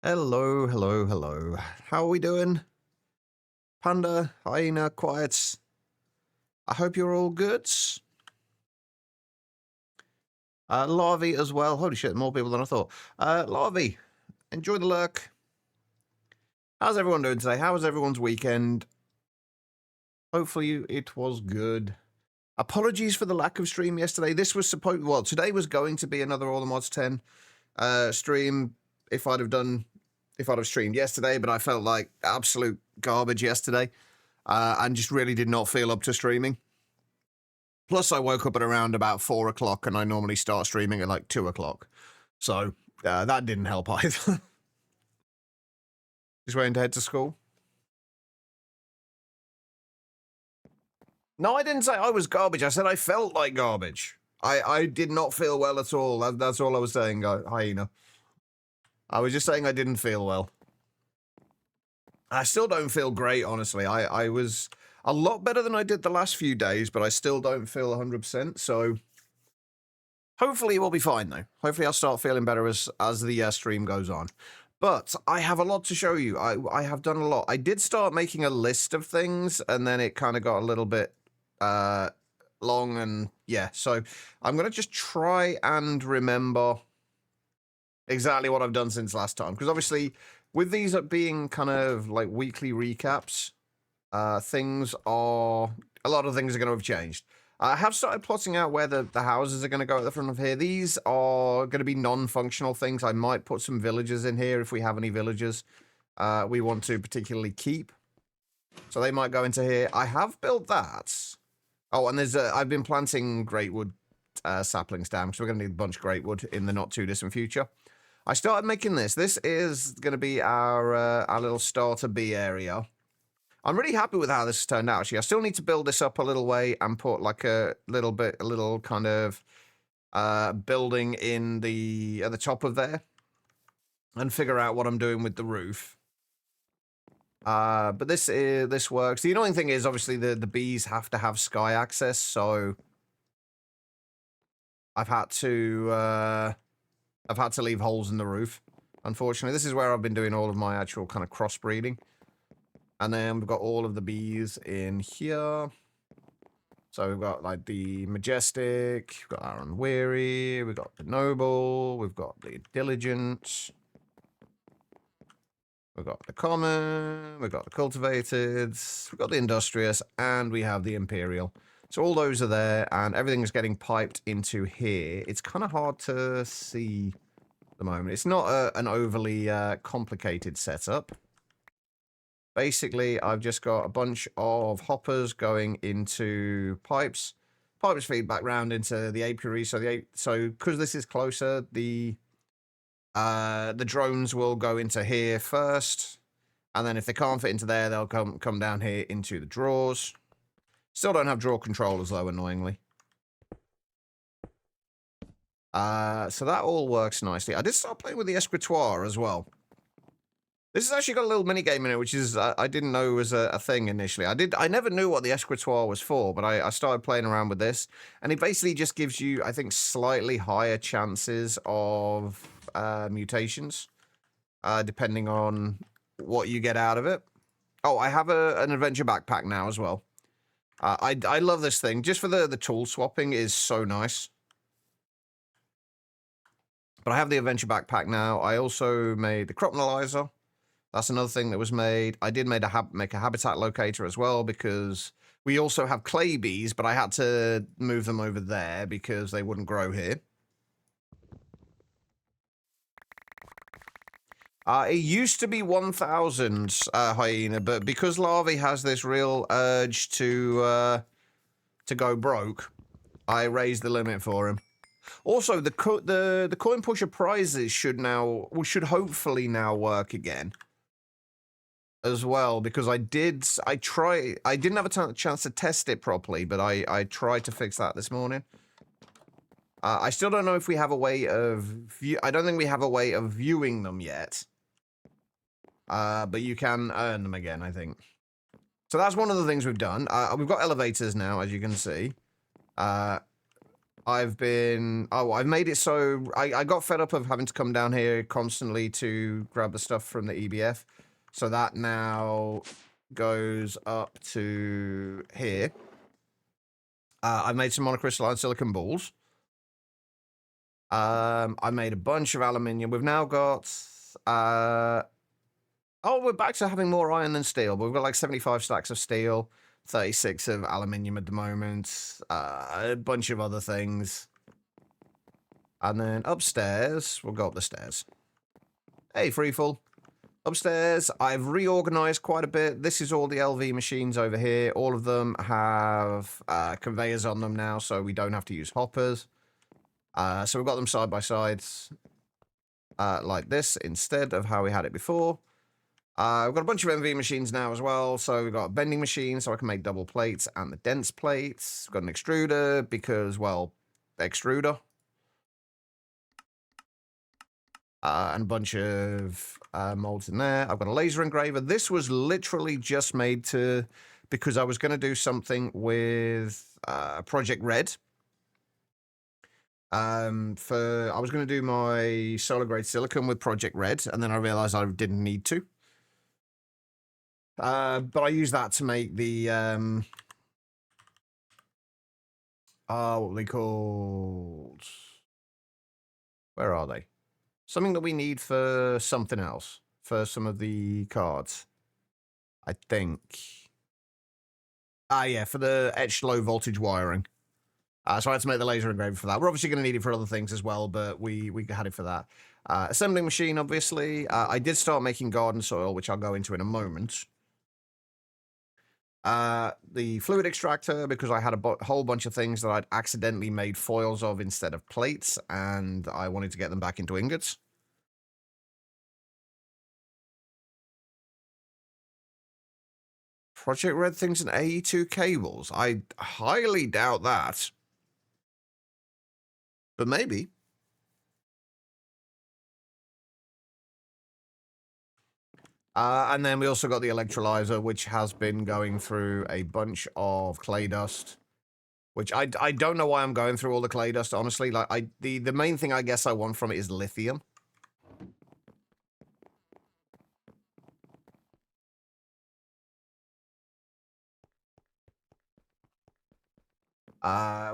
Hello, hello, hello. How are we doing? Panda, hyena, quiets. I hope you're all good. Larvae as well. Holy shit, more people than I thought. Larvae, enjoy the lurk. How's everyone doing today? How was everyone's weekend? Hopefully it was good. Apologies for the lack of stream yesterday. Today was going to be another All the Mods 10 stream if I'd have streamed yesterday, but I felt like absolute garbage yesterday. And just really did not feel up to streaming. Plus, I woke up at around about 4 o'clock, and I normally start streaming at like 2 o'clock. So that didn't help either. Just waiting to head to school. No, I didn't say I was garbage. I said I felt like garbage. I did not feel well at all. That's all I was saying, hyena. I was just saying I didn't feel well. I still don't feel great, honestly. I was a lot better than I did the last few days, but I still don't feel 100%, so hopefully we'll be fine, though. Hopefully I'll start feeling better as the stream goes on. But I have a lot to show you. I have done a lot. I did start making a list of things, and then it kind of got a little bit long, and yeah. So I'm going to just try and remember exactly what I've done since last time, because obviously with these being kind of like weekly recaps, a lot of things are going to have changed. I have started plotting out where the houses are going to go at the front of here. These are going to be non-functional things. I might put some villagers in here if we have any villagers we want to particularly keep. So they might go into here. I have built that. Oh, and I've been planting greatwood saplings down, because we're going to need a bunch of greatwood in the not-too-distant future. I started making this. This is going to be our little starter bee area. I'm really happy with how this has turned out, actually. I still need to build this up a little way and put like a little kind of building in at the top of there and figure out what I'm doing with the roof. But this works. The annoying thing is, obviously, the bees have to have sky access, so I've had to leave holes in the roof. Unfortunately, this is where I've been doing all of my actual kind of crossbreeding. And then we've got all of the bees in here. So we've got like the Majestic, we've got our Unweary, we've got the Noble, we've got the Diligent, we've got the Common, we've got the Cultivated, we've got the Industrious, and we have the Imperial. So all those are there, and everything is getting piped into here. It's kind of hard to see at the moment. It's not an overly complicated setup. Basically, I've just got a bunch of hoppers going into pipes. Pipes feed back round into the apiary. So because this is closer, the drones will go into here first, and then if they can't fit into there, they'll come down here into the drawers. Still don't have drawer controllers though, annoyingly. So that all works nicely. I did start playing with the escritoire as well. This has actually got a little mini game in it, which is I didn't know was a thing initially. I never knew what the escritoire was for, but I started playing around with this, and it basically just gives you, I think, slightly higher chances of mutations, depending on what you get out of it. Oh, I have an adventure backpack now as well. I love this thing. Just for the tool swapping is so nice. But I have the adventure backpack now. I also made the crop analyzer. That's another thing that was made. I did make a habitat locator as well, because we also have clay bees, but I had to move them over there because they wouldn't grow here. It used to be 1,000 hyena, but because Larvae has this real urge to go broke, I raised the limit for him. Also, the coin pusher prizes should hopefully now work again as well, because I didn't have a chance to test it properly, but I tried to fix that this morning. I still don't know if we have a way of I don't think we have a way of viewing them yet. But you can earn them again, I think. So that's one of the things we've done. We've got elevators now, as you can see. I I've made it so I got fed up of having to come down here constantly to grab the stuff from the EBF. So that now goes up to here. I've made some monocrystalline silicon balls. I made a bunch of aluminium. We've now got we're back to having more iron than steel, but we've got like 75 stacks of steel, 36 of aluminium at the moment, a bunch of other things. And then upstairs, we'll go up the stairs. Hey, Freefall. Upstairs, I've reorganized quite a bit. This is all the LV machines over here. All of them have conveyors on them now, so we don't have to use hoppers. So we've got them side by side like this instead of how we had it before. We've got a bunch of MV machines now as well. So we've got a bending machine so I can make double plates and the dense plates. We've got an extruder because, well, extruder. And a bunch of molds in there. I've got a laser engraver. This was literally just made because I was going to do something with Project Red. I was going to do my solar grade silicon with Project Red, and then I realized I didn't need to. But I use that to make the what are they called? Where are they? Something that we need for something else, for some of the cards, I think. Yeah, for the etched low voltage wiring. So I had to make the laser engraver for that. We're obviously going to need it for other things as well, but we had it for that. Assembling machine, obviously. I did start making garden soil, which I'll go into in a moment. The fluid extractor, because I had a whole bunch of things that I'd accidentally made foils of instead of plates, and I wanted to get them back into ingots. Project Red thinks an AE2 cables. I highly doubt that. But maybe. And then we also got the electrolyzer, which has been going through a bunch of clay dust. Which I don't know why I'm going through all the clay dust, honestly. Like the main thing I guess I want from it is lithium.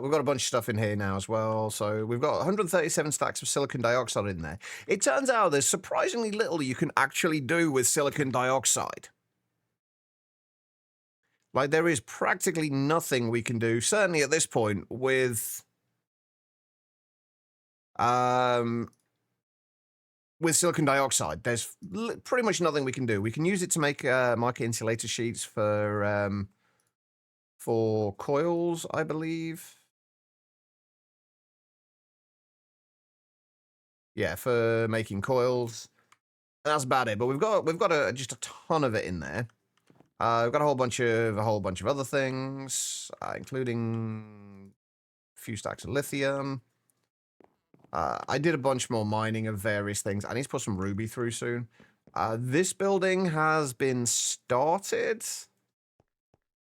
We've got a bunch of stuff in here now as well. So we've got 137 stacks of silicon dioxide in there. It turns out there's surprisingly little you can actually do with silicon dioxide. Like, there is practically nothing we can do, certainly at this point, with silicon dioxide. There's pretty much nothing we can do. We can use it to make mica insulator sheets for coils, I believe. Yeah, for making coils. That's about it. But we've got just a ton of it in there. We've got a whole bunch of other things, including a few stacks of lithium. I did a bunch more mining of various things. I need to put some ruby through soon. This building has been started,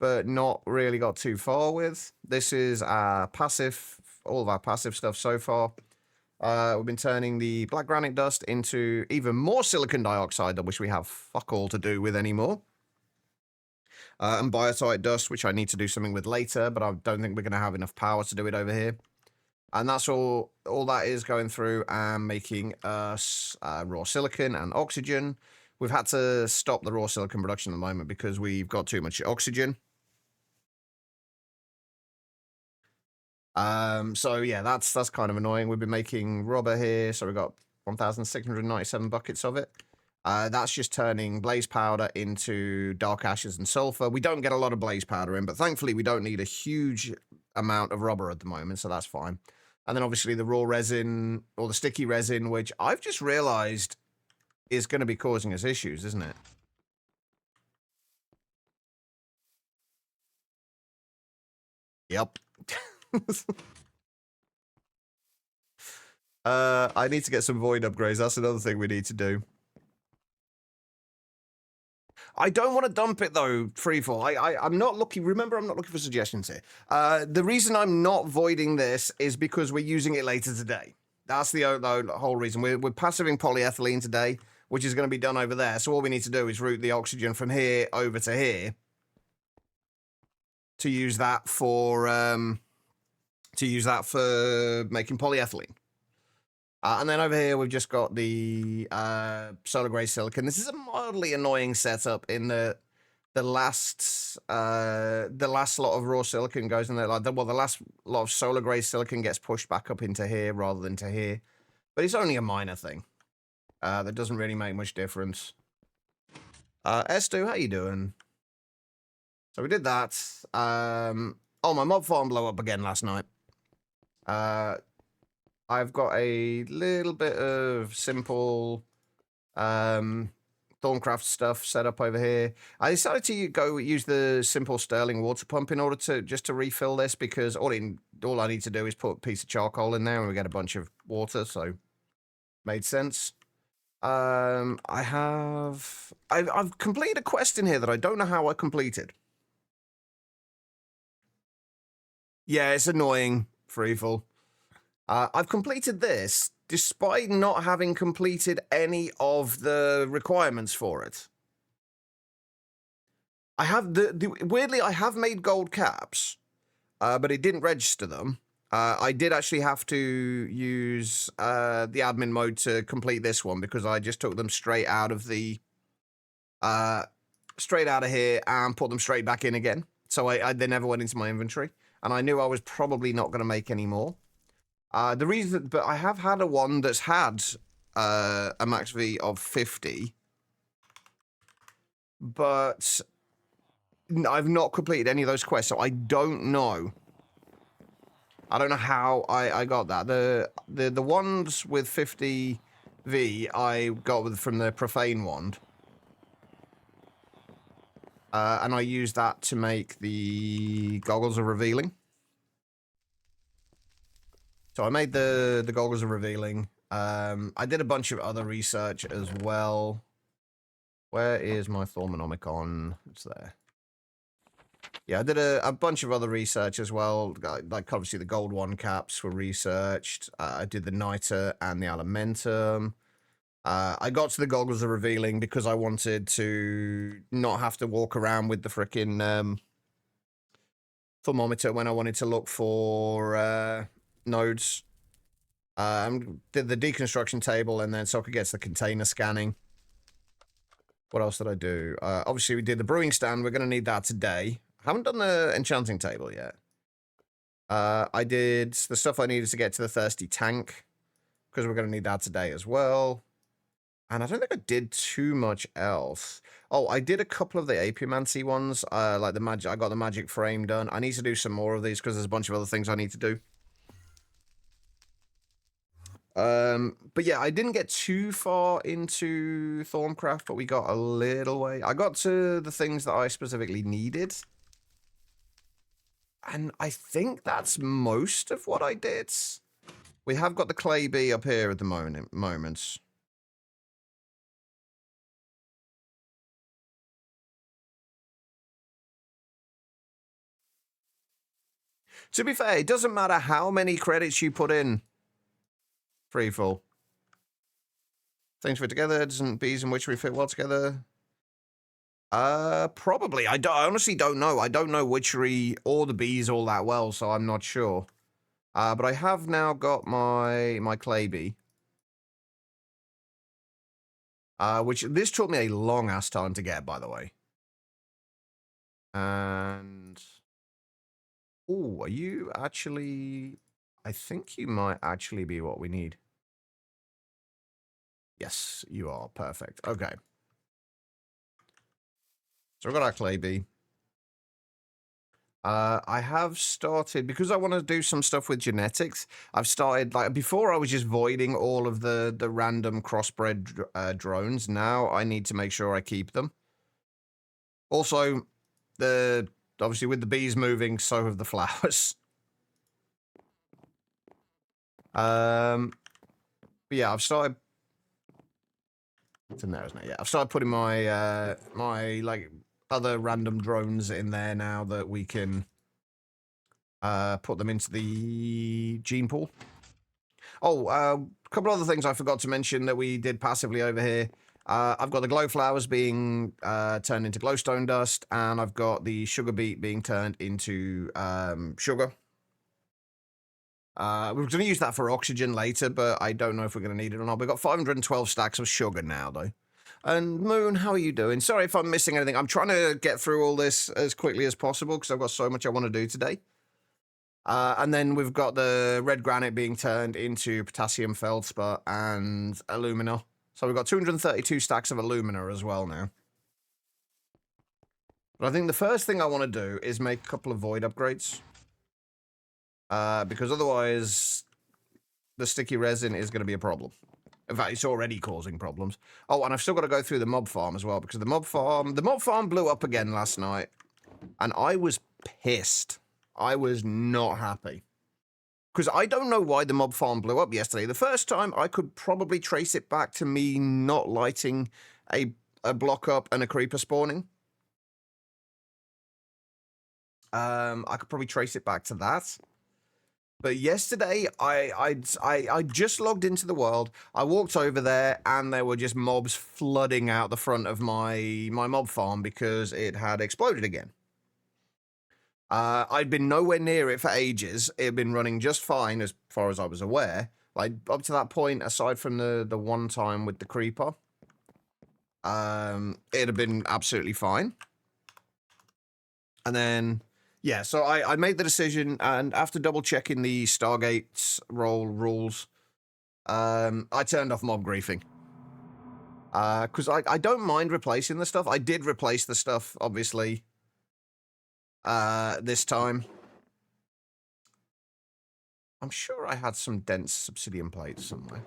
but not really got too far with. This is our passive, all of our passive stuff so far. We've been turning the black granite dust into even more silicon dioxide, which we have fuck all to do with anymore. And biotite dust, which I need to do something with later, but I don't think we're going to have enough power to do it over here. And that's all that is going through and making us raw silicon and oxygen. We've had to stop the raw silicon production at the moment because we've got too much oxygen. So yeah, that's kind of annoying. We've been making rubber here, so we've got 1,697 buckets of it. That's just turning blaze powder into dark ashes and sulfur. We don't get a lot of blaze powder in, but thankfully we don't need a huge amount of rubber at the moment, so that's fine. And then obviously the raw resin, or the sticky resin, which I've just realized is going to be causing us issues, isn't it? Yep. I need to get some void upgrades. That's another thing we need to do. I don't want to dump it though, freefall. I'm not looking. Remember, I'm not looking for suggestions here. The reason I'm not voiding this is because we're using it later today. That's the whole reason. We're passiving polyethylene today, which is going to be done over there. So all we need to do is route the oxygen from here over to here to use that for making polyethylene. And then over here, we've just got the solar grey silicon. This is a mildly annoying setup in the last lot of raw silicon goes in there. The last lot of solar grey silicon gets pushed back up into here rather than to here. But it's only a minor thing. That doesn't really make much difference. S2, how you doing? So we did that. Oh, my mob farm blew up again last night. I've got a little bit of simple Thorncraft stuff set up over here. I decided to use the simple Stirling water pump in order to refill this, because all I need to do is put a piece of charcoal in there and we get a bunch of water, so made sense. I've completed a quest in here that I don't know how I completed. Yeah, it's annoying, Freefall. I've completed this despite not having completed any of the requirements for it. I have weirdly, I have made gold caps, but it didn't register them. I did actually have to use the admin mode to complete this one because I just took them straight out of the straight out of here and put them straight back in again. So they never went into my inventory, and I knew I was probably not going to make any more. The reason, but I have had a one that's had a max V of 50, but I've not completed any of those quests, so I don't know. I don't know how I got that. The ones with 50 V I got from the Profane Wand. And I used that to make the Goggles of Revealing. So I made the Goggles of Revealing. I did a bunch of other research as well. Where is my Thormonomicon? It's there. Yeah, I did a bunch of other research as well. Like, obviously, the gold one caps were researched. I did the Niter and the Alimentum. I got to the Goggles of Revealing because I wanted to not have to walk around with the frickin' thermometer when I wanted to look for nodes. Did the deconstruction table, and then so I could get to the container scanning. What else did I do? Obviously, we did the brewing stand. We're going to need that today. Haven't done the enchanting table yet. I did the stuff I needed to get to the thirsty tank, because we're going to need that today as well. And I don't think I did too much else. Oh, I did a couple of the Apiomancy ones, like the magic. I got the magic frame done. I need to do some more of these because there's a bunch of other things I need to do. But yeah, I didn't get too far into Thorncraft, but we got a little way. I got to the things that I specifically needed. And I think that's most of what I did. We have got the clay bee up here at the moment. To be fair, it doesn't matter how many credits you put in. Freefall. Things fit together. Doesn't bees and witchery fit well together? Probably. I honestly don't know. I don't know witchery or the bees all that well, so I'm not sure. But I have now got my clay bee. Which this took me a long ass time to get, by the way. And oh, are you actually? I think you might actually be what we need. Yes, you are. Perfect. Okay. So we've got our clay bee. I have started, because I want to do some stuff with genetics, I've started, like, before I was just voiding all of the random crossbred drones. Now I need to make sure I keep them. Also, obviously with the bees moving, so have the flowers. But yeah, I've started It's in there, isn't it? Yeah, I've started putting my my like other random drones in there now that we can put them into the gene pool. Oh, a couple other things I forgot to mention that we did passively over here. I've got the glow flowers being turned into glowstone dust, and I've got the sugar beet being turned into sugar. We're going to use that for oxygen later, but I don't know if we're going to need it or not. We've got 512 stacks of sugar now, though. And Moon, how are you doing? Sorry if I'm missing anything. I'm trying to get through all this as quickly as possible because I've got so much I want to do today. And then we've got the red granite being turned into potassium feldspar and alumina. So we've got 232 stacks of alumina as well now. But I think the first thing I want to do is make a couple of void upgrades. Because otherwise, the sticky resin is going to be a problem. In fact, it's already causing problems. Oh, and I've still got to go through the mob farm as well, because the mob farm blew up again last night, and I was pissed. I was not happy. Because I don't know why the mob farm blew up yesterday. The first time, I could probably trace it back to me not lighting a block up and a creeper spawning. I could probably trace it back to that. But yesterday, I just logged into the world. I walked over there, and there were just mobs flooding out the front of my mob farm because it had exploded again. I'd been nowhere near it for ages. It had been running just fine as far as I was aware. Like, up to that point, aside from the one time with the creeper, it had been absolutely fine. And then... yeah, so I made the decision, and after double-checking the Stargate's rules, I turned off mob griefing. Because I don't mind replacing the stuff. I did replace the stuff, obviously, this time. I'm sure I had some dense obsidian plates somewhere.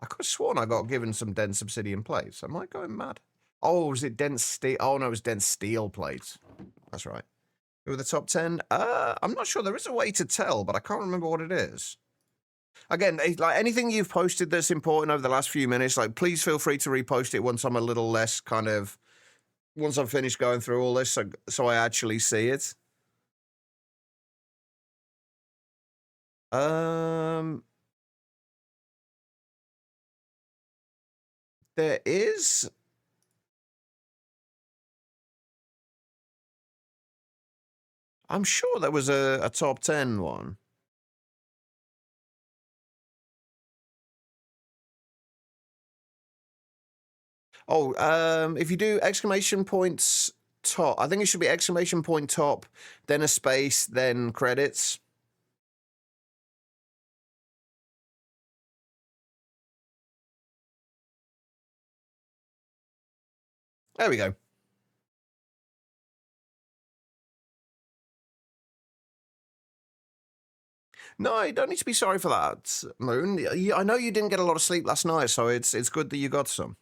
I could have sworn I got given some dense obsidian plates. Am I going mad? Oh, was it dense steel? Oh, no, it was dense steel plates. That's right. Who are the top 10? I'm not sure. There is a way to tell, but I can't remember what it is. Again, like anything you've posted that's important over the last few minutes, like please feel free to repost it once I'm a little less kind of... once I've finished going through all this, so I actually see it. There is... I'm sure there was a top 10 one. Oh, if you do exclamation points top, I think it should be exclamation point top, then a space, then credits. There we go. No, you don't need to be sorry for that, Moon. I know you didn't get a lot of sleep last night, so it's good that you got some.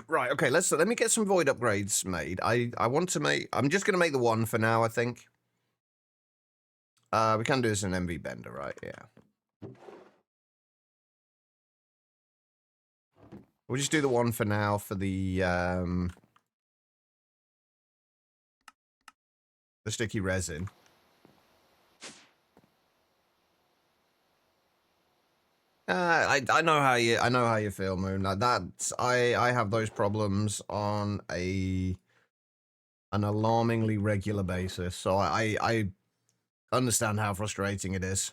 Right, okay, let me get some void upgrades made. I want to make... I'm just gonna make the one for now, I think. We can do this in MV Bender, right? Yeah. We'll just do the one for now for the sticky resin. I know how you feel, Moon. Like that, I have those problems on an alarmingly regular basis. So I understand how frustrating it is.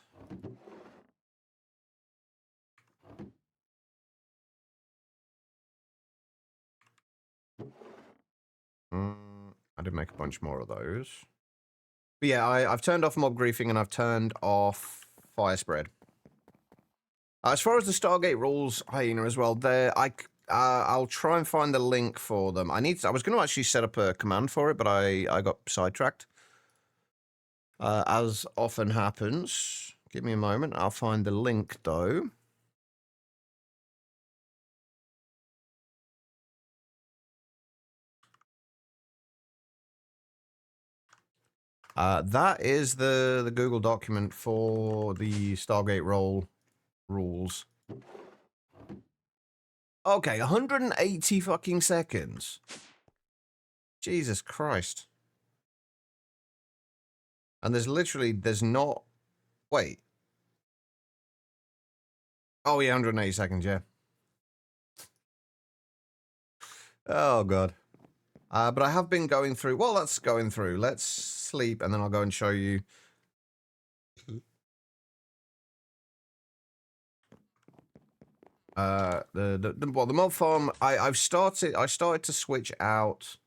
I did make a bunch more of those. But yeah, I've turned off mob griefing and I've turned off fire spread. As far as the Stargate rules, Hyena, as well, I'll try and find the link for them. I was going to actually set up a command for it, but I got sidetracked. As often happens. Give me a moment. I'll find the link, though. That is the Google document for the Stargate roll rules. Okay, 180 fucking seconds. Jesus Christ. And there's not... Wait. Oh, yeah, 180 seconds, yeah. Oh, God. But I have been going through... Well, that's going through. Let's sleep, and then I'll go and show you... the mob farm, I started to switch out...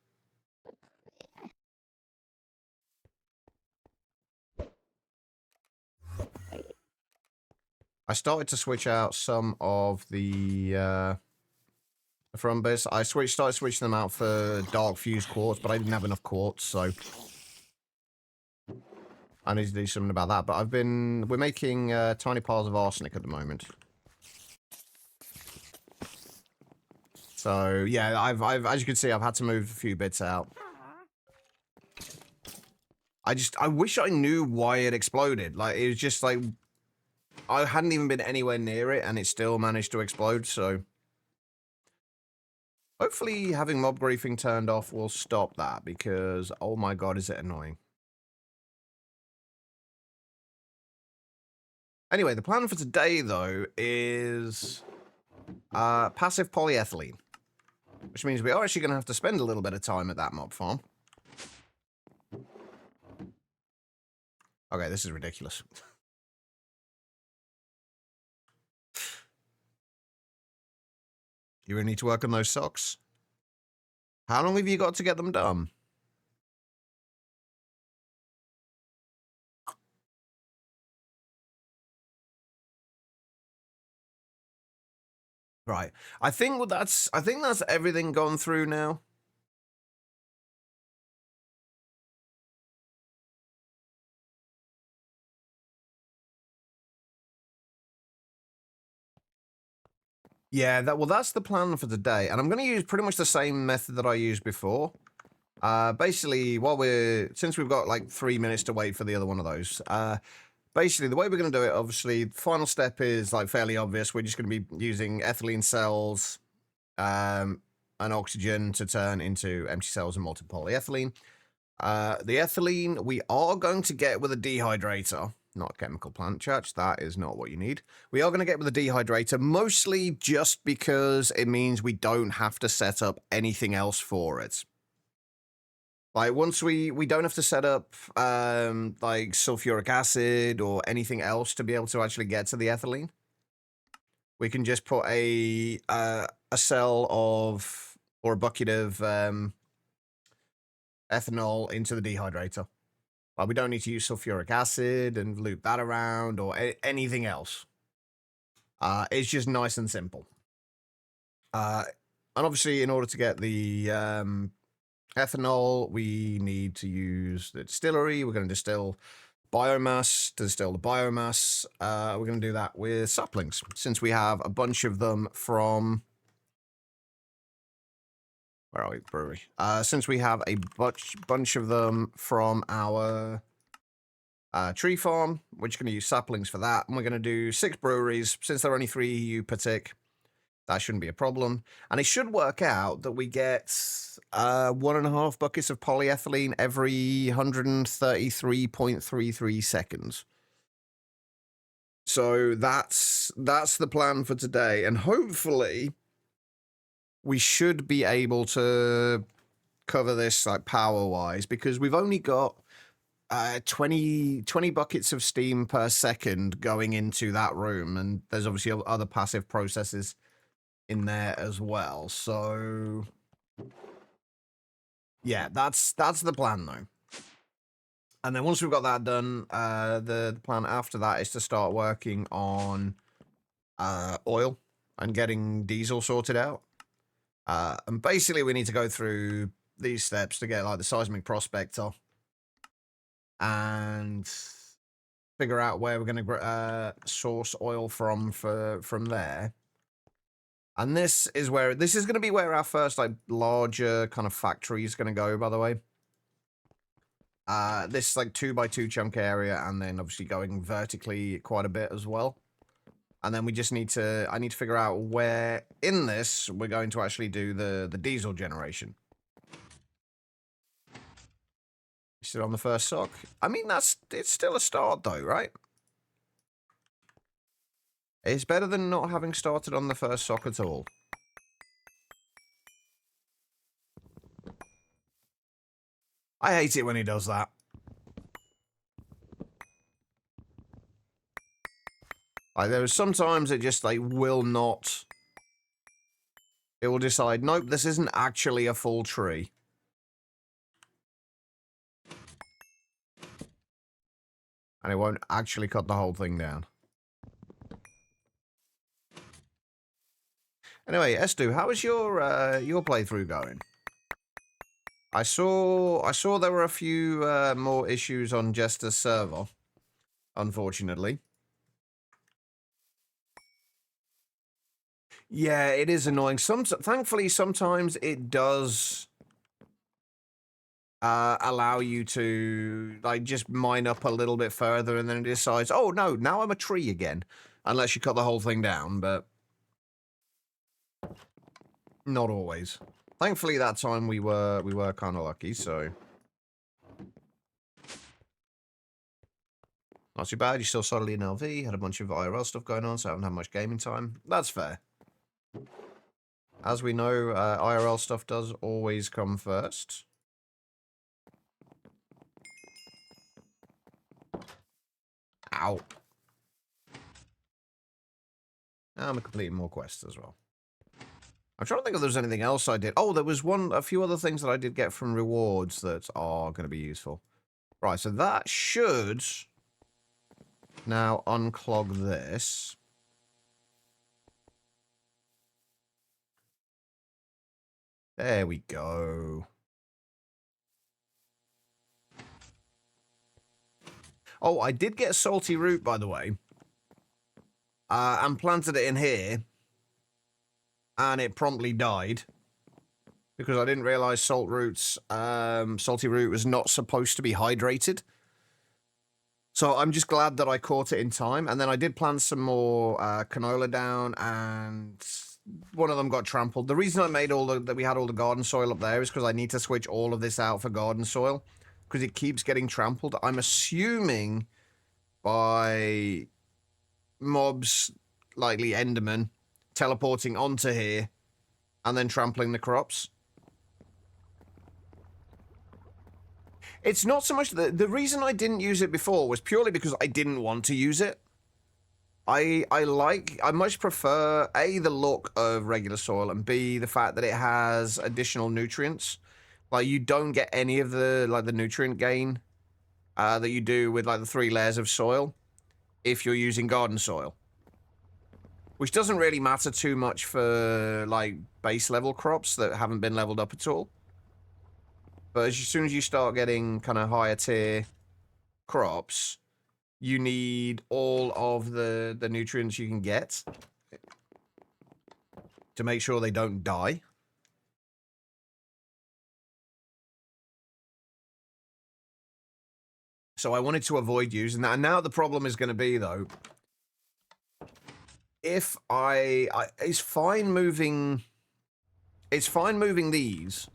I started to switch out some of the from this. Started switching them out for dark fused quartz, but I didn't have enough quartz, so I need to do something about that. But we're making tiny piles of arsenic at the moment. So yeah, I've as you can see, I've had to move a few bits out. I wish I knew why it exploded. Like, it was just like, I hadn't even been anywhere near it, and it still managed to explode, so... Hopefully having mob griefing turned off will stop that, because, oh my god, is it annoying. Anyway, the plan for today, though, is passive polyethylene, which means we are actually going to have to spend a little bit of time at that mob farm. Okay, this is ridiculous. You really need to work on those socks? How long have you got to get them done? Right. I think that's everything gone through now. Yeah, that's the plan for today, and I'm going to use pretty much the same method that I used before. Basically, since we've got like 3 minutes to wait for the other one of those, basically the way we're going to do it, obviously, the final step is like fairly obvious. We're just going to be using ethylene cells, and oxygen to turn into empty cells and multiple polyethylene. The ethylene we are going to get with a dehydrator. Not a chemical plant, church. That is not what you need. We are going to get with a dehydrator, mostly just because it means we don't have to set up anything else for it. Like, once we don't have to set up, like, sulfuric acid or anything else to be able to actually get to the ethylene. We can just put a cell of, or a bucket of, ethanol into the dehydrator. Like, we don't need to use sulfuric acid and loop that around or anything else. It's just nice and simple. And obviously, in order to get the ethanol, we need to use the distillery. We're going to distill biomass to distill the biomass. We're going to do that with saplings, since we have a bunch of them from... Where are we? Brewery. Since we have a bunch of them from our tree farm, we're just going to use saplings for that. And we're going to do 6 breweries. Since there are only 3 EU per tick, that shouldn't be a problem. And it should work out that we get 1.5 buckets of polyethylene every 133.33 seconds. So that's the plan for today. And hopefully we should be able to cover this like power-wise, because we've only got 20 buckets of steam per second going into that room, and there's obviously other passive processes in there as well. So yeah, that's the plan though. And then once we've got that done, the plan after that is to start working on oil and getting diesel sorted out. And basically we need to go through these steps to get like the seismic prospector and figure out where we're going to source oil from there. And this is going to be where our first like larger kind of factory is going to go, by the way. this like 2x2 chunk area, and then obviously going vertically quite a bit as well. And then we just need to, I need to figure out where in this we're going to actually do the diesel generation. Sit on the first sock. I mean, it's still a start though, right? It's better than not having started on the first sock at all. I hate it when he does that. Like, there are sometimes it just, like, will not... It will decide, nope, this isn't actually a full tree. And it won't actually cut the whole thing down. Anyway, Estu, how is your playthrough going? I saw there were a few more issues on Jester's server, unfortunately. Yeah, it is annoying. Thankfully, sometimes it does allow you to like just mine up a little bit further, and then it decides, oh no, now I'm a tree again, unless you cut the whole thing down. But not always. Thankfully, that time we were kind of lucky, so not too bad. You're still solidly in LV. Had a bunch of IRL stuff going on, so I haven't had much gaming time. That's fair. As we know, IRL stuff does always come first. Ow. I'm completing more quests as well. I'm trying to think if there's anything else I did. Oh, there was a few other things that I did get from rewards that are going to be useful. Right, so that should now unclog this. There we go. Oh, I did get salty root, by the way. And planted it in here. And it promptly died. Because I didn't realize salty root was not supposed to be hydrated. So I'm just glad that I caught it in time. And then I did plant some more canola down, and one of them got trampled. The reason I made that we had all the garden soil up there is because I need to switch all of this out for garden soil. Because it keeps getting trampled. I'm assuming by mobs, likely Enderman, teleporting onto here and then trampling the crops. It's not so much the reason I didn't use it before was purely because I didn't want to use it. I much prefer A, the look of regular soil, and B, the fact that it has additional nutrients. Like, you don't get any of the nutrient gain that you do with like the 3 layers of soil if you're using garden soil. Which doesn't really matter too much for like base level crops that haven't been leveled up at all. But as soon as you start getting kind of higher tier crops, you need all of the nutrients you can get to make sure they don't die. So I wanted to avoid using that. And now the problem is going to be, though, if it's fine moving these.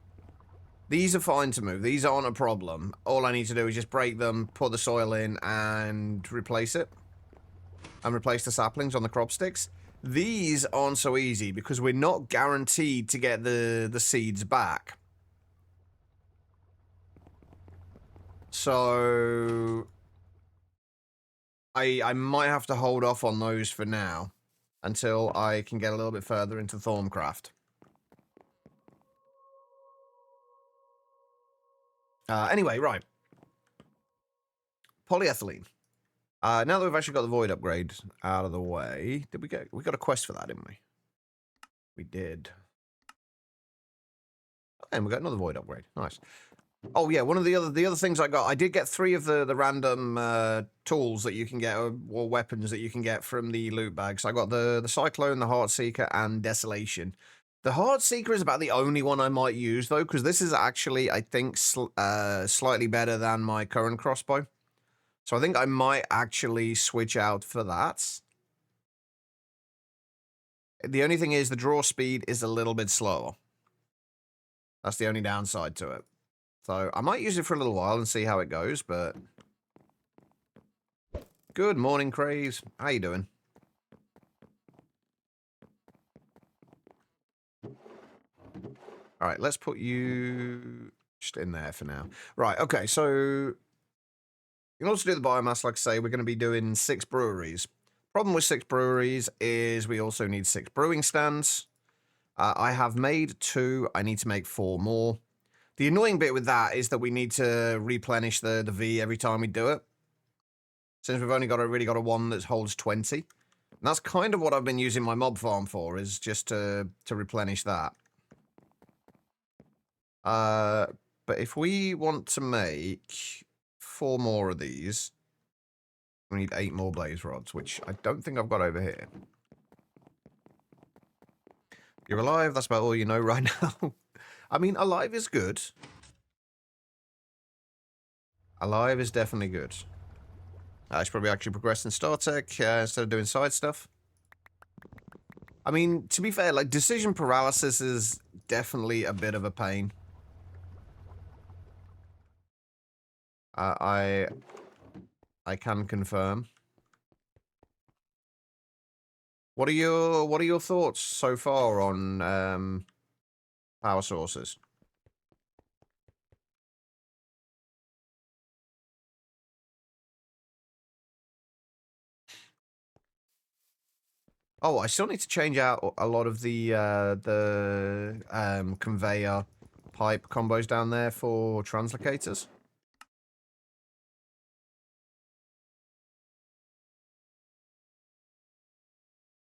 These are fine to move. These aren't a problem. All I need to do is just break them, put the soil in, and replace it. And replace the saplings on the crop sticks. These aren't so easy because we're not guaranteed to get the seeds back. So I might have to hold off on those for now until I can get a little bit further into Thorncraft. Anyway, right. Polyethylene. Now that we've actually got the void upgrade out of the way, we got a quest for that, didn't we? We did. And we got another void upgrade. Nice. Oh yeah, one of the other things I did get 3 of the random tools that you can get, or weapons that you can get from the loot bags. I got the Cyclone, the Heartseeker, and Desolation. The Hard Seeker is about the only one I might use, though, because this is actually, I think, slightly better than my current crossbow. So I think I might actually switch out for that. The only thing is the draw speed is a little bit slower. That's the only downside to it. So I might use it for a little while and see how it goes, but... Good morning, Craves. How you doing? All right, let's put you just in there for now. Right, okay, so in order to do the biomass, like I say, we're going to be doing 6 breweries. Problem with 6 breweries is we also need 6 brewing stands. I have made 2. I need to make 4 more. The annoying bit with that is that we need to replenish the V every time we do it. Since we've only really got a one that holds 20. And that's kind of what I've been using my mob farm for, is just to replenish that. But if we want to make 4 more of these, we need 8 more blaze rods, which I don't think I've got over here. You're alive, that's about all you know right now. I mean, alive is good. Alive is definitely good. I should probably actually progress in StarTech instead of doing side stuff. I mean, to be fair, like, decision paralysis is definitely a bit of a pain. I can confirm. What are your thoughts so far on power sources? Oh, I still need to change out a lot of the conveyor pipe combos down there for translocators.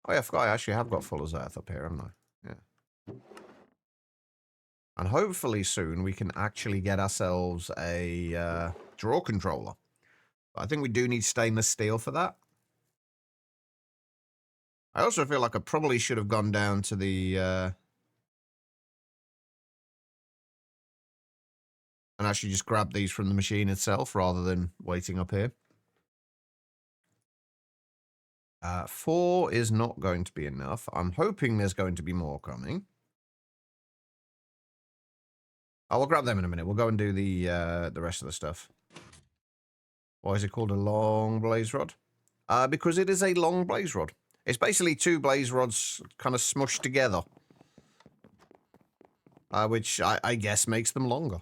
Oh yeah, I forgot I actually have got Fuller's Earth up here, haven't I? Yeah. And hopefully soon we can actually get ourselves a draw controller. But I think we do need stainless steel for that. I also feel like I probably should have gone down to the... and actually just grab these from the machine itself rather than waiting up here. 4 is not going to be enough. I'm hoping there's going to be more coming. Oh, we'll grab them in a minute. We'll go and do the rest of the stuff. Why is it called a long blaze rod? Because it is a long blaze rod. It's basically 2 blaze rods kind of smushed together. Which I guess makes them longer.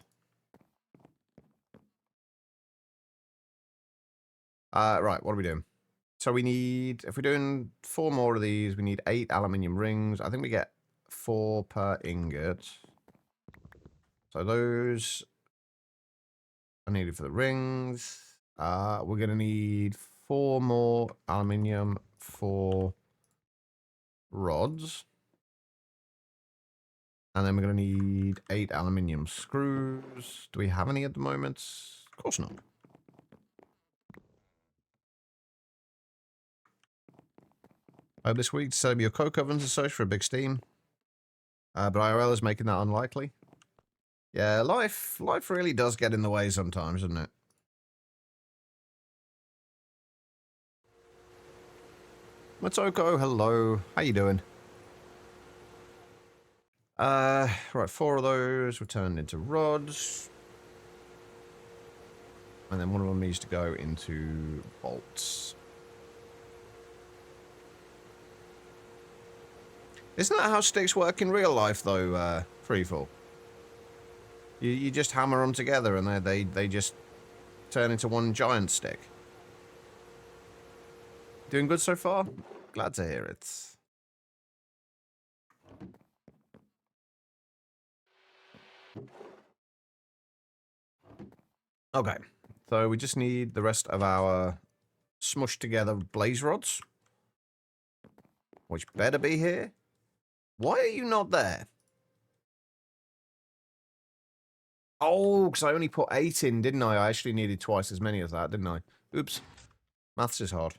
Right, what are we doing? So we need, if we're doing 4 more of these, we need 8 aluminium rings. I think we get 4 per ingot. So those are needed for the rings. We're going to need 4 more aluminium for rods. And then we're going to need 8 aluminium screws. Do we have any at the moment? Of course not. This week, set up your coke ovens and such for a big steam. But IRL is making that unlikely. Yeah, life really does get in the way sometimes, doesn't it? Matoko, hello. How you doing? Right, 4 of those were turned into rods. And then one of them needs to go into bolts. Isn't that how sticks work in real life, though, Freefall? You just hammer them together and they just turn into one giant stick. Doing good so far? Glad to hear it. Okay, so we just need the rest of our smushed together blaze rods. Which better be here. Why are you not there? Oh, because I only put 8 in, didn't I? I actually needed twice as many as that, didn't I? Oops. Maths is hard.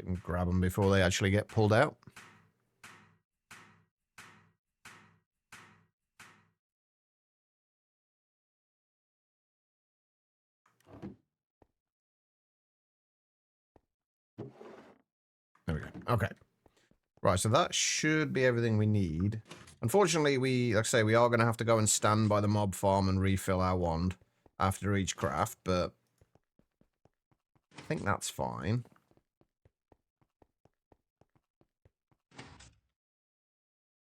can grab them before they actually get pulled out. There we go. Okay. Right, so that should be everything we need. Unfortunately, like I say, we are going to have to go and stand by the mob farm and refill our wand after each craft, but I think that's fine.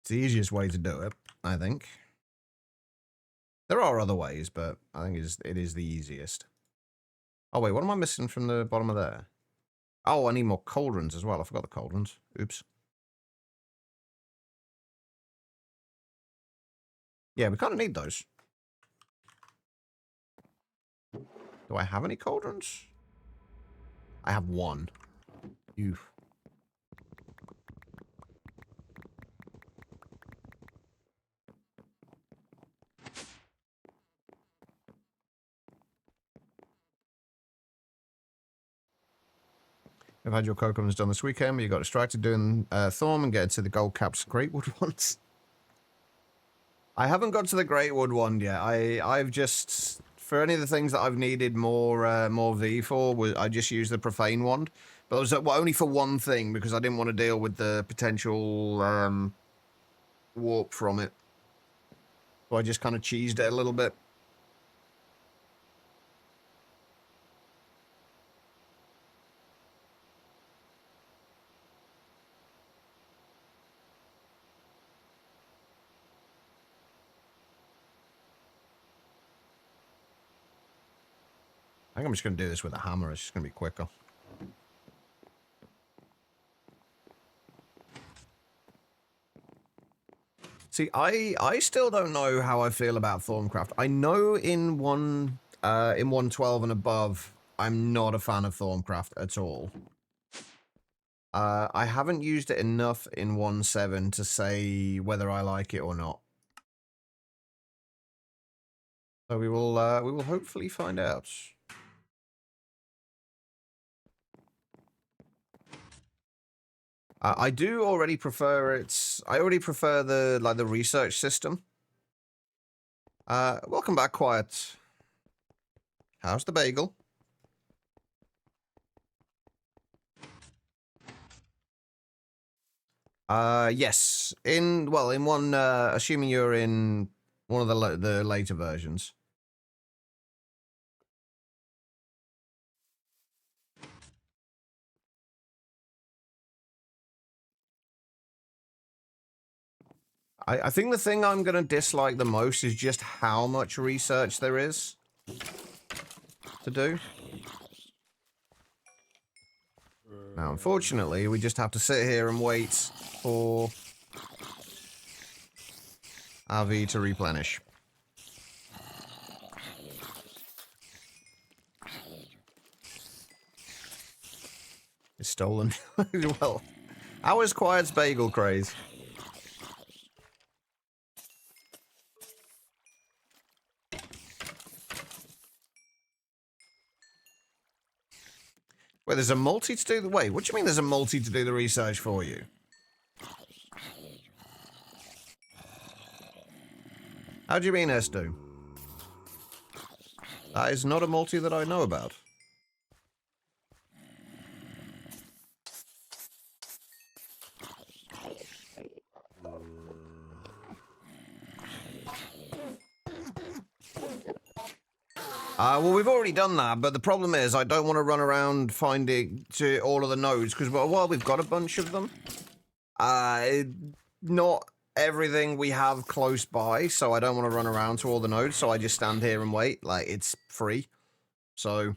It's the easiest way to do it, I think. There are other ways, but I think it is the easiest. Oh, wait, what am I missing from the bottom of there? Oh, I need more cauldrons as well. I forgot the cauldrons. Oops. Yeah, we kind of need those. Do I have any cauldrons? I have one. Oof. I've had your coconuts done this weekend, but you got distracted doing Thorm and getting to the gold caps Greatwood ones. I haven't got to the Greatwood one yet. I've just, for any of the things that I've needed more V for, I just used the profane wand. But it was only for one thing, because I didn't want to deal with the potential warp from it. So I just kind of cheesed it a little bit. I think I'm just going to do this with a hammer. It's just going to be quicker. See, I still don't know how I feel about Thorncraft. I know in 112 and above, I'm not a fan of Thorncraft at all. I haven't used it enough in 1.7 to say whether I like it or not. So we will hopefully find out. I do already prefer I already prefer the research system. Welcome back, Quiet. How's the bagel? Yes. In one, assuming you're in one of the later versions. I think the thing I'm going to dislike the most is just how much research there is to do. Now, unfortunately, we just have to sit here and wait for RV to replenish. It's stolen. Well, how is Quiet's bagel craze? Wait, there's a multi to do the... Wait, what do you mean there's a multi to do the research for you? How do you mean, Estu? That is not a multi that I know about. Well, we've already done that, but the problem is I don't want to run around finding to all of the nodes, because while we've got a bunch of them, not everything we have close by, so I don't want to run around to all the nodes, so I just stand here and wait. Like, it's free. So...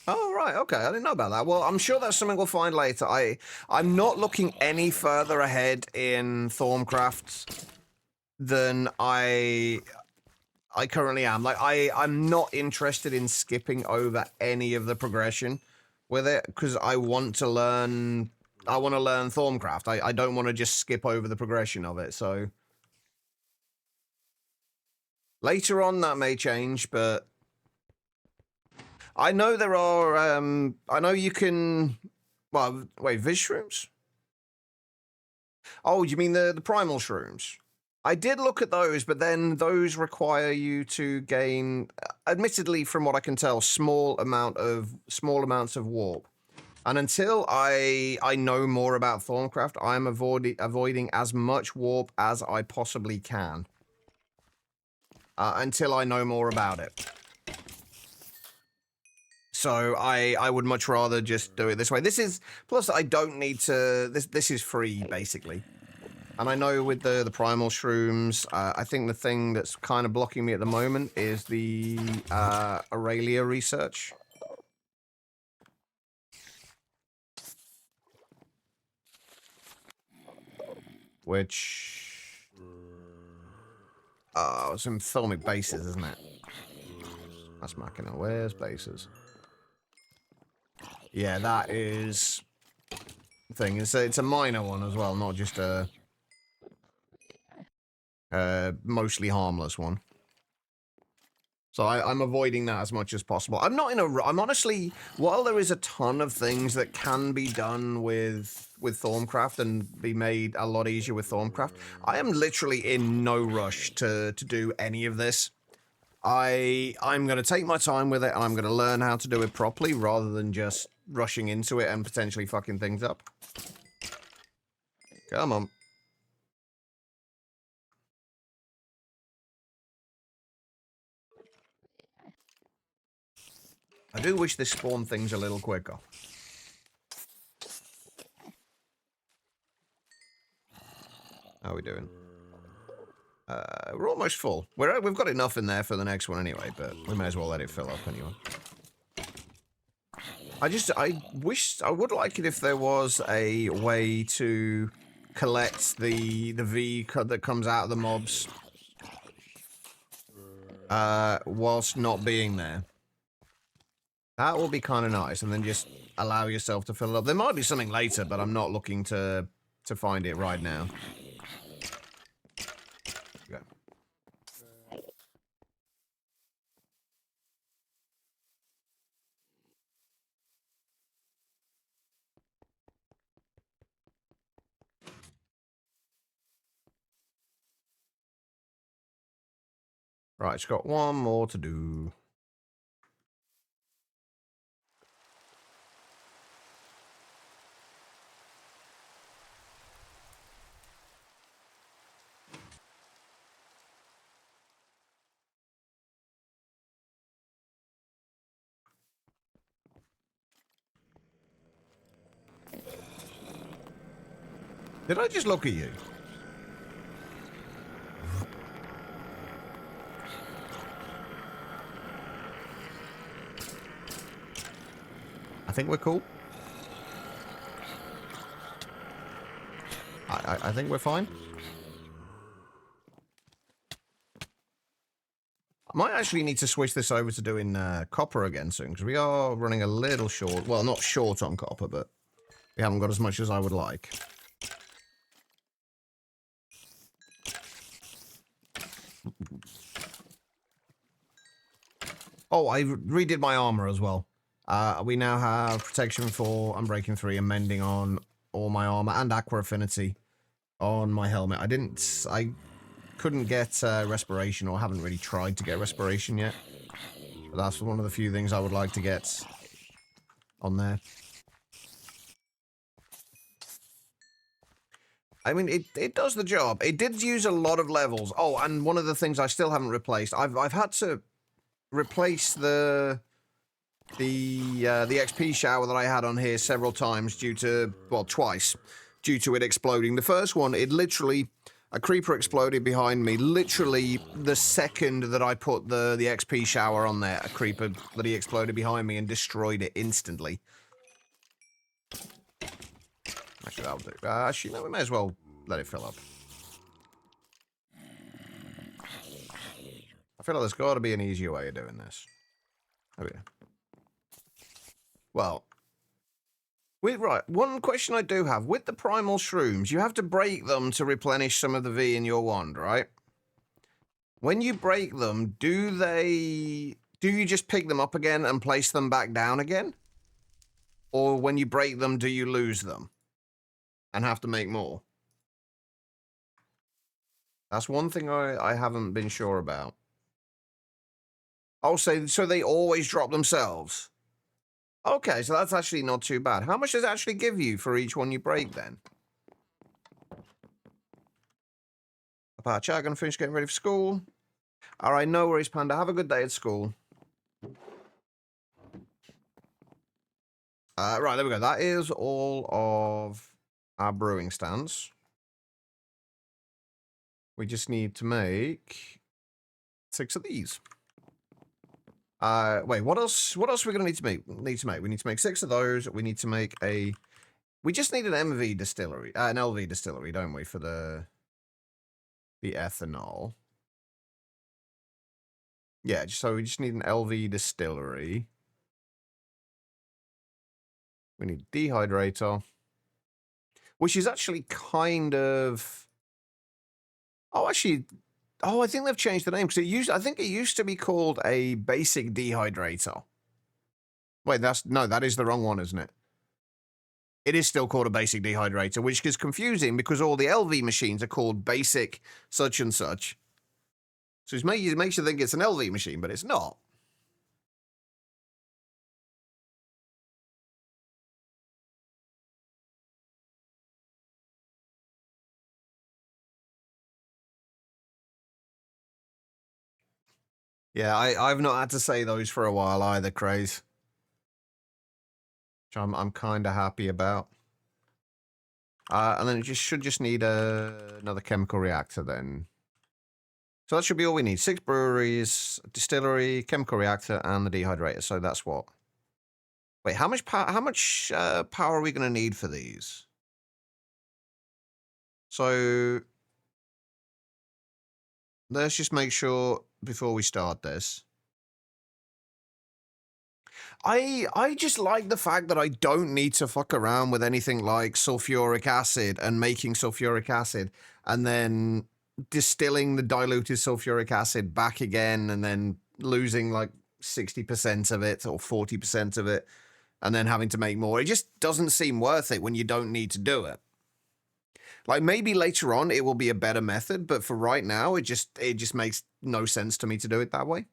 Oh, right, okay, I didn't know about that. Well, I'm sure that's something we'll find later. I'm not looking any further ahead in Thorncraft than I currently am. Like, I'm not interested in skipping over any of the progression with it, because I want to learn Thorncraft. I don't want to just skip over the progression of it, so... Later on, that may change, but I know there are, I know you can, well, wait, Viz shrooms? Oh, you mean the primal shrooms? I did look at those, but then those require you to gain, admittedly, from what I can tell, small amounts of warp. And until I know more about Thorncraft, I'm avoiding as much warp as I possibly can. Until I know more about it. So I would much rather just do it this way. This is, plus I don't need to, this is free, basically. And I know with the primal shrooms, I think the thing that's kind of blocking me at the moment is the Aurelia research. Which... some thermic bases, isn't it? That's Machina. Where's bases? Yeah, that is... thing. It's a minor one as well, not just a... mostly harmless one. So I'm avoiding that as much as possible. I'm not in a... I'm honestly... While there is a ton of things that can be done with Thorncraft and be made a lot easier with Thorncraft, I am literally in no rush to do any of this. I'm going to take my time with it, and I'm going to learn how to do it properly rather than just rushing into it and potentially fucking things up. Come on. I do wish this spawned things a little quicker. How are we doing? We're almost full. We've got enough in there for the next one anyway, but we may as well let it fill up anyway. I would like it if there was a way to collect the V that comes out of the mobs whilst not being there. That will be kind of nice, and then just allow yourself to fill it up. There might be something later, but I'm not looking to find it right now. Okay. Right, it's got one more to do. Did I just look at you? I think we're cool. I think we're fine. I might actually need to switch this over to doing copper again soon, because we are running a little short. Well, not short on copper, but we haven't got as much as I would like. Oh, I redid my armor as well. We now have protection for Unbreaking 3 and mending on all my armor and Aqua Affinity on my helmet. I couldn't get respiration, or haven't really tried to get respiration yet. But that's one of the few things I would like to get on there. I mean, it does the job. It did use a lot of levels. Oh, and one of the things I still haven't replaced, I've had to replace the XP shower that I had on here several times due to, well, twice, due to it exploding. The first one, it literally, a creeper exploded behind me. Literally, the second that I put the XP shower on there, a creeper that he exploded behind me and destroyed it instantly. Actually, that'll do. Actually, no, we may as well let it fill up. I feel like there's got to be an easier way of doing this. Oh, yeah. Well, right, one question I do have. With the primal shrooms, you have to break them to replenish some of the V in your wand, right? When you break them, do you just pick them up again and place them back down again? Or when you break them, do you lose them and have to make more? That's one thing I haven't been sure about. Oh, so they always drop themselves? Okay, so that's actually not too bad. How much does it actually give you for each one you break, then? About chat, gonna finish getting ready for school. All right, no worries, Panda. Have a good day at school. Right, there we go. That is all of our brewing stands. We just need to make 6 of these. Wait, what else? What else are we gonna need to make? We need to make 6 of those. We need to make a. We just need an MV distillery, an LV distillery, don't we, for the ethanol? Yeah, so we just need an LV distillery. We need a dehydrator, which is actually kind of. Oh, actually, oh, I think they've changed the name because I think it used to be called a basic dehydrator. Wait, that is the wrong one, isn't it? It is still called a basic dehydrator, which is confusing because all the LV machines are called basic such and such. So it makes you think it's an LV machine, but it's not. Yeah, I've not had to say those for a while either, Craze. Which I'm kind of happy about. And then it should just need another chemical reactor then. So that should be all we need. 6 breweries, distillery, chemical reactor, and the dehydrator. So that's what. Wait, how much power are we going to need for these? So let's just make sure before we start this. I just like the fact that I don't need to fuck around with anything like sulfuric acid and making sulfuric acid and then distilling the diluted sulfuric acid back again and then losing like 60% of it or 40% of it and then having to make more. It just doesn't seem worth it when you don't need to do it. Like maybe later on it will be a better method, but for right now it just makes no sense to me to do it that way.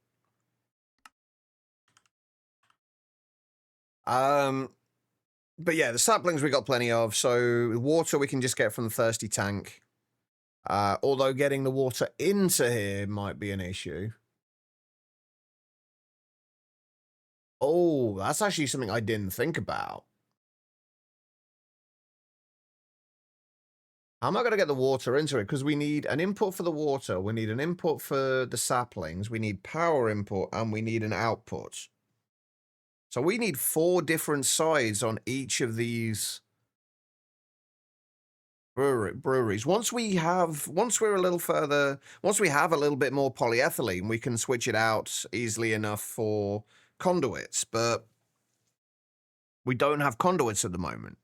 But yeah, the saplings we got plenty of. So water we can just get from the thirsty tank. Although getting the water into here might be an issue. Oh, that's actually something I didn't think about. How am I going to get the water into it? Because we need an input for the water. We need an input for the saplings. We need power input and we need an output. So we need 4 different sides on each of these breweries. Once we have a little bit more polyethylene, we can switch it out easily enough for conduits, but we don't have conduits at the moment.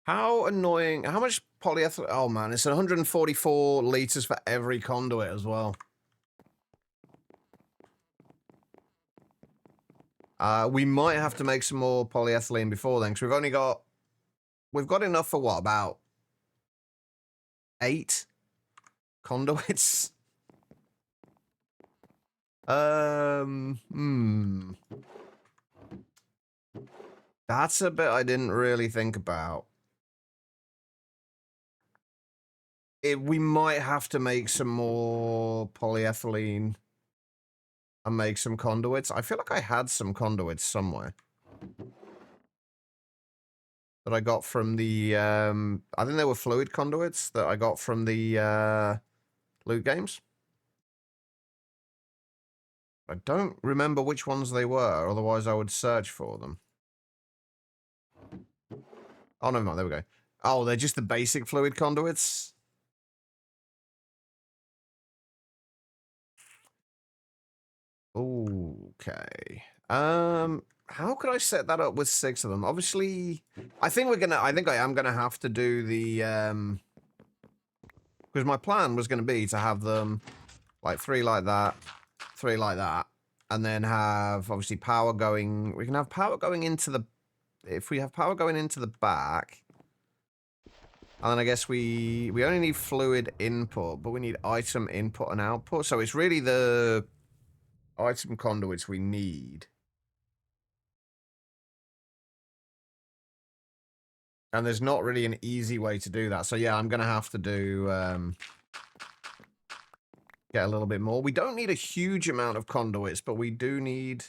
How annoying. How much polyethylene? Oh man, it's 144 liters for every conduit as well. We might have to make some more polyethylene before then, because we've got enough for what, about 8 conduits? That's a bit I didn't really think about. We might have to make some more polyethylene and make some conduits. I feel like I had some conduits somewhere that I got from the, I think they were fluid conduits that I got from the loot games. I don't remember which ones they were, otherwise I would search for them. Oh, never mind, there we go. Oh, they're just the basic fluid conduits? Okay. How could I set that up with 6 of them? Obviously, I think I am gonna have to do the, because my plan was gonna be to have them, like, 3 like that, 3 like that, and then have, obviously, power going, we can have power going into the, if we have power going into the back, and then I guess we only need fluid input, but we need item input and output, so it's really the item conduits we need. And there's not really an easy way to do that. So yeah, I'm going to have to do, get a little bit more. We don't need a huge amount of conduits, but we do need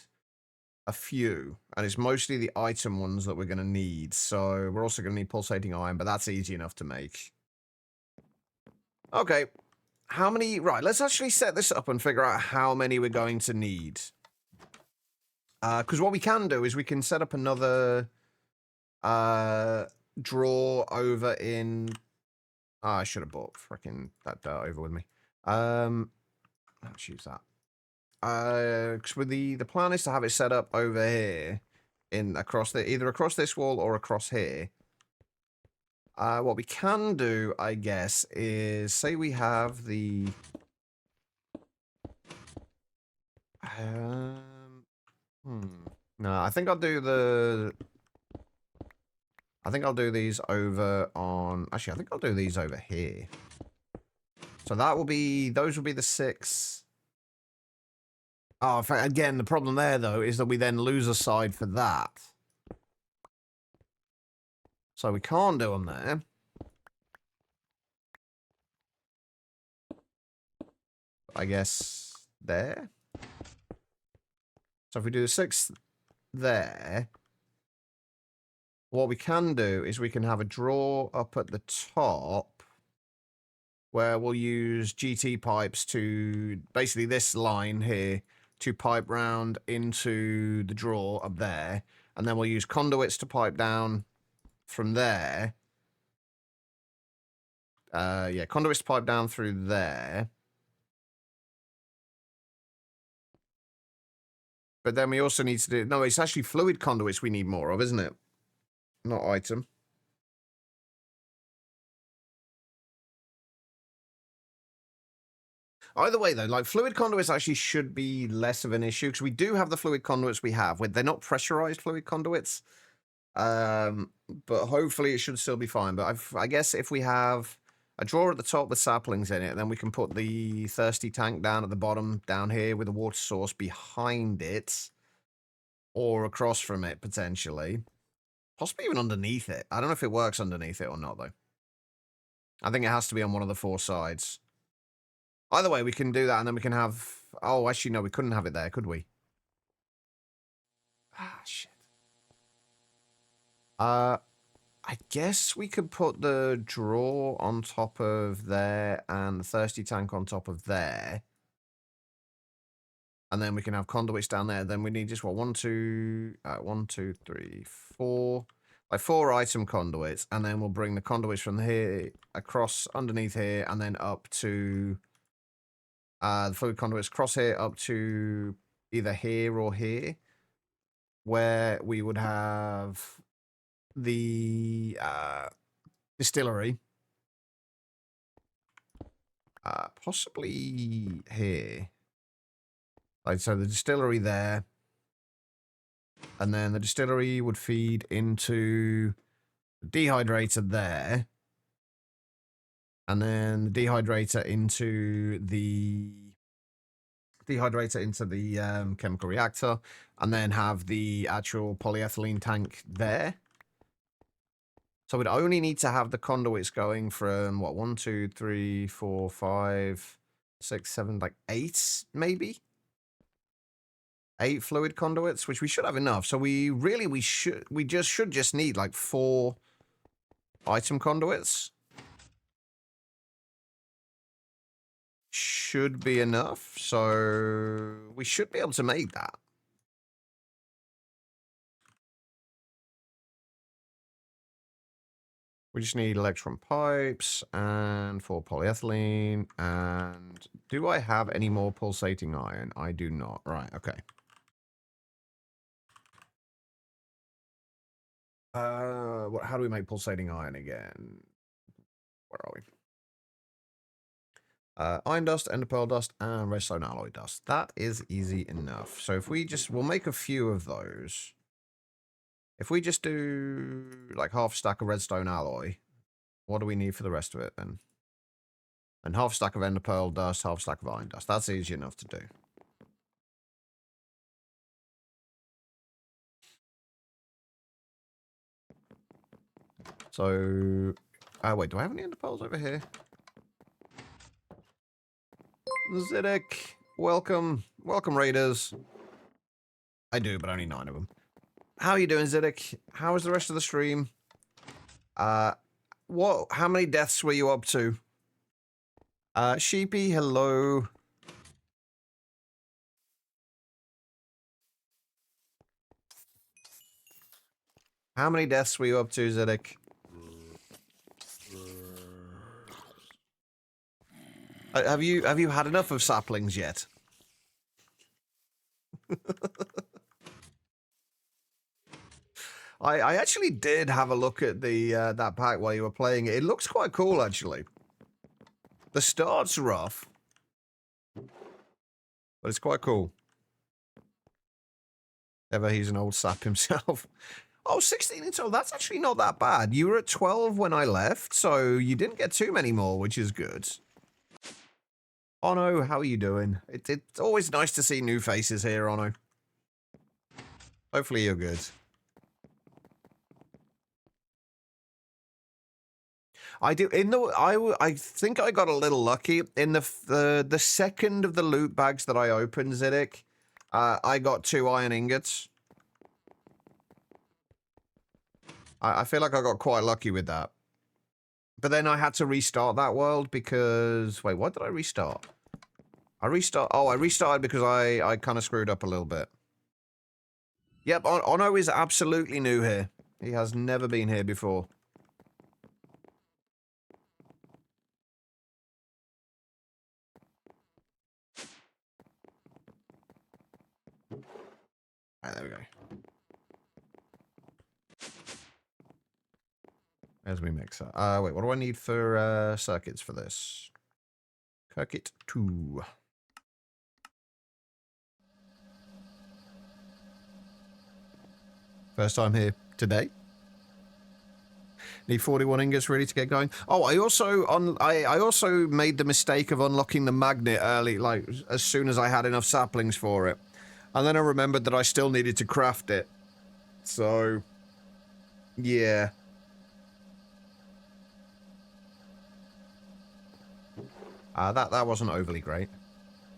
a few. And it's mostly the item ones that we're going to need. So we're also going to need pulsating iron, but that's easy enough to make. Okay. How many? Right, let's actually set this up and figure out how many we're going to need. Because what we can do is we can set up another drawer over in... Oh, I should have bought freaking that dirt over with me. Let's use that. Because with the plan is to have it set up over here, either across this wall or across here. What we can do, I guess, is say we have the. No, I think I'll do the. I think I'll do these over on. Actually, I think I'll do these over here. So that will be. Those will be the 6. Oh, again, the problem there, though, is that we then lose a side for that. So we can't do them there. I guess there. So if we do the 6 there, what we can do is we can have a drawer up at the top where we'll use GT pipes to, basically this line here, to pipe round into the drawer up there. And then we'll use conduits to pipe down from there. Yeah, conduits to pipe down through there. But then we also need to do... No, it's actually fluid conduits we need more of, isn't it? Not item. Either way, though, like, fluid conduits actually should be less of an issue, because we do have the fluid conduits we have. They're not pressurized fluid conduits. But hopefully it should still be fine. But I guess if we have a drawer at the top with saplings in it, then we can put the thirsty tank down at the bottom, down here, with a water source behind it. Or across from it, potentially. Possibly even underneath it. I don't know if it works underneath it or not, though. I think it has to be on one of the 4 sides. Either way, we can do that, and then we can have... Oh, actually, no, we couldn't have it there, could we? Ah, shit. I guess we could put the drawer on top of there and the thirsty tank on top of there. And then we can have conduits down there. Then we need just, what, 1, 2, 1, 2, 3, 4... Like 4 item conduits, and then we'll bring the conduits from here across underneath here, and then up to the fluid conduits across here up to either here or here, where we would have the distillery, possibly here. Like, so the distillery there. And then the distillery would feed into the dehydrator there. And then the dehydrator into the chemical reactor. And then have the actual polyethylene tank there. So we'd only need to have the conduits going from, what, 1, 2, 3, 4, 5, 6, 7, like 8, maybe? 8 fluid conduits, which we should have enough. So we should just need like 4 item conduits. Should be enough. So we should be able to make that. We just need electron pipes and 4 polyethylene. And do I have any more pulsating iron? I do not. Right, okay. How do we make pulsating iron again? Where are we? Iron dust, ender pearl dust, and redstone alloy dust. That is easy enough. So if we just, we'll make a few of those. If we just do like half a stack of redstone alloy, what do we need for the rest of it then? And half a stack of ender pearl dust, half a stack of iron dust. That's easy enough to do. So, wait, do I have any ender pearls over here? Ziddick, welcome. Welcome, raiders. I do, but only 9 of them. How are you doing, Ziddick? How was the rest of the stream? How many deaths were you up to? Sheepy, hello. How many deaths were you up to, Zedek? Have you had enough of saplings yet? I actually did have a look at the that pack while you were playing it. It looks quite cool, actually. The start's rough, but it's quite cool. Ever he's an old sap himself. Oh, 16 in total. That's actually not that bad. You were at 12 when I left, so you didn't get too many more, which is good. Ono, how are you doing? It's always nice to see new faces here, Ono. Hopefully you're good. I do. I think I got a little lucky in the second of the loot bags that I opened, Ziddick. I got 2 iron ingots. I feel like I got quite lucky with that. But then I had to restart that world because... Wait, why did I restart? I restarted because I kind of screwed up a little bit. Yep, Ono is absolutely new here. He has never been here before. Alright, there we go. There's my mixer. Wait, what do I need for circuits for this? Circuit 2. First time here today. Need 41 ingots ready to get going. Oh, I also made the mistake of unlocking the magnet early, like as soon as I had enough saplings for it. And then I remembered that I still needed to craft it. So, yeah. That wasn't overly great.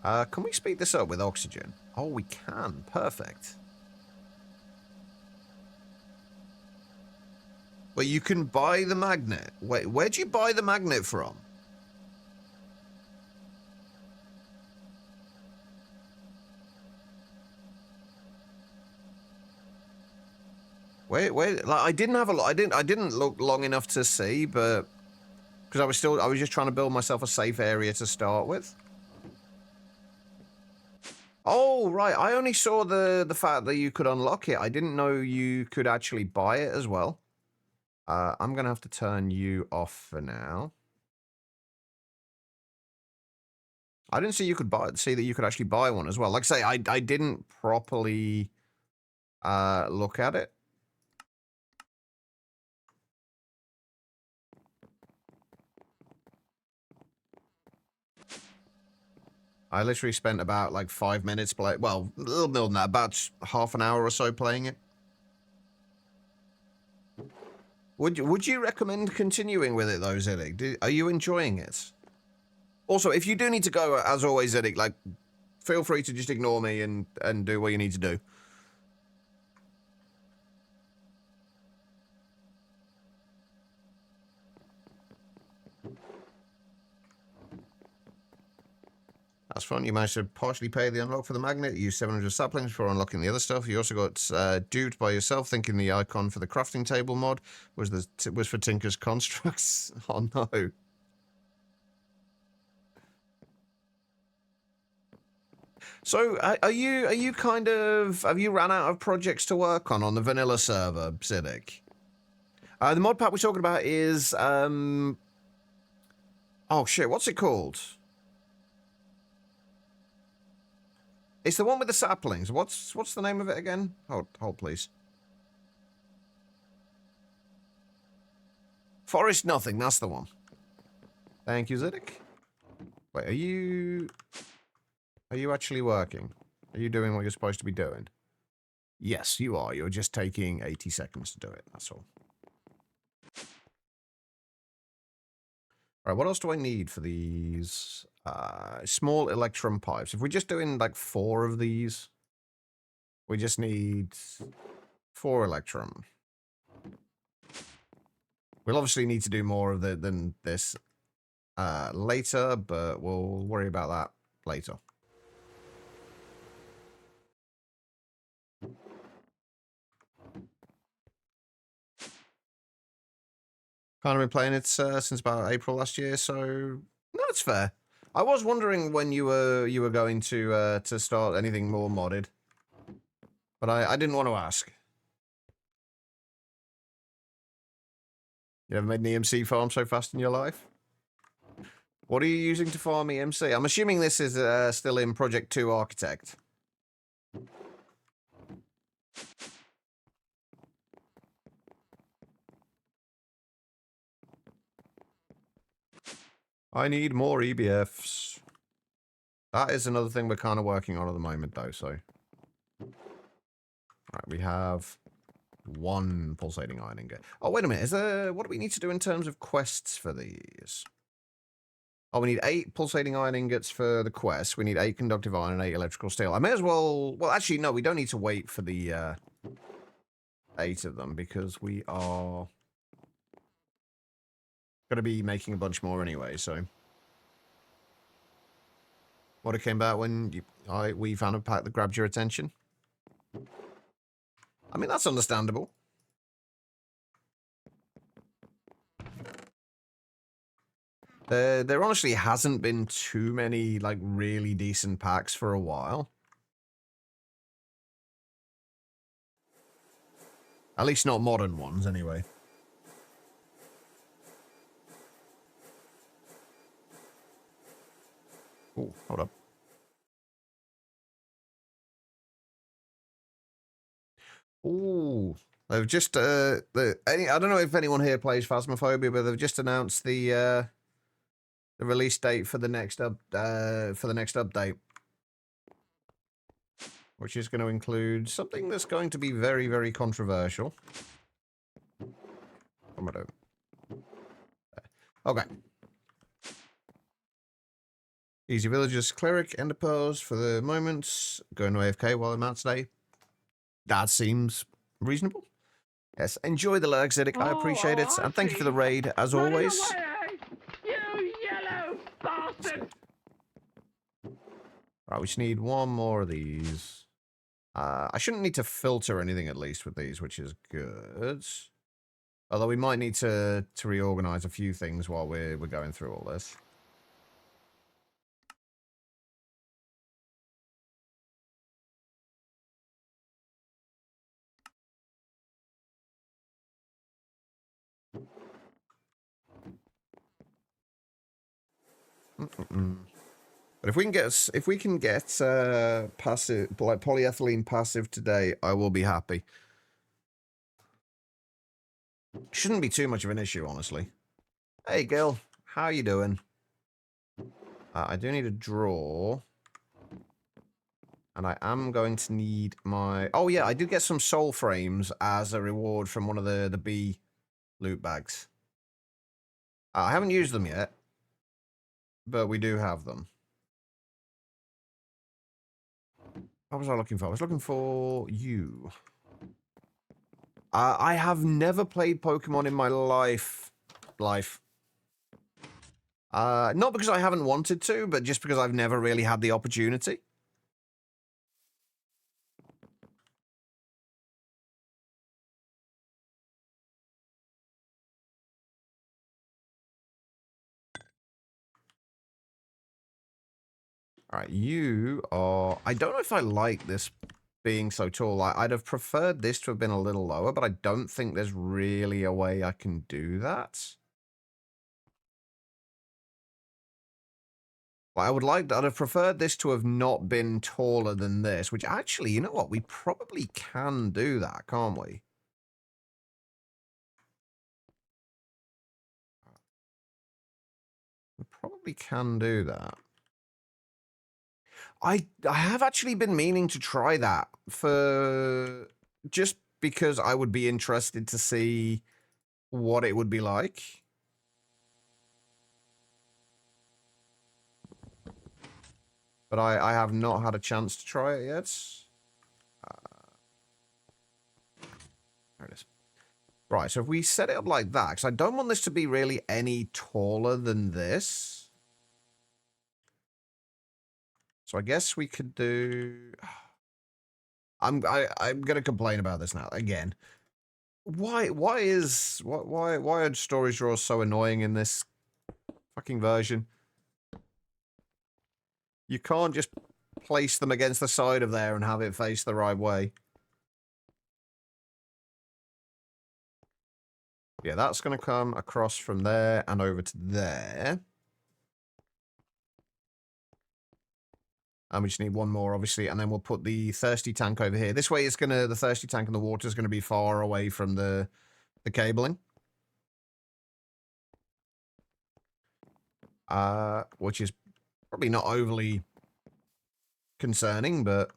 Can we speed this up with oxygen? Oh, we can. Perfect. But you can buy the magnet. Wait, where'd you buy the magnet from? Wait, like I didn't have a lot. I didn't look long enough to see, but because I was just trying to build myself a safe area to start with. Oh, right. I only saw the fact that you could unlock it. I didn't know you could actually buy it as well. I'm going to have to turn you off for now. I didn't see see that you could actually buy one as well. Like I say, I didn't properly look at it. I literally spent about like 5 minutes well, a little more than that, about half an hour or so playing it. Would you recommend continuing with it though, Zedek? Are you enjoying it? Also, if you do need to go, as always, Zedek, like, feel free to just ignore me and do what you need to do. That's fun. You managed to partially pay the unlock for the magnet. You used 700 saplings before unlocking the other stuff. You also got duped by yourself, thinking the icon for the crafting table mod was for Tinker's Constructs. Oh no. So, are you kind of, have you ran out of projects to work on the vanilla server, Siddiq? The mod pack we're talking about is oh shit, what's it called? It's the one with the saplings. What's the name of it again? Hold please. Forest Nothing, that's the one. Thank you, Ziddick. Wait, are you actually working? Are you doing what you're supposed to be doing? Yes, you are. You're just taking 80 seconds to do it, that's all. Alright, what else do I need for these? Small electrum pipes. If we're just doing like 4 of these, we just need 4 electrum. We'll obviously need to do more of than this later, but we'll worry about that later. Kind of been playing it since about April last year, so no, it's fair. I was wondering when you were going to start anything more modded, but I didn't want to ask. You ever made an EMC farm so fast in your life? What are you using to farm EMC? I'm assuming this is still in Project 2 Architect. I need more EBFs. That is another thing we're kind of working on at the moment, though, so. Right, we have 1 pulsating iron ingot. Oh, wait a minute. What do we need to do in terms of quests for these? Oh, we need 8 pulsating iron ingots for the quest. We need 8 conductive iron and 8 electrical steel. I may as well... Well, actually, no, we don't need to wait for the 8 of them because we are going to be making a bunch more anyway, so... What it came about when we found a pack that grabbed your attention? I mean, that's understandable. There honestly hasn't been too many, like, really decent packs for a while. At least not modern ones, anyway. Oh, hold up. Ooh, they've just I don't know if anyone here plays Phasmophobia, but they've just announced the release date for the next update, which is going to include something that's going to be very, very controversial. Okay. Easy Villagers, Cleric, Enderpearls for the moment. Going to AFK while I'm out today. That seems reasonable. Yes, enjoy the lurk, Ziddick. I appreciate it. And thank you for the raid, as always. You yellow bastard! Right, we just need 1 more of these. I shouldn't need to filter anything, at least, with these, which is good. Although we might need to reorganize a few things while we're going through all this. But if we can get passive, like polyethylene passive today, I will be happy. Shouldn't be too much of an issue, honestly. Hey, Gil, how you doing? I do need a draw, and I am going to need my. Oh yeah, I did get some soul frames as a reward from one of the B loot bags. I haven't used them yet, but we do have them. What was I looking for? I was looking for you. I have never played Pokemon in my life. Not because I haven't wanted to, but just because I've never really had the opportunity. All right, you are... I don't know if I like this being so tall. I'd have preferred this to have been a little lower, but I don't think there's really a way I can do that. I'd have preferred this to have not been taller than this, which actually, you know what? We probably can do that, can't we? We probably can do that. I have actually been meaning to try that for just because I would be interested to see what it would be like. But I have not had a chance to try it yet. There it is. Right, so if we set it up like that, because I don't want this to be really any taller than this. So I guess we could do... I'm gonna complain about this now again. Why are storage drawers so annoying in this fucking version? You can't just place them against the side of there and have it face the right way. Yeah, that's going to come across from there and over to there. And we just need one more, obviously, and then we'll put the thirsty tank over here. This way, the thirsty tank and the water is going to be far away from the cabling. Which is probably not overly concerning, but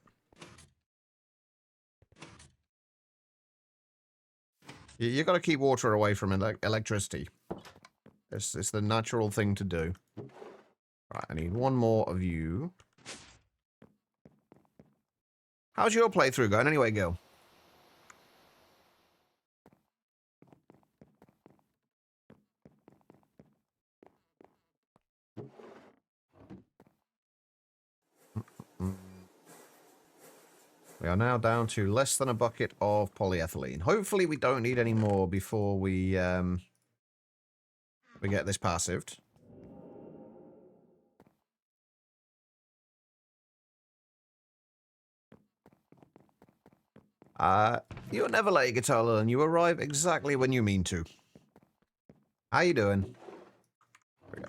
you got to keep water away from electricity. It's the natural thing to do. Right, I need one more of you. How's your playthrough going anyway, Gil? We are now down to less than a bucket of polyethylene. Hopefully we don't need any more before we get this passived. You'll never let your guitar learn. You arrive exactly when you mean to. How you doing? There we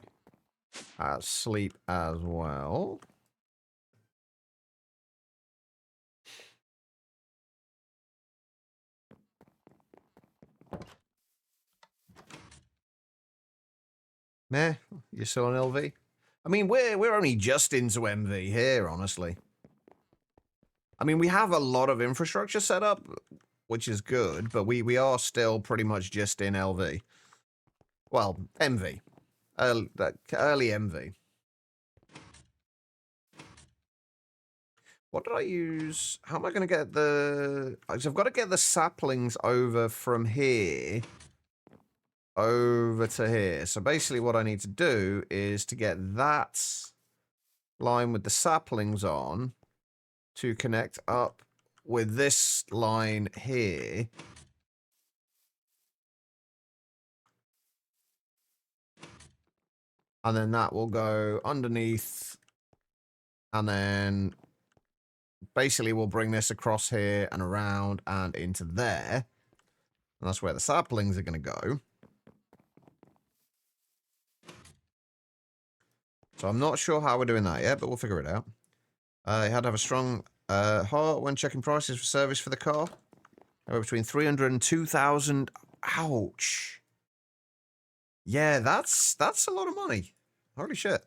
go. Sleep as well. Meh, you're still on LV? I mean, we're only just into MV here, honestly. I mean, we have a lot of infrastructure set up, which is good, but we are still pretty much just in LV. Well, MV. Early MV. What did I use? How am I going to get the... I've got to get the saplings over from here over to here. So basically what I need to do is to get that line with the saplings on to connect up with this line here. And then that will go underneath. And then basically we'll bring this across here and around and into there. And that's where the saplings are going to go. So I'm not sure how we're doing that yet, but we'll figure it out. You had to have a strong heart when checking prices for service for the car. They were between 300 and 2,000. Ouch. Yeah, that's a lot of money. Holy shit.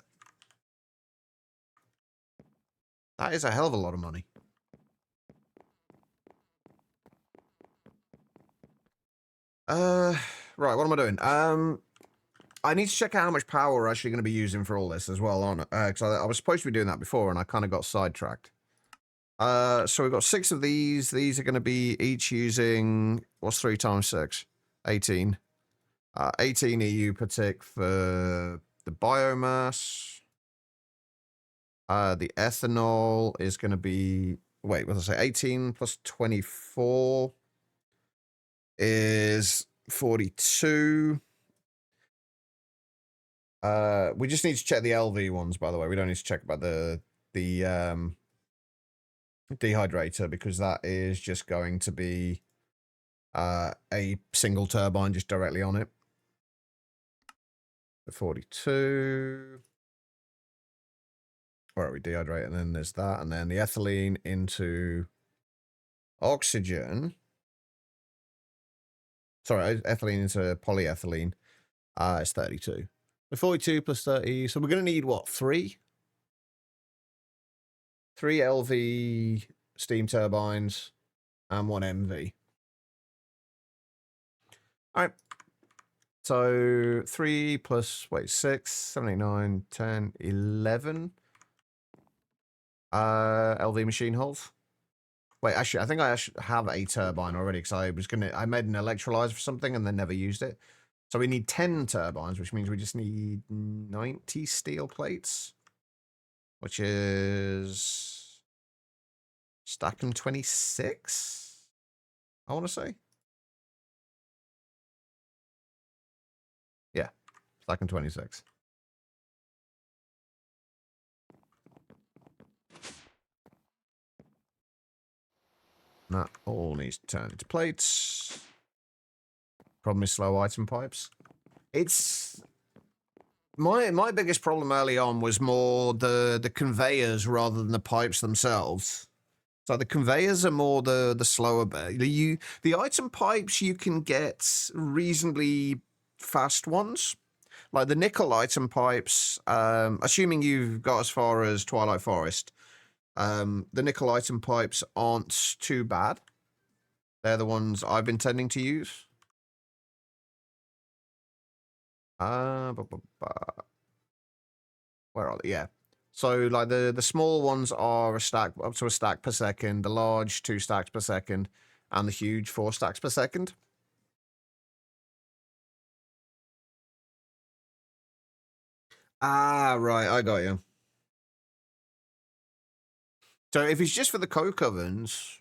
That is a hell of a lot of money. Right, what am I doing? I need to check out how much power we're actually going to be using for all this as well, on because I was supposed to be doing that before, and I kind of got sidetracked. So we've got 6 of these. These are going to be each using... What's 3 times 6? 18. 18 EU per tick for the biomass. The ethanol is going to be, wait, what did I say? 18 plus 24 is 42. We just need to check the LV ones, by the way. We don't need to check about the dehydrator, because that is just going to be a single turbine just directly on it. The 42. Where are we? Dehydrate, and then there's that, and then the ethylene into oxygen. Sorry, ethylene into polyethylene. It's 32. The 42 plus 30. So we're going to need what? 3 LV steam turbines and 1 MV. All right. So 3 plus, wait, 6, 7, 8, 9, 10, 11 LV machine hulls. Wait, actually, I think I actually have a turbine already, because I made an electrolyzer for something and then never used it. So we need 10 turbines, which means we just need 90 steel plates, which is stacking 26, I want to say. Yeah, stacking 26. That all needs to turn into plates. Problem is slow item pipes. It's my biggest problem early on was more the conveyors rather than the pipes themselves. So the conveyors are more the slower bit. The item pipes, you can get reasonably fast ones. Like the nickel item pipes, assuming you've got as far as Twilight Forest, the nickel item pipes aren't too bad. They're the ones I've been tending to use. Where are they? Yeah. So like the small ones are a stack, up to a stack per second, the large 2 stacks per second, and the huge 4 stacks per second. Ah, right, I got you. So if it's just for the coke ovens,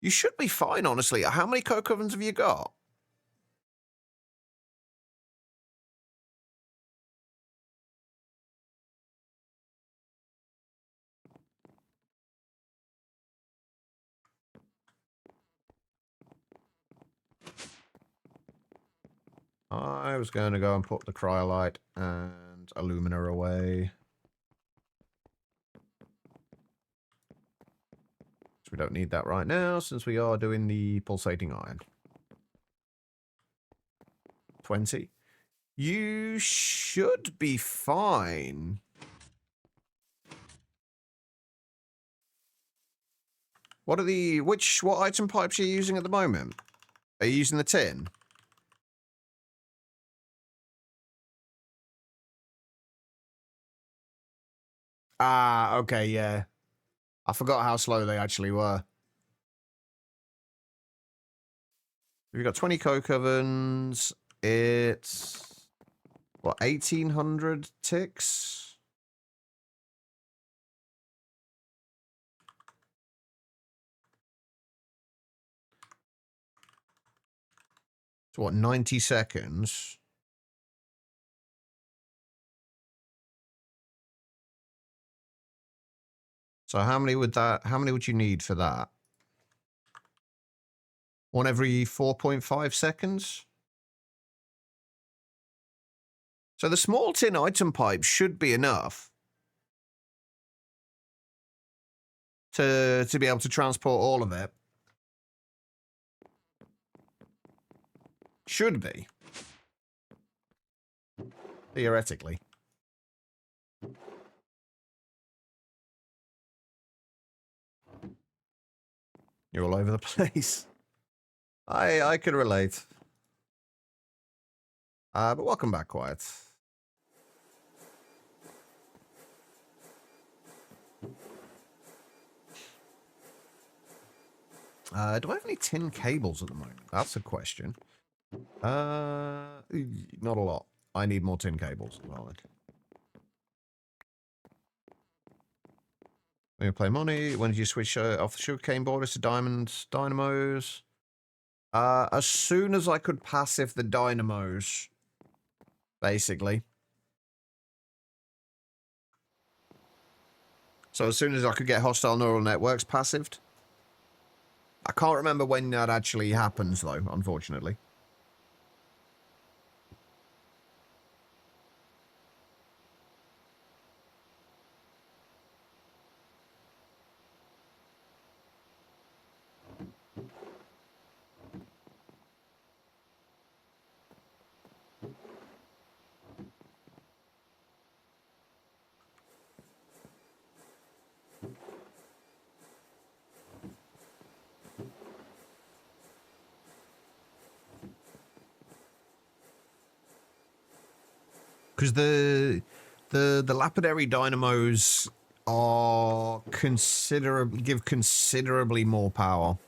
you should be fine, honestly. How many coke ovens have you got? I was going to go and put the cryolite and alumina away. So we don't need that right now, since we are doing the pulsating iron. 20. You should be fine. What item pipes are you using at the moment? Are you using the tin? Ah, okay, yeah. I forgot how slow they actually were. We've got 20 coke ovens. It's, what, 1,800 ticks? So what, 90 seconds? So how many would you need for that? 1 every 4.5 seconds? So the small tin item pipe should be enough to be able to transport all of it. Should be. Theoretically. You're all over the place. I could relate. But welcome back, Quiet. Do I have any tin cables at the moment? That's a question. Not a lot. I need more tin cables. Well, when you play money, when did you switch off the sugarcane borders to diamond dynamos? As soon as I could passive the dynamos, basically. So as soon as I could get hostile neural networks passived. I can't remember when that actually happens, though, unfortunately. Because the lapidary dynamos are give considerably more power.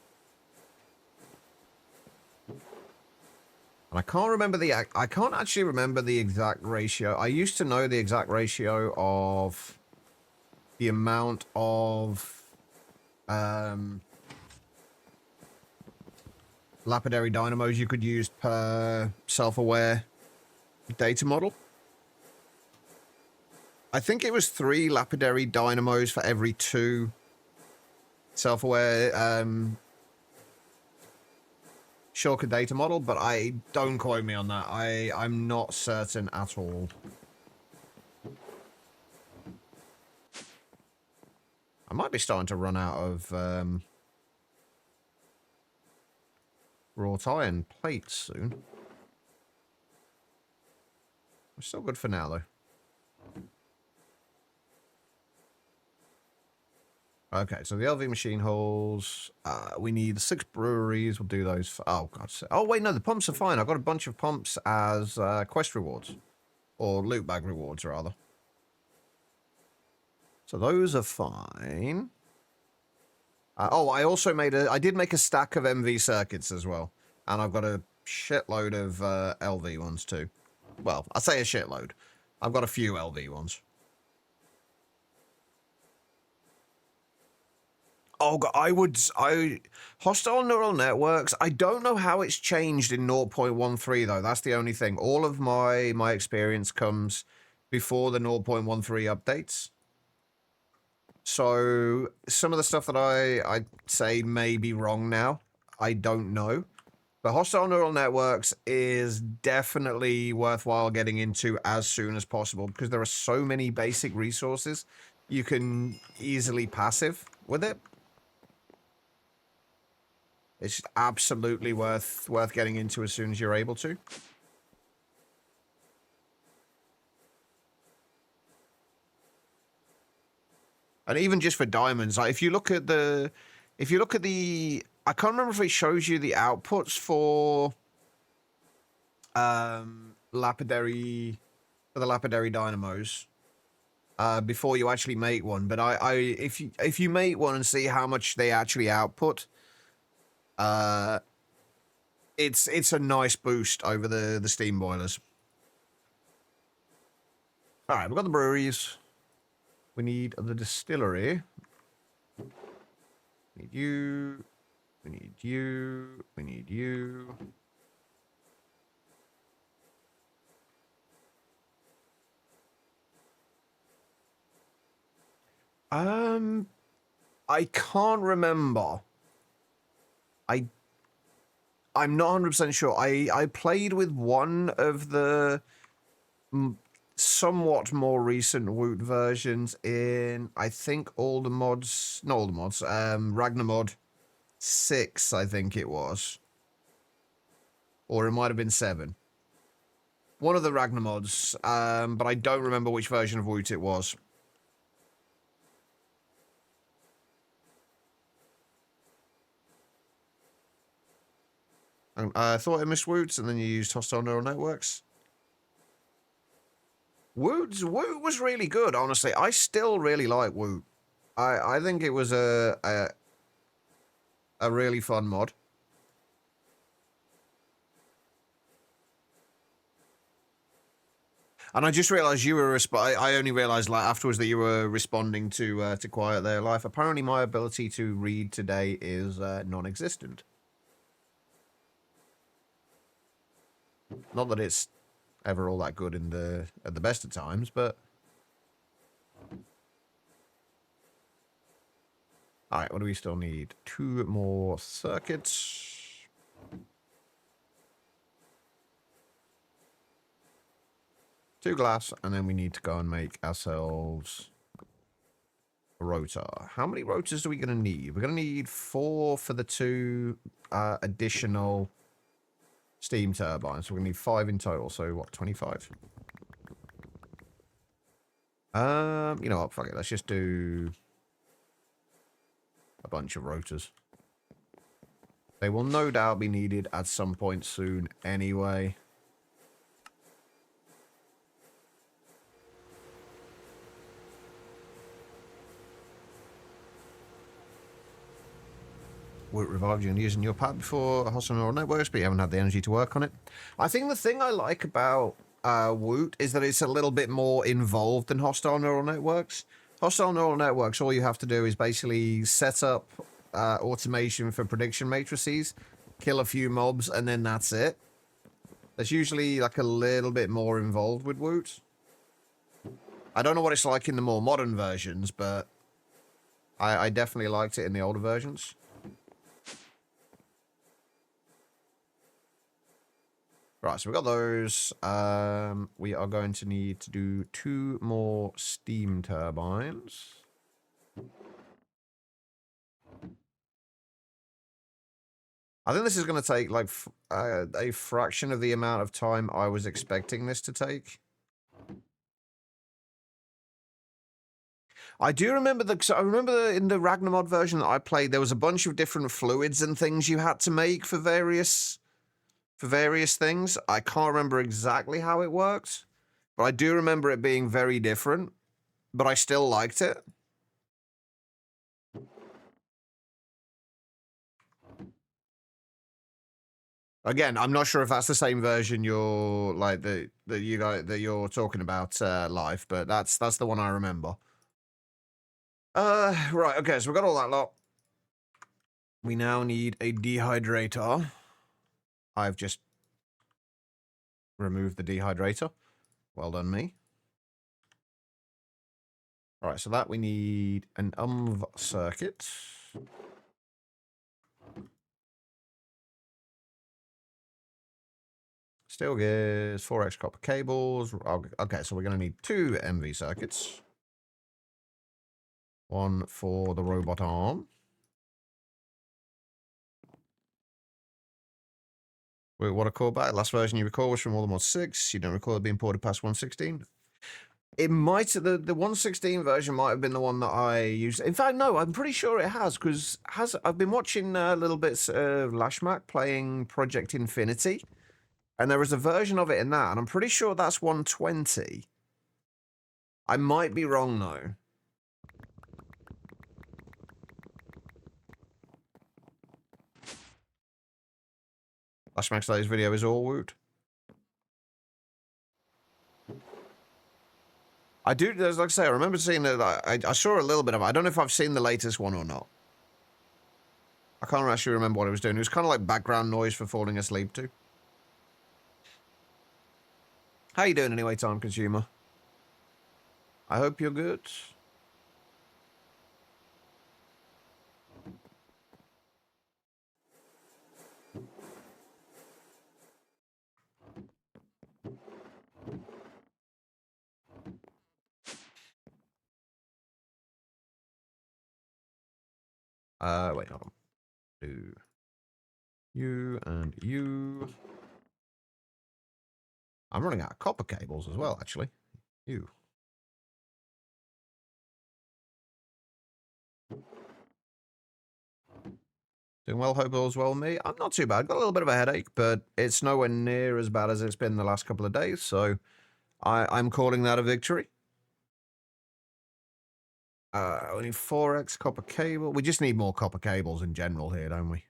And I can't actually remember the exact ratio. I used to know the exact ratio of the amount of lapidary dynamos you could use per self-aware data model. I think it was 3 lapidary dynamos for every 2 self-aware shulker data model, but don't quote me on that. I'm not certain at all. I might be starting to run out of wrought iron plates soon. We're still good for now, though. Okay, so the LV machine holes. We need 6 breweries. We'll do those. Oh, God. Oh, wait, no, the pumps are fine. I've got a bunch of pumps as quest rewards. Or loot bag rewards, rather. So those are fine. Oh, I did make a stack of MV circuits as well. And I've got a shitload of LV ones, too. Well, I say a shitload. I've got a few LV ones. Oh, God, hostile neural networks, I don't know how it's changed in 0.13, though. That's the only thing. All of my experience comes before the 0.13 updates. So, some of the stuff that I say may be wrong now. I don't know. But hostile neural networks is definitely worthwhile getting into as soon as possible, because there are so many basic resources you can easily passive with it. It's absolutely worth getting into as soon as you're able to. And even just for diamonds, like if you look at the, I can't remember if it shows you the outputs for lapidary, for the lapidary dynamos before you actually make one. But if you make one and see how much they actually output, it's a nice boost over the steam boilers. All right, we've got the breweries. We need the distillery. We need you. We need you. We need you. I can't remember. I'm not 100% sure. I played with one of the somewhat more recent Woot versions in, I think, not all the mods, Ragnarmod 6, I think it was. Or it might have been 7. One of the Ragnarmods, but I don't remember which version of Woot it was. I thought I missed Woots, and then you used hostile neural networks. Woot was really good, honestly. I still really like Woot. I think it was a really fun mod. And I just realised you were I only realised like afterwards that you were responding to Quiet Their Life. Apparently, my ability to read today is non-existent. Not that it's ever all that good at the best of times, but all right. What do we still need? 2 more circuits. Two glass, and then we need to go and make ourselves a rotor. How many rotors are we going to need? We're going to need 4 for the 2 additional steam turbines. So we're going to need 5 in total. So what, 25? You know what? Fuck it. Let's just do a bunch of rotors. They will no doubt be needed at some point soon anyway. Woot revived you and using your pad before hostile neural networks, but you haven't had the energy to work on it. I think the thing I like about Woot is that it's a little bit more involved than hostile neural networks. Hostile neural networks, all you have to do is basically set up automation for prediction matrices, kill a few mobs, and then that's it. There's usually like a little bit more involved with Woot. I don't know what it's like in the more modern versions, but I definitely liked it in the older versions. Right, so we've got those. We are going to need to do 2 more steam turbines. I think this is going to take like a fraction of the amount of time I was expecting this to take. I do remember I remember in the Ragnarmod version that I played, there was a bunch of different fluids and things you had to make for various things. I can't remember exactly how it worked, but I do remember it being very different, but I still liked it. Again, I'm not sure if that's the same version you're like that you're talking about live, but that's the one I remember. Right, okay, so we've got all that lot. We now need a dehydrator. I've just removed the dehydrator. Well done, me. All right, so that we need an circuit. Steel gears, 4x copper cables. Okay, so we're going to need 2 MV circuits. 1 for the robot arm. Wait, what a callback. Last version you recall was from World War 6. You don't recall it being ported past 116. It might, the 116 version might have been the one that I used. In fact, no, I'm pretty sure it has, because I've been watching little bits of Lashmak playing Project Infinity, and there was a version of it in that, and I'm pretty sure that's 120. I might be wrong, though. Lashmak's latest video is all Woot. I do, like I say, I remember seeing that. I saw a little bit of it. I don't know if I've seen the latest one or not. I can't actually remember what it was doing. It was kind of like background noise for falling asleep to. How you doing anyway, Time Consumer? I hope you're good. Wait, hold on. Do you and you. I'm running out of copper cables as well, actually. You. Doing well, hope all's well with me. I'm not too bad. Got a little bit of a headache, but it's nowhere near as bad as it's been the last couple of days, so I'm calling that a victory. We need 4x copper cable. We just need more copper cables in general here, don't we?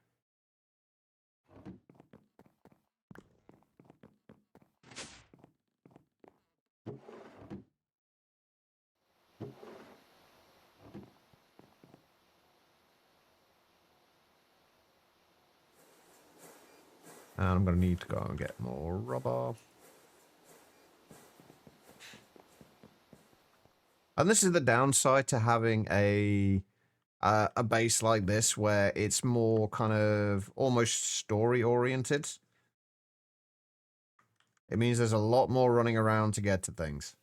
And I'm going to need to go and get more rubber. And this is the downside to having a base like this, where it's more kind of almost story oriented. It means there's a lot more running around to get to things.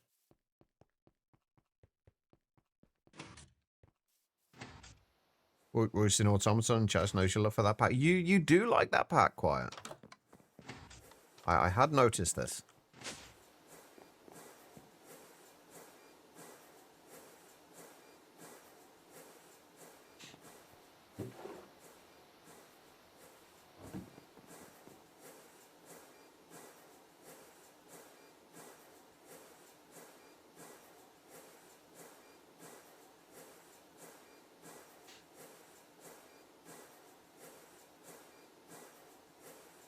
We've seen Automaton. Chaz knows you love for that pack. You do like that pack, Quiet. I had noticed this.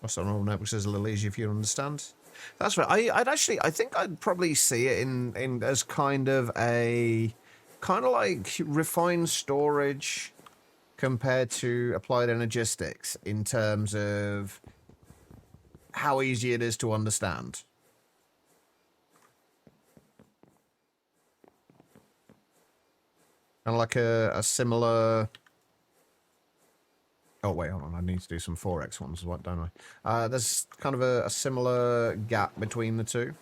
Also, normal networks is a little easier for you to understand. That's right. I think I'd probably see it in as kind of like refined storage compared to applied energistics in terms of how easy it is to understand. Kind of like a similar... Oh, wait, hold on. I need to do some 4x ones, what, don't I? There's kind of a similar gap between the two.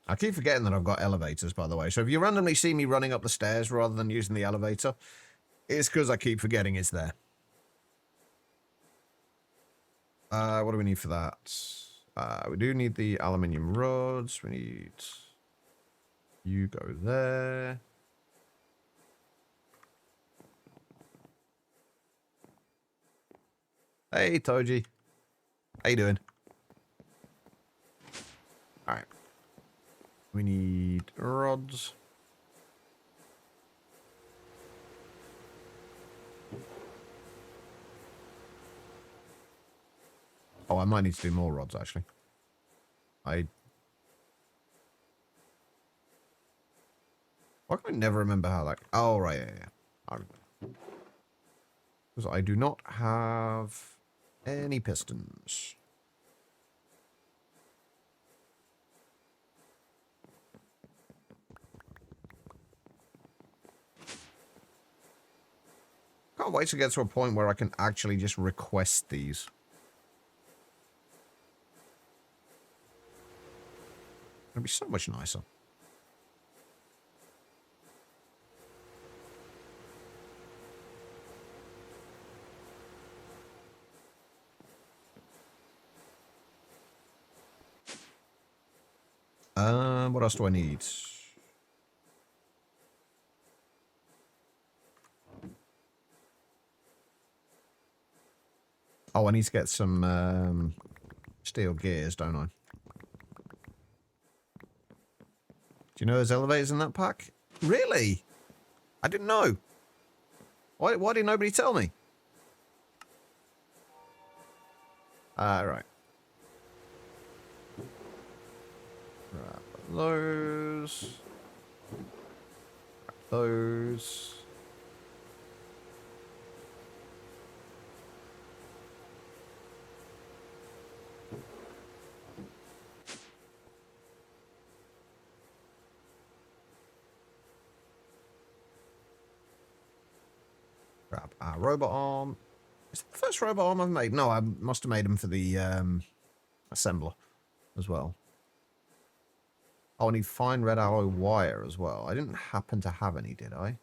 I keep forgetting that I've got elevators, by the way. So if you randomly see me running up the stairs rather than using the elevator, it's because I keep forgetting it's there. What do we need for that? We do need the aluminium rods. We need... You go there. Hey, Toji. How you doing? Alright. We need rods. Oh, I might need to do more rods, actually. Why can I never remember how that... Oh, right, yeah. Because I do not have any pistons. Can't wait to get to a point where I can actually just request these. It'd be so much nicer. What else do I need? Oh, I need to get some steel gears, don't I? Do you know there's elevators in that pack? Really? I didn't know. Why did nobody tell me? Right. Grab those. Grab those. Grab our robot arm. Is it the first robot arm I've made? No, I must have made them for the assembler as well. Oh, I need fine red alloy wire as well. I didn't happen to have any, did I?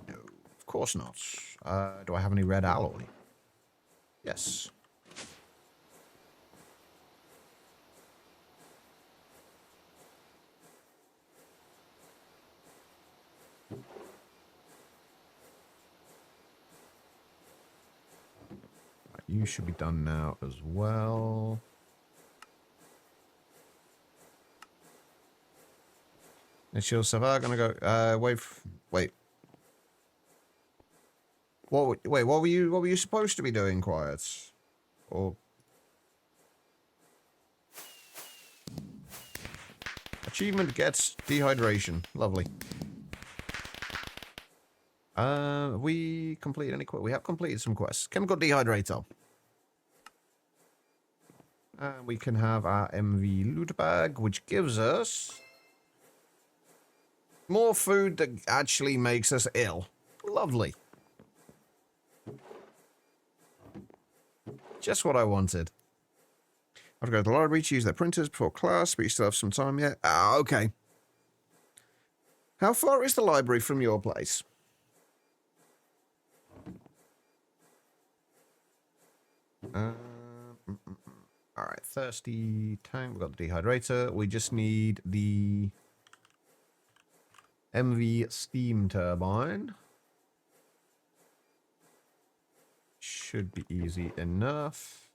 No, of course not. Do I have any red alloy? Yes. Right, you should be done now as well. It's your server gonna go, wait. What were you supposed to be doing, Quiet? Or... Achievement gets dehydration. Lovely. We completed any quests? We have completed some quests. Chemical dehydrator. And we can have our MV loot bag, which gives us more food that actually makes us ill. Lovely. Just what I wanted. I have to go to the library to use their printers before class, but you still have some time yet. Ah, okay. How far is the library from your place? Alright, thirsty tank. We've got the dehydrator. We just need the MV steam turbine. Should be easy enough.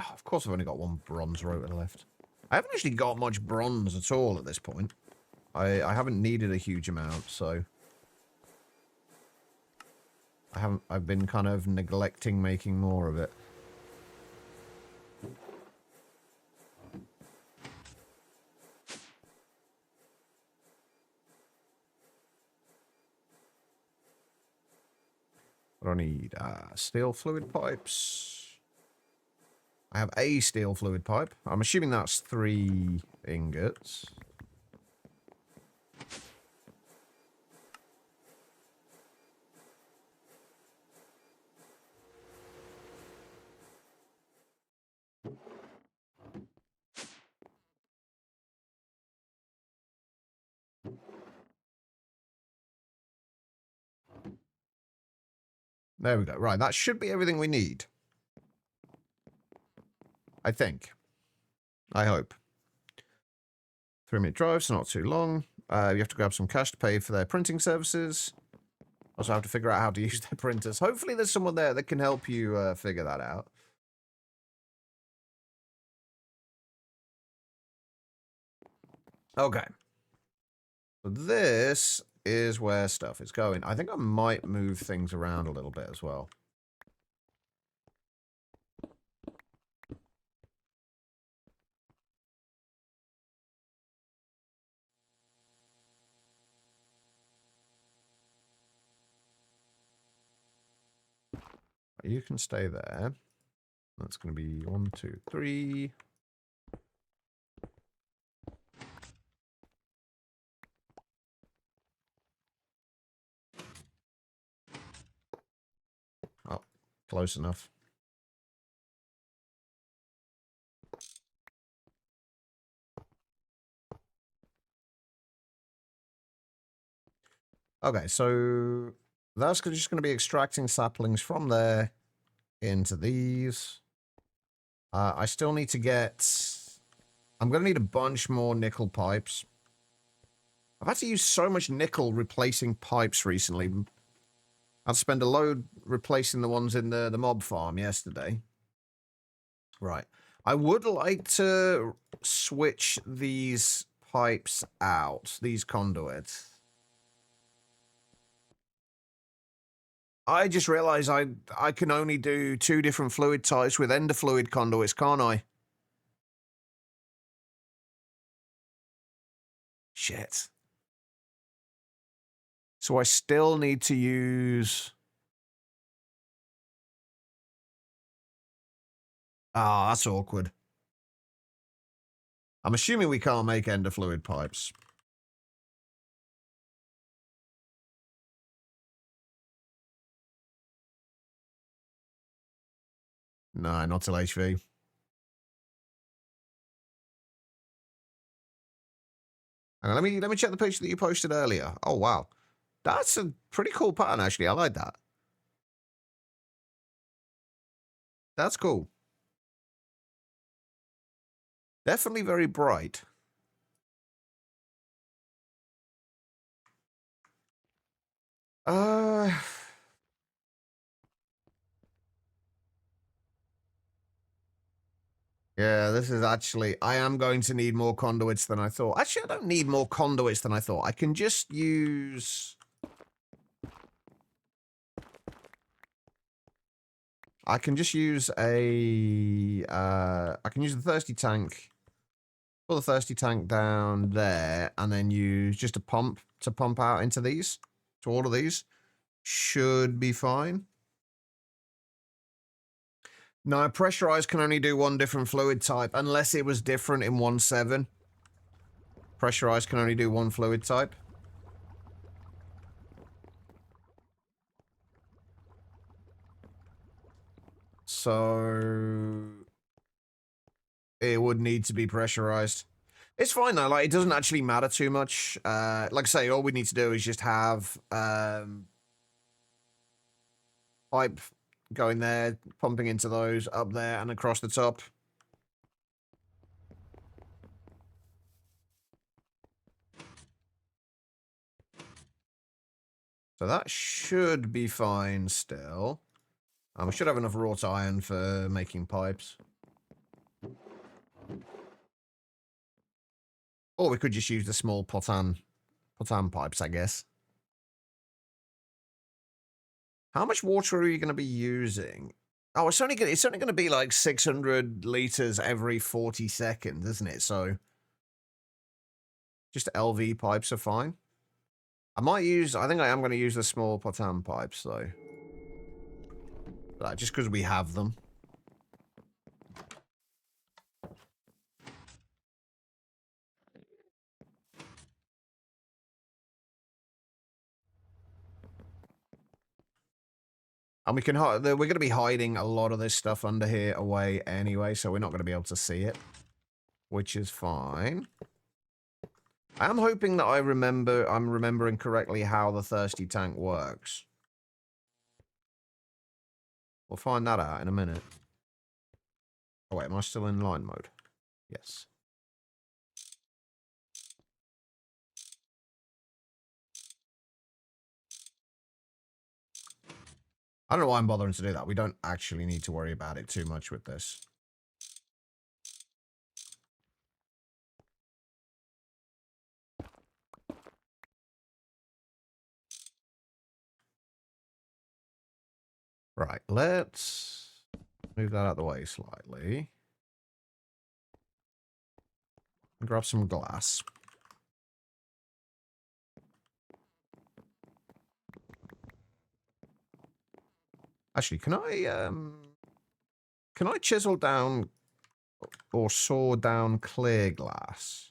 Oh, of course I've only got one bronze rotor left. I haven't actually got much bronze at all at this point. I haven't needed a huge amount, so... I've been kind of neglecting making more of it. What do I need? Steel fluid pipes. I have a steel fluid pipe. I'm assuming that's 3 ingots. There we go. Right, that should be everything we need. I think. I hope. 3-minute drive, so not too long. You have to grab some cash to pay for their printing services. Also have to figure out how to use their printers. Hopefully there's someone there that can help you figure that out. Okay. So this is where stuff is going. I think I might move things around a little bit as well. You can stay there. That's going to be 1, 2, 3. Oh, close enough. Okay, so that's just going to be extracting saplings from there into these. I still need to get... I'm going to need a bunch more nickel pipes. I've had to use so much nickel replacing pipes recently. I'd spend a load replacing the ones in the mob farm yesterday. Right. I would like to switch these pipes out, these conduits. I just realized I can only do 2 different fluid types with ender fluid conduits, can't I? Shit. So I still need to use... Ah, that's awkward. I'm assuming we can't make ender fluid pipes. No, not till HV. Let me check the picture that you posted earlier. Oh, wow. That's a pretty cool pattern, actually. I like that. That's cool. Definitely very bright. Yeah, this is actually... I am going to need more conduits than I thought. Actually, I don't need more conduits than I thought. I can just use... I can just use a... I can use the thirsty tank. Put the thirsty tank down there, and then use just a pump to pump out into these. To all of these. Should be fine. No, pressurized can only do one different fluid type, unless it was different in 1.7. Pressurized can only do one fluid type. So... it would need to be pressurized. It's fine though, like, it doesn't actually matter too much. Like I say, all we need to do is just have, pipe going there, pumping into those, up there, and across the top. So that should be fine still. We should have enough wrought iron for making pipes. Or we could just use the small potan pipes, I guess. How much water are you going to be using? Oh, it's only going to be like 600 liters every 40 seconds, isn't it? So just LV pipes are fine. I think I am going to use the small potan pipes though. Just because we have them. And we're going to be hiding a lot of this stuff under here away anyway, so we're not going to be able to see it, which is fine. I am hoping that I'm remembering correctly how the thirsty tank works. We'll find that out in a minute. Oh wait, am I still in line mode? Yes. I don't know why I'm bothering to do that. We don't actually need to worry about it too much with this. Right, let's move that out of the way slightly. Grab some glass. Actually, can I chisel down or saw down clear glass?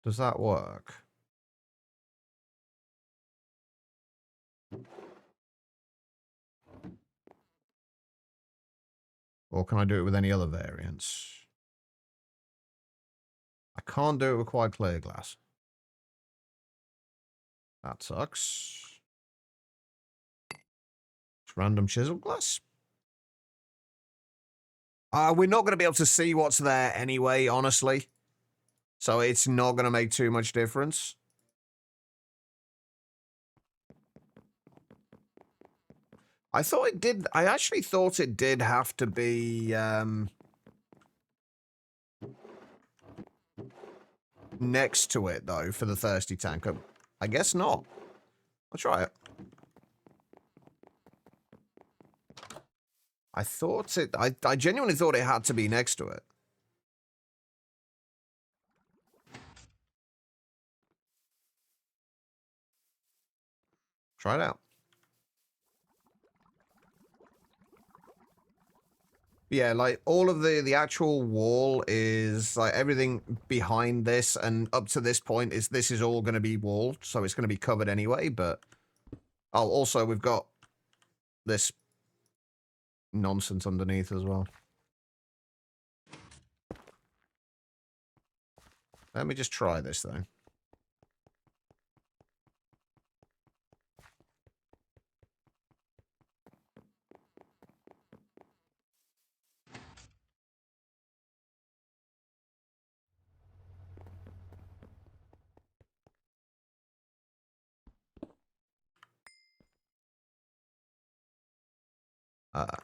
Does that work? Or can I do it with any other variants? I can't do it with quite clear glass. That sucks. It's random chisel glass. We're not going to be able to see what's there anyway, honestly. So it's not going to make too much difference. I actually thought it did have to be, next to it, though, for the thirsty tank. I guess not. I'll try it. I genuinely thought it had to be next to it. Try it out. Yeah, like, all of the actual wall is, like, everything behind this and up to this point this is all going to be walled, so it's going to be covered anyway, but... Oh, also, we've got this nonsense underneath as well. Let me just try this, though.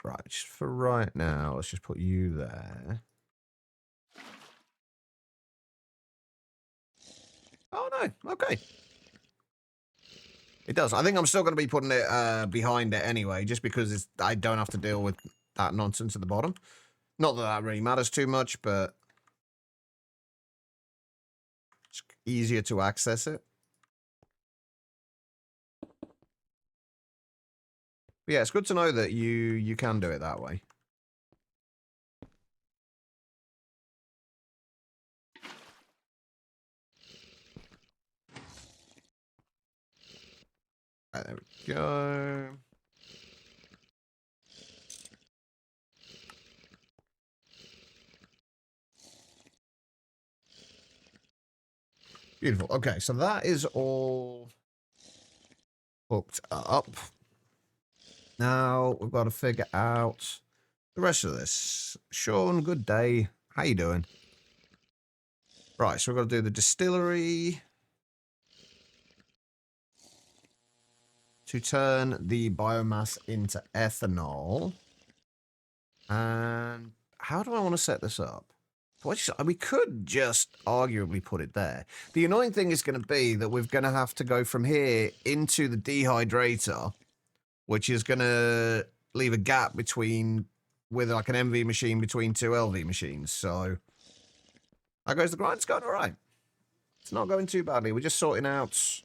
Right, just for right now, let's just put you there. Oh, no. Okay. It does. I think I'm still going to be putting it behind it anyway, just because I don't have to deal with that nonsense at the bottom. Not that that really matters too much, but it's easier to access it. But yeah, it's good to know that you can do it that way. Right, there we go. Beautiful. Okay, so that is all hooked up. Now we've got to figure out the rest of this. Sean, good day. How you doing? Right, so we've got to do the distillery to turn the biomass into ethanol. And how do I want to set this up? We could just arguably put it there. The annoying thing is going to be that we're going to have to go from here into the dehydrator, which is going to leave a gap between, with like an MV machine between two LV machines. So, how goes the grind? It's going all right. It's not going too badly. We're just sorting out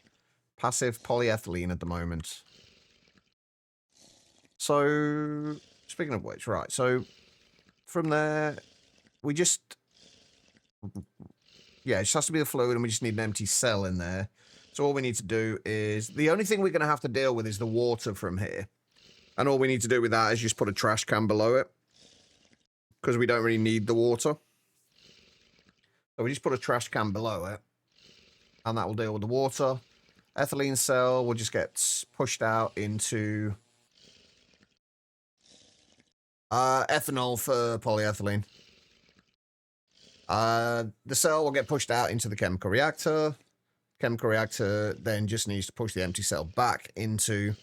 passive polyethylene at the moment. So, speaking of which, right, so from there, we just, yeah, it just has to be the fluid and we just need an empty cell in there. So all we need to do is, the only thing we're going to have to deal with is the water from here. And all we need to do with that is just put a trash can below it. Because we don't really need the water. So we just put a trash can below it. And that will deal with the water. Ethylene cell will just get pushed out into ethanol for polyethylene. The cell will get pushed out into the chemical reactor. Chemical reactor then just needs to push the empty cell back into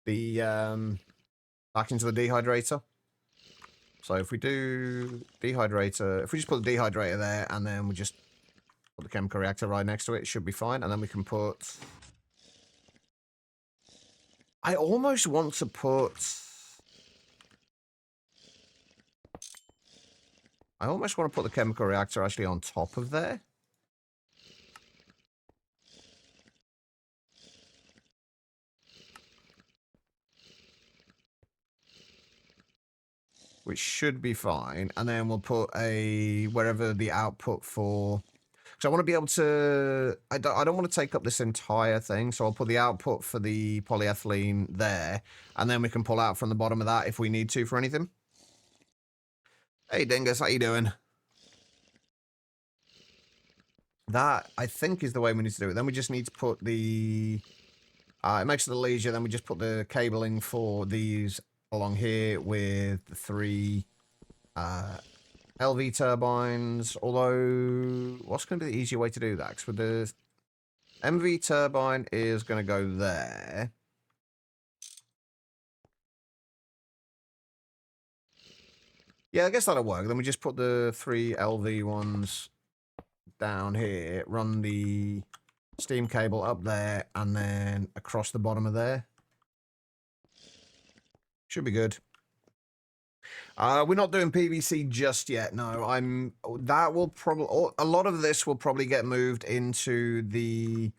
the dehydrator. So if we do dehydrator, if we just put the dehydrator there and then we just put the chemical reactor right next to it, it should be fine. And then we can put, I almost want to put, the chemical reactor actually on top of there. Which should be fine. And then we'll put wherever the output for, because I want to be able to, I don't want to take up this entire thing. So I'll put the output for the polyethylene there. And then we can pull out from the bottom of that if we need to for anything. Hey, Dingus, how you doing? That, I think, is the way we need to do it. Then we just need to put the, it makes it a leisure. Then we just put the cabling for these along here with the 3 LV turbines. Although, what's going to be the easier way to do that? Because with the MV turbine is going to go there. Yeah, I guess that'll work. Then we just put the 3 LV ones down here, run the steam cable up there, and then across the bottom of there. Should be good. We're not doing PVC just yet. No, that will probably, a lot of this will probably get moved into the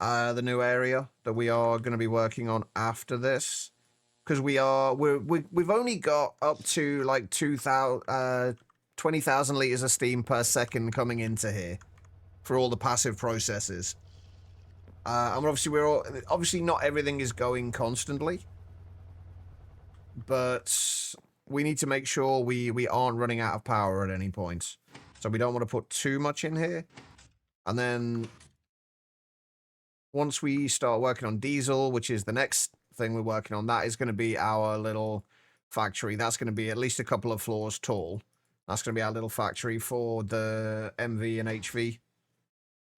new area that we are going to be working on after this. Because we've only got up to like 20,000 liters of steam per second coming into here for all the passive processes. And obviously not everything is going constantly, but we need to make sure we aren't running out of power at any point. So we don't want to put too much in here. And then once we start working on diesel, which is the next thing we're working on, that is going to be our little factory. That's going to be at least a couple of floors tall. That's going to be our little factory for the MV and HV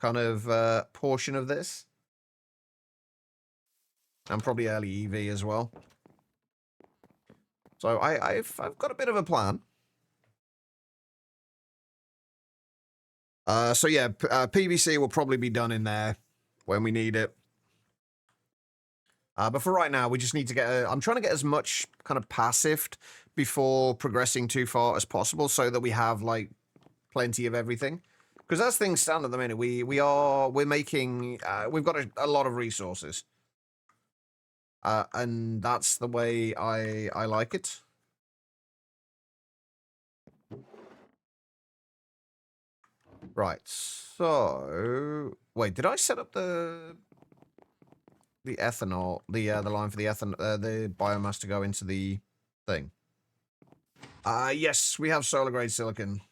kind of portion of this. And probably early EV as well. So I've got a bit of a plan. So yeah, PVC will probably be done in there when we need it. But for right now, we just need to get... I'm trying to get as much kind of passived before progressing too far as possible so that we have, like, plenty of everything. Because as things stand at the minute, we're making... we've got a lot of resources. And that's the way I like it. Right, so... Wait, did I set up the ethanol, the line for the the biomass to go into the thing? Yes, we have solar grade silicon.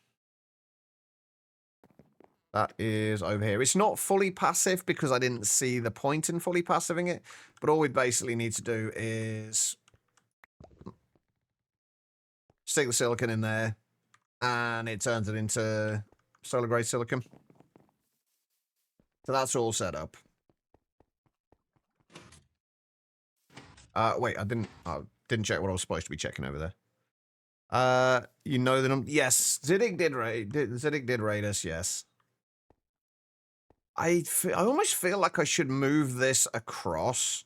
That is over here. It's not fully passive because I didn't see the point in fully passiving it, but all we basically need to do is stick the silicon in there, and it turns it into solar grade silicon. So that's all set up. Wait, I didn't check what I was supposed to be checking over there. You know that yes, Ziddick did raid us, yes. I almost feel like I should move this across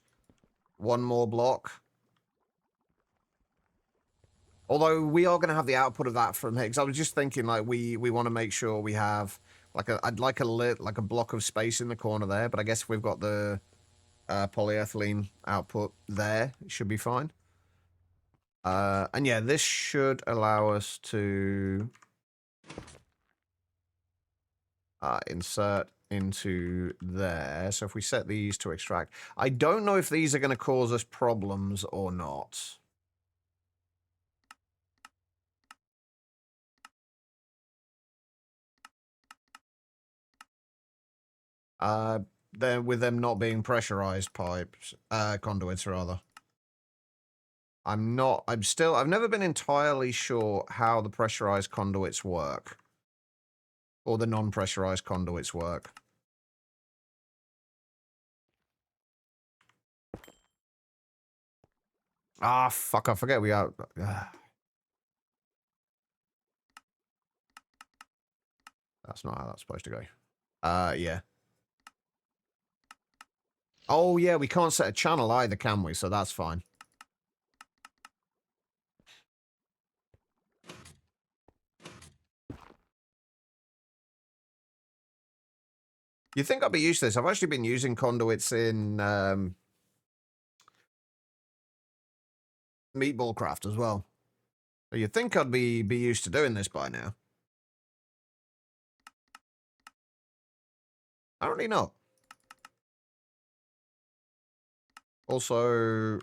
one more block. Although we are going to have the output of that from here, because I was just thinking, like, we want to make sure we have I'd like a block of space in the corner there. But I guess if we've got the polyethylene output there, it should be fine. And yeah, this should allow us to insert into there. So if we set these to extract, I don't know if these are going to cause us problems or not. Then with them not being pressurized pipes, conduits rather. I've never been entirely sure how the pressurized conduits work. Or the non-pressurized conduits work. Ah, fuck, I forget we are... That's not how that's supposed to go. Yeah. Oh, yeah, we can't set a channel either, can we? So that's fine. You'd think I'd be used to this. I've actually been using conduits in Meatball Craft as well. So you'd think I'd be used to doing this by now. Apparently not. Also,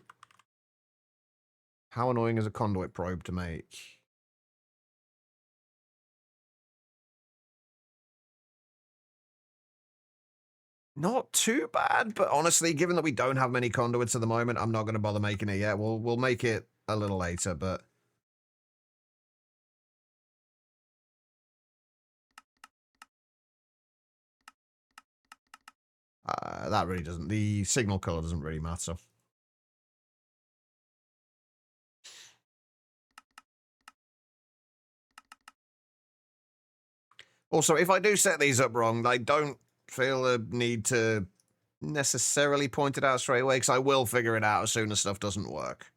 how annoying is a conduit probe to make? Not too bad, but honestly, given that we don't have many conduits at the moment, I'm not going to bother making it yet. We'll make it a little later, but... that really doesn't... The signal color doesn't really matter. Also, if I do set these up wrong, I don't feel a need to necessarily point it out straight away, because I will figure it out as soon as stuff doesn't work.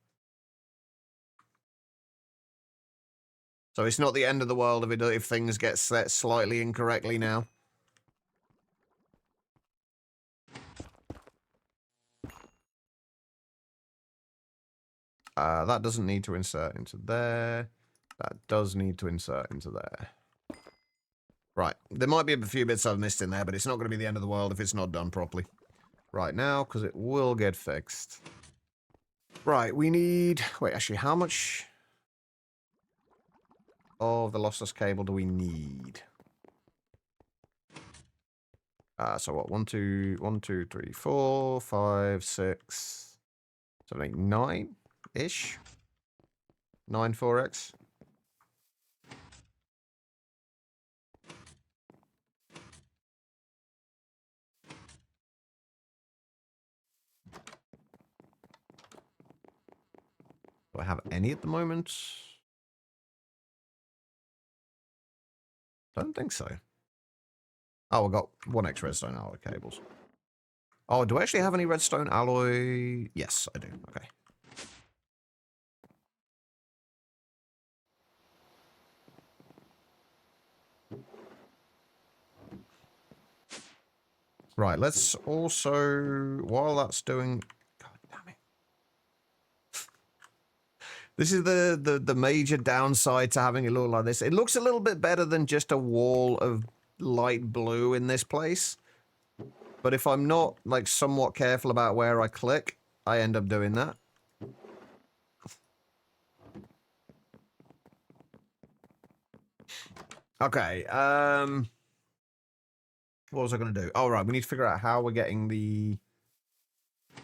So it's not the end of the world if things get set slightly incorrectly now. That doesn't need to insert into there. That does need to insert into there. Right. There might be a few bits I've missed in there, but it's not going to be the end of the world if it's not done properly right now, because it will get fixed. Right, we need... Wait, actually, how much of the lossless cable do we need? So what? 1, 2, 1, 2, 3, 4, 5, 6, 7, 8, 9-ish? 9 4x? Do I have any at the moment? Don't think so. Oh, I got one extra redstone alloy cables. Oh, do I actually have any redstone alloy? Yes, I do. Okay. Right, let's also, while that's doing... God damn it. This is the major downside to having it look like this. It looks a little bit better than just a wall of light blue in this place. But if I'm not, like, somewhat careful about where I click, I end up doing that. Okay, what was I going to do? Oh, right, we need to figure out how we're getting the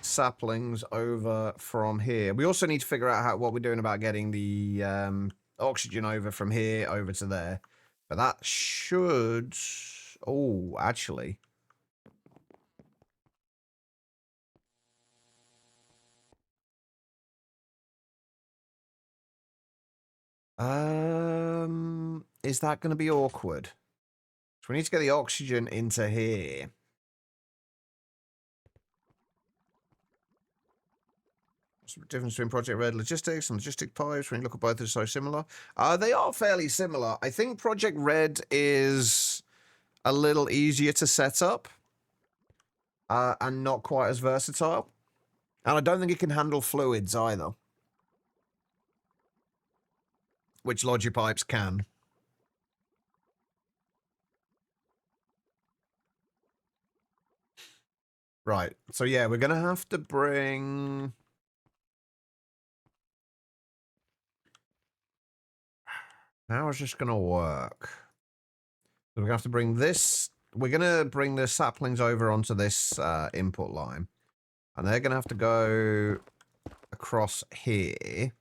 saplings over from here. We also need to figure out what we're doing about getting the oxygen over from here over to there. But that should... Oh, actually... Is that going to be awkward? So we need to get the oxygen into here. What's the difference between Project Red logistics and logistic pipes? When you look at both, they're so similar. They are fairly similar. I think Project Red is a little easier to set up. And not quite as versatile. And I don't think it can handle fluids either. Which Logipipes can. Right. So yeah, we're going to have to bring... How is this going to work? We're going to have to bring this... We're going to bring the saplings over onto this input line. And they're going to have to go across here.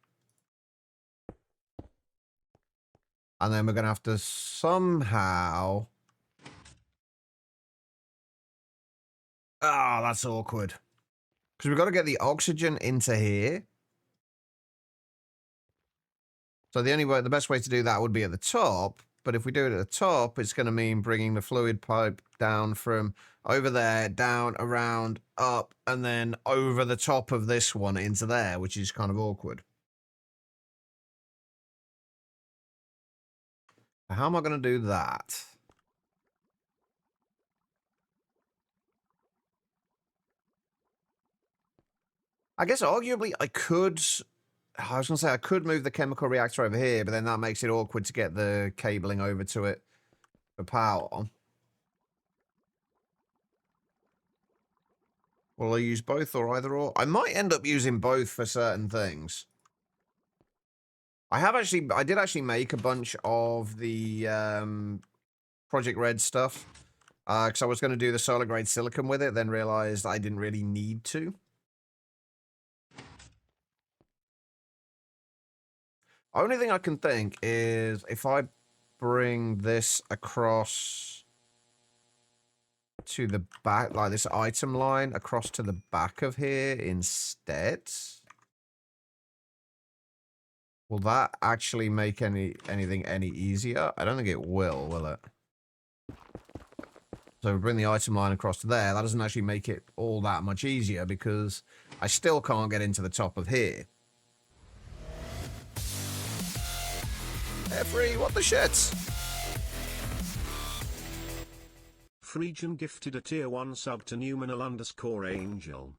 And then we're going to have to somehow... Ah, that's awkward. Because we've got to get the oxygen into here. So the best way to do that would be at the top. But if we do it at the top, it's going to mean bringing the fluid pipe down from over there, down, around, up, and then over the top of this one into there, which is kind of awkward. How am I going to do that? I guess arguably I could... I was going to say I could move the chemical reactor over here, but then that makes it awkward to get the cabling over to it for power. Will I use both or either or? I might end up using both for certain things. I did actually make a bunch of the Project Red stuff. Because I was going to do the solar grade silicon with it, then realized I didn't really need to. Only thing I can think is if I bring this across to the back, like this item line across to the back of here instead. Will that actually make anything any easier? I don't think it will it? So we bring the item line across to there. That doesn't actually make it all that much easier because I still can't get into the top of here. Every, what the shit? Phrygian gifted a tier 1 sub to numeral_angel.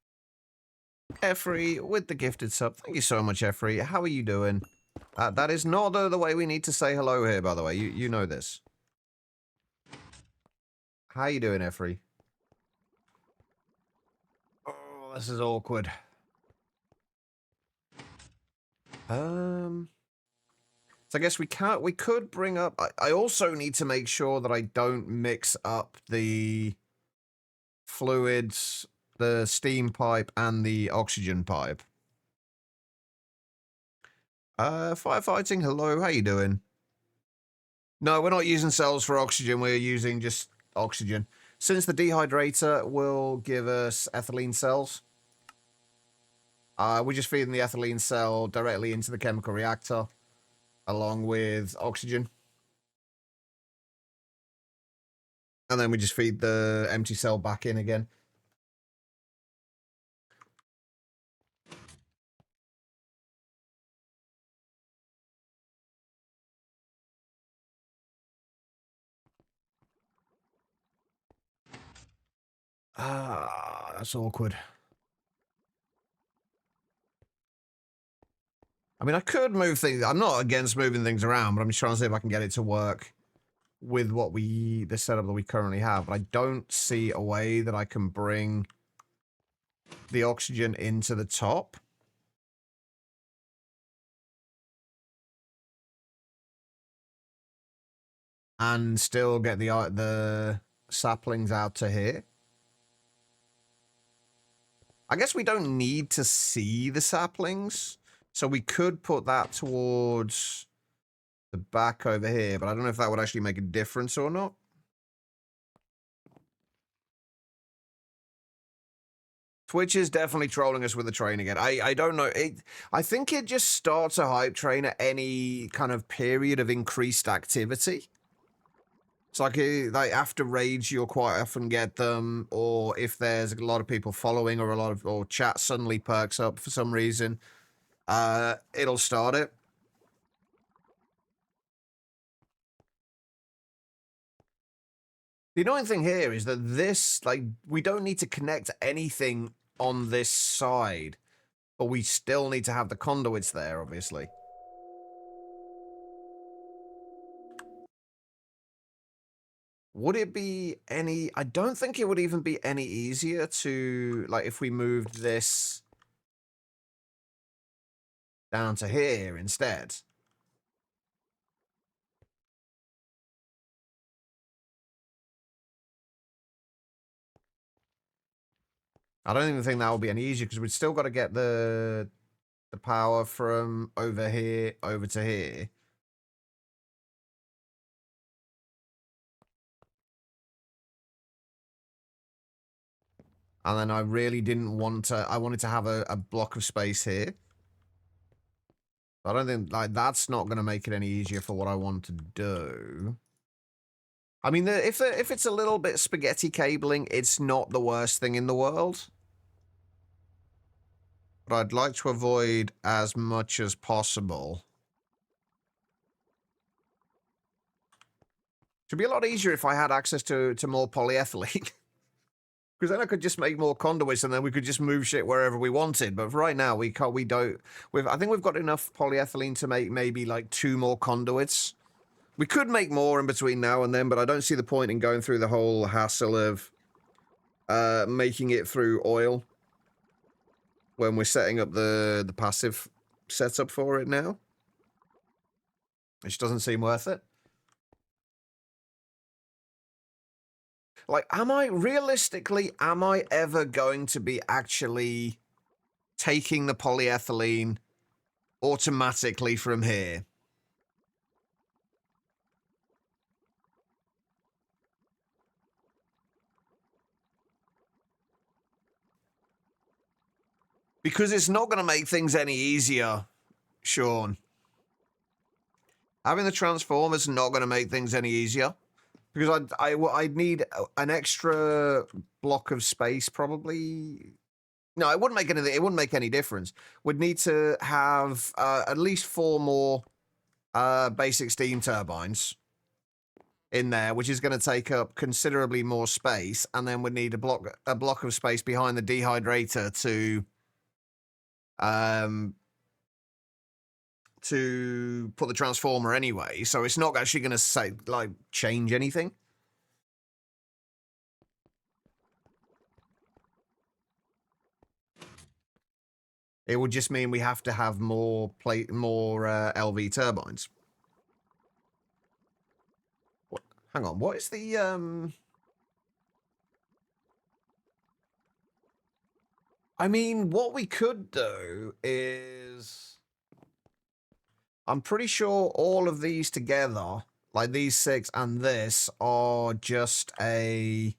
Effrey with the gifted sub. Thank you so much, Effrey. How are you doing? That is not the way we need to say hello here, by the way. You know this. How you doing, Effrey? Oh, this is awkward. So I guess we could bring up... I also need to make sure that I don't mix up the fluids, the steam pipe, and the oxygen pipe. Firefighting, hello, how you doing? No, we're not using cells for oxygen, we're using just oxygen. Since the dehydrator will give us ethylene cells, We're just feeding the ethylene cell directly into the chemical reactor, along with oxygen. And then we just feed the empty cell back in again. That's awkward. I mean, I could move things. I'm not against moving things around, but I'm just trying to see if I can get it to work with the setup that we currently have. But I don't see a way that I can bring the oxygen into the top. And still get the saplings out to here. I guess we don't need to see the saplings. So we could put that towards the back over here, but I don't know if that would actually make a difference or not. Twitch is definitely trolling us with the train again. I don't know. I think it just starts a hype train at any kind of period of increased activity. It's like after raids, you'll quite often get them, or if there's a lot of people following, or chat suddenly perks up for some reason, it'll start it. The annoying thing here is that this, like, we don't need to connect anything on this side, but we still need to have the conduits there, obviously. Would it be any... I don't think it would even be any easier to, like, if we moved this down to here instead. I don't even think that would be any easier, because we've still got to get the power from over here over to here. And then I really didn't want to... I wanted to have a block of space here. I don't think, like, that's not going to make it any easier for what I want to do. I mean, if it's a little bit spaghetti cabling, it's not the worst thing in the world. But I'd like to avoid as much as possible. It'd be a lot easier if I had access to more polyethylene. Because then I could just make more conduits and then we could just move shit wherever we wanted. But right now, we can't, we don't... I think we've got enough polyethylene to make maybe like 2 more conduits. We could make more in between now and then, but I don't see the point in going through the whole hassle of making it through oil when we're setting up the passive setup for it now. It just doesn't seem worth it. Like, am I ever going to be actually taking the polyethylene automatically from here? Because it's not going to make things any easier, Sean. Having the transformer's not going to make things any easier. Because I'd need an extra block of space, probably. No, it wouldn't make anything. It wouldn't make any difference. We'd need to have at least 4 more basic steam turbines in there, which is going to take up considerably more space, and then we'd need a block of space behind the dehydrator to put the transformer anyway. So it's not actually going to change anything. It would just mean we have to have more LV turbines. What? Hang on, what is the I mean, what we could do is, I'm pretty sure all of these together, like these 6 and this, are just a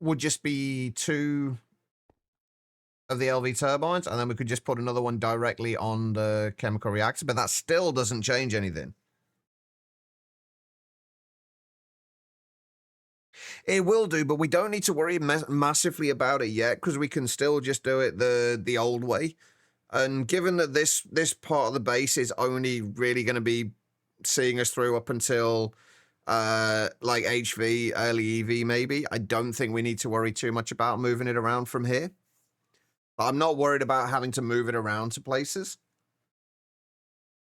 would just be 2 of the LV turbines, and then we could just put another one directly on the chemical reactor, but that still doesn't change anything. It will do, but we don't need to worry massively about it yet, because we can still just do it the old way. And given that this part of the base is only really going to be seeing us through up until like HV, early EV maybe, I don't think we need to worry too much about moving it around from here. I'm not worried about having to move it around to places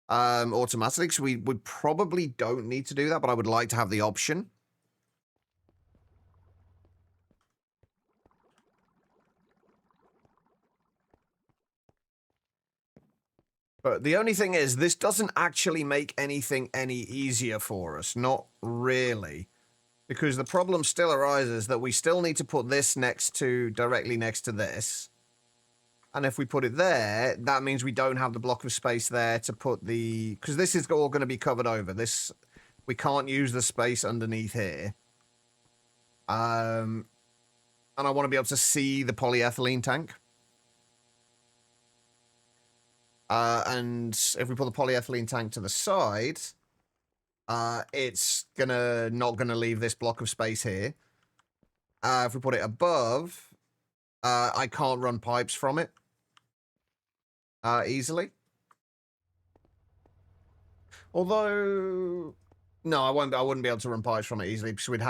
automatically, because we probably don't need to do that, but I would like to have the option. But the only thing is, this doesn't actually make anything any easier for us. Not really. Because the problem still arises that we still need to put this directly next to this. And if we put it there, that means we don't have the block of space there to put the... Because this is all going to be covered over. We can't use the space underneath here. And I want to be able to see the polyethylene tank. And if we put the polyethylene tank to the side, it's not gonna leave this block of space here. If we put it above, I can't run pipes from it easily. Although, no, I wouldn't be able to run pipes from it easily, because we'd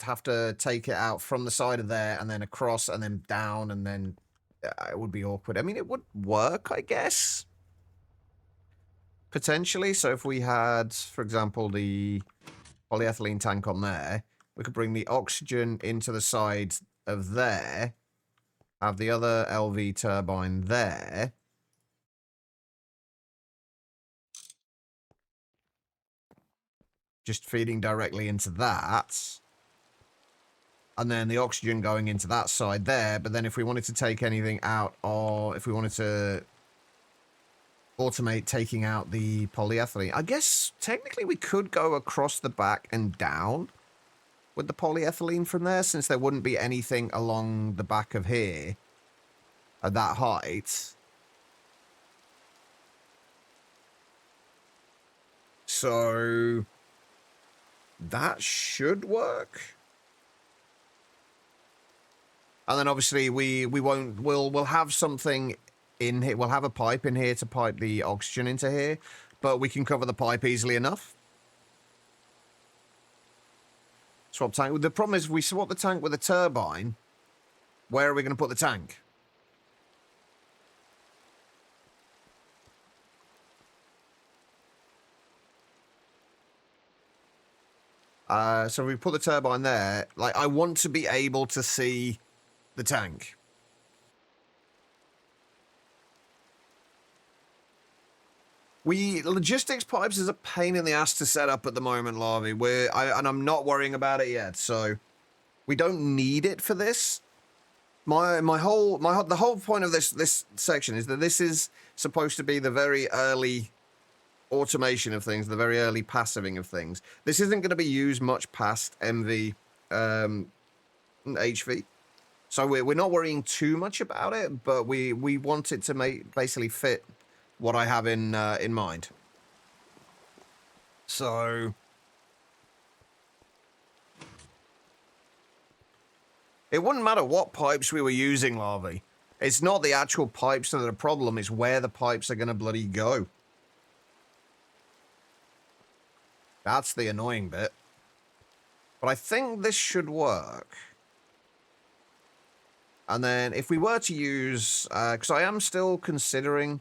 have to take it out from the side of there and then across and then down, and then it would be awkward. I mean, it would work, I guess. Potentially. So if we had, for example, the polyethylene tank on there, we could bring the oxygen into the side of there, have the other LV turbine there, just feeding directly into that, and then the oxygen going into that side there. But then if we wanted to take anything out, or if we wanted to automate taking out the polyethylene, I guess technically we could go across the back and down with the polyethylene from there, since there wouldn't be anything along the back of here at that height. So that should work. And then obviously we'll have something in here. We'll have a pipe in here to pipe the oxygen into here, but we can cover the pipe easily enough. Swap tank. The problem is, if we swap the tank with a turbine, where are we going to put the tank? So if we put the turbine there, like, I want to be able to see the tank. Logistics pipes is a pain in the ass to set up at the moment, Larvae. And I'm not worrying about it yet, so we don't need it for this. The whole point of this section is that this is supposed to be the very early automation of things, the very early passiving of things. This isn't going to be used much past MV, HV. So we're not worrying too much about it, but we want it to basically fit what I have in mind. So it wouldn't matter what pipes we were using, Larvae. It's not the actual pipes that are the problem, it's where the pipes are going to bloody go. That's the annoying bit. But I think this should work. And then if we were to use, because I am still considering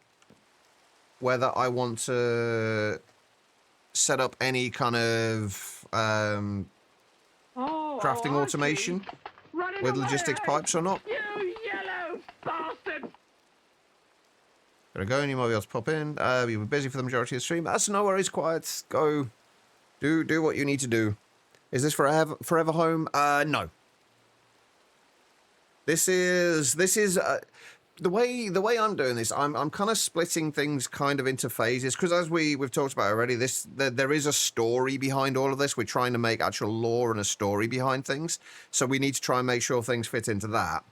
whether I want to set up any kind of crafting automation with logistics pipes or not. You yellow bastard! There we go, and you might be able to pop in. You were busy for the majority of the stream. That's no worries, quiet. Go. Do what you need to do. Is this forever home? No. This is the way I'm doing this, I'm kind of splitting things kind of into phases because as we've talked about already, there is a story behind all of this. We're trying to make actual lore and a story behind things, so we need to try and make sure things fit into that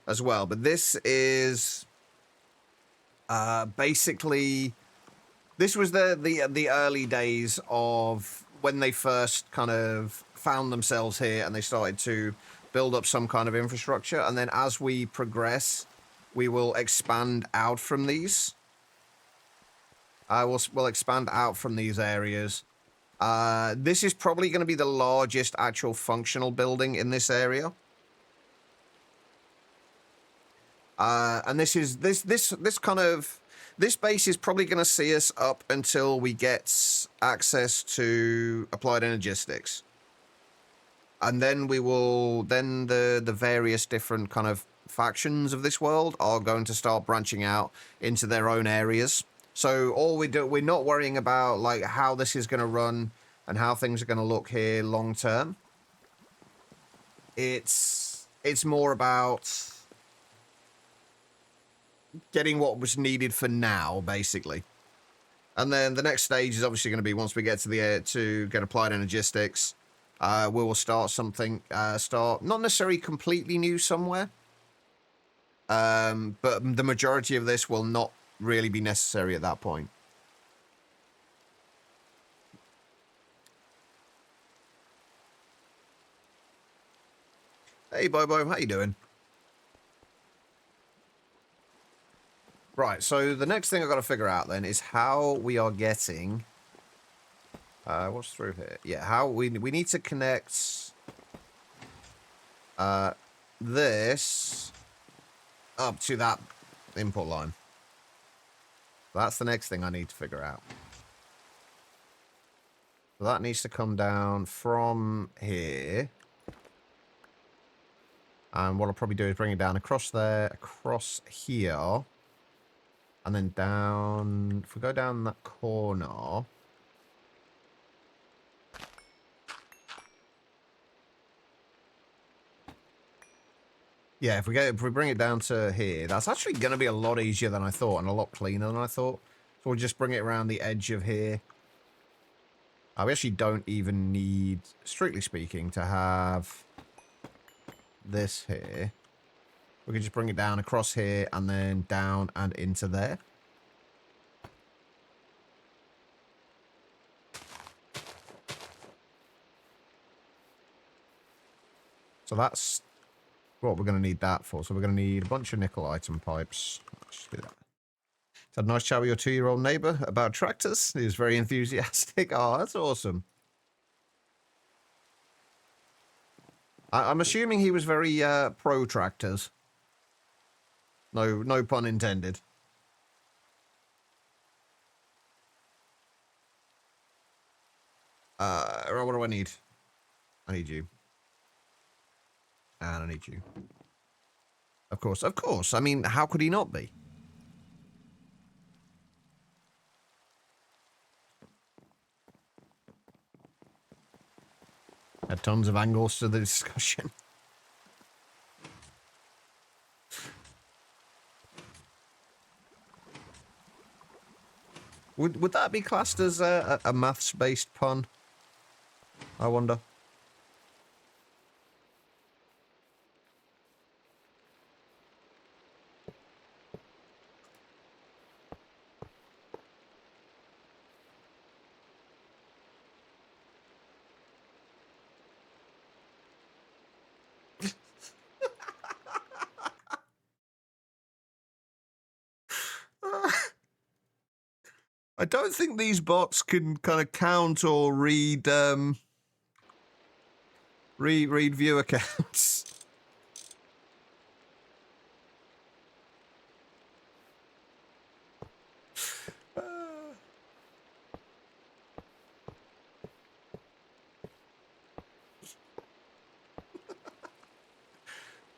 as well. But this is basically this was the early days of when they first kind of found themselves here and they started to build up some kind of infrastructure, and then as we progress, we will expand out from these. We'll expand out from these areas. This is probably going to be the largest actual functional building in this area. And this base is probably going to see us up until we get access to applied energistics. And then the various different kind of factions of this world are going to start branching out into their own areas. So we're not worrying about like how this is going to run and how things are going to look here long term. It's more about getting what was needed for now, basically. And then the next stage is obviously going to be once we get to the air to get applied energistics. We will start something, not necessarily completely new somewhere, but the majority of this will not really be necessary at that point. Hey, Bobo, how you doing? Right, so the next thing I've got to figure out then is how we are getting... what's through here? Yeah, how we need to connect this up to that input line. That's the next thing I need to figure out. So that needs to come down from here. And what I'll probably do is bring it down across there, across here, and then down. If we go down that corner. Yeah, if we bring it down to here, that's actually going to be a lot easier than I thought and a lot cleaner than I thought. So we'll just bring it around the edge of here. We actually don't even need, strictly speaking, to have this here. We can just bring it down across here and then down and into there. So that's what we're going to need that for. So we're going to need a bunch of nickel item pipes. Let's just do that. Had a nice chat with your 2-year-old neighbor about tractors. He was very enthusiastic. Oh, that's awesome. I'm assuming he was very pro tractors. No pun intended. What do I need? I need you. And I need you. Of course, of course. I mean, how could he not be? Had tons of angles to the discussion. Would that be classed as a maths-based pun? I wonder. I don't think these bots can kind of count or read read view accounts.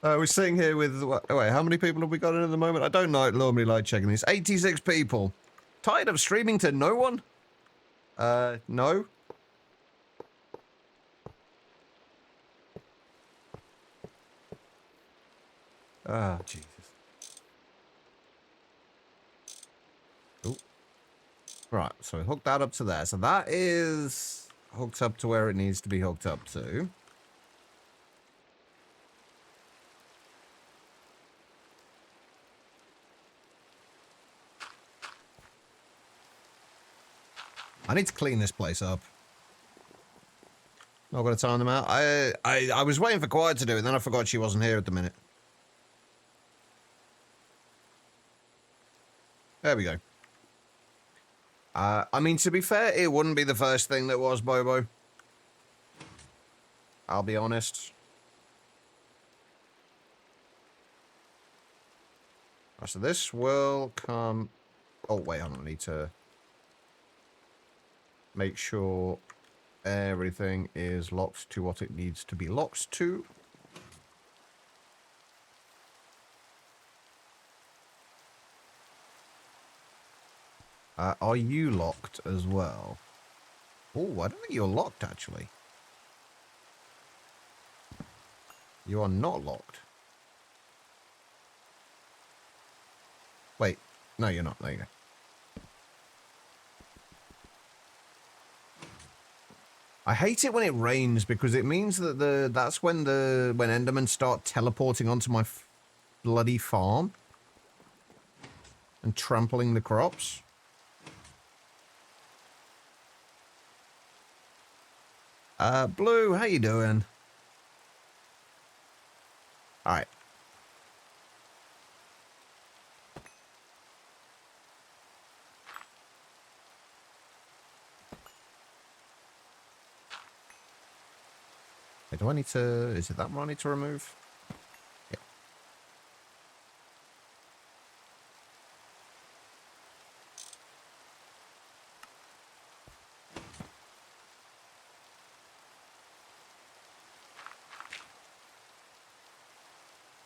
We're sitting here with, wait, how many people have we got in at the moment? I don't normally like checking this. 86 people. Tired of streaming to no one? No. Ah, Jesus. Right, so hook that up to there. So that is hooked up to where it needs to be hooked up to. I need to clean this place up. Not gonna time them out. I was waiting for Quiet to do it, then I forgot she wasn't here at the minute. There we go. I mean, to be fair, it wouldn't be the first thing that was Bobo. I'll be honest. Right, so this will come... Oh, wait, hold on. I need to make sure everything is locked to what it needs to be locked to. Are you locked as well? Oh, I don't think you're locked, actually. You are not locked. Wait. No, you're not. There you go. I hate it when it rains because it means that that's when Endermen start teleporting onto my bloody farm and trampling the crops. Blue, how you doing? All right. Wait, do I need to... Is it that one I need to remove? Yeah.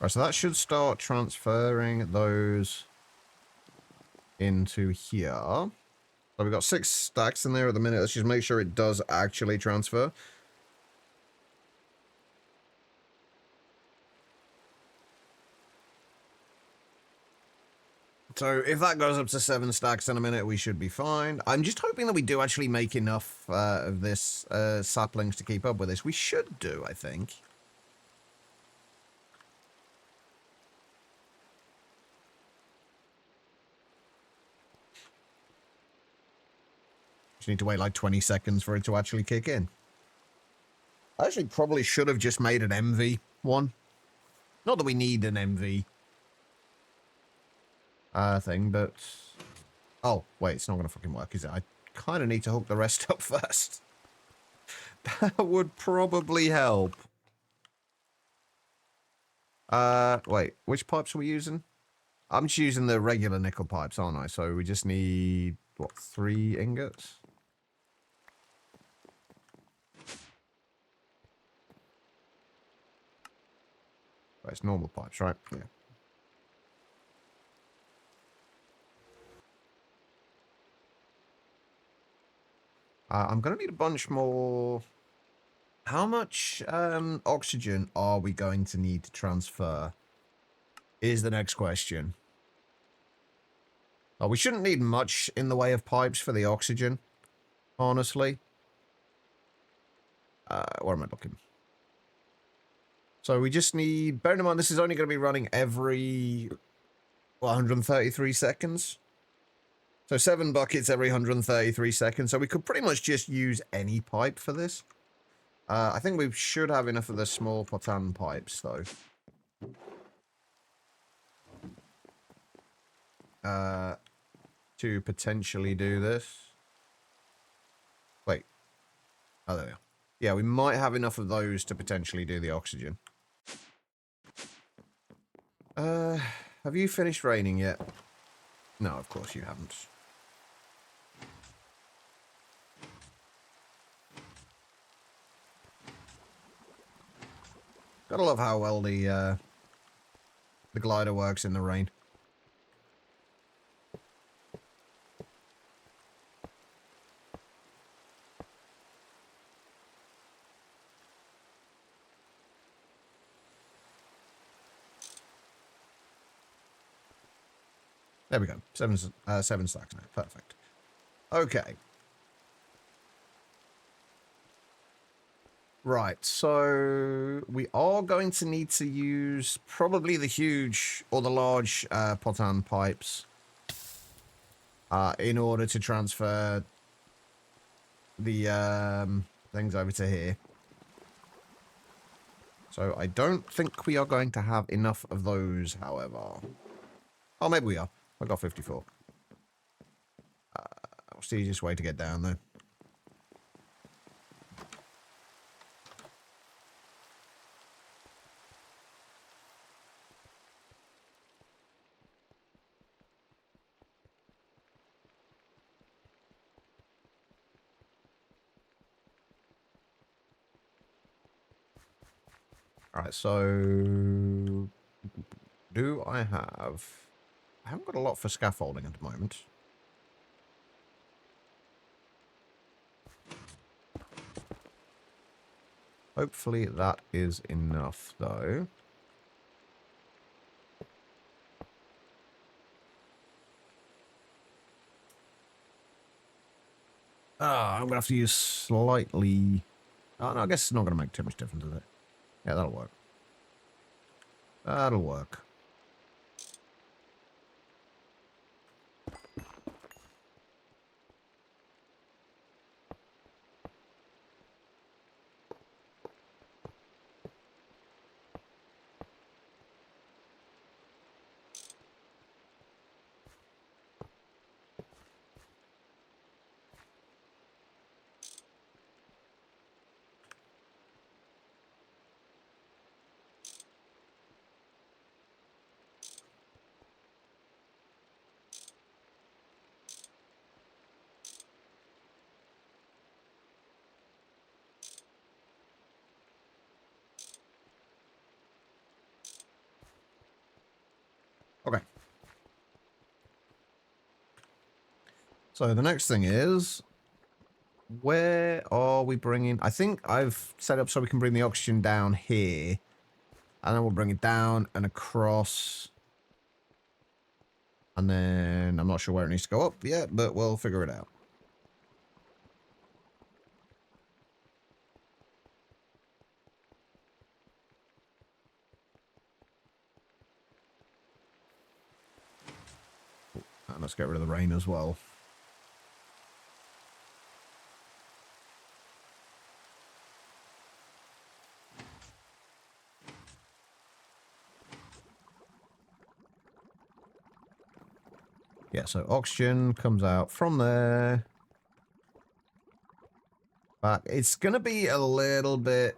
Right, so that should start transferring those into here. So we've got 6 stacks in there at the minute. Let's just make sure it does actually transfer. So if that goes up to 7 stacks in a minute, we should be fine. I'm just hoping that we do actually make enough of this saplings to keep up with this. We should do, I think. Just need to wait like 20 seconds for it to actually kick in. I actually probably should have just made an MV one. Not that we need an MV thing, but... Oh, wait, it's not going to fucking work, is it? I kind of need to hook the rest up first. That would probably help. Wait, which pipes are we using? I'm just using the regular nickel pipes, aren't I? So we just need, what, 3 ingots? Right, it's normal pipes, right? Yeah. I'm going to need a bunch more... How much oxygen are we going to need to transfer? Is the next question. Oh, we shouldn't need much in the way of pipes for the oxygen, honestly. Where am I looking? So we just need... Bear in mind, this is only going to be running every 133 seconds. So 7 buckets every 133 seconds. So we could pretty much just use any pipe for this. I think we should have enough of the small Potan pipes, though. To potentially do this. Wait. Oh, there we are. Yeah, we might have enough of those to potentially do the oxygen. Have you finished raining yet? No, of course you haven't. Gotta love how well the glider works in the rain. There we go. 7 stacks now. Perfect. Okay. Right, so we are going to need to use probably the huge or the large potan pipes in order to transfer the things over to here. So I don't think we are going to have enough of those, however. Oh, maybe we are. I got 54. What's the easiest way to get down there? Alright, so... Do I have... I haven't got a lot for scaffolding at the moment. Hopefully that is enough, though. I'm going to have to use slightly... Oh, no, I guess it's not going to make too much difference, is it? Yeah, that'll work. That'll work. Okay. So the next thing is... Where are we bringing... I think I've set up so we can bring the oxygen down here. And then we'll bring it down and across. And then I'm not sure where it needs to go up yet, but we'll figure it out. And let's get rid of the rain as well. Yeah, so oxygen comes out from there. But it's going to be a little bit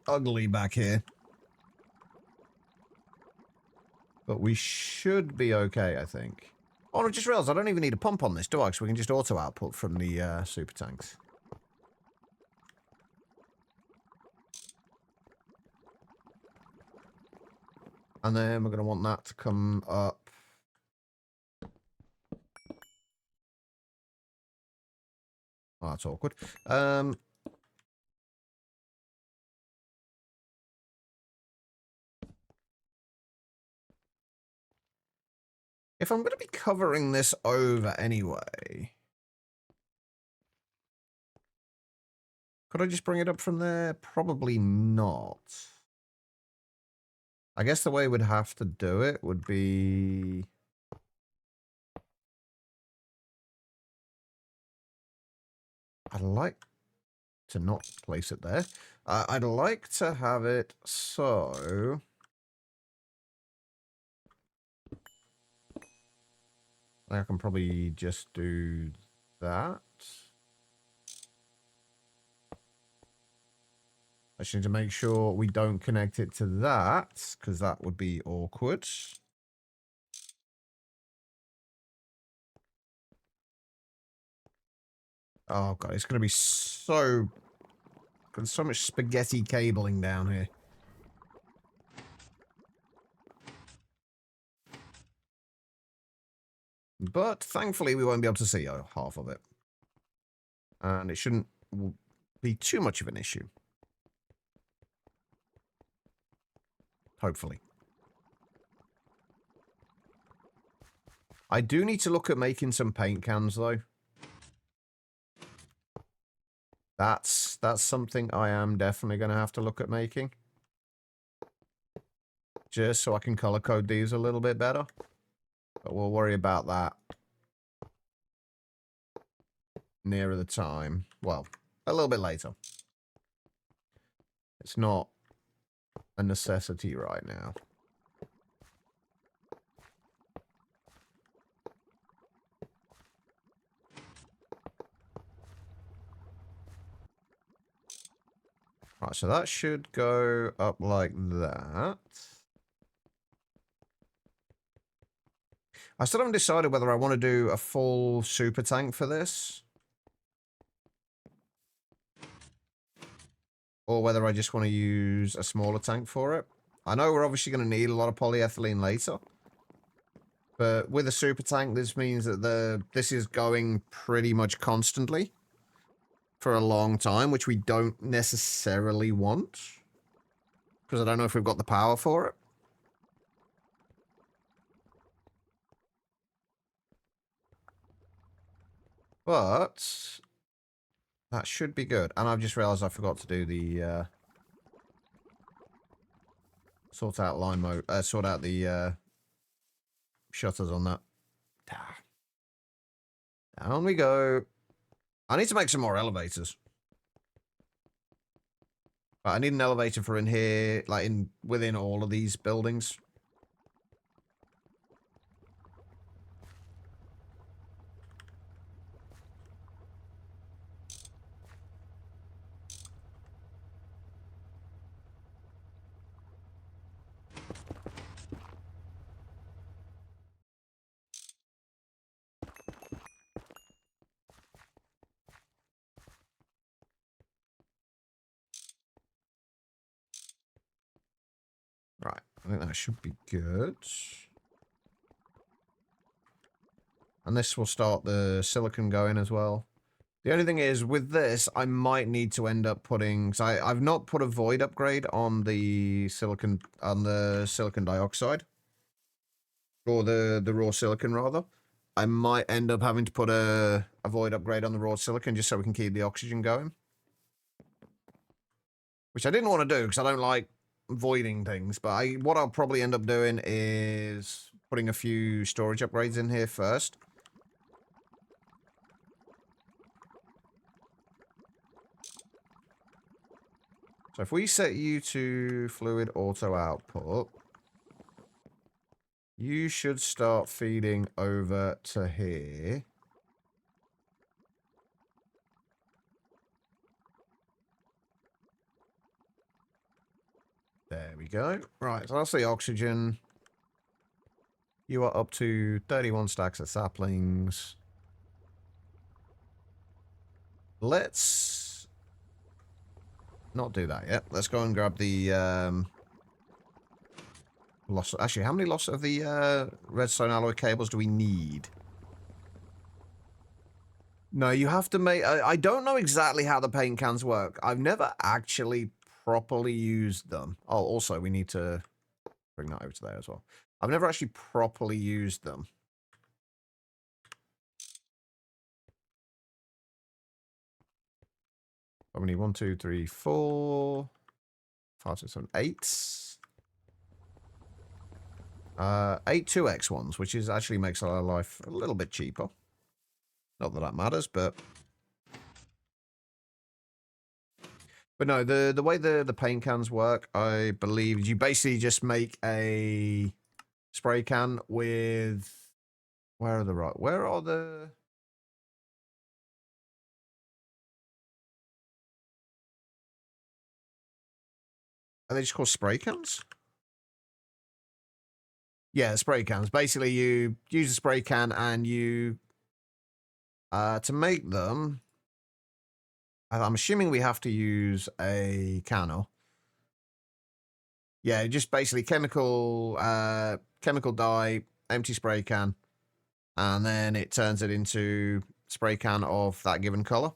ugly back here. But we should be okay, I think. Oh, I just realized I don't even need a pump on this, do I? Because we can just auto output from the super tanks. And then we're going to want that to come up. Oh, that's awkward. If I'm going to be covering this over anyway, could I just bring it up from there? Probably not. I guess the way we'd have to do it would be... I'd like to not place it there. I'd like to have it so... I can probably just do that. I just need to make sure we don't connect it to that, because that would be awkward. Oh god, it's going to be so... There's so much spaghetti cabling down here. But thankfully we won't be able to see half of it. And it shouldn't be too much of an issue. Hopefully. I do need to look at making some paint cans, though. That's something I am definitely going to have to look at making. Just so I can color code these a little bit better. But we'll worry about that nearer the time. Well, a little bit later. It's not a necessity right now. Right, so that should go up like that. I still haven't decided whether I want to do a full super tank for this. Or whether I just want to use a smaller tank for it. I know we're obviously going to need a lot of polyethylene later. But with a super tank, this means that this is going pretty much constantly for a long time, which we don't necessarily want. Because I don't know if we've got the power for it. But that should be good. And I've just realized I forgot to do the sort out the shutters on that. Down we go. I need to make some more elevators. I need an elevator for in here, like within all of these buildings. Right, I think that should be good. And this will start the silicon going as well. The only thing is, with this, I might need to end up putting... So I've not put a void upgrade on the silicon dioxide. Or the raw silicon, rather. I might end up having to put a void upgrade on the raw silicon just so we can keep the oxygen going. Which I didn't want to do, because I don't like voiding things. But what I'll probably end up doing is putting a few storage upgrades in here first. So if we set you to fluid auto output, you should start feeding over to here. There we go. Right, so that's the oxygen. You are up to 31 stacks of saplings. Let's not do that yet. Let's go and grab the loss. Actually, how many loss of the redstone alloy cables do we need? No, you have to make... I don't know exactly how the paint cans work. I've never actually properly used them. Oh, also, we need to bring that over to there as well. I've never actually properly used them. We need 1, 2, 3, 4, 5, 6, 7, 8. 8 2x ones, which is actually makes our life a little bit cheaper. Not that that matters, but no, the way the paint cans work, I believe you basically just make a spray can with... Where are the... Are they just called spray cans? Yeah, spray cans. Basically, you use a spray can and you... to make them... I'm assuming we have to use a canner. Yeah, just basically chemical dye, empty spray can, and then it turns it into spray can of that given color.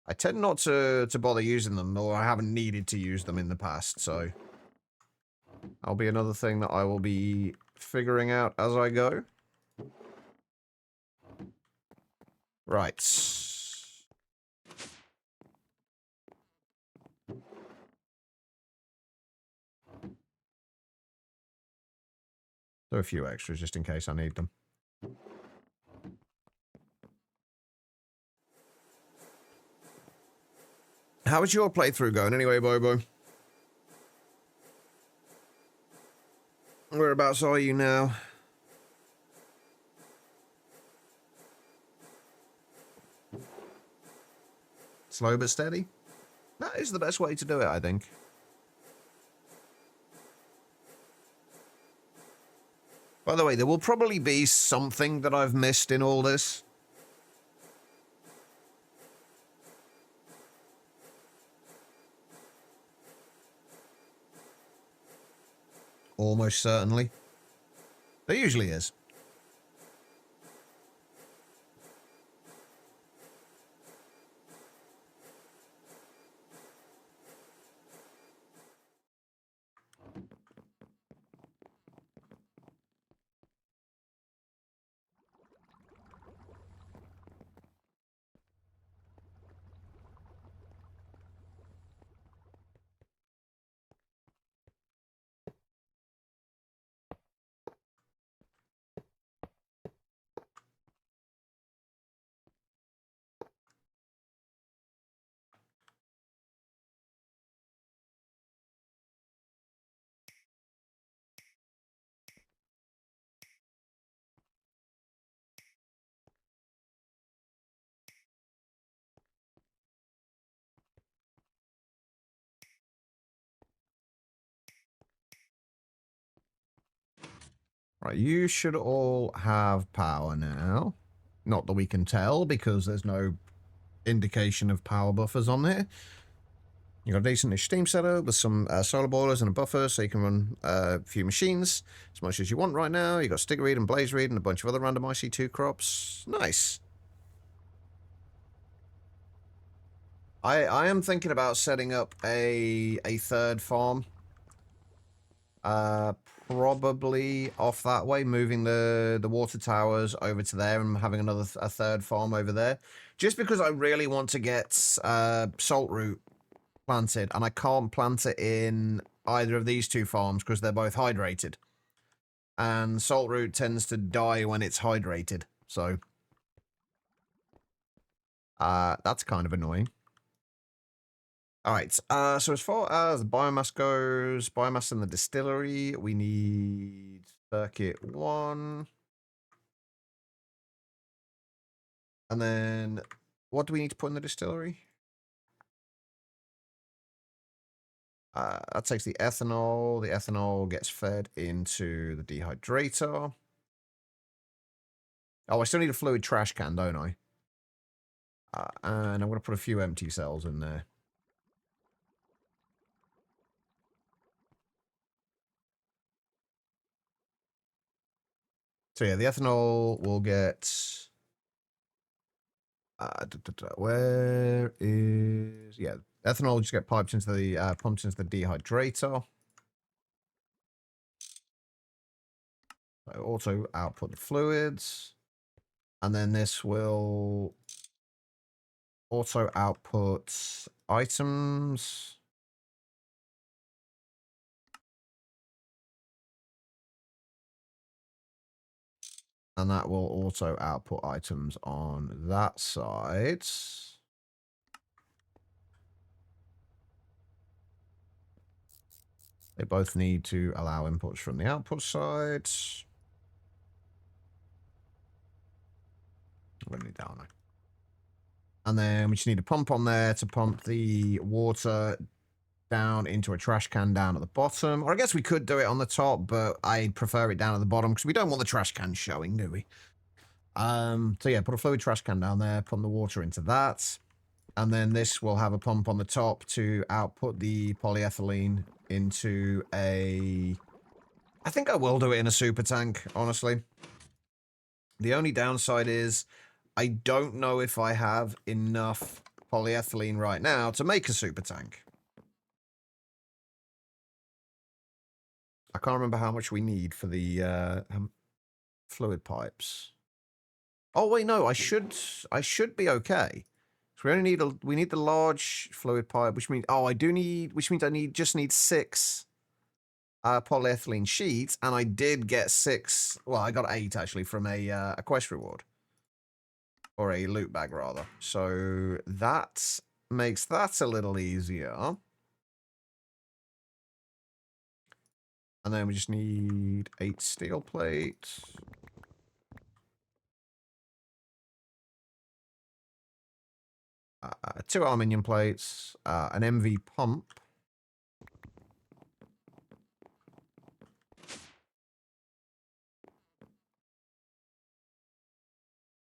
I tend not to bother using them, or I haven't needed to use them in the past, so that'll be another thing that I will be figuring out as I go. Right. So a few extras just in case I need them. How is your playthrough going anyway, Bobo? Whereabouts are you now? Slow but steady? That is the best way to do it, I think. By the way, there will probably be something that I've missed in all this. Almost certainly. There usually is. Right, you should all have power now. Not that we can tell, because there's no indication of power buffers on there. You've got a decent-ish steam setup with some solar boilers and a buffer, so you can run a few machines as much as you want right now. You've got sticker read and blaze read and a bunch of other random IC2 crops. Nice. I am thinking about setting up a third farm. Probably off that way, moving the water towers over to there and having a third farm over there. Just because I really want to get salt root planted, and I can't plant it in either of these two farms because they're both hydrated. And salt root tends to die when it's hydrated, so that's kind of annoying. All right, so as far as biomass goes, biomass in the distillery, we need circuit 1. And then, what do we need to put in the distillery? That takes the ethanol. The ethanol gets fed into the dehydrator. Oh, I still need a fluid trash can, don't I? And I'm going to put a few empty cells in there. So yeah, the ethanol will get... where is... Yeah, ethanol will just get piped into the... pumped into the dehydrator. So auto output the fluids. And then this will auto output items. And that will auto output items on that side. They both need to allow inputs from the output side. I'm going to need that on there. And then we just need a pump on there to pump the water down into a trash can down at the bottom. Or I guess we could do it on the top, but I prefer it down at the bottom because we don't want the trash can showing, do we? So yeah, put a fluid trash can down there, pump the water into that. And then this will have a pump on the top to output the polyethylene into a... I think I will do it in a super tank, honestly. The only downside is I don't know if I have enough polyethylene right now to make a super tank. I can't remember how much we need for the fluid pipes. Oh wait, no, I should be okay. So we only need the large fluid pipe, which means which means I just need 6 polyethylene sheets, and I did get 6. Well, I got 8 actually from a quest reward, or a loot bag rather. So that makes that a little easier. And then we just need 8 steel plates. Two aluminium plates, an MV pump.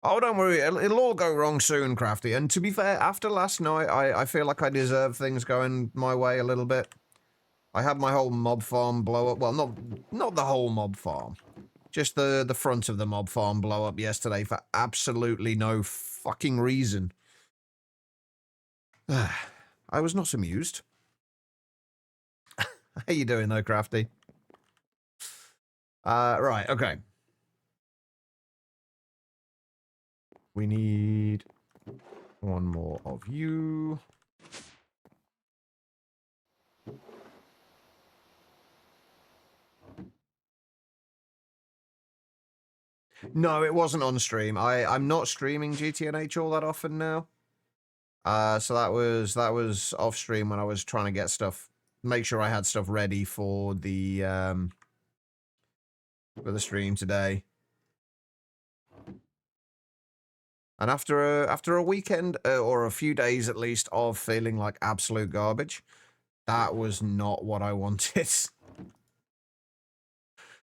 Oh, don't worry, it'll all go wrong soon, Crafty. And to be fair, after last night, I feel like I deserve things going my way a little bit. I had my whole mob farm blow up. Well, not the whole mob farm. Just the front of the mob farm blow up yesterday for absolutely no fucking reason. I was not amused. How you doing though, Crafty? Right, okay. We need one more of you. No, it wasn't on stream. I'm not streaming GTNH all that often now. So that was off stream when I was trying to get stuff, make sure I had stuff ready for the stream today. And after a weekend or a few days at least of feeling like absolute garbage, that was not what I wanted.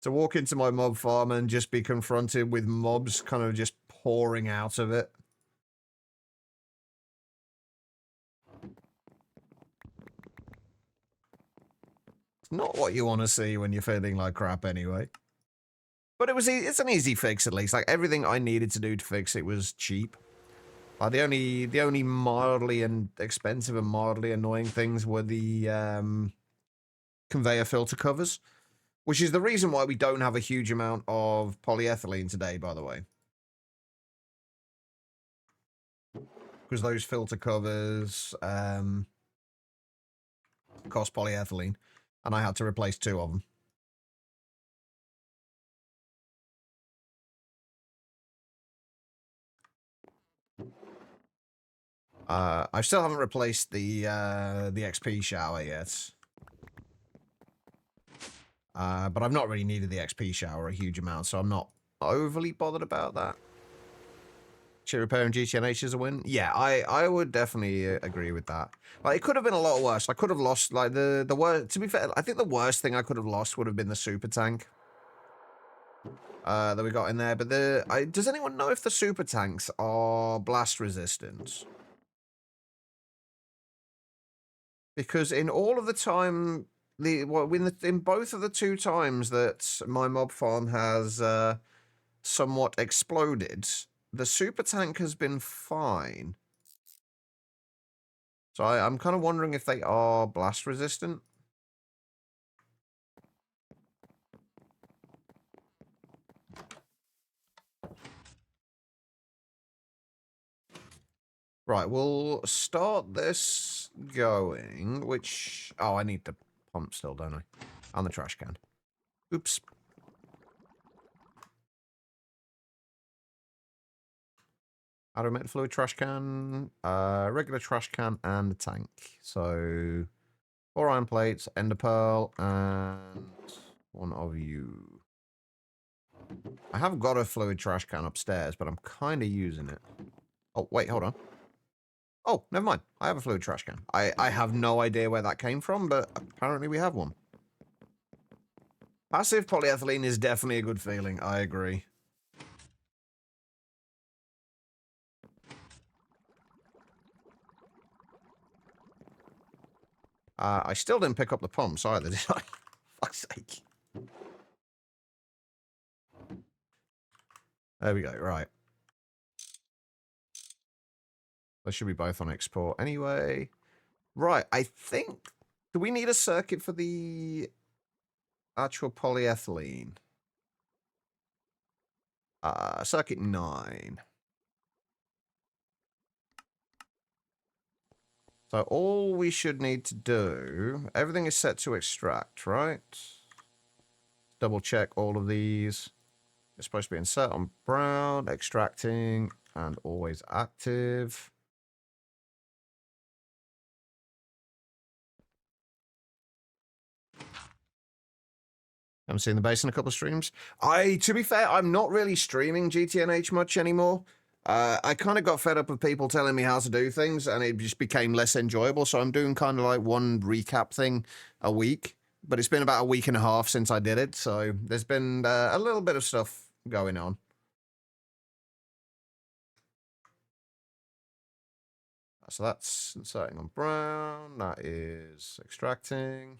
To walk into my mob farm and just be confronted with mobs kind of just pouring out of it. It's not what you want to see when you're feeling like crap anyway. But it's an easy fix at least. Like everything I needed to do to fix it was cheap. The only mildly and expensive and mildly annoying things were the conveyor filter covers. Which is the reason why we don't have a huge amount of polyethylene today, by the way. Because those filter covers cost polyethylene. And I had to replace 2 of them. I still haven't replaced the XP shower yet. But I've not really needed the XP shower a huge amount, so I'm not overly bothered about that. Shit repairing GTNH is a win? Yeah, I would definitely agree with that. Like, it could have been a lot worse. I could have lost, like, the worst... To be fair, I think the worst thing I could have lost would have been the super tank. That we got in there. But does anyone know if the super tanks are blast resistant? Because in all of the time... in both of the 2 times that my mob farm has somewhat exploded, the super tank has been fine. So I'm kind of wondering if they are blast resistant. Right, we'll start this going, which... Oh, I need the pump still, don't I? And the trash can. Oops. How do I make the fluid trash can? Regular trash can and the tank. So, 4 iron plates, ender pearl, and 1 of you. I have got a fluid trash can upstairs, but I'm kind of using it. Oh, wait, hold on. Oh, never mind. I have a fluid trash can. I have no idea where that came from, but apparently we have one. Passive polyethylene is definitely a good feeling. I agree. I still didn't pick up the pumps either, did I? Fuck's sake. There we go, right. They should be both on export anyway. Right, I think... Do we need a circuit for the actual polyethylene? Circuit 9. So all we should need to do... Everything is set to extract, right? Double check all of these. It's supposed to be insert on brown, extracting, and always active. Haven't seen the base in a couple of streams. To be fair, I'm not really streaming GTNH much anymore. I kind of got fed up with people telling me how to do things, and it just became less enjoyable. So I'm doing kind of like one recap thing a week. But it's been about a week and a half since I did it, so there's been a little bit of stuff going on. So that's inserting on brown. That is extracting.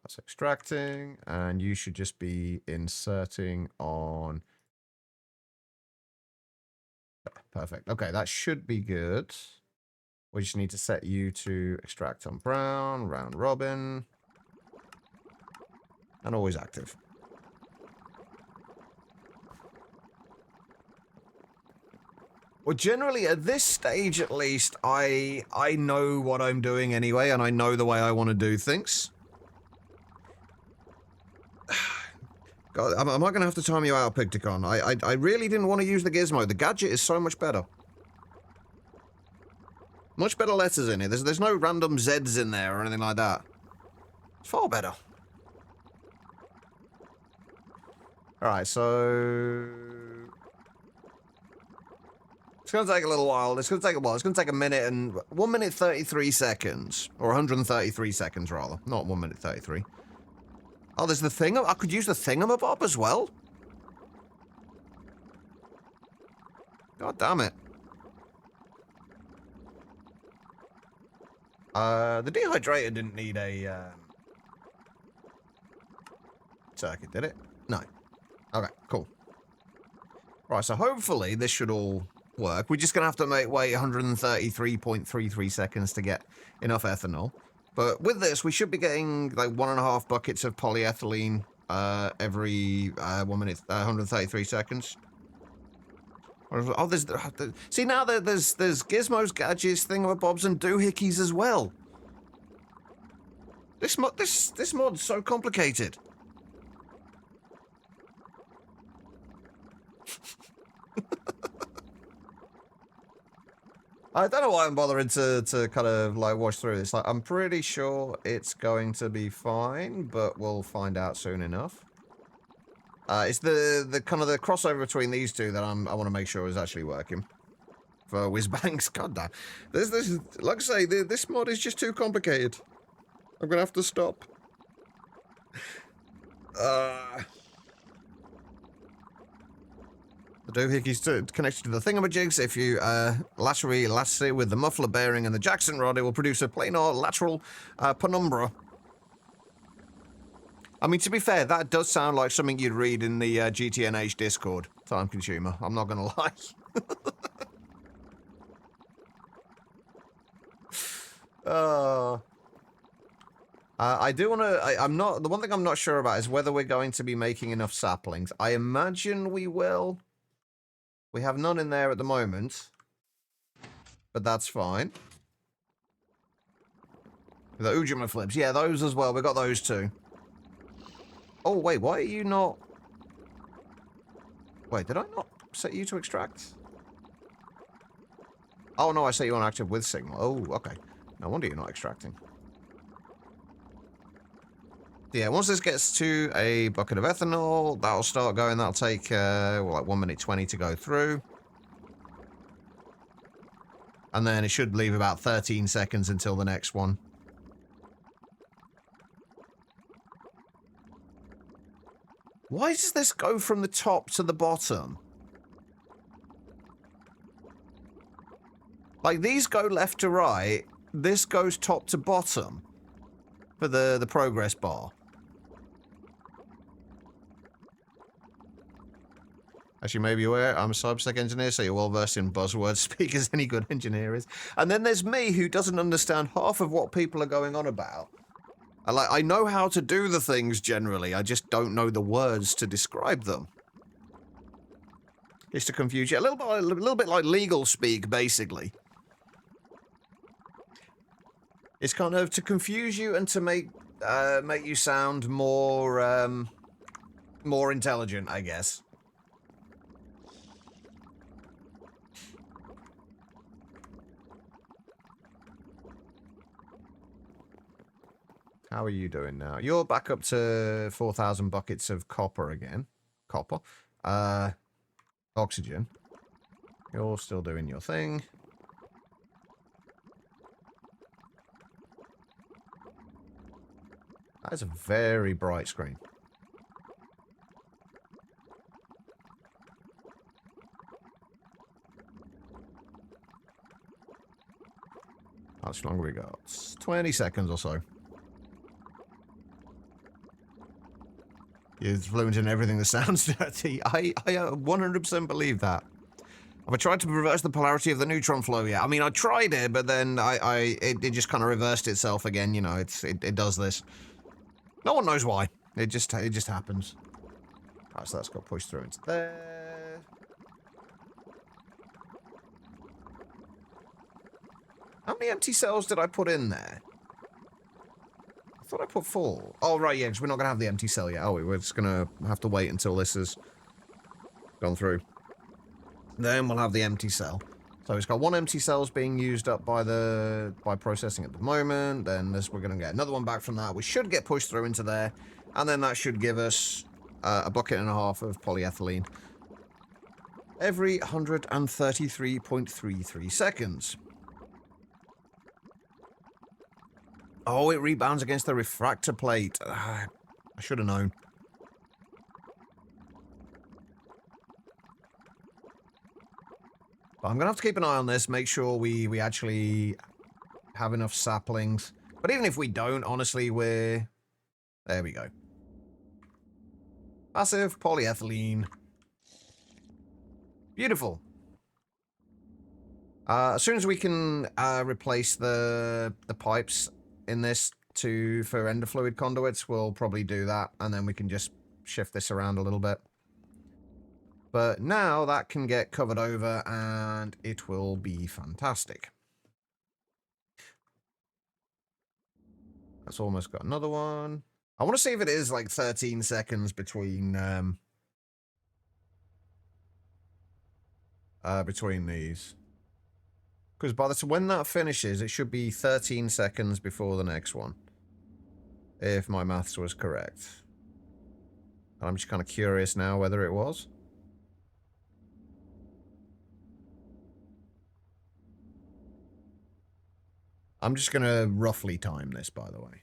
That's extracting. And you should just be inserting on... Perfect. Okay, that should be good. We just need to set you to extract on brown, round robin, and always active. Well, generally, at this stage at least, I know what I'm doing anyway, and I know the way I want to do things. God, am I going to have to time you out, Picticon? I really didn't want to use the gizmo. The gadget is so much better. Much better letters in it. There's no random Zs in there or anything like that. It's far better. Alright, so... It's going to take a little while. It's going to take a while. It's going to take a minute and... 1 minute 33 seconds. Or 133 seconds, rather. Not 1 minute 33. Oh, there's the thing. I could use the thingamabob as well? God damn it. The dehydrator didn't need a circuit, did it? No. Okay, cool. Right, so hopefully this should all work. We're just going to have to wait 133.33 seconds to get enough ethanol. But with this, we should be getting like 1.5 buckets of polyethylene every 1 minute, 133 seconds. Oh, see now there's gizmos, gadgets, thingamabobs, and doohickeys as well. This mod's so complicated. I don't know why I'm bothering to kind of like watch through this. Like, I'm pretty sure it's going to be fine, but we'll find out soon enough. It's the kind of the crossover between these two that I want to make sure is actually working. For Whizbangs, god damn. This like I say, this mod is just too complicated. I'm gonna have to stop. The doohickey's connected to the thingamajigs. If you laterally lasso with the muffler bearing and the Jackson rod, it will produce a planar lateral penumbra. I mean, to be fair, that does sound like something you'd read in the GTNH Discord. Time consumer. I'm not gonna lie. I do want to... I'm not... The one thing I'm not sure about is whether we're going to be making enough saplings. I imagine we will. We have none in there at the moment. But that's fine. The Ujima flips. Yeah, those as well. We got those too. Oh, wait. Why are you not... Wait, did I not set you to extract? Oh, no, I set you on active with signal. Oh, okay. No wonder you're not extracting. Yeah, once this gets to a bucket of ethanol, that'll start going. That'll take, well, like 1 minute 20 to go through. And then it should leave about 13 seconds until the next one. Why does this go from the top to the bottom? Like, these go left to right. This goes top to bottom for the progress bar. As you may be aware, I'm a cybersec engineer, so you're well versed in buzzwords, speak as any good engineer is. And then there's me, who doesn't understand half of what people are going on about. I know how to do the things generally, I just don't know the words to describe them. Just to confuse you. A little bit like legal speak, basically. It's kind of to confuse you and to make you sound more more intelligent, I guess. How are you doing now? You're back up to 4,000 buckets of copper again. Copper. Oxygen. You're still doing your thing. That is a very bright screen. How much longer we got? 20 seconds or so. You're fluent in everything that sounds dirty. I 100% believe that. Have I tried to reverse the polarity of the neutron flow yet? I mean, I tried it, but then it just kind of reversed itself again. You know, it does this. No one knows why. It just happens. Alright, so that's got pushed through into there. How many empty cells did I put in there? I thought I put 4. Oh, right, yeah, because we're not going to have the empty cell yet, are we? We're just going to have to wait until this has gone through. Then we'll have the empty cell. So it's got 1 empty cell's being used up by processing at the moment. Then we're going to get another one back from that. We should get pushed through into there. And then that should give us a bucket and a half of polyethylene every 133.33 seconds. Oh, it rebounds against the refractor plate. I should have known. But I'm going to have to keep an eye on this, make sure we actually have enough saplings. But even if we don't, honestly, we're... There we go. Passive polyethylene. Beautiful. As soon as we can replace the pipes in this for ender fluid conduits, we'll probably do that, and then we can just shift this around a little bit. But now that can get covered over, and it will be fantastic. That's almost got another one. I want to see if it is like 13 seconds between these. Because by the time when that finishes, it should be 13 seconds before the next one. If my maths was correct. I'm just kind of curious now whether it was. I'm just going to roughly time this, by the way.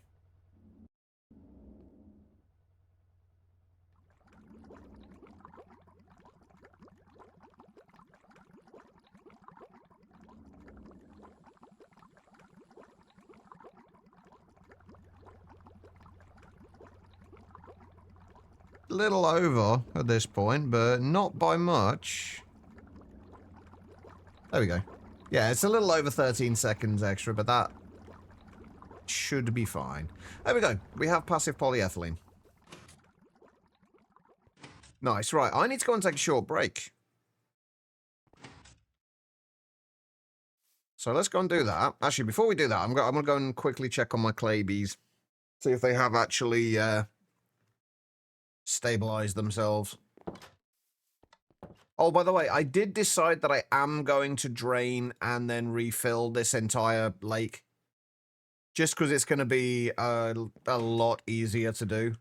Little over at this point, but not by much. There we go. Yeah, it's a little over 13 seconds extra, but that should be fine. There we go. We have passive polyethylene. Nice. Right, I need to go and take a short break. So let's go and do that. Actually, before we do that, I'm going to go and quickly check on my clay bees. See if they have actually stabilized themselves. Oh, by the way, I did decide that I am going to drain and then refill this entire lake. Just because it's going to be a lot easier to do.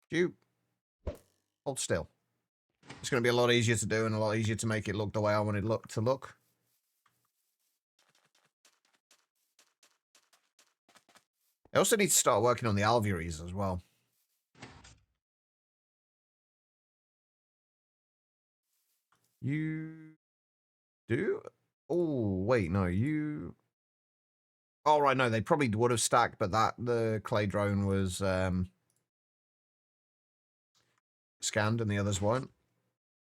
You hold still. It's going to be a lot easier to do and a lot easier to make it look the way I want it to look. I also need to start working on the alveoles as well. You do? Oh, wait, no, you... Oh, right, no, they probably would have stacked, but the clay drone was, scanned and the others won't.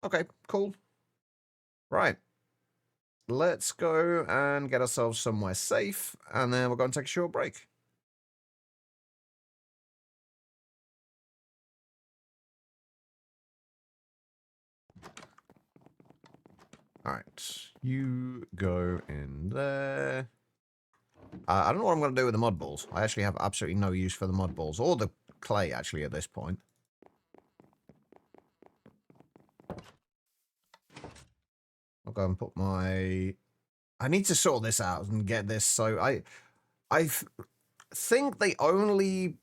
Okay, cool. Right. Let's go and get ourselves somewhere safe, and then we're going to take a short break. All right, you go in there. I don't know what I'm going to do with the mud balls. I actually have absolutely no use for the mud balls, or the clay, actually, at this point. I'll go and put my... I need to sort this out and get this, so I think they only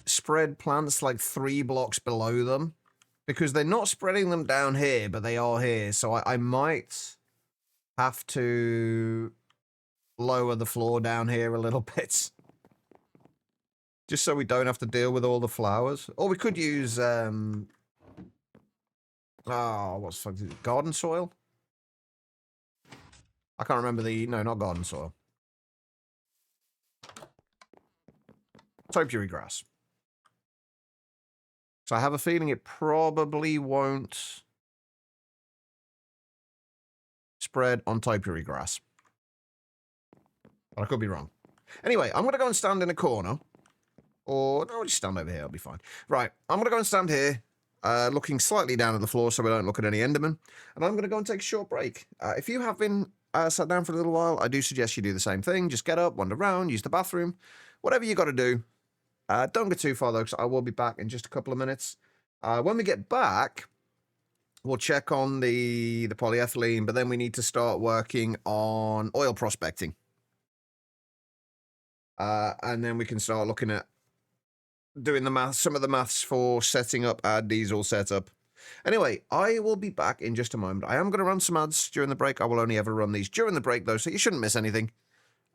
spread plants like 3 blocks below them, because they're not spreading them down here, but they are here, so I might have to lower the floor down here a little bit. Just so we don't have to deal with all the flowers. Or we could use, what's the fuck is it? Garden soil? I can't remember the... No, not garden soil. Topiary grass. So I have a feeling it probably won't spread on topiary grass. But I could be wrong. Anyway, I'm going to go and stand in a corner. Or, no, I'll just stand over here. I'll be fine. Right, I'm going to go and stand here, looking slightly down at the floor so we don't look at any Endermen. And I'm going to go and take a short break. If you have been sat down for a little while, I do suggest you do the same thing. Just get up, wander around, use the bathroom. Whatever you got to do. Don't go too far, though, because I will be back in just a couple of minutes. When we get back, we'll check on the polyethylene, but then we need to start working on oil prospecting. And then we can start looking at doing the math, some of the maths for setting up our diesel setup. Anyway, I will be back in just a moment. I am going to run some ads during the break. I will only ever run these during the break, though, so you shouldn't miss anything.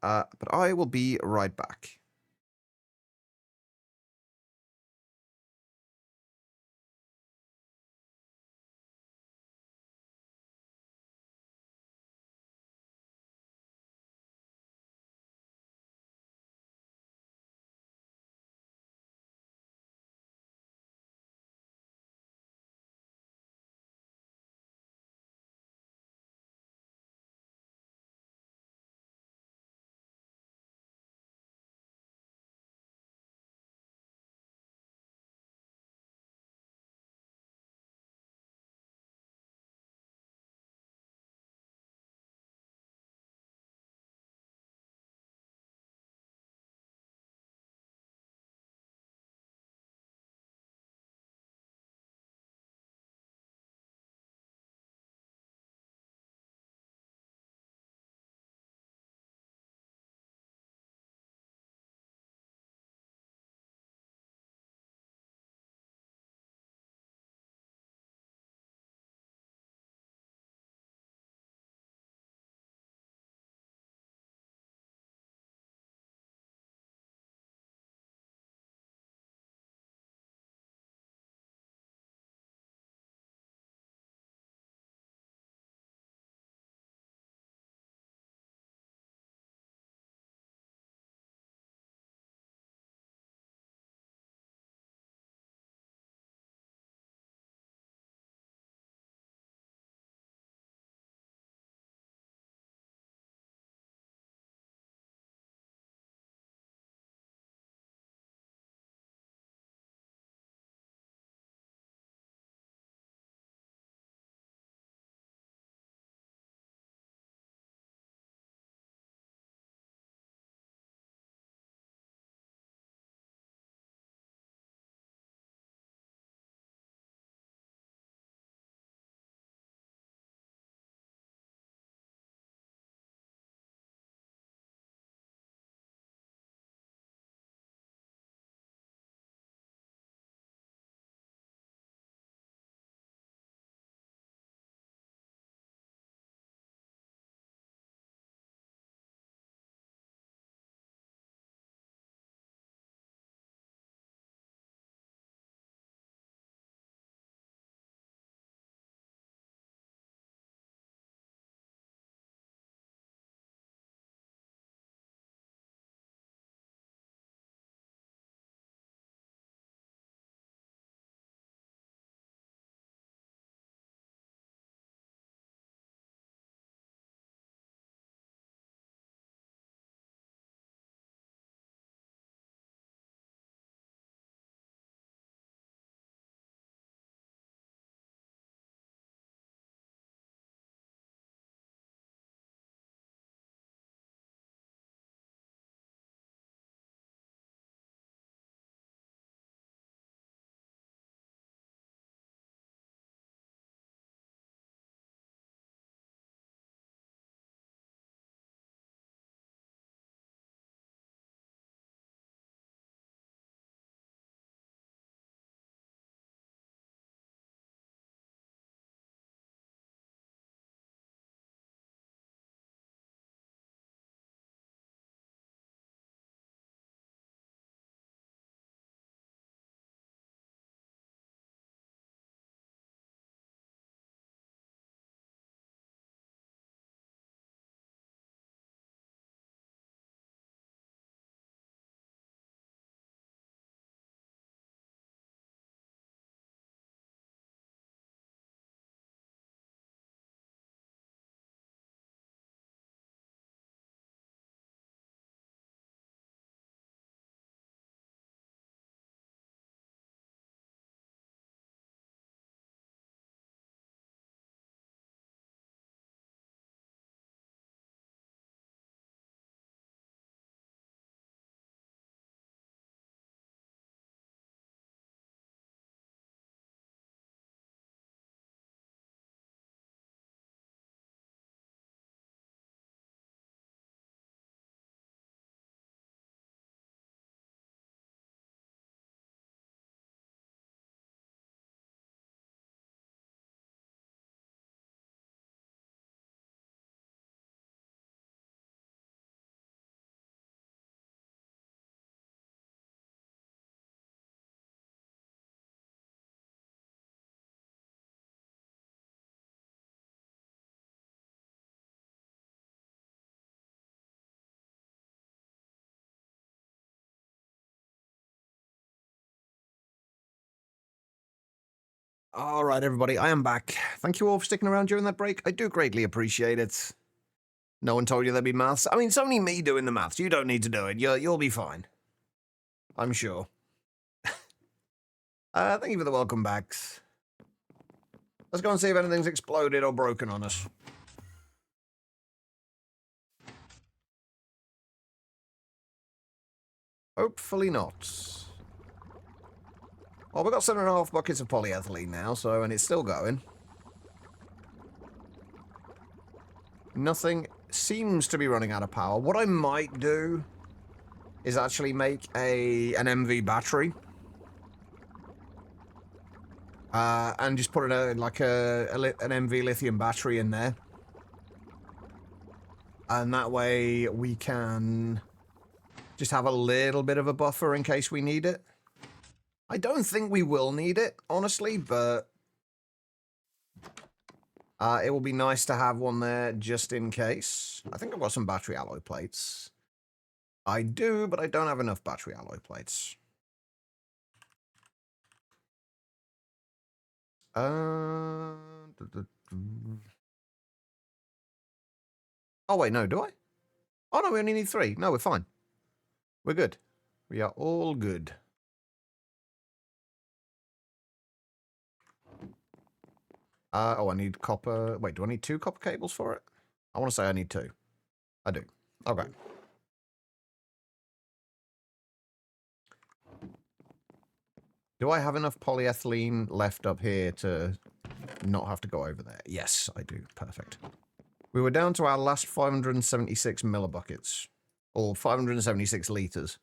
But I will be right back. All right, everybody, I am back. Thank you all for sticking around during that break. I do greatly appreciate it. No one told you there'd be maths. I mean, it's only me doing the maths. You don't need to do it. You'll be fine. I'm sure. Thank you for the welcome backs. Let's go and see if anything's exploded or broken on us. Hopefully not. Well, we've got 7.5 buckets of polyethylene now, so, and it's still going. Nothing seems to be running out of power. What I might do is actually make an MV battery. And just put an MV lithium battery in there. And that way we can just have a little bit of a buffer in case we need it. I don't think we will need it, honestly, but it will be nice to have one there just in case. I think I've got some battery alloy plates. I do, but I don't have enough battery alloy plates. Oh, wait, no, do I? Oh, no, we only need 3. No, we're fine. We're good. We are all good. Oh, I need copper. Wait, do I need 2 copper cables for it? I want to say I need 2. I do. Okay. Do I have enough polyethylene left up here to not have to go over there? Yes, I do. Perfect. We were down to our last 576 millibuckets. Or 576 litres.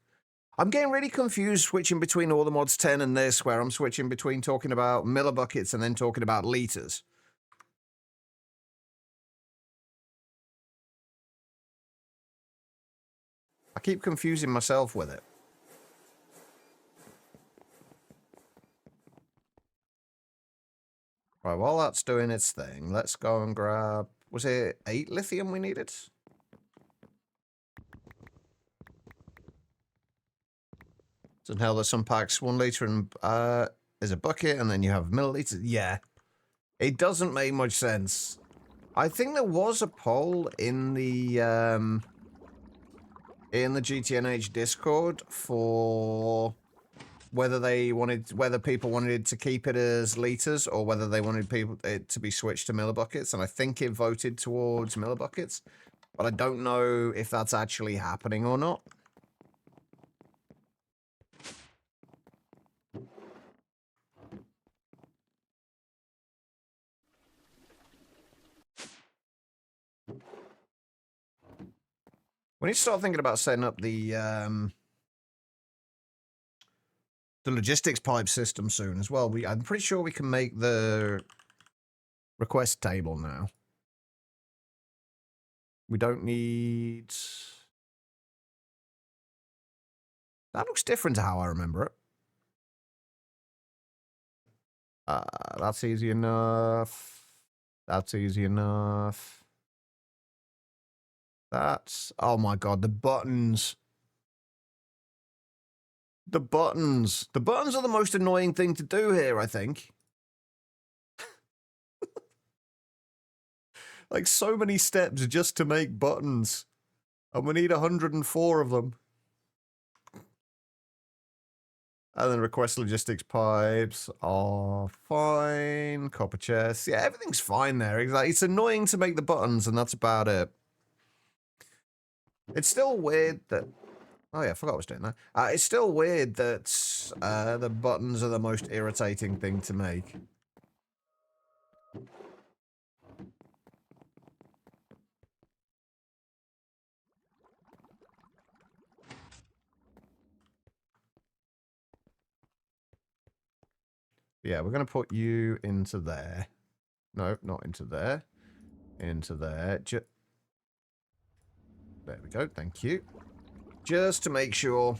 I'm getting really confused switching between all the mods 10 and this, where I'm switching between talking about millibuckets and then talking about litres. I keep confusing myself with it. Right, while that's doing its thing, let's go and grab... Was it 8 lithium we needed? So now there's some packs, 1 litre and there's a bucket, and then you have milliliters. Yeah. It doesn't make much sense. I think there was a poll in the GTNH Discord for whether people wanted to keep it as litres or whether they wanted it to be switched to millibuckets, and I think it voted towards millibuckets, but I don't know if that's actually happening or not. We need to start thinking about setting up the logistics pipe system soon as well. I'm pretty sure we can make the request table now. We don't need... That looks different to how I remember it. That's easy enough. That's easy enough. That's... Oh my god, the buttons. The buttons. The buttons are the most annoying thing to do here, I think. Like, so many steps just to make buttons. And we need 104 of them. And then request logistics pipes are fine. Copper chests. Yeah, everything's fine there. Exactly. It's annoying to make the buttons, and that's about it. It's still weird that... Oh yeah, I forgot I was doing that. It's still weird that the buttons are the most irritating thing to make. Yeah, we're going to put you into there. No, not into there. Into there. There we go, thank you. Just to make sure.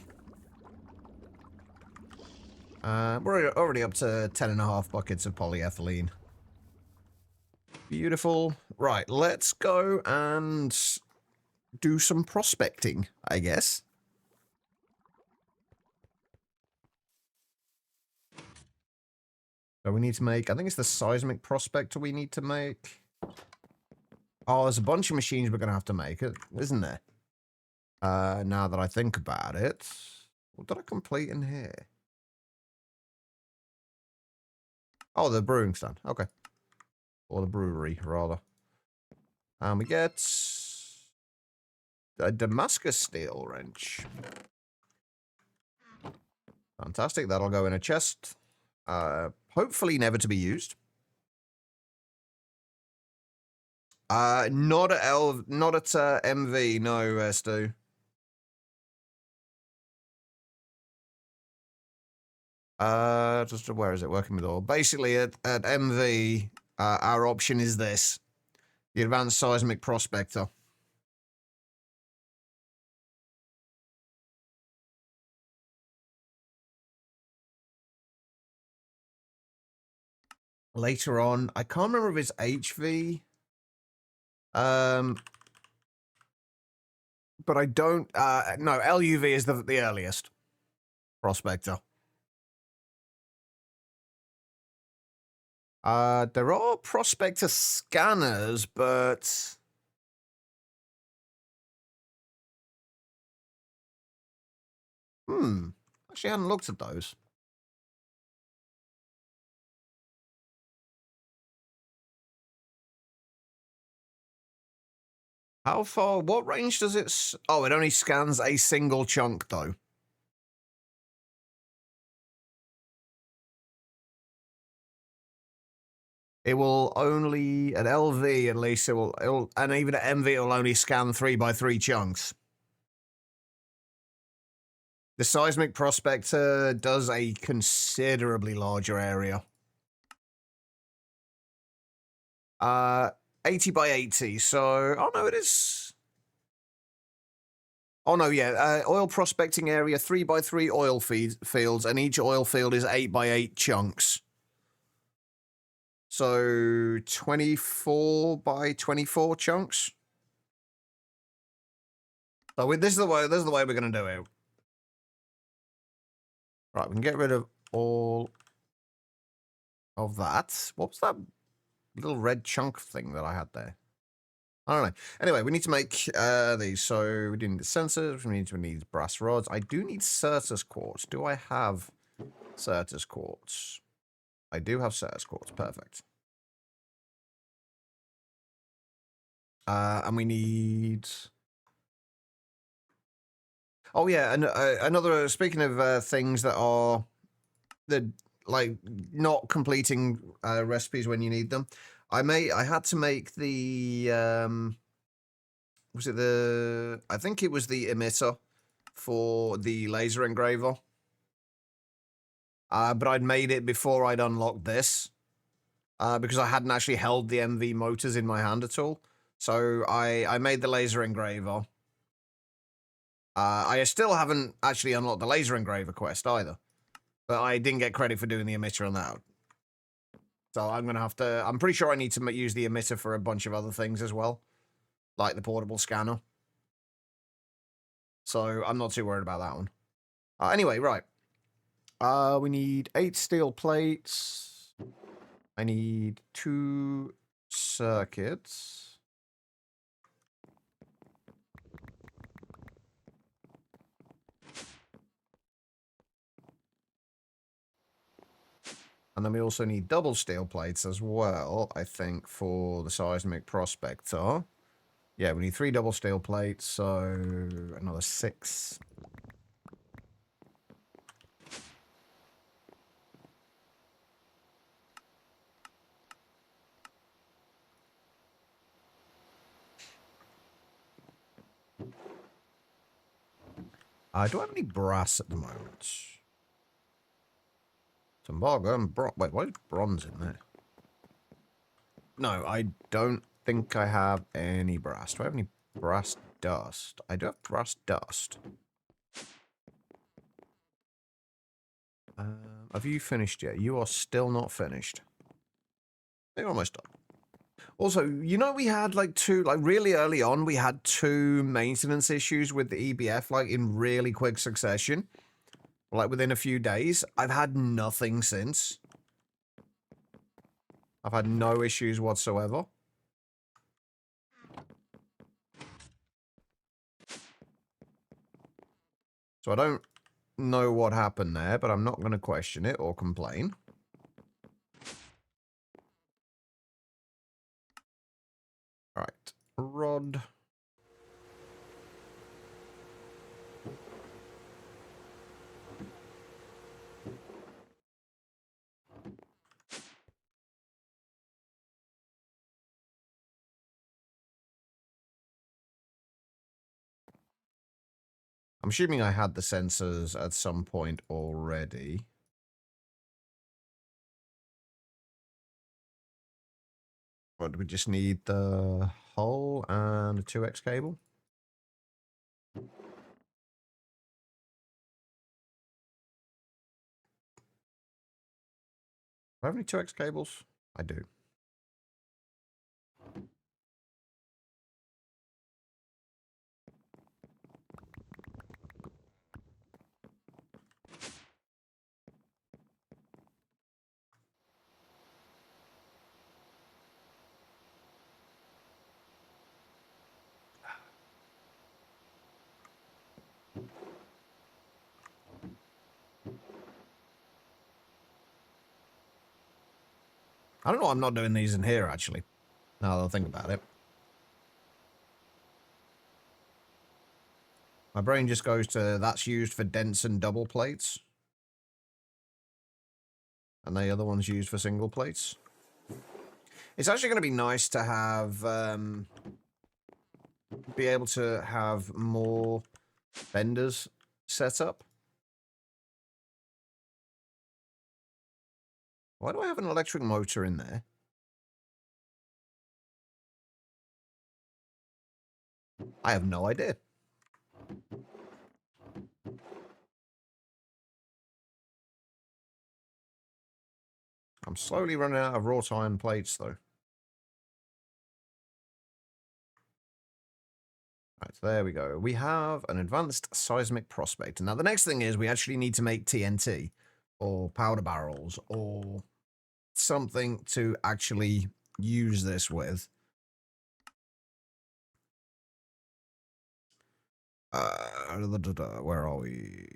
We're already up to 10.5 buckets of polyethylene. Beautiful. Right, let's go and do some prospecting, I guess. So we need to make, I think it's the seismic prospector we need to make. Oh, there's a bunch of machines we're going to have to make, isn't there? Now that I think about it. What did I complete in here? Oh, the brewing stand. Okay. Or the brewery, rather. And we get a Damascus steel wrench. Fantastic. That'll go in a chest. Hopefully never to be used. Not at MV, no, Stu. Just where is it? Working with oil. Basically, at MV, our option is this: the Advanced Seismic Prospector. Later on, I can't remember if it's HV. But I don't. No, LUV is the earliest prospector. There are prospector scanners, but actually, I hadn't looked at those. How far? What range does it? Oh, it only scans a single chunk, though. It will only at LV at least it'll and even at MV it'll only scan 3x3 chunks. The seismic prospector does a considerably larger area. 80x80. So, oh no, it is. Oh no, yeah. Oil prospecting area, 3x3 oil fields, and each oil field is 8x8 chunks. So 24x24 chunks. So this is the way we're gonna do it. Right, we can get rid of all of that. What was that little red chunk thing that I had there? I don't know. Anyway, we need to make these. So we do need the sensors. We need brass rods. I do need Certus quartz. Do I have Certus quartz? I do have Certus quartz. Perfect. And we need. Oh yeah, and another. Speaking of things that are like not completing recipes when you need them, I had to make the was it the? I think it was the emitter for the laser engraver. But I'd made it before I'd unlocked this. Because I hadn't actually held the MV motors in my hand at all. So I made the laser engraver. I still haven't actually unlocked the laser engraver quest either. But I didn't get credit for doing the emitter on that. So I'm going to have to... I'm pretty sure I need to use the emitter for a bunch of other things as well. Like the portable scanner. So I'm not too worried about that one. Anyway, right. We need 8 steel plates. I need 2 circuits. And then we also need double steel plates as well, I think, for the seismic prospector. Yeah, we need 3 double steel plates, so another 6. Do I have any brass at the moment? Embargo and wait, why is bronze in there? No, I don't think I have any brass. Do I have any brass dust? I do have brass dust. Have you finished yet? You are still not finished. You're almost done. Also, you know, we had really early on, we had 2 maintenance issues with the EBF, like in really quick succession. Like within a few days. I've had nothing since. I've had no issues whatsoever. So I don't know what happened there, but I'm not going to question it or complain. Right. Rod. I'm assuming I had the sensors at some point already. But we just need the hull and a 2X cable. Do I have any 2X cables? I do. I don't know why I'm not doing these in here, actually. Now that I think about it. My brain just goes to, that's used for dense and double plates. And the other one's used for single plates. It's actually going to be nice to have, be able to have more benders set up. Why do I have an electric motor in there? I have no idea. I'm slowly running out of wrought iron plates, though. Right, there we go. We have an advanced seismic prospector. Now, the next thing is we actually need to make TNT or powder barrels or something to actually use this with. Where are we?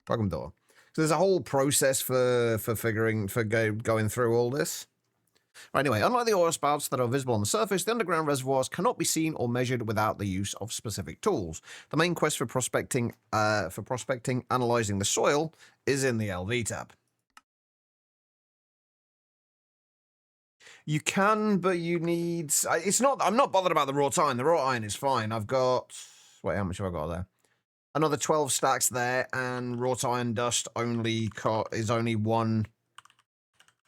Welcome door. So there's a whole process for going through all this. Anyway, unlike the oil spouts that are visible on the surface, the underground reservoirs cannot be seen or measured without the use of specific tools. The main quest for prospecting, analyzing the soil, is in the LV tab. You can, but you need. It's not. I'm not bothered about the wrought iron. The wrought iron is fine. I've got. Wait, how much have I got there? Another 12 stacks there, and wrought iron dust is only one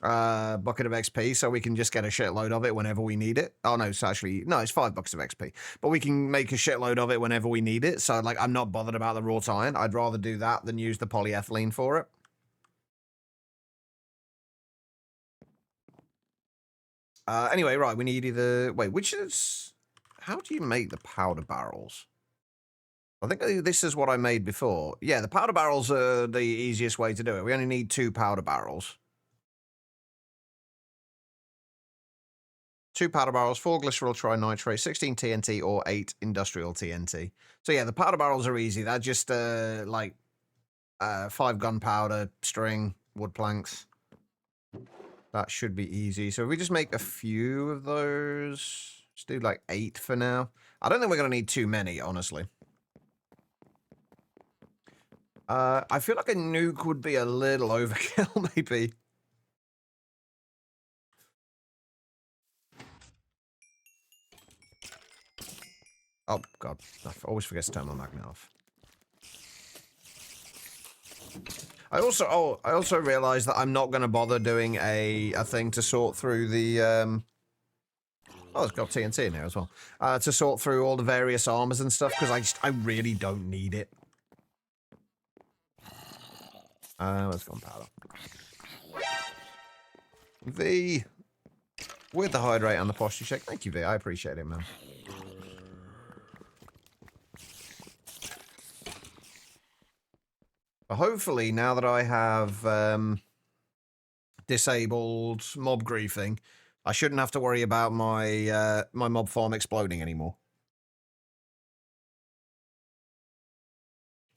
bucket of XP, so we can just get a shitload of it whenever we need it. Oh no, it's 5 buckets of XP, but we can make a shitload of it whenever we need it. So like, I'm not bothered about the wrought iron. I'd rather do that than use the polyethylene for it. Anyway, right, we need either. Wait, how do you make the powder barrels? I think this is what I made before. Yeah, the powder barrels are the easiest way to do it. We only need 2 powder barrels. 2 powder barrels, 4 glycerol trinitrate, 16 TNT, or 8 industrial TNT. So yeah, the powder barrels are easy. They're just 5 gunpowder, string, wood planks. That should be easy. So if we just make a few of those, let's do like 8 for now. I don't think we're going to need too many, honestly. I feel like a nuke would be a little overkill, maybe. Oh, God. I always forget to turn my magnet off. I also realized that I'm not going to bother doing a thing to sort through the, Oh, it's got TNT in here as well. To sort through all the various armors and stuff, because I really don't need it. Let's go on powder. V, with the hydrate and the posture check. Thank you, V. I appreciate it, man. But hopefully, now that I have disabled mob griefing, I shouldn't have to worry about my my mob farm exploding anymore.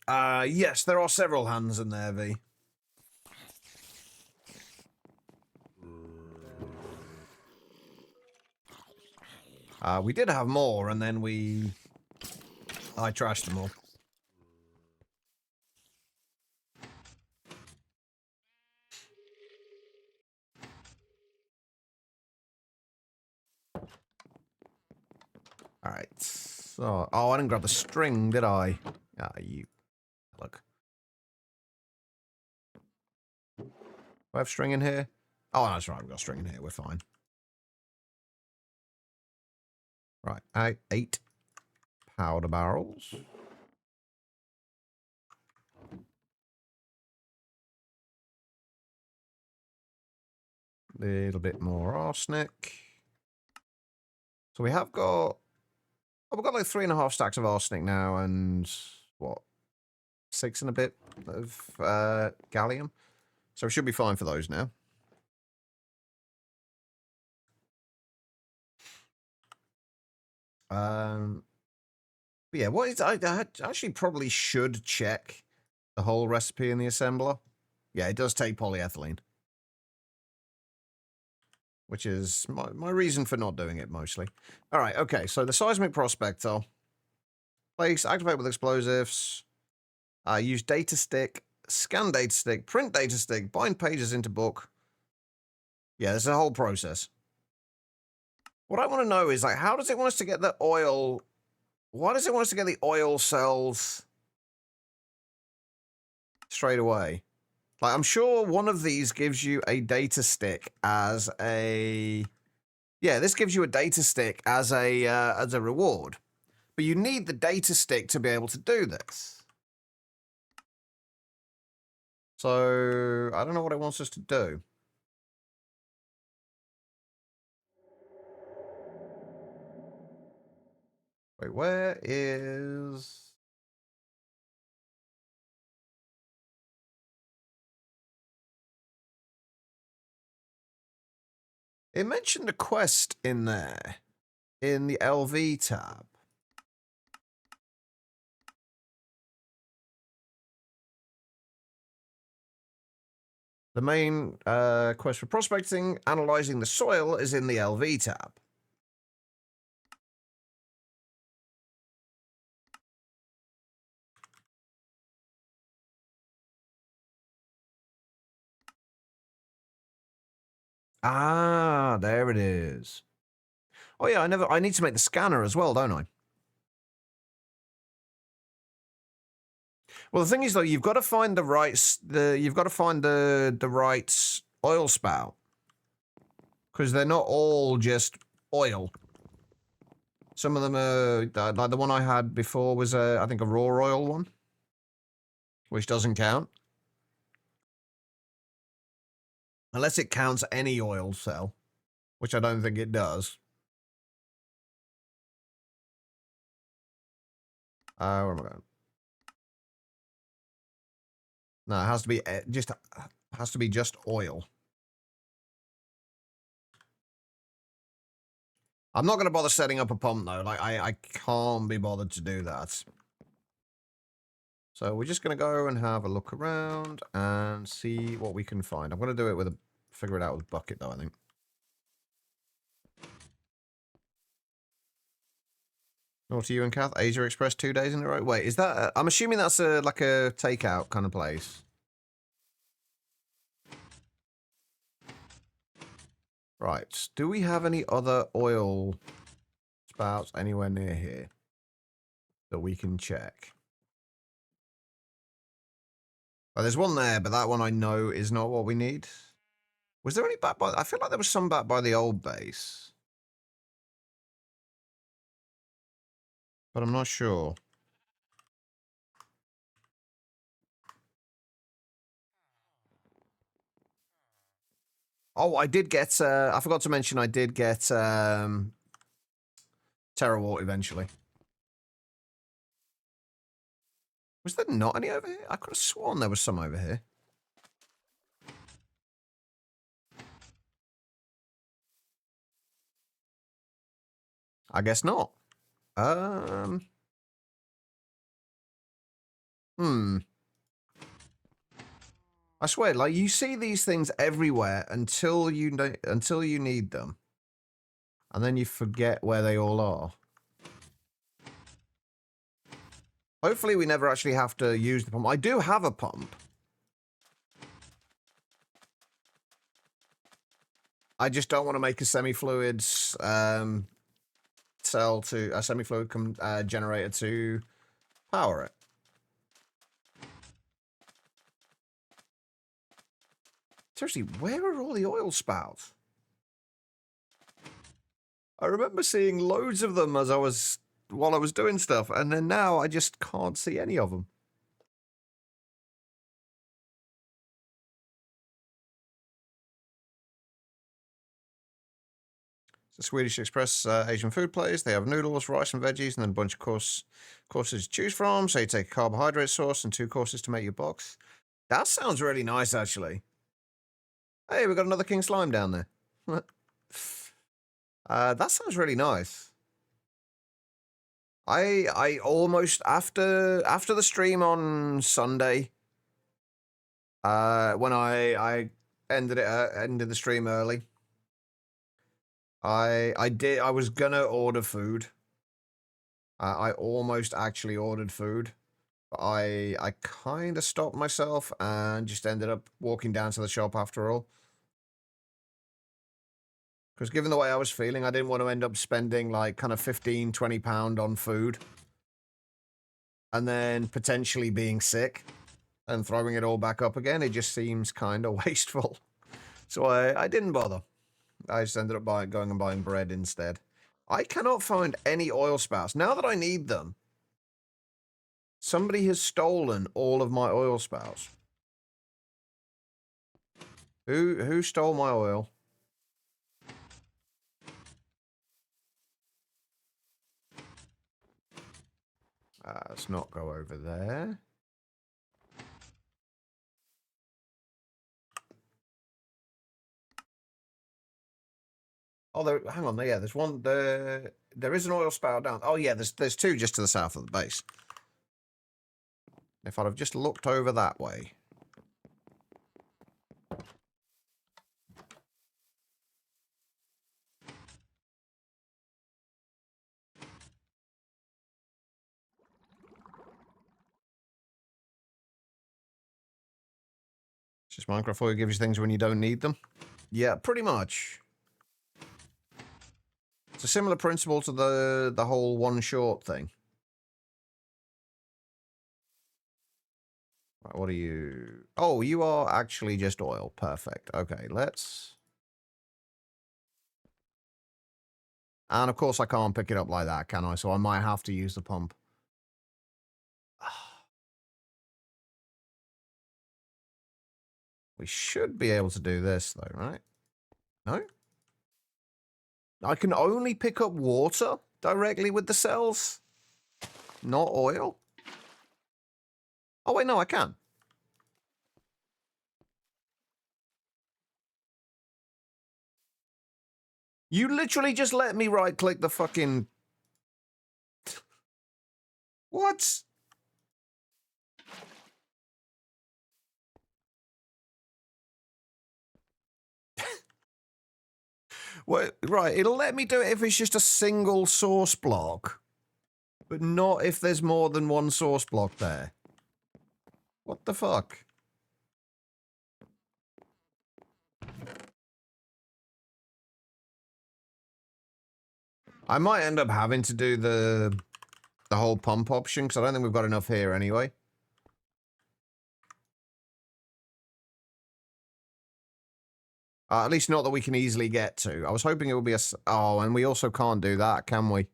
Yes, there are several hands in there, V. We did have more, and then I trashed them all. All right. So, I didn't grab the string, did I? You look. Do I have string in here? Oh, that's right. We've got string in here. We're fine. Right. 8 powder barrels. Little bit more arsenic. So we have got... Oh, we've got like 3.5 stacks of arsenic now, and what? 6 and a bit of gallium. So we should be fine for those now. Yeah, what is... I actually probably should check the whole recipe in the assembler. Yeah, it does take polyethylene. Which is my reason for not doing it, mostly. All right, okay, so the seismic prospector. Place, activate with explosives. Use data stick, scan data stick, print data stick, bind pages into book. Yeah, there's a whole process. What I want to know is, like, how does it want us to get the oil... Why does it want us to get the oil cells straight away? Like, I'm sure one of these gives you a data stick as a... Yeah, this gives you a data stick as a reward. But you need the data stick to be able to do this. So, I don't know what it wants us to do. Wait, where is... It mentioned a quest in there, in the LV tab. The main quest for prospecting, analyzing the soil, is in the LV tab. Ah, there it is. Oh yeah, I need to make the scanner as well, don't I? Well, the thing is though, you've got to find the right oil spout, because they're not all just oil. Some of them are like the one I had before was I think a raw oil one, which doesn't count unless it counts any oil cell, which I don't think it does. Where am I going? No, it has to be just oil. I'm not going to bother setting up a pump though. Like I can't be bothered to do that. So we're just going to go and have a look around and see what we can find. I'm going to do it with figure it out with a bucket though, I think. Naughty you and Kath, Asia Express 2 days in a row. Wait, is that? I'm assuming that's like a takeout kind of place. Right. Do we have any other oil spouts anywhere near here that we can check? Oh, there's one there, but that one I know is not what we need. Was there any back by... I feel like there was some back by the old base. But I'm not sure. Oh, I did get... I forgot to mention I did get Terrawart eventually. Was there not any over here? I could have sworn there was some over here. I guess not. I swear, like, you see these things everywhere until you need them. And then you forget where they all are. Hopefully we never actually have to use the pump. I do have a pump. I just don't want to make a semi-fluid cell to a semi-fluid generator to power it. Seriously, where are all the oil spouts? I remember seeing loads of them while I was doing stuff, and then now I just can't see any of them. It's a Swedish Express Asian food place. They have noodles, rice, and veggies, and then a bunch of courses to choose from. So you take a carbohydrate source and 2 courses to make your box. That sounds really nice, actually. Hey, we got another King Slime down there. That sounds really nice. I almost after the stream on Sunday, when I ended the stream early. I was gonna order food. I almost actually ordered food. But I kind of stopped myself and just ended up walking down to the shop after all. Because given the way I was feeling, I didn't want to end up spending like kind of £15, £20 on food. And then potentially being sick and throwing it all back up again. It just seems kind of wasteful. So I didn't bother. I just ended up going and buying bread instead. I cannot find any oil spouts. Now that I need them, somebody has stolen all of my oil spouts. Who stole my oil? Let's not go over there. Oh, hang on. Yeah, there's one. There is an oil spout down. Oh, yeah, there's 2 just to the south of the base. If I'd have just looked over that way. It's just Minecraft for you gives you things when you don't need them. Yeah, pretty much. It's a similar principle to the whole one short thing. Right, what are you? Oh, you are actually just oil. Perfect. Okay, let's... And of course I can't pick it up like that, can I? So I might have to use the pump. We should be able to do this though, right? No? I can only pick up water directly with the cells, not oil. Oh, wait, no, I can. You literally just let me right-click the fucking... What? Wait, right, it'll let me do it if it's just a single source block, but not if there's more than one source block there. What the fuck? I might end up having to do the whole pump option, because I don't think we've got enough here anyway. At least not that we can easily get to. I was hoping it would be a... Oh, and we also can't do that, can we?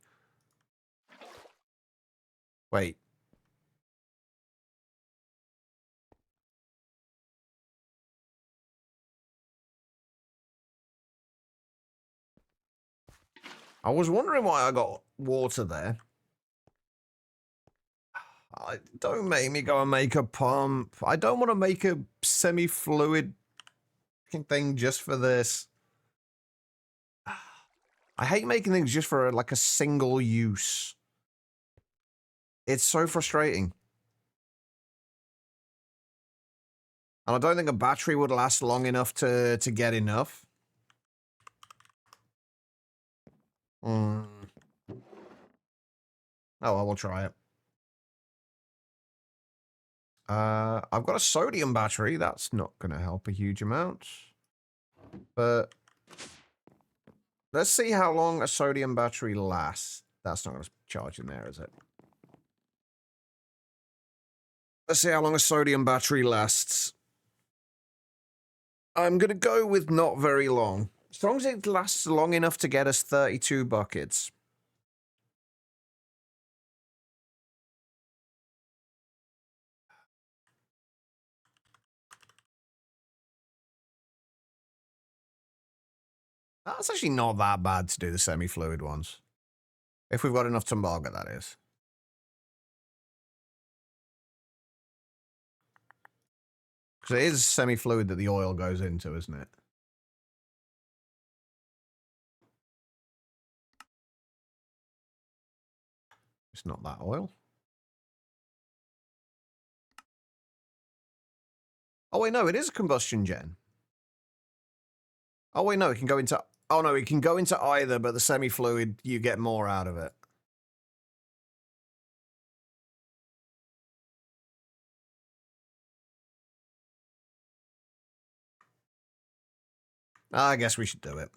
Wait. I was wondering why I got water there. Don't make me go and make a pump. I don't want to make a semi-fluid thing just for this. I hate making things just for like a single use. It's so frustrating. And I don't think a battery would last long enough to get enough. Oh, well, we'll try it. I've got a sodium battery. That's not going to help a huge amount. But let's see how long a sodium battery lasts. That's not going to charge in there, is it? Let's see how long a sodium battery lasts. I'm going to go with not very long. As long as it lasts long enough to get us 32 buckets. That's actually not that bad to do the semi-fluid ones. If we've got enough Tumbaga, that is. Because it is semi-fluid that the oil goes into, isn't it? It's not that oil. Oh, wait, no, it is a combustion gen. Oh, wait, no, it can go into... Oh, no, it can go into either, but the semi-fluid, you get more out of it. I guess we should do it.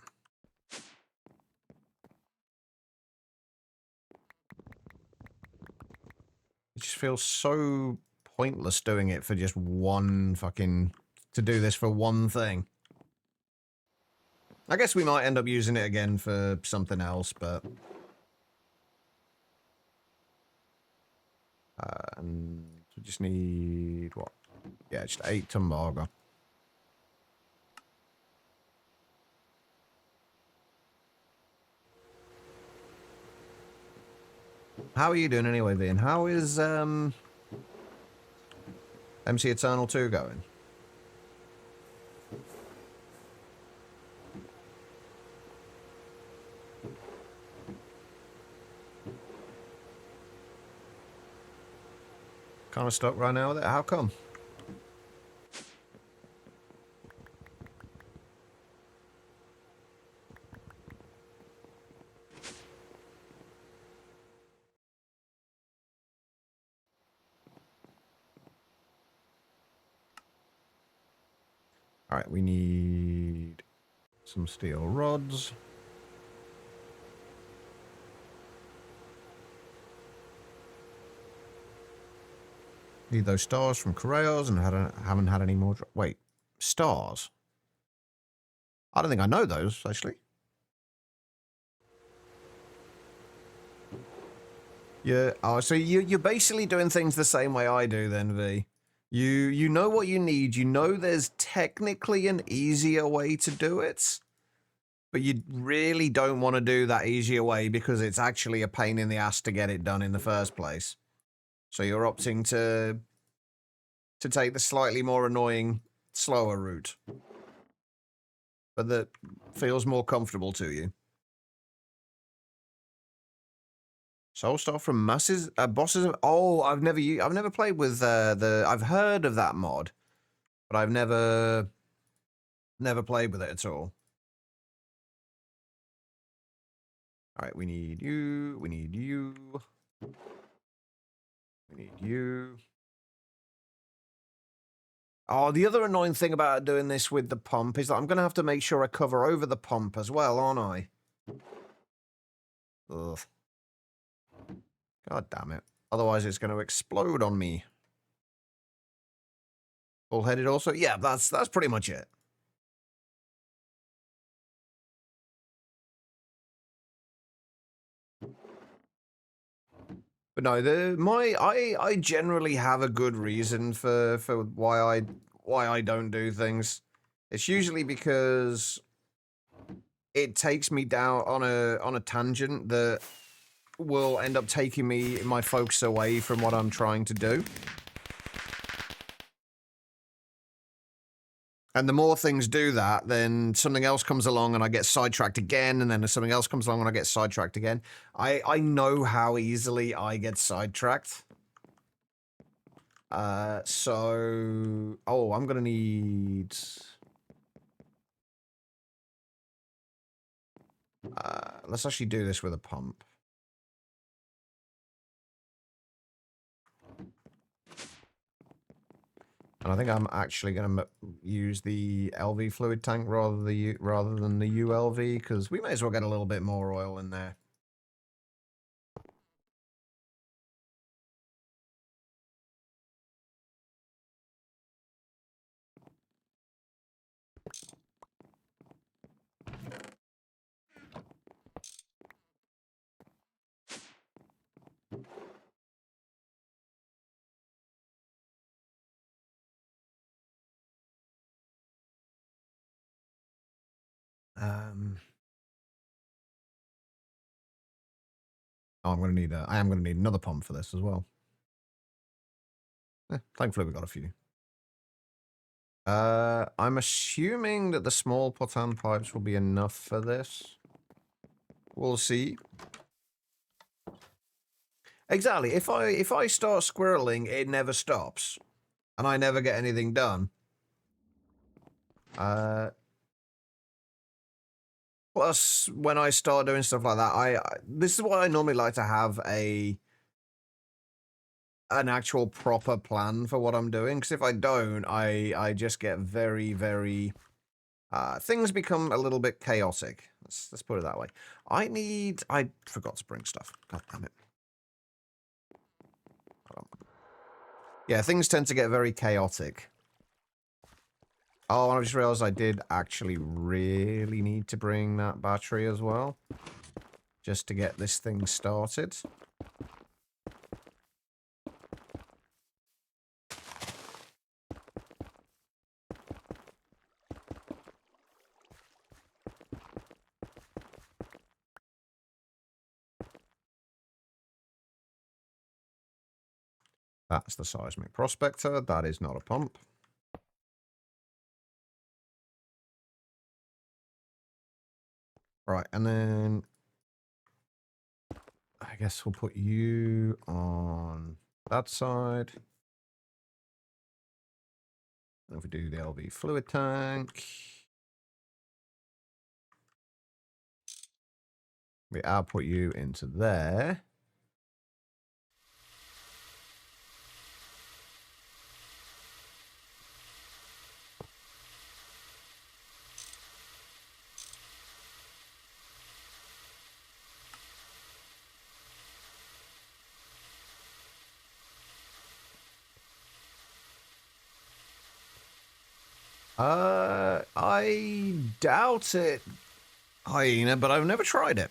It just feels so pointless doing it for just one fucking... To do this for one thing. I guess we might end up using it again for something else, but... and we just need... What? Yeah, just 8 Tumbaga. How are you doing anyway, Vian? How is, MC Eternal 2 going? Kind of stuck right now with it. How come? All right, we need some steel rods. Need those stars from Correos and haven't had any more. Wait, stars? I don't think I know those, actually. Yeah. Oh, so you're basically doing things the same way I do then, V. You know what you need. You know there's technically an easier way to do it, but you really don't want to do that easier way because it's actually a pain in the ass to get it done in the first place. So you're opting to take the slightly more annoying, slower route, but that feels more comfortable to you. Soulstar from Masses, Bosses of... Oh, I've never played with I've heard of that mod, but I've never played with it at all. All right, we need you. We need you. We need you. Oh, the other annoying thing about doing this with the pump is that I'm going to have to make sure I cover over the pump as well, aren't I? Ugh. God damn it. Otherwise, it's going to explode on me. Bullheaded also? Yeah, that's pretty much it. But no, I generally have a good reason for why I don't do things. It's usually because it takes me down on a tangent that will end up taking my focus away from what I'm trying to do. And the more things do that, then something else comes along and I get sidetracked again, and then something else comes along and I get sidetracked again. I know how easily I get sidetracked. So... Oh, I'm gonna need... let's actually do this with a pump. And I think I'm actually going to use the LV fluid tank rather than the ULV, because we may as well get a little bit more oil in there. Oh, I am going to need another pump for this as well. Thankfully, we got a few. I'm assuming that the small Potan pipes will be enough for this. We'll see. Exactly. If I start squirreling, it never stops, and I never get anything done. Plus, when I start doing stuff like that, this is why I normally like to have an actual proper plan for what I'm doing. Because if I don't, I just get very, very things become a little bit chaotic. Let's put it that way. I forgot to bring stuff. God damn it. Hold on. Yeah, things tend to get very chaotic. Oh, and I just realized I did actually really need to bring that battery as well. Just to get this thing started. That's the seismic prospector. That is not a pump. Right, and then I guess we'll put you on that side. And if we do the LV fluid tank, we output you into there. I doubt it, Hyena, but I've never tried it.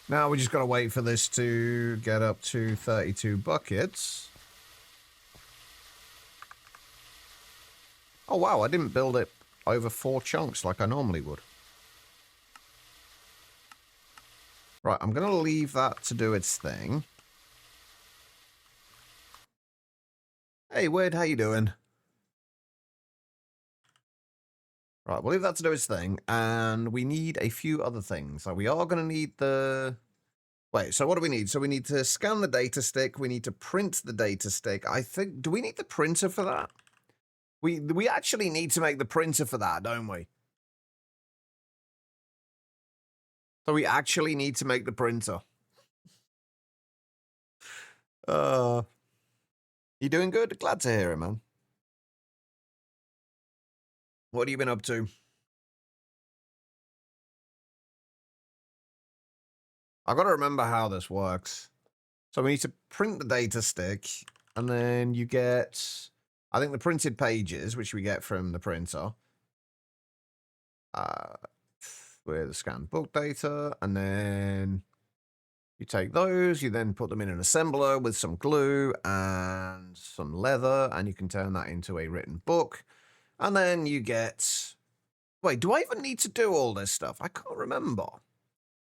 Now we just got to wait for this to get up to 32 buckets. Oh, wow, I didn't build it over 4 chunks like I normally would. Right, I'm going to leave that to do its thing. Hey, Wade, how you doing? Right, we'll leave that to do its thing, and we need a few other things. So we are going to need the... Wait, so what do we need? So we need to scan the data stick, we need to print the data stick. I think... Do we need the printer for that? We actually need to make the printer for that, don't we? So we actually need to make the printer. You doing good? Glad to hear it, man. What have you been up to? I got to remember how this works. So we need to print the data stick, and then you get, I think, the printed pages, which we get from the printer. With the scanned book data, and then you take those, you then put them in an assembler with some glue and some leather, and you can turn that into a written book. And then you get Wait, do I even need to do all this stuff? I can't remember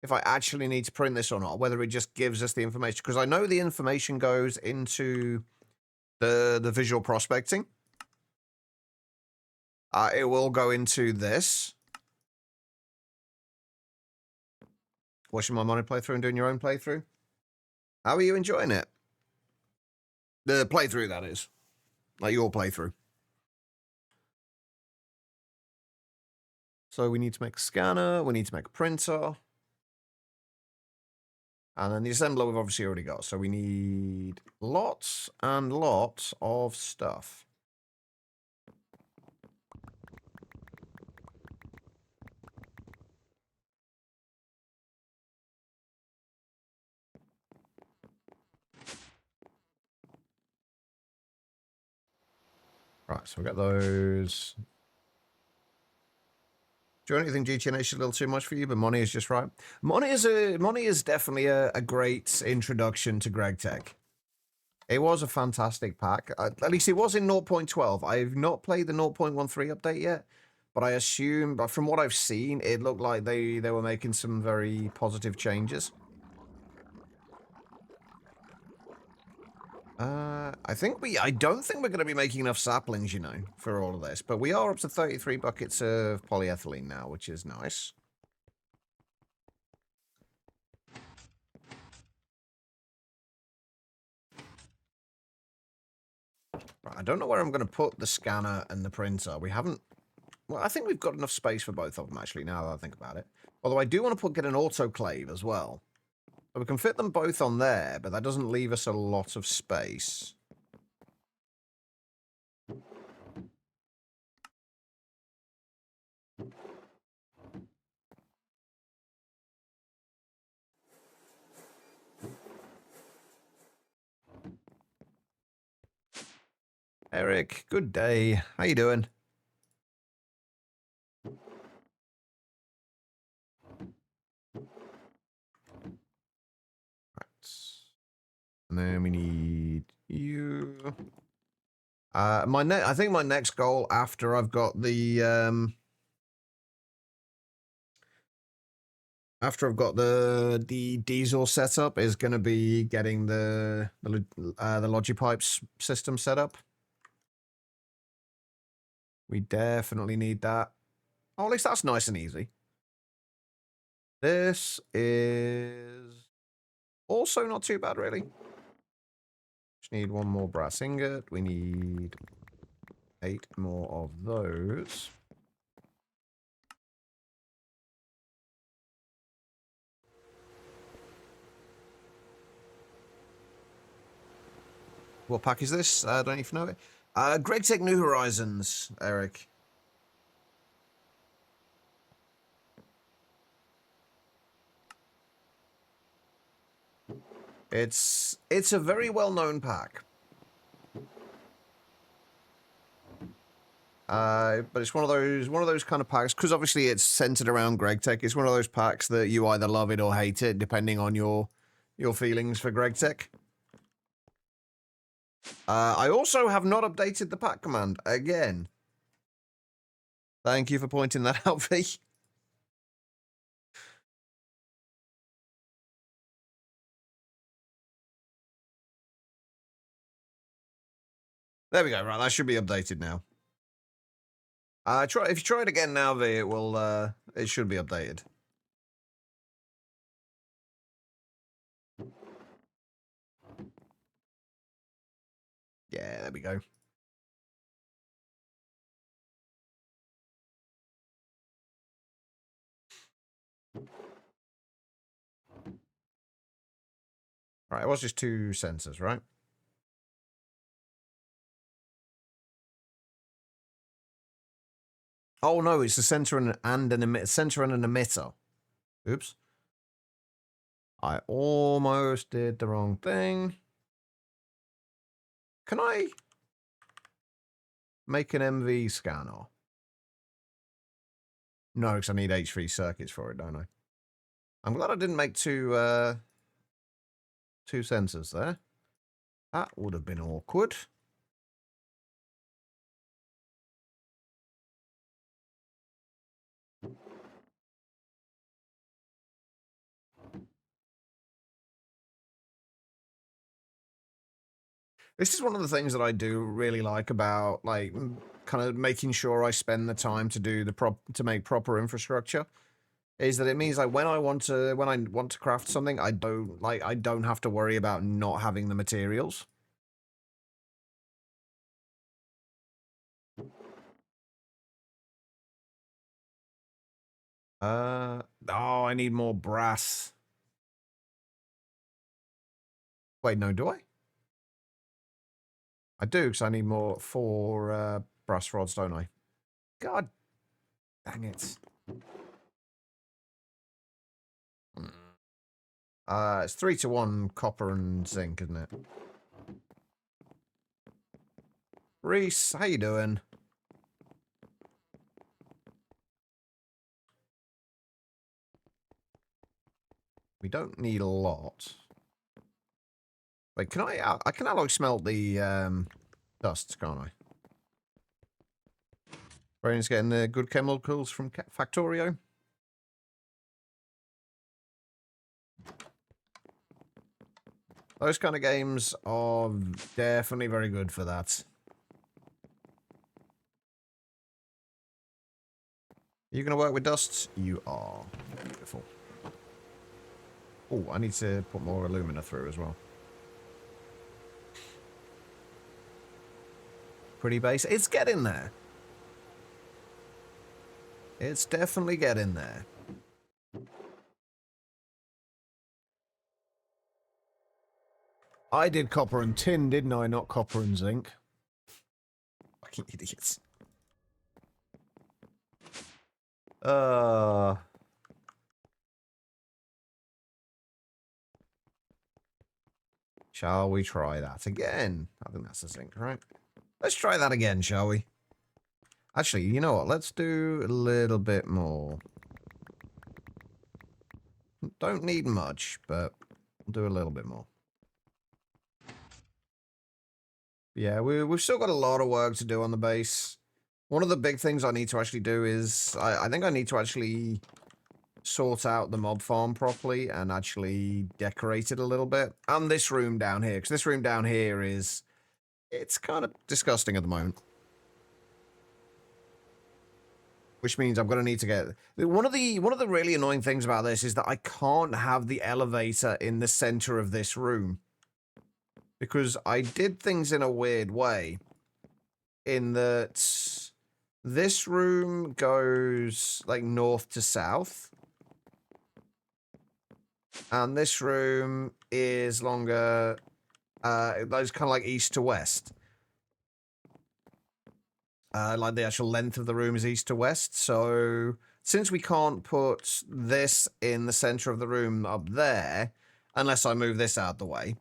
if I actually need to print this or not, whether it just gives us the information. Because I know the information goes into the visual prospecting. It will go into this. Watching my money playthrough and doing your own playthrough. How are you enjoying it? The playthrough, that is. Like your playthrough. So we need to make a scanner. We need to make a printer. And then the assembler we've obviously already got. So we need lots and lots of stuff. Right, so we got those. Do you think GTNH is a little too much for you, but money is just right? Money is definitely a great introduction to GregTech. It was a fantastic pack. At least it was in 0.12. I've not played the 0.13 update yet, but I assume, but from what I've seen, it looked like they were making some very positive changes. I don't think we're going to be making enough saplings, you know, for all of this. But we are up to 33 buckets of polyethylene now, which is nice. Right, I don't know where I'm going to put the scanner and the printer. We haven't... Well, I think we've got enough space for both of them, actually, now that I think about it. Although I do want to get an autoclave as well. So we can fit them both on there, but that doesn't leave us a lot of space. Eric, good day. How you doing? Right. And then we need you. I think my next goal after I've got the diesel setup is going to be getting the Logipipes system set up. We definitely need that. Oh, at least that's nice and easy. This is also not too bad, really. Just need one more brass ingot. We need 8 more of those. What pack is this? I don't even know it. GregTech New Horizons, Eric. It's a very well-known pack. But it's one of those kind of packs, because obviously it's centered around GregTech. It's one of those packs that you either love it or hate it, depending on your feelings for GregTech. I also have not updated the pack command again. Thank you for pointing that out, V. There we go. Right, that should be updated now. If you try it again now, V, it should be updated. Yeah, there we go. Right, it was just 2 sensors, right? Oh no, it's a sensor and an emitter. Oops. I almost did the wrong thing. Can I make an MV scanner? No, because I need H3 circuits for it, don't I? I'm glad I didn't make two sensors there. That would have been awkward. This is one of the things that I do really like about, like, kind of making sure I spend the time to do to make proper infrastructure. Is that it means like when I want to craft something, I don't have to worry about not having the materials. Oh, I need more brass. Wait, no, do I? I do, because I need more 4 brass rods, don't I? God dang it. It's 3-to-1 copper and zinc, isn't it? Reese, how you doing? We don't need a lot. Wait, can I can alloy smelt the dusts, can't I? Brain's getting the good chemicals from Factorio. Those kind of games are definitely very good for that. You gonna work with dusts? You are. Beautiful. Oh, I need to put more alumina through as well. Pretty base. It's getting there. It's definitely getting there. I did copper and tin, didn't I? Not copper and zinc. Fucking idiots. Shall we try that again? I think that's the zinc, right? Let's try that again, shall we? Actually, you know what? Let's do a little bit more. Don't need much, but we'll do a little bit more. Yeah, we've still got a lot of work to do on the base. One of the big things I need to actually do is I think I need to actually sort out the mob farm properly and actually decorate it a little bit. And this room down here, because this room down here it's kind of disgusting at the moment. Which means I'm going to need to get... One of the really annoying things about this is that I can't have the elevator in the center of this room. Because I did things in a weird way. In that this room goes like north to south. And this room is longer, those kind of like east to west. Like the actual length of the room is east to west. So since we can't put this in the center of the room up there, unless I move this out the way,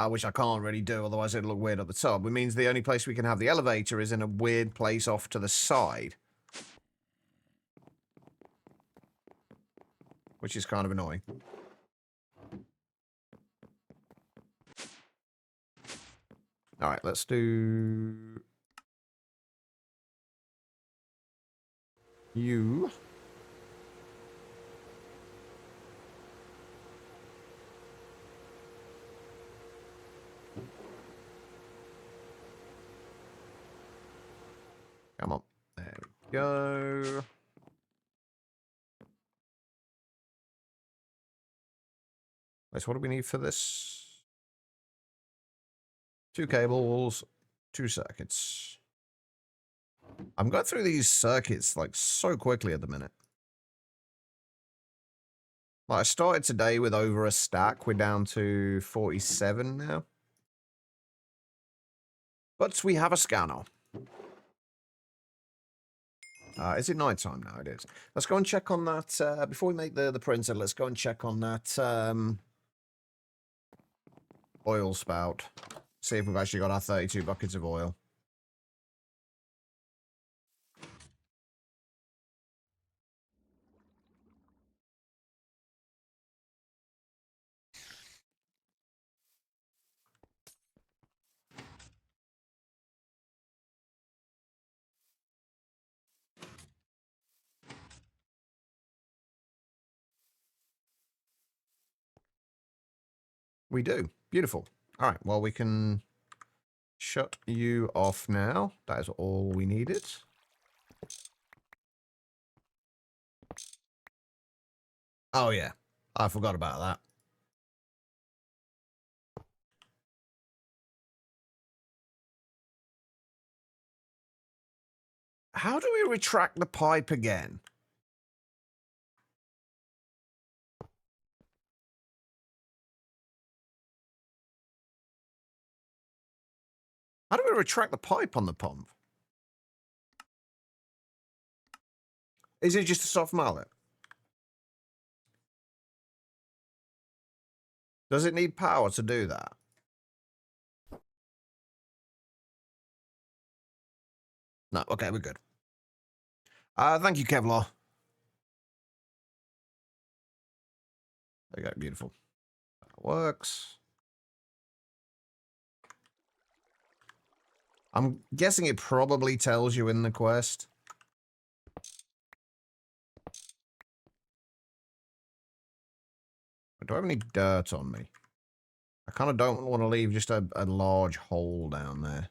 which I can't really do, otherwise it'll look weird at the top, it means the only place we can have the elevator is in a weird place off to the side. Which is kind of annoying. Alright, let's do... you. Come on. There we go. Wait, so what do we need for this? 2 cables, 2 circuits. I'm going through these circuits like so quickly at the minute. Like, I started today with over a stack. We're down to 47 now. But we have a scanner. Is it nighttime now? It is. Let's go and check on that. Before we make the printer, let's go and check on that oil spout. See if we've actually got our 32 buckets of oil. We do. Beautiful. All right, well, we can shut you off now. That is all we needed. Oh, yeah. I forgot about that. How do we retract the pipe again? How do we retract the pipe on the pump? Is it just a soft mallet? Does it need power to do that? No, okay, we're good. Thank you, Kevlar. There you go, beautiful. That works. I'm guessing it probably tells you in the quest. Do I have any dirt on me? I kind of don't want to leave just a large hole down there.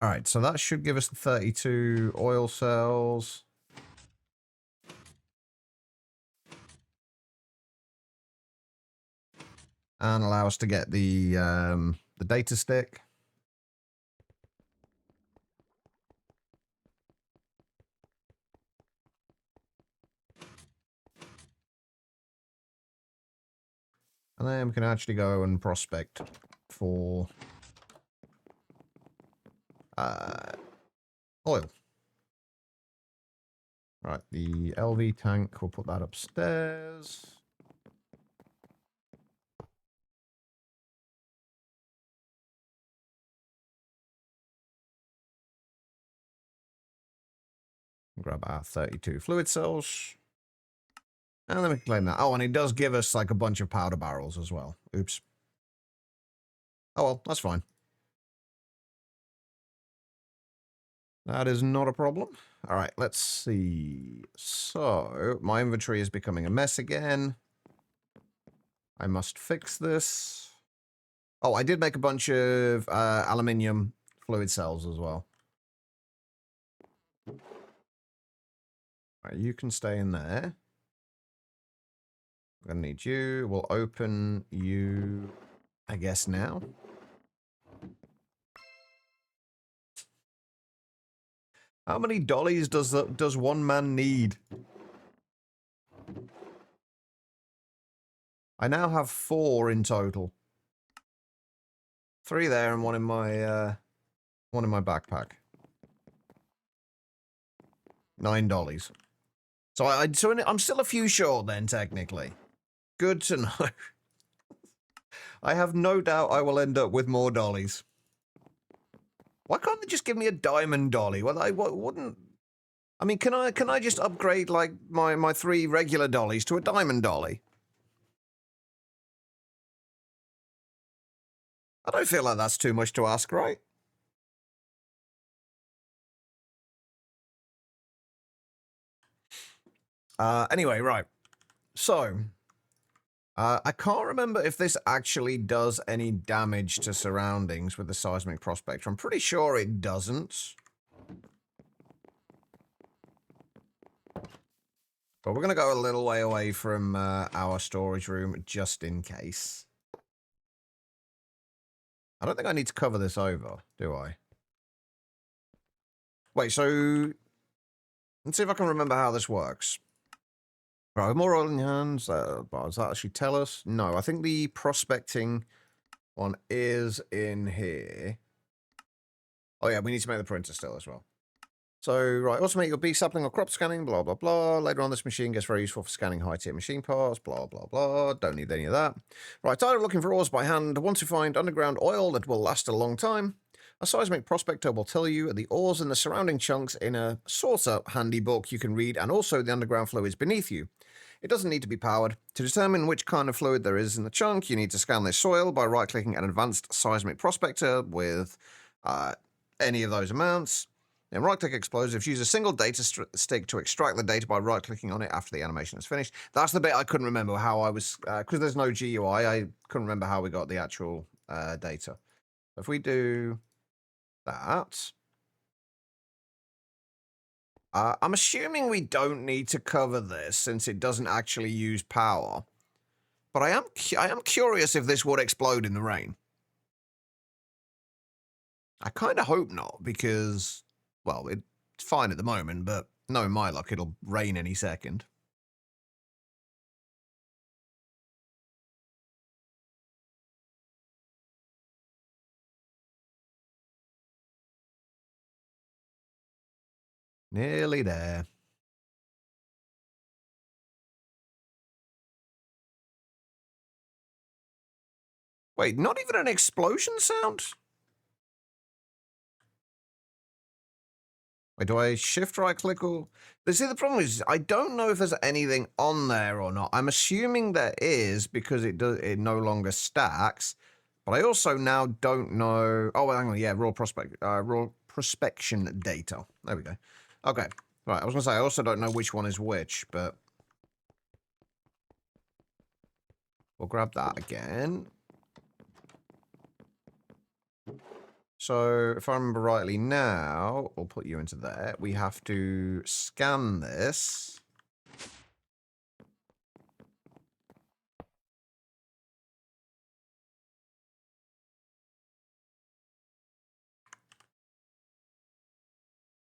All right, so that should give us the 32 oil cells. And allow us to get the data stick. And then we can actually go and prospect for oil. Right, the LV tank, we'll put that upstairs. Grab our 32 fluid cells. And then we can claim that. Oh, and it does give us like a bunch of powder barrels as well. Oops. Oh, well, that's fine. That is not a problem. All right, let's see. So, my inventory is becoming a mess again. I must fix this. Oh, I did make a bunch of aluminium fluid cells as well. All right, you can stay in there. I'm going to need you. We'll open you, I guess, now. How many dollies does one man need? I now have 4 in total. 3 there and one in my backpack. 9 dollies. So I'm still a few short then, technically. Good to know. I have no doubt I will end up with more dollies. Why can't they just give me a diamond dolly? Well, I wouldn't. I mean, can I just upgrade like my 3 regular dollies to a diamond dolly? I don't feel like that's too much to ask, right? Anyway, right. So, I can't remember if this actually does any damage to surroundings with the seismic prospector. I'm pretty sure it doesn't. But we're going to go a little way away from our storage room just in case. I don't think I need to cover this over, do I? Wait, so... Let's see if I can remember how this works. Right, with more oil in your hands, does that actually tell us? No, I think the prospecting one is in here. Oh yeah, we need to make the printer still as well. So, right, automate your bee sapling or crop scanning, blah, blah, blah. Later on, this machine gets very useful for scanning high-tier machine parts, blah, blah, blah. Don't need any of that. Right, tired of looking for ores by hand. Want to find underground oil that will last a long time? A seismic prospector will tell you the ores and the surrounding chunks in a sorter handy book you can read, and also the underground fluids beneath you. It doesn't need to be powered. To determine which kind of fluid there is in the chunk, you need to scan this soil by right-clicking an advanced seismic prospector with any of those amounts. Then right-click explosives. Use a single data stick to extract the data by right-clicking on it after the animation is finished. That's the bit I couldn't remember how I was... Because there's no GUI, I couldn't remember how we got the actual data. If we do that... I'm assuming we don't need to cover this since it doesn't actually use power. But I am curious if this would explode in the rain. I kind of hope not, because, well, it's fine at the moment, but knowing my luck, it'll rain any second. Nearly there. Wait, not even an explosion sound? Wait, do I shift right click or... See, the problem is I don't know if there's anything on there or not. I'm assuming there is because it no longer stacks. But I also now don't know... Oh, hang on, yeah, raw prospection data. There we go. Okay, right, I was going to say, I also don't know which one is which, but... We'll grab that again. So, if I remember rightly now, we'll put you into there. We have to scan this.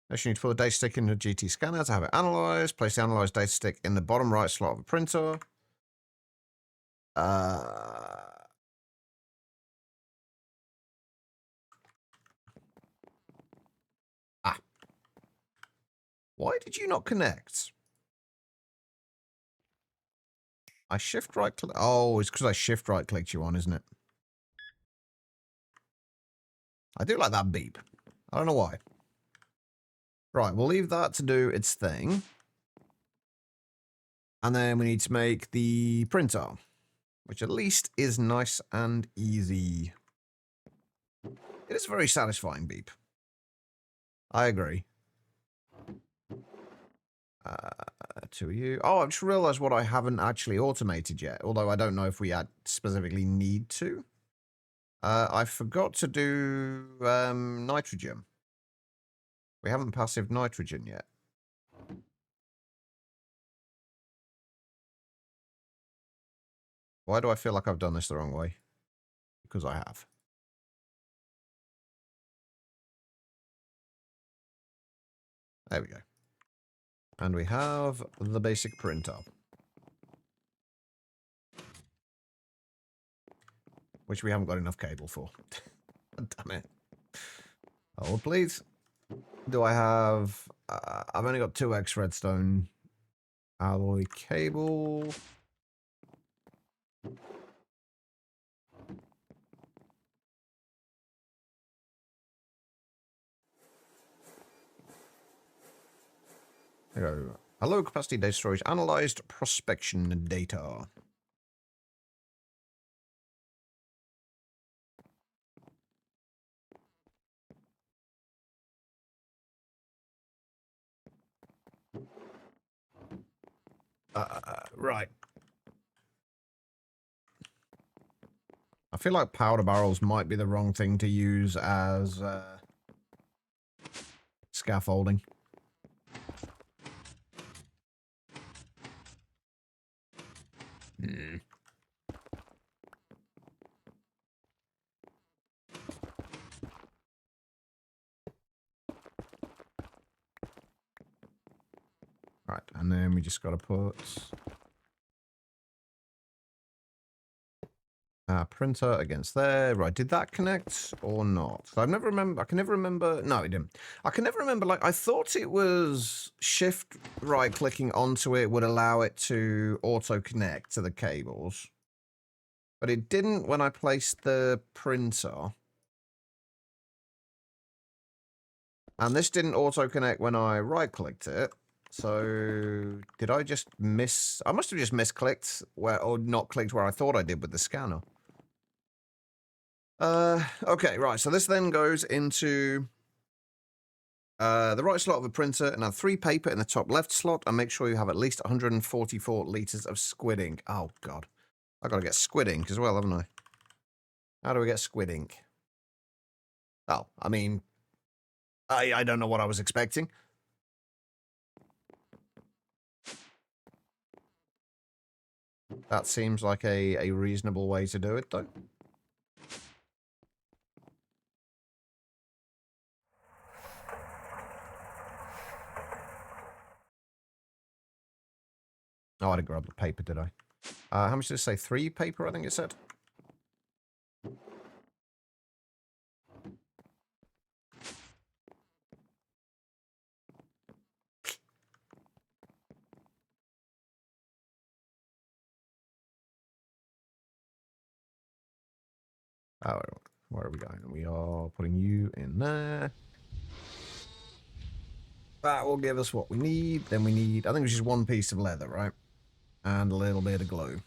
Next, you need to put the data stick in the GT scanner to have it analyzed. Place the analyzed data stick in the bottom right slot of the printer. Why did you not connect? I shift right click. Oh, it's because I shift right clicked you on, isn't it? I do like that beep. I don't know why. Right, we'll leave that to do its thing. And then we need to make the printer, which at least is nice and easy. It is a very satisfying beep. I agree. To you. Oh, I've just realized what I haven't actually automated yet, although I don't know if we specifically need to. I forgot to do nitrogen. We haven't passive nitrogen yet. Why do I feel like I've done this the wrong way? Because I have. There we go. And we have the basic printer. Which we haven't got enough cable for. Damn it. Hold, please. Do I have... I've only got 2x redstone alloy cable. There we go. Hello, capacity data storage. Analyzed prospection data. Right. I feel like powder barrels might be the wrong thing to use as scaffolding. Right, and then we just got to put our printer against there. Right, did that connect or not? I never remember. I can never remember. No, it didn't. I can never remember. Like, I thought it was shift right clicking onto it would allow it to auto connect to the cables, but it didn't when I placed the printer. And this didn't auto connect when I right clicked it. So, did I just miss... I must have just misclicked where, or not clicked where I thought I did with the scanner. Okay, right. So this then goes into the right slot of a printer and have 3 paper in the top left slot, and make sure you have at least 144 liters of squid ink. Oh, God. I got to get squid ink as well, haven't I? How do we get squid ink? Oh, I mean, I don't know what I was expecting. That seems like a reasonable way to do it, though. Oh, I didn't grab the paper, did I? How much did it say? 3 paper, I think it said. Oh, where are we going? We are putting you in there. That will give us what we need. Then we need, I think it's just 1 piece of leather, right? And a little bit of glue.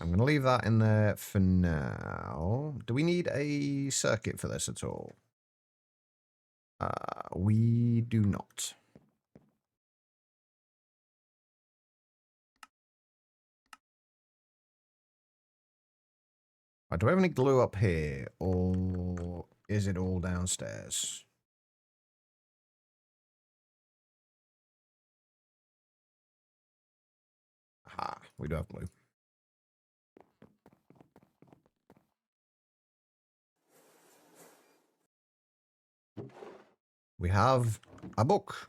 I'm going to leave that in there for now. Do we need a circuit for this at all? We do not. Right, do we have any glue up here? Or is it all downstairs? Aha, we do have glue. We have a book.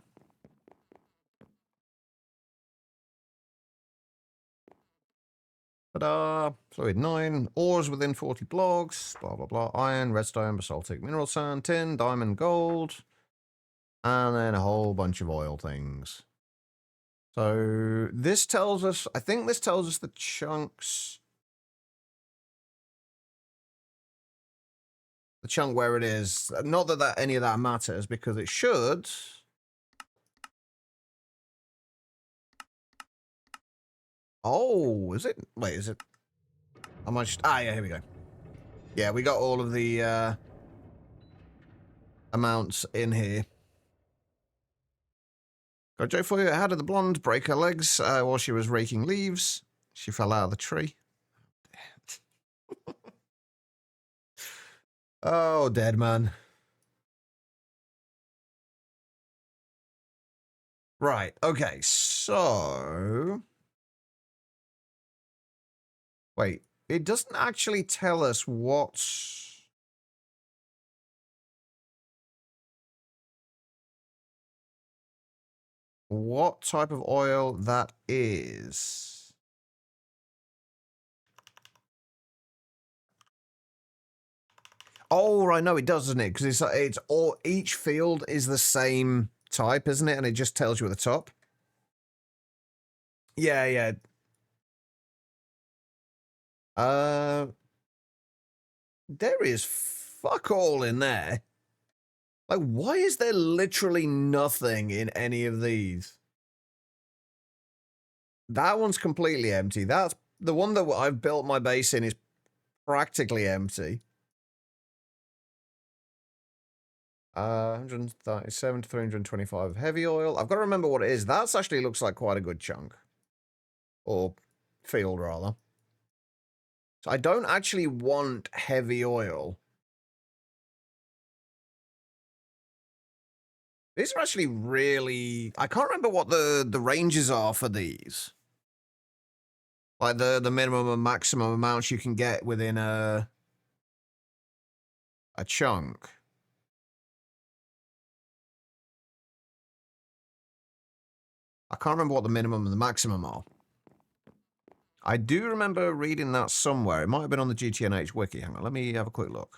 Ta-da! Fluid 9, ores within 40 blocks, blah, blah, blah. Iron, redstone, basaltic, mineral sand, tin, diamond, gold. And then a whole bunch of oil things. So this tells us, I think this tells us the chunks. The chunk where it is. Not that any of that matters, because it should. Oh, is it? Wait, is it? How much? Ah, yeah, here we go. Yeah, we got all of the amounts in here. Got Joe for you. How did the blonde break her legs while she was raking leaves? She fell out of the tree. Oh, dead man. Right, okay, so... Wait, it doesn't actually tell us what type of oil that is. Oh, right, no, it does, doesn't it? Because it's all, each field is the same type, isn't it? And it just tells you at the top. Yeah, yeah. There is fuck all in there. Like, why is there literally nothing in any of these? That one's completely empty. That's the one that I've built my base in is practically empty. 137 to 325 of heavy oil. I've got to remember what it is. That actually looks like quite a good chunk. Or field, rather. So I don't actually want heavy oil. These are actually really... I can't remember what the ranges are for these. Like the minimum and maximum amounts you can get within a chunk. I can't remember what the minimum and the maximum are. I do remember reading that somewhere. It might have been on the GTNH wiki. Hang on, let me have a quick look.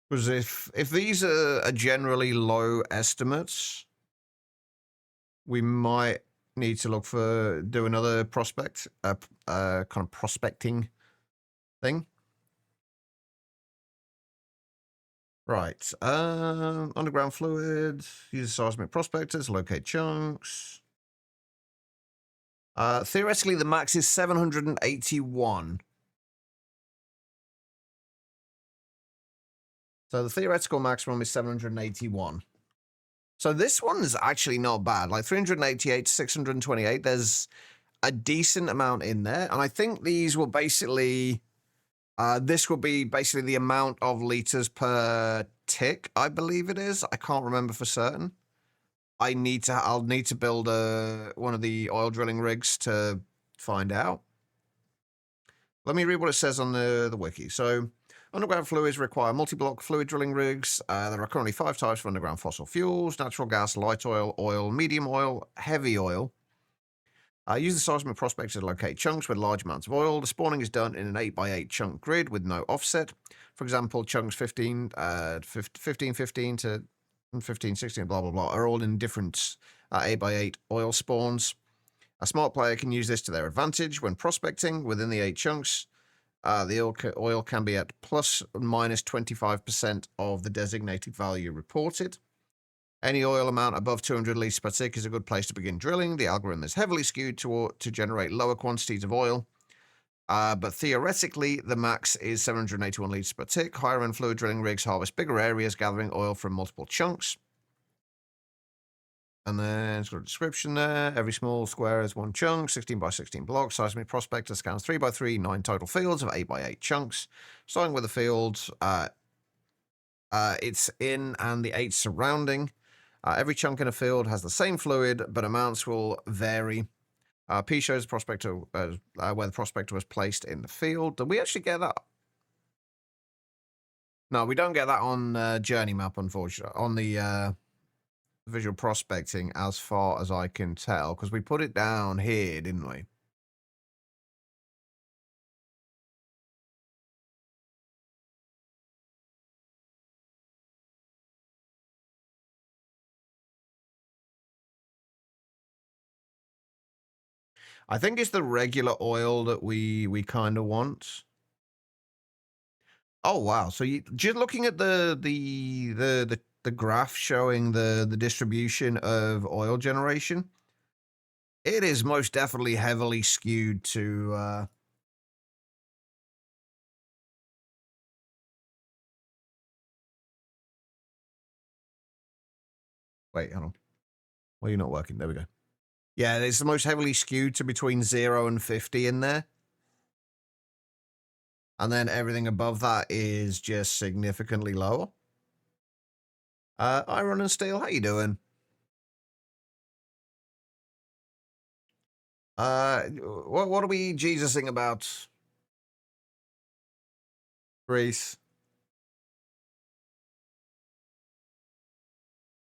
Because if these are generally low estimates, we might need to do another kind of prospecting thing. Right. Underground fluid. Use seismic prospectors. Locate chunks. Theoretically, the max is 781. So the theoretical maximum is 781. So this one is actually not bad. Like 388 to 628, there's a decent amount in there. And I think these will basically... this will be basically the amount of liters per tick, I believe it is. I can't remember for certain. I'll need to build one of the oil drilling rigs to find out. Let me read what it says on the wiki. So, underground fluids require multi-block fluid drilling rigs. There are currently 5 types of underground fossil fuels: natural gas, light oil, medium oil, heavy oil. Use the seismic prospector to locate chunks with large amounts of oil. The spawning is done in an 8x8 chunk grid with no offset. For example, chunks 15 to 15, 16, blah, blah, blah, are all in different 8x8 oil spawns. A smart player can use this to their advantage when prospecting within the 8 chunks. The oil can be at plus or minus 25% of the designated value reported. Any oil amount above 200 liters per tick is a good place to begin drilling. The algorithm is heavily skewed to generate lower quantities of oil, but theoretically, the max is 781 liters per tick. Higher-end fluid drilling rigs harvest bigger areas, gathering oil from multiple chunks. And then it's got a description there. Every small square is 1 chunk, 16 by 16 blocks. Seismic prospector scans 3 by 3, 9 total fields of 8 by 8 chunks. Starting with the fields it's in and the 8 surrounding. Every chunk in a field has the same fluid, but amounts will vary. P shows the prospector where the prospector was placed in the field. Did we actually get that? No, we don't get that on Journey Map, unfortunately. On the visual prospecting, as far as I can tell, because we put it down here, didn't we? I think it's the regular oil that we kind of want. Oh wow! So you just looking at the graph showing the distribution of oil generation, it is most definitely heavily skewed to. Wait, hold on. Well, you're not working. There we go. Yeah, it's the most heavily skewed to between 0 and 50 in there. And then everything above that is just significantly lower. Iron and Steel, how you doing? What are we Jesusing about? Greece.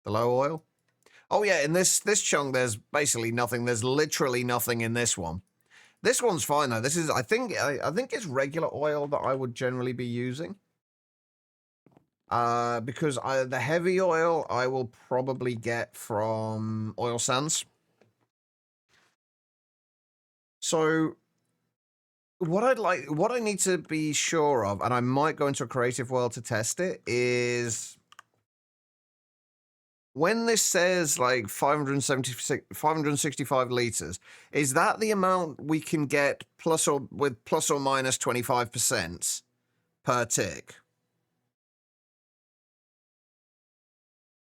The low oil? Oh yeah, in this chunk, there's basically nothing. There's literally nothing in this one. This one's fine though. This is, I think it's regular oil that I would generally be using. Because the heavy oil I will probably get from oil sands. So what I need to be sure of, and I might go into a creative world to test it, is when this says like 565 liters, is that the amount we can get plus or minus 25% per tick?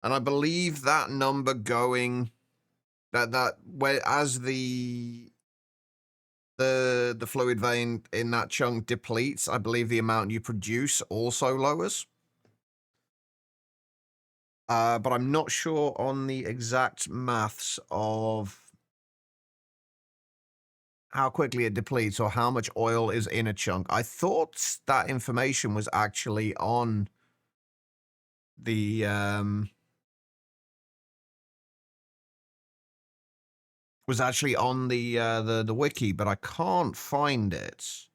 And I believe that number going that where as the fluid vein in that chunk depletes, I believe the amount you produce also lowers. But I'm not sure on the exact maths of how quickly it depletes or how much oil is in a chunk. I thought that information was actually on the the wiki, but I can't find it.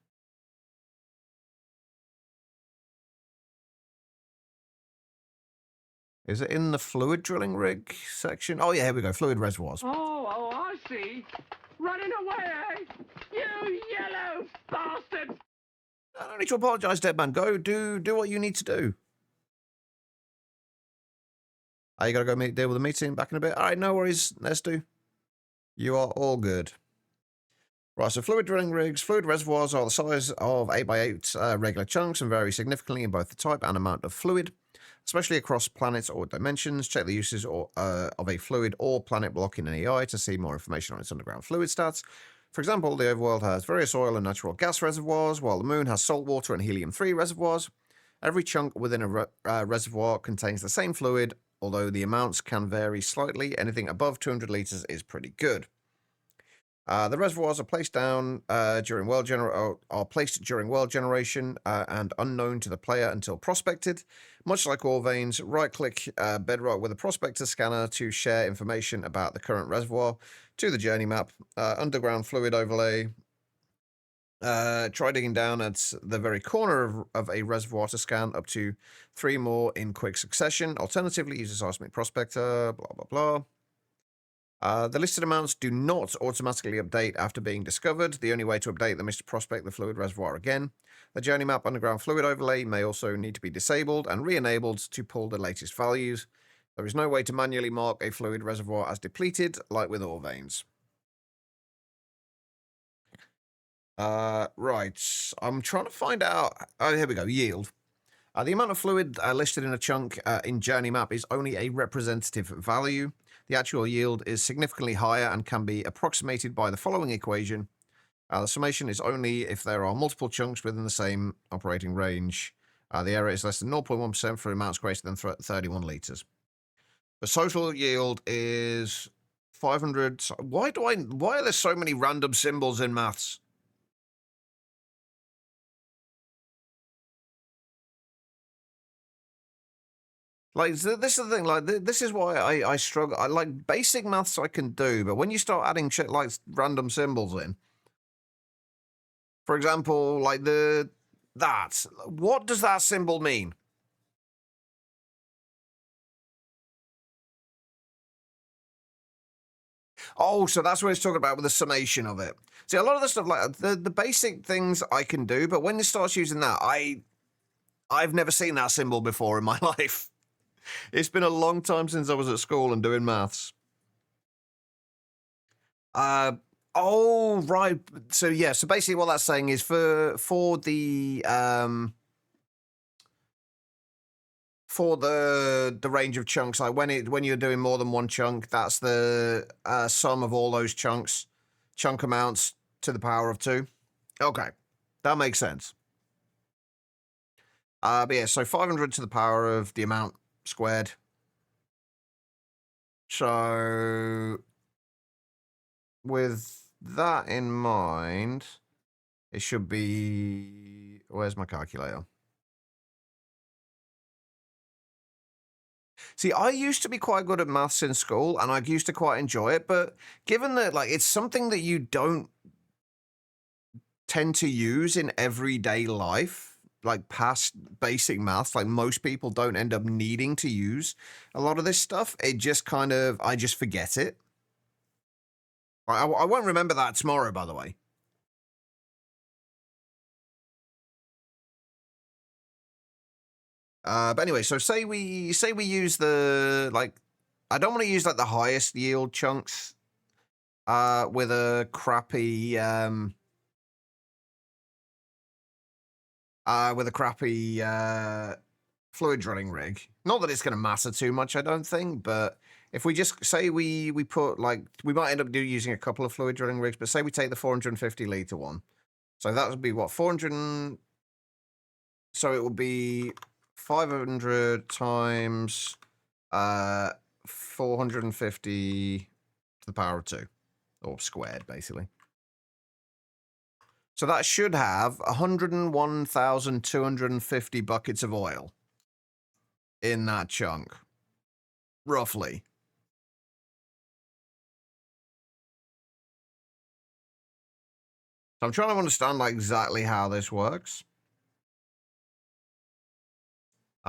Is it in the fluid drilling rig section? Oh, yeah, here we go. Fluid reservoirs. Oh, I see. Running away, eh? You yellow bastard! I don't need to apologize, dead man. Go do what you need to do. Oh, you got to go deal with the meeting back in a bit. All right, no worries. Let's do. You are all good. Right, so fluid drilling rigs. Fluid reservoirs are the size of 8x8 regular chunks and vary significantly in both the type and amount of fluid, especially across planets or dimensions. Check the uses of a fluid or planet block in an EI to see more information on its underground fluid stats. For example, the overworld has various oil and natural gas reservoirs, while the moon has saltwater and helium-3 reservoirs. Every chunk within a reservoir contains the same fluid, although the amounts can vary slightly. Anything above 200 liters is pretty good. The reservoirs are placed down during world generation and unknown to the player until prospected. Much like ore veins, right-click Bedrock with a prospector scanner to share information about the current reservoir to the journey map. Underground fluid overlay. Try digging down at the very corner of a reservoir to scan up to 3 more in quick succession. Alternatively, use a seismic prospector. Blah blah blah. The listed amounts do not automatically update after being discovered. The only way to update them is to prospect the fluid reservoir again. The journey map underground fluid overlay may also need to be disabled and re-enabled to pull the latest values. There is no way to manually mark a fluid reservoir as depleted, like with ore veins. Right. I'm trying to find out. Oh, here we go. Yield. The amount of fluid listed in a chunk in journey map is only a representative value. The actual yield is significantly higher and can be approximated by the following equation. The summation is only if there are multiple chunks within the same operating range. The error is less than 0.1% for amounts greater than 31 liters. The total yield is 500. Why are there so many random symbols in maths? Like, this is the thing, like, this is why I struggle. I like basic maths I can do, but when you start adding shit like random symbols in, for example, like what does that symbol mean? Oh, so that's what it's talking about with the summation of it. See, a lot of the stuff, like, the basic things I can do, but when it starts using that, I've never seen that symbol before in my life. It's been a long time since I was at school and doing maths. Oh, right. So yeah, so basically what that's saying is for the range of chunks, like when you're doing more than one chunk, that's the sum of all those chunk amounts to the power of 2. Okay. That makes sense. But yeah, so 500 to the power of the amount squared. So with that in mind, it should be... Where's my calculator? See, I used to be quite good at maths in school, and I used to quite enjoy it, but given that, like, it's something that you don't tend to use in everyday life, like past basic maths, like most people don't end up needing to use a lot of this stuff, it just kind of, I just forget it. I won't remember that tomorrow, by the way. But anyway, so say we use the, like, I don't want to use like the highest yield chunks with a crappy fluid drilling rig. Not that it's going to matter too much, I don't think, but if we just say we put, like, we might end up using a couple of fluid drilling rigs, but say we take the 450 liter one. So that would be what, 400, so it would be 500 times 450 to the power of 2, or squared, basically. So that should have 101,250 buckets of oil in that chunk, roughly. So I'm trying to understand, like, exactly how this works.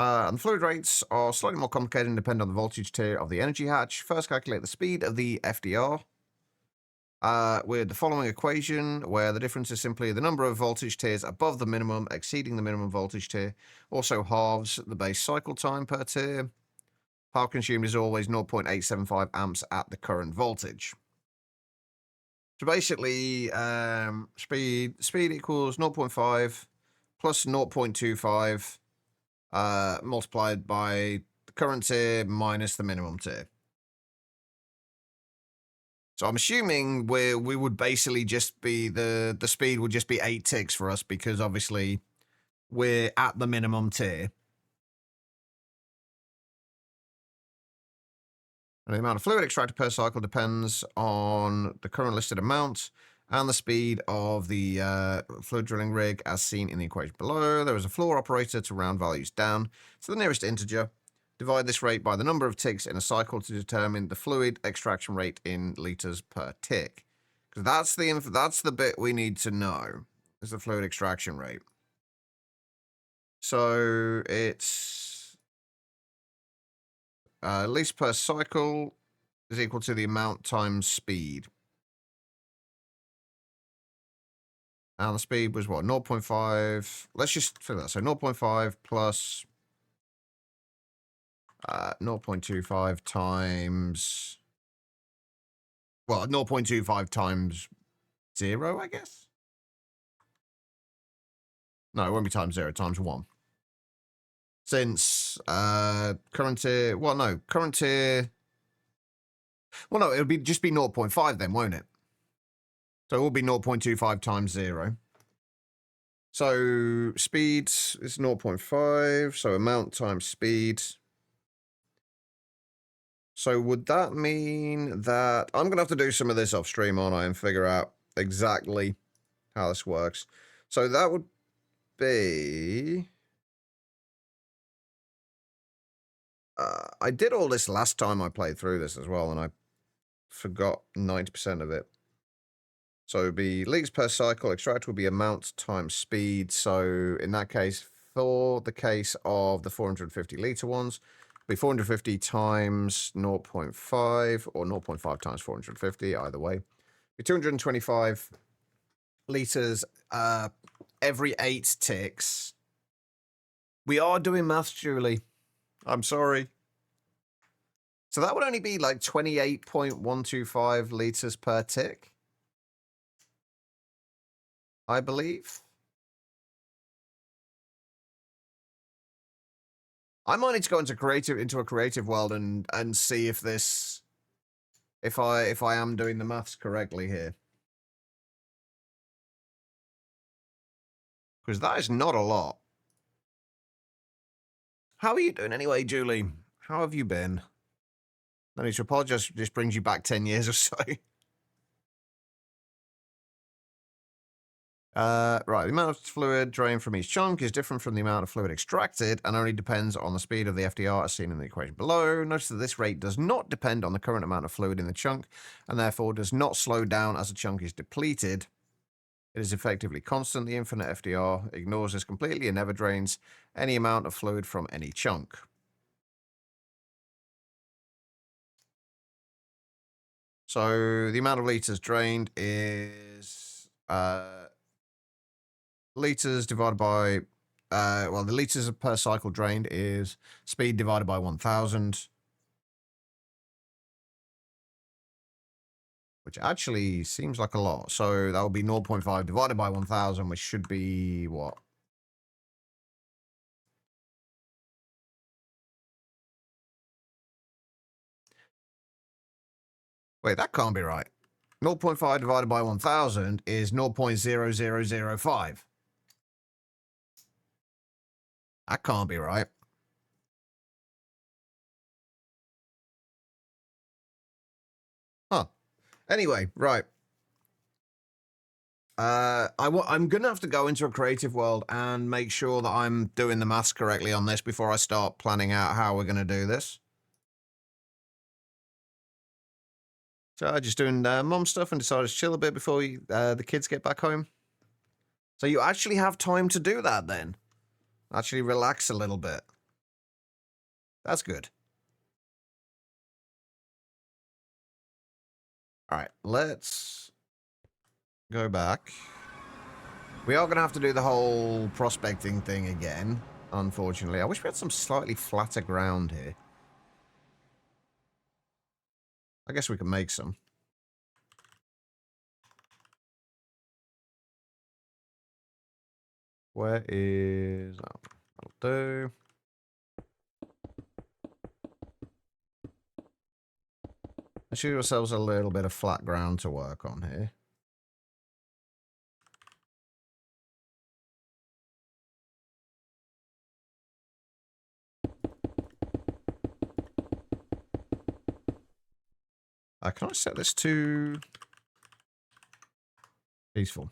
And the fluid rates are slightly more complicated and depend on the voltage tier of the energy hatch. First, calculate the speed of the FDR with the following equation, where the difference is simply the number of voltage tiers above the minimum exceeding the minimum voltage tier. Also halves the base cycle time per tier. Power consumed is always 0.875 amps at the current voltage. So basically, speed equals 0.5 plus 0.25 multiplied by the current tier minus the minimum tier. So I'm assuming we would basically just be the speed would just be 8 ticks for us because obviously we're at the minimum tier. And the amount of fluid extracted per cycle depends on the current listed amount and the speed of the fluid drilling rig as seen in the equation below. There is a floor operator to round values down to the nearest integer. Divide this rate by the number of ticks in a cycle to determine the fluid extraction rate in liters per tick. Because that's the bit we need to know, is the fluid extraction rate. So it's liters per cycle is equal to the amount times speed. And the speed was what? 0.5. Let's just figure that. So 0.5 plus 0.25 times, well, 0.25 times 0, I guess? No, it won't be times 0, times 1. Since current tier, well, no, current tier, well, no, it'll just be 0.5 then, won't it? So it will be 0.25 times 0. So speed is 0.5, so amount times speed. So would that mean that I'm going to have to do some of this off stream, aren't I, and figure out exactly how this works. So that would be... I did all this last time I played through this as well, and I forgot 90% of it. So it would be liters per cycle. Extract will be amount times speed. So in that case, for the case of the 450 liter ones, be 450 times 0.5 or 0.5 times 450, either way. Be 225 liters every 8 ticks. We are doing maths, Julie. I'm sorry. So that would only be like 28.125 liters per tick, I believe. I might need to go into a creative world and see if this, if I am doing the maths correctly here, because that is not a lot. How are you doing anyway, Julie? How have you been? No need to apologize. Just brings you back 10 years or so. Right, the amount of fluid drained from each chunk is different from the amount of fluid extracted and only depends on the speed of the FDR as seen in the equation below. Notice that this rate does not depend on the current amount of fluid in the chunk and therefore does not slow down as the chunk is depleted. It is effectively constant. The infinite FDR ignores this completely and never drains any amount of fluid from any chunk. So the amount of liters drained is liters divided by, well, the liters per cycle drained is speed divided by 1,000. Which actually seems like a lot. So that would be 0.5 divided by 1,000, which should be what? Wait, that can't be right. 0.5 divided by 1,000 is 0.0005. That can't be right. Huh. Anyway, right. I'm going to have to go into a creative world and make sure that I'm doing the maths correctly on this before I start planning out how we're going to do this. So just doing mom stuff and decided to chill a bit before the kids get back home. So you actually have time to do that then? Actually relax a little bit. That's good. All right, let's go back. We are going to have to do the whole prospecting thing again, unfortunately. I wish we had some slightly flatter ground here. I guess we can make some. Where is... Oh, that'll do. Let's give ourselves a little bit of flat ground to work on here. Can I set this to peaceful?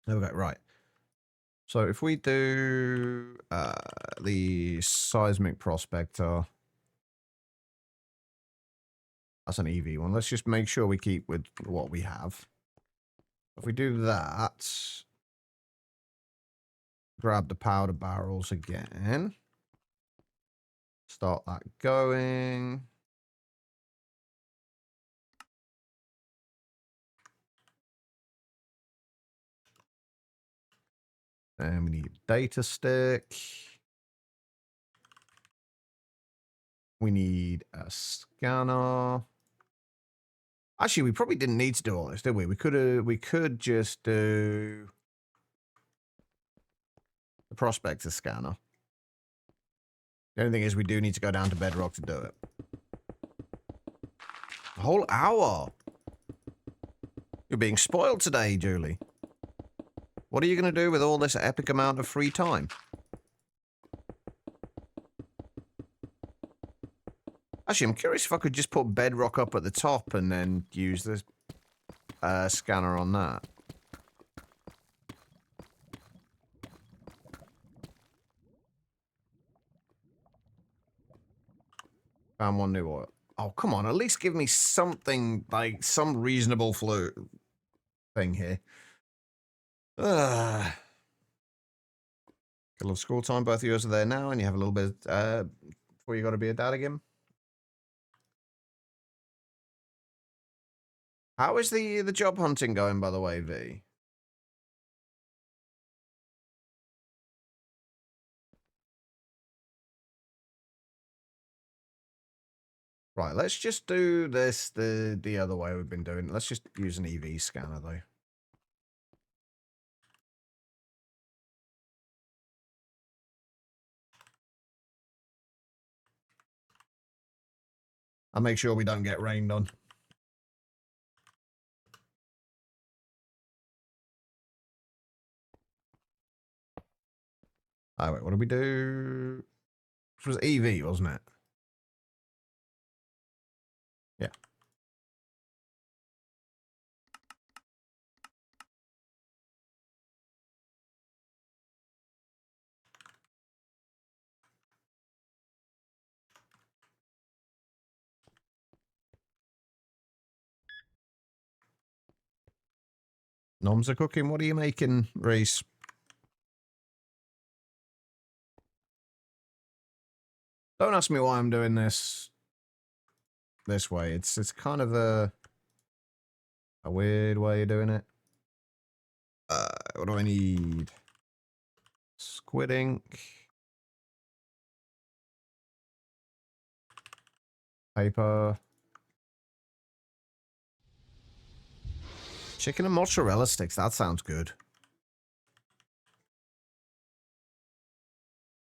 There we go, right. So if we do the seismic prospector, that's an EV one. Let's just make sure we keep with what we have. If we do that, grab the powder barrels again, start that going. And we need a data stick. We need a scanner. Actually, we probably didn't need to do all this, did we? We could just do the prospector scanner. The only thing is we do need to go down to bedrock to do it. A whole hour. You're being spoiled today, Julie. What are you going to do with all this epic amount of free time? Actually, I'm curious if I could just put bedrock up at the top and then use the scanner on that. Found one new oil. Oh, come on. At least give me something, like some reasonable flow thing here. I love school time. Both of yours are there now, and you have a little bit before you got to be a dad again. How is the job hunting going, by the way, V? Right, let's just do this the other way we've been doing. Let's just use an EV scanner, though. I'll make sure we don't get rained on. Oh, wait, what did we do? This was EV, wasn't it? Yeah. Noms are cooking. What are you making, Reese? Don't ask me why I'm doing this way. It's kind of a weird way of doing it. What do I need? Squid ink. Paper. Chicken and mozzarella sticks. That sounds good.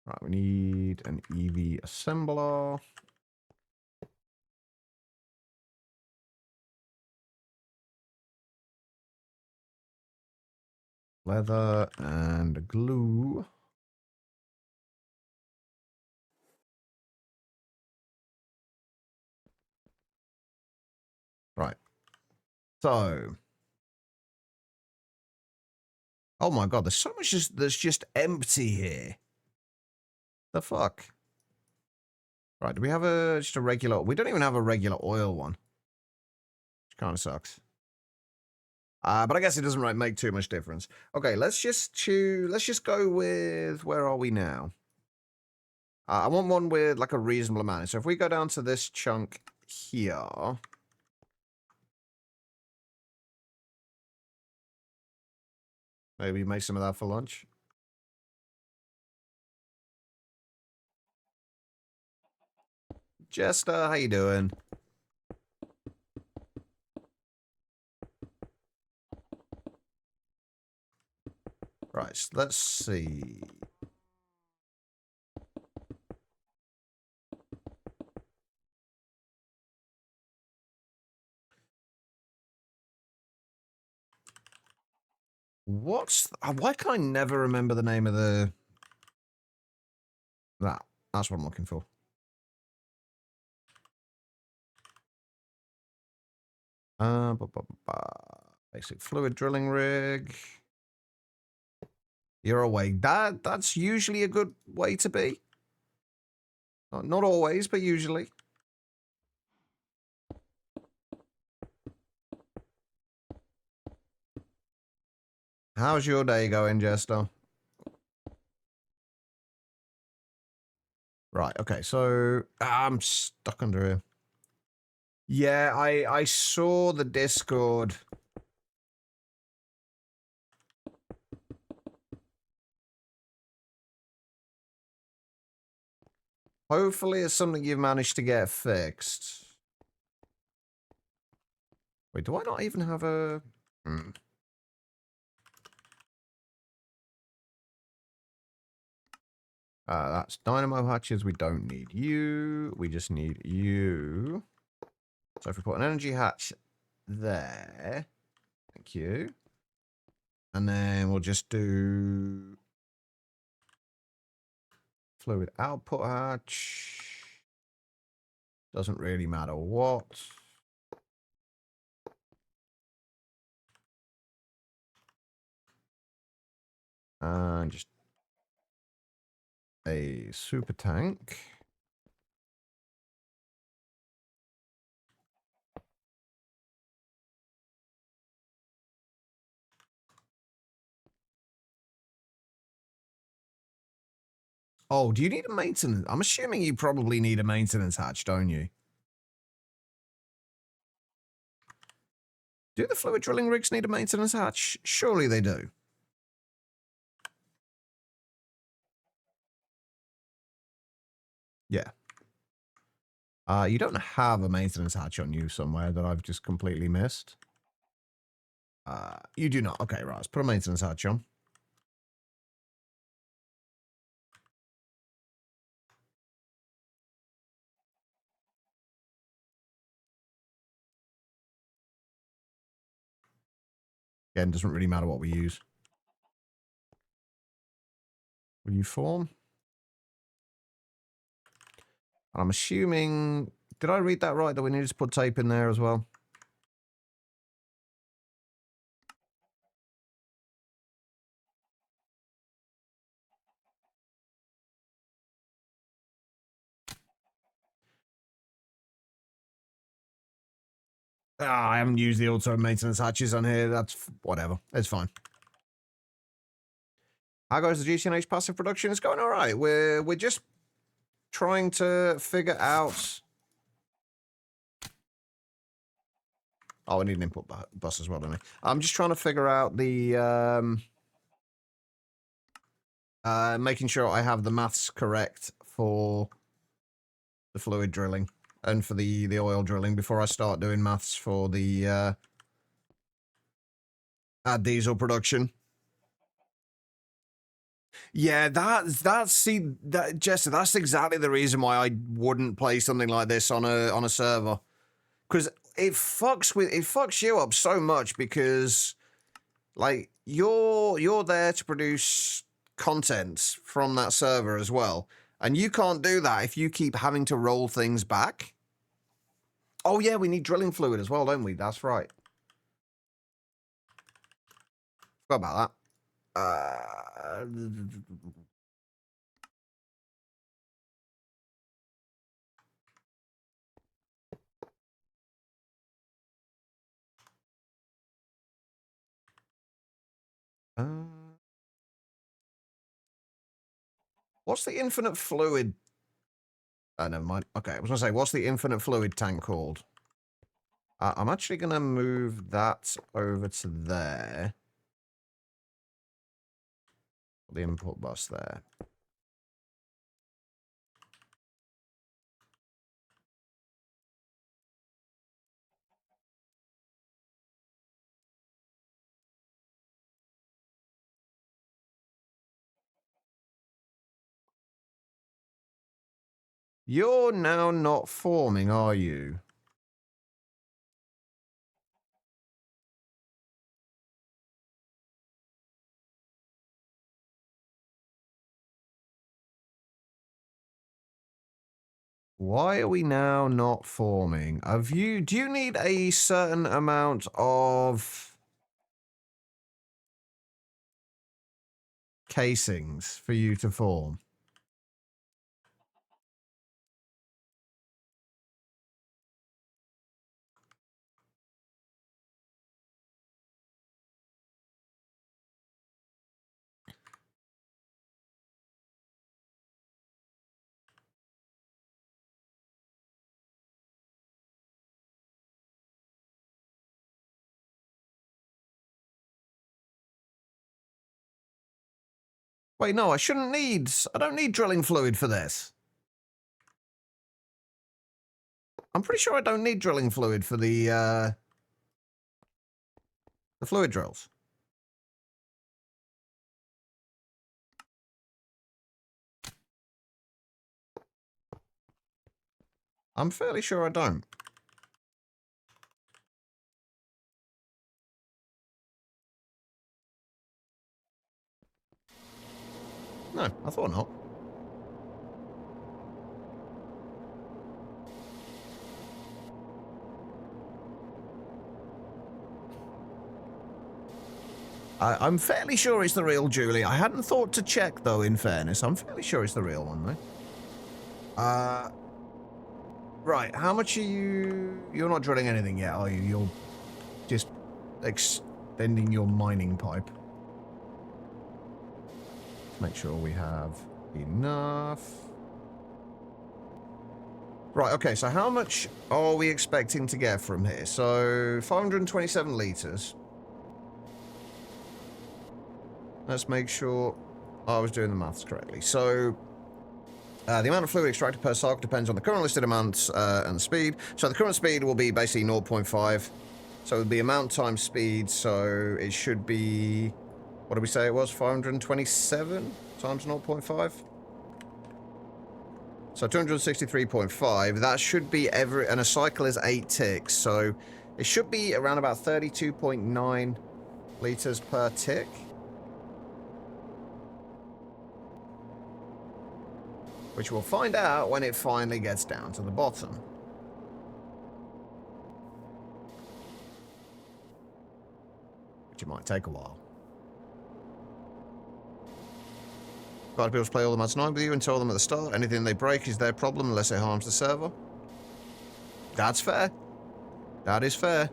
Right, we need an EV assembler. Leather and glue. Right. So. Oh my god, there's so much that's just empty here. The fuck? Right, do we have just a regular... We don't even have a regular oil one. Which kind of sucks. But I guess it doesn't make too much difference. Okay, let's just go with... Where are we now? I want one with like a reasonable amount. So if we go down to this chunk here. Maybe make some of that for lunch. Jester, how you doing? Right, so let's see. Why can I never remember the name of the... That's what I'm looking for. Basic fluid drilling rig. You're awake. That's usually a good way to be. Not always, but usually. How's your day going, Jester? Right, okay, so I'm stuck under here. Yeah, I saw the Discord. Hopefully it's something you've managed to get fixed. Wait, do I not even have a... That's dynamo hatches. We don't need you. We just need you. So if we put an energy hatch there. Thank you. And then we'll just do... fluid output hatch. Doesn't really matter what. And just a super tank. Oh, do you need a maintenance? I'm assuming you probably need a maintenance hatch, don't you? Do the fluid drilling rigs need a maintenance hatch? Surely they do. Yeah. You don't have a maintenance hatch on you somewhere that I've just completely missed. You do not. Okay, right. Let's put a maintenance hatch on. Again, doesn't really matter what we use. Will you form? I'm assuming... Did I read that right? That we need to put tape in there as well? I haven't used the auto maintenance hatches on here. That's whatever. It's fine. How goes the GTNH passive production? It's going all right. We're just trying to figure out... Oh, we need an input bus as well, don't we? I'm just trying to figure out the... making sure I have the maths correct for the fluid drilling and for the oil drilling before I start doing maths for the diesel production. Yeah, Jester, that's exactly the reason why I wouldn't play something like this on a server. Because it fucks you up so much because like you're there to produce content from that server as well. And you can't do that if you keep having to roll things back. Oh yeah, we need drilling fluid as well, don't we? That's right. Forgot about that. What's the infinite fluid Never mind. Okay, I was going to say, what's the infinite fluid tank called? I'm actually going to move that over to there. The input bus there. You're now not forming, are you? Why are we now not forming? Do you need a certain amount of casings for you to form? Wait, no, I don't need drilling fluid for this. I'm pretty sure I don't need drilling fluid for the fluid drills. I'm fairly sure I don't. No, I thought not. I'm fairly sure it's the real Julie. I hadn't thought to check, though, in fairness. I'm fairly sure it's the real one, though. Right, how much are you... You're not drilling anything yet, are you? You're just extending your mining pipe. Make sure we have enough. Right, okay, so how much are we expecting to get from here? So, 527 litres. Let's make sure I was doing the maths correctly. So, the amount of fluid extracted per cycle depends on the current listed amount and the speed. So the current speed will be basically 0.5. So it would be amount times speed, so it should be... What did we say it was? 527 times 0.5? So 263.5. That should be and a cycle is 8 ticks, so it should be around about 32.9 litres per tick. Which we'll find out when it finally gets down to the bottom. Which it might take a while. Got to be able to play all the maths 9 with you and tell them at the start anything they break is their problem unless it harms the server. That's fair. That is fair.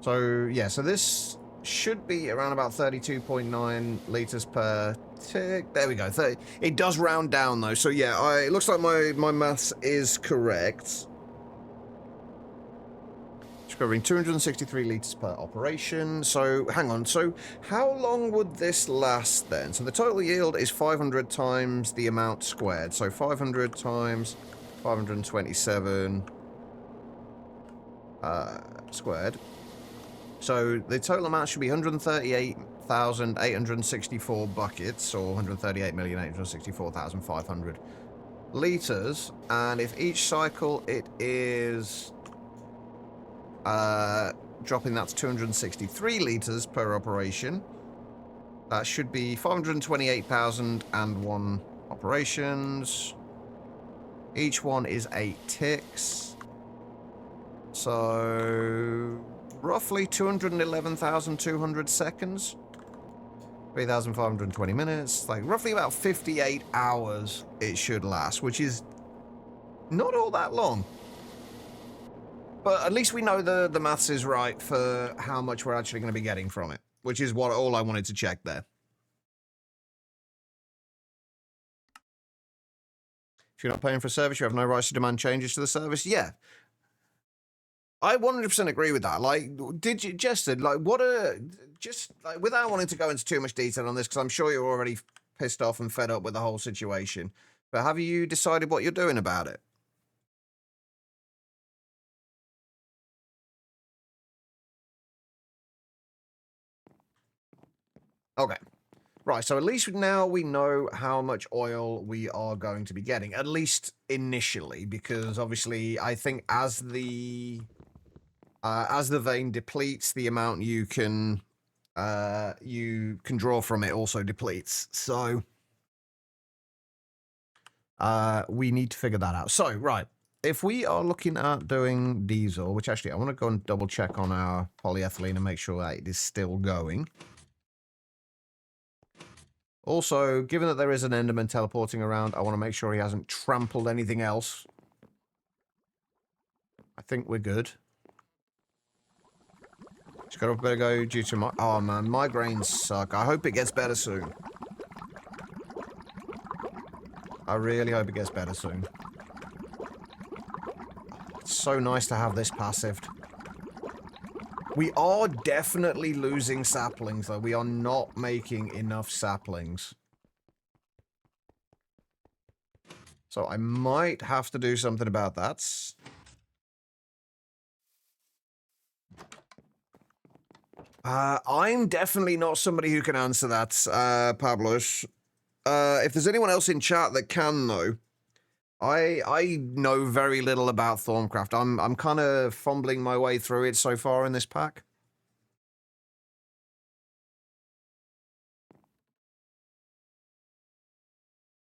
So, yeah, so this should be around about 32.9 litres per tick. There we go. It does round down, though. So, yeah, it looks like my maths is correct. It's covering 263 litres per operation. So, hang on. So, how long would this last, then? So, the total yield is 500 times the amount squared. So, 500 times 527 squared. So the total amount should be 138,864 buckets, or 138,864,500 litres. And if each cycle it is dropping that to 263 litres per operation, that should be 528,001 operations. Each one is 8 ticks. So... roughly 211,200 seconds. 3,520 minutes. Like, roughly about 58 hours it should last, which is not all that long. But at least we know the maths is right for how much we're actually going to be getting from it, which is what all I wanted to check there. If you're not paying for a service, you have no rights to demand changes to the service. Yeah. I 100% agree with that. Like, did you, Justin, like, just, like, without wanting to go into too much detail on this, because I'm sure you're already pissed off and fed up with the whole situation, but have you decided what you're doing about it? Okay. Right, so at least now we know how much oil we are going to be getting, at least initially, because obviously I think as the vein depletes, the amount you can draw from it also depletes. So we need to figure that out. So, right, if we are looking at doing diesel, which actually I want to go and double check on our polyethylene and make sure that it is still going. Also, given that there is an Enderman teleporting around, I want to make sure he hasn't trampled anything else. I think we're good. Just got a bit go due to my... Oh, man, migraines suck. I hope it gets better soon. I really hope it gets better soon. It's so nice to have this passived. We are definitely losing saplings, though. We are not making enough saplings. So I might have to do something about that. I'm definitely not somebody who can answer that, Pablos. If there's anyone else in chat that can, though, I know very little about Thorncraft. I'm kind of fumbling my way through it so far in this pack.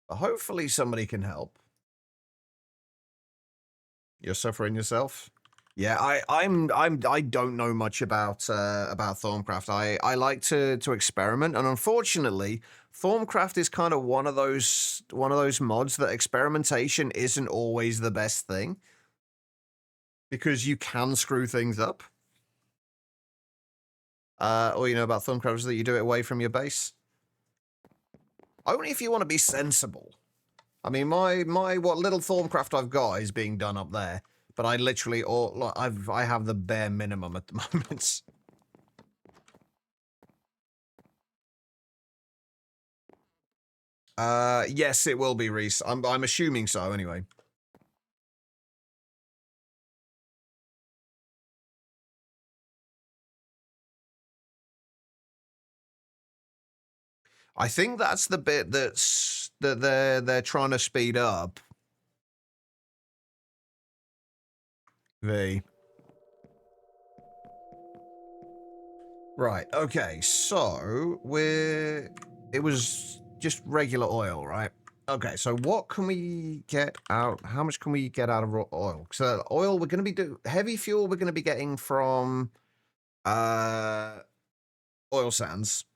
But hopefully somebody can help. You're suffering yourself? Yeah, I don't know much about Thorncraft. I like to experiment, and unfortunately, Thorncraft is kind of one of those mods that experimentation isn't always the best thing, because you can screw things up. All you know about Thorncraft is that you do it away from your base. Only if you want to be sensible. I mean, my what little Thorncraft I've got is being done up there. But I literally, I have the bare minimum at the moment. Yes, it will be, Reese. I'm assuming so, anyway. I think that's the bit that they're trying to speed up. Right, okay, so it was just regular oil, right? Okay, so what can we get out? How much can we get out of oil? So oil, we're going to be heavy fuel. We're going to be getting from oil sands.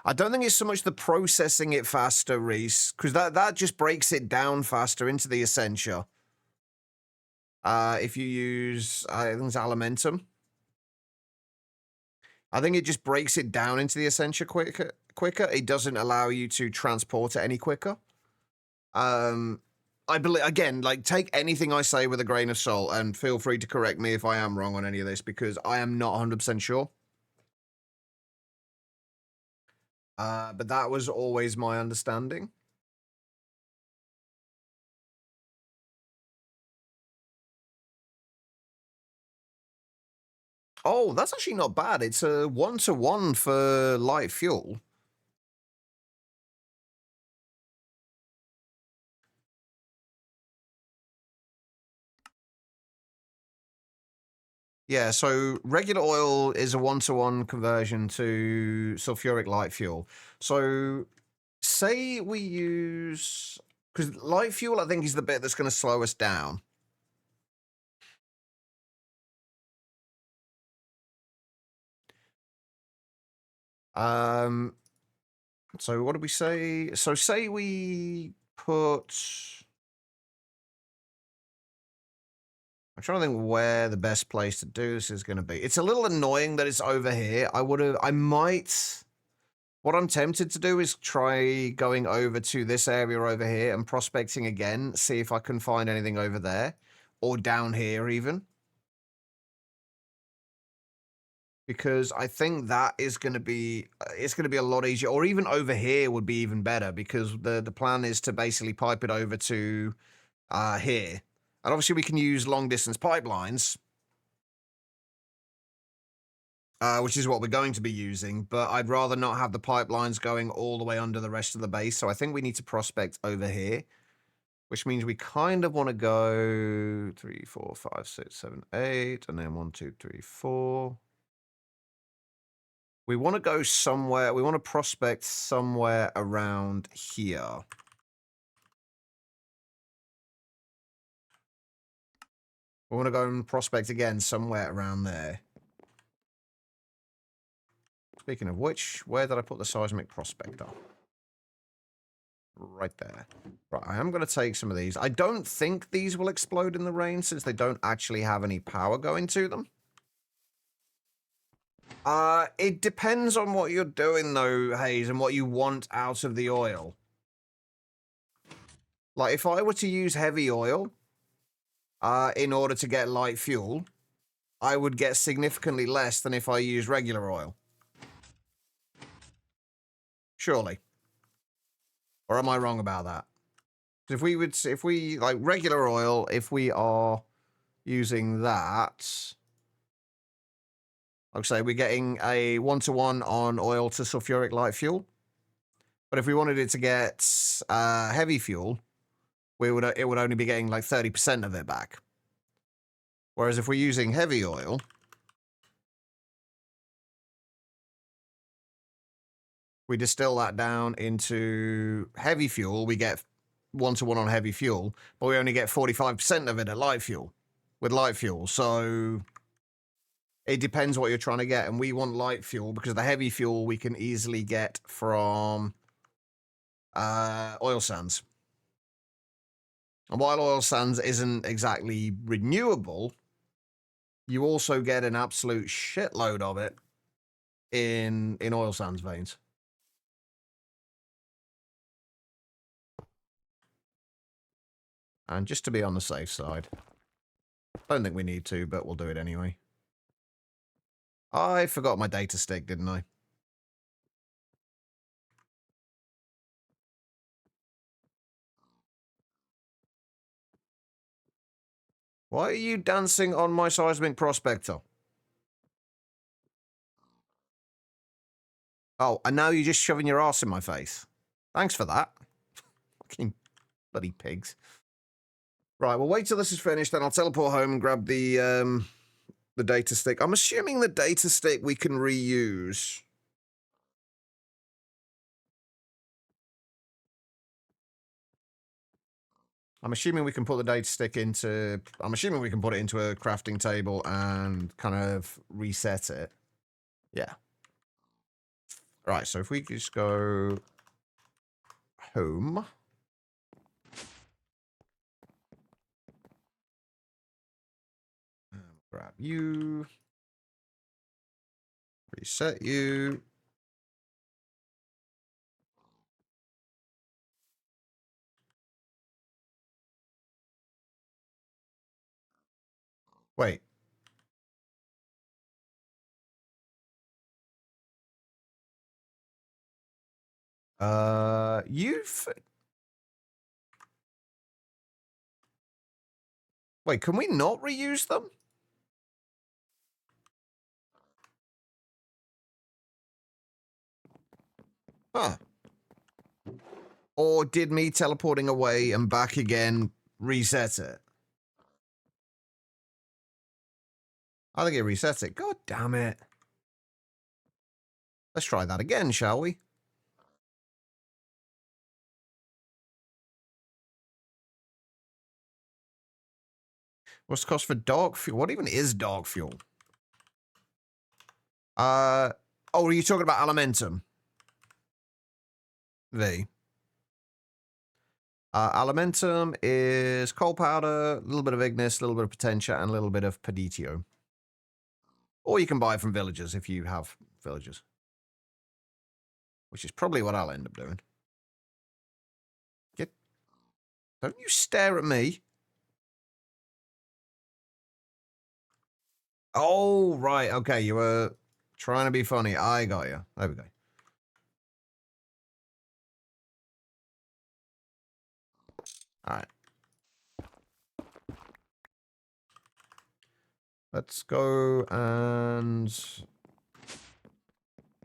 I don't think it's so much the processing it faster, Reese, because that just breaks it down faster into the Essentia. If you use, I think it's Alimentum. I think it just breaks it down into the Essentia quicker. It doesn't allow you to transport it any quicker. I believe, again, like, take anything I say with a grain of salt, and feel free to correct me if I am wrong on any of this, because I am not 100% sure. But that was always my understanding. Oh, that's actually not bad. It's a 1-to-1 for light fuel. Yeah, so regular oil is a 1-to-1 conversion to sulfuric light fuel. So say we use, because light fuel I think is the bit that's going to slow us down. So what do we say? So say we put I'm trying to think where the best place to do this is going to be. It's a little annoying that it's over here. What I'm tempted to do is try going over to this area over here and prospecting again, see if I can find anything over there or down here even. Because I think that is going to be, it's going to be a lot easier, or even over here would be even better, because the plan is to basically pipe it over to here. And obviously we can use long distance pipelines, which is what we're going to be using, but I'd rather not have the pipelines going all the way under the rest of the base. So I think we need to prospect over here, which means we kind of want to go 3, 4, 5, 6, 7, 8, and then 1, 2, 3, 4. We want to go somewhere, we want to prospect somewhere around here. We want to go and prospect again somewhere around there. Speaking of which, where did I put the seismic prospector? Right there. Right, I am going to take some of these. I don't think these will explode in the rain since they don't actually have any power going to them. It depends on what you're doing though, Hayes, and what you want out of the oil. Like, if I were to use heavy oil, in order to get light fuel, I would get significantly less than if I use regular oil. Surely. Or am I wrong about that? If we like regular oil, if we are using that, like I say, we're getting a 1-to-1 on oil to sulfuric light fuel. But if we wanted it to get heavy fuel, it would only be getting like 30% of it back. Whereas if we're using heavy oil, we distill that down into heavy fuel, we get 1-to-1 on heavy fuel, but we only get 45% of it at light fuel, with light fuel. So it depends what you're trying to get, and we want light fuel because the heavy fuel we can easily get from oil sands. And while oil sands isn't exactly renewable, you also get an absolute shitload of it in oil sands veins. And just to be on the safe side, don't think we need to, but we'll do it anyway. I forgot my data stick, didn't I? Why are you dancing on my seismic prospector? Oh, and now you're just shoving your ass in my face. Thanks for that. Fucking bloody pigs. Right, well, wait till this is finished, then I'll teleport home and grab the data stick. I'm assuming the data stick we can reuse. I'm assuming we can put the data stick into... I'm assuming we can put it into a crafting table and kind of reset it. Yeah. Right, so if we just go... home... grab you. Reset you. Wait. You've... Wait, can we not reuse them? Huh. Or did me teleporting away and back again reset it? I think it resets it. God damn it. Let's try that again, shall we? What's the cost for dark fuel? What even is dark fuel? Oh, are you talking about Alimentum? V. Alimentum is coal powder, a little bit of ignis, a little bit of potentia, and a little bit of peditio. Or you can buy it from villagers if you have villagers. Which is probably what I'll end up doing. Don't you stare at me. Oh, right. Okay, you were trying to be funny. I got you. There we go. All right. Let's go and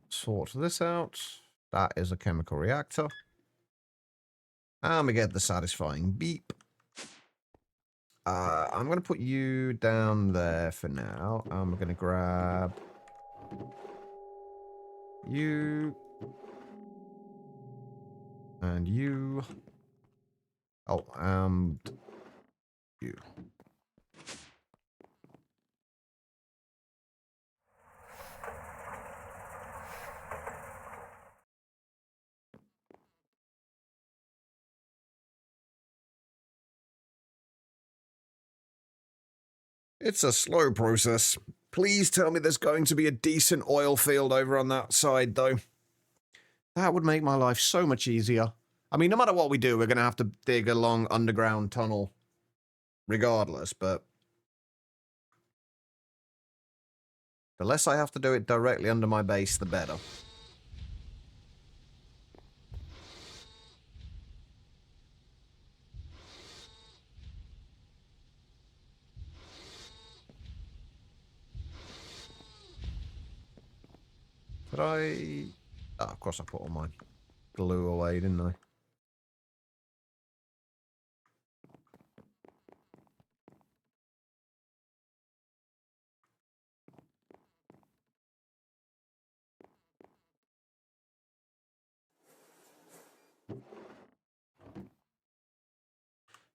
sort this out. That is a chemical reactor. And we get the satisfying beep. I'm going to put you down there for now. I'm going to grab you. And you. Oh, and you. It's a slow process. Please tell me there's going to be a decent oil field over on that side, though. That would make my life so much easier. I mean, no matter what we do, we're going to have to dig a long underground tunnel regardless, but the less I have to do it directly under my base, the better. Did I... Oh, of course I put all my glue away, didn't I?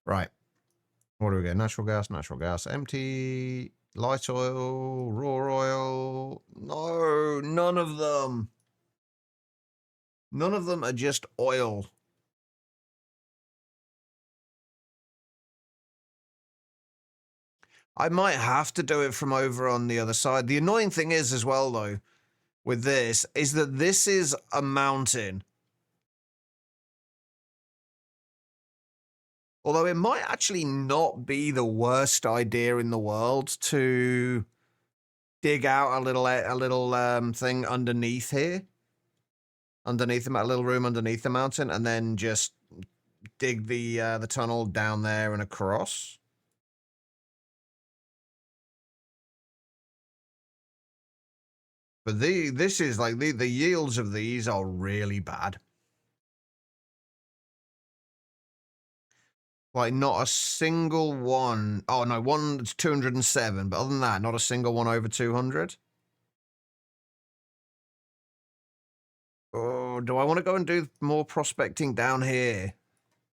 Right. What do we get? Natural gas, empty, light oil, raw oil. No, none of them. None of them are just oil. I might have to do it from over on the other side. The annoying thing is as well, though, with this, is that this is a mountain. Although it might actually not be the worst idea in the world to dig out a little thing underneath here. Underneath a little room underneath the mountain, and then just dig the tunnel down there and across. But this is like the yields of these are really bad. Like not a single one. Oh no, one's 207, but other than that, not a single one over 200. Oh, do I want to go and do more prospecting down here?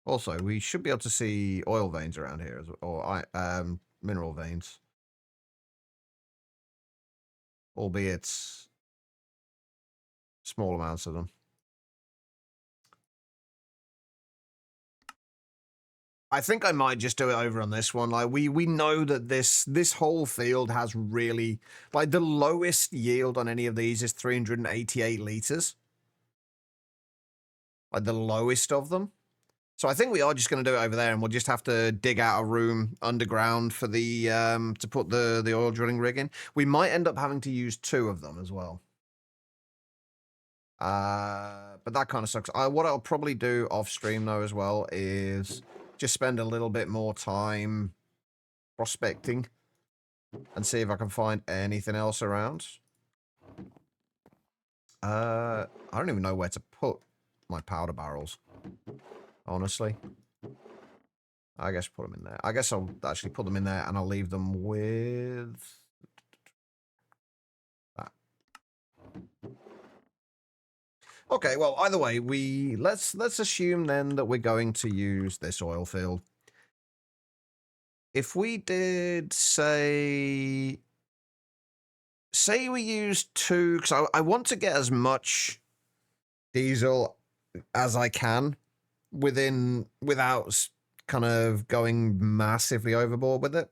Also, we should be able to see oil veins around here, or mineral veins. Albeit small amounts of them. I think I might just do it over on this one. Like we know that this whole field has really, like, the lowest yield on any of these is 388 liters. Like the lowest of them. So I think we are just going to do it over there, and we'll just have to dig out a room underground for the to put the oil drilling rig in. We might end up having to use 2 of them as well. But that kind of sucks. What I'll probably do off stream though as well is just spend a little bit more time prospecting and see if I can find anything else around. I don't even know where to put my powder barrels, honestly. I guess put them in there. I guess I'll actually put them in there, and I'll leave them with that. Okay, well, either way, let's assume then that we're going to use this oil field. If we did say we use 2, because I want to get as much diesel as I can. without kind of going massively overboard with it.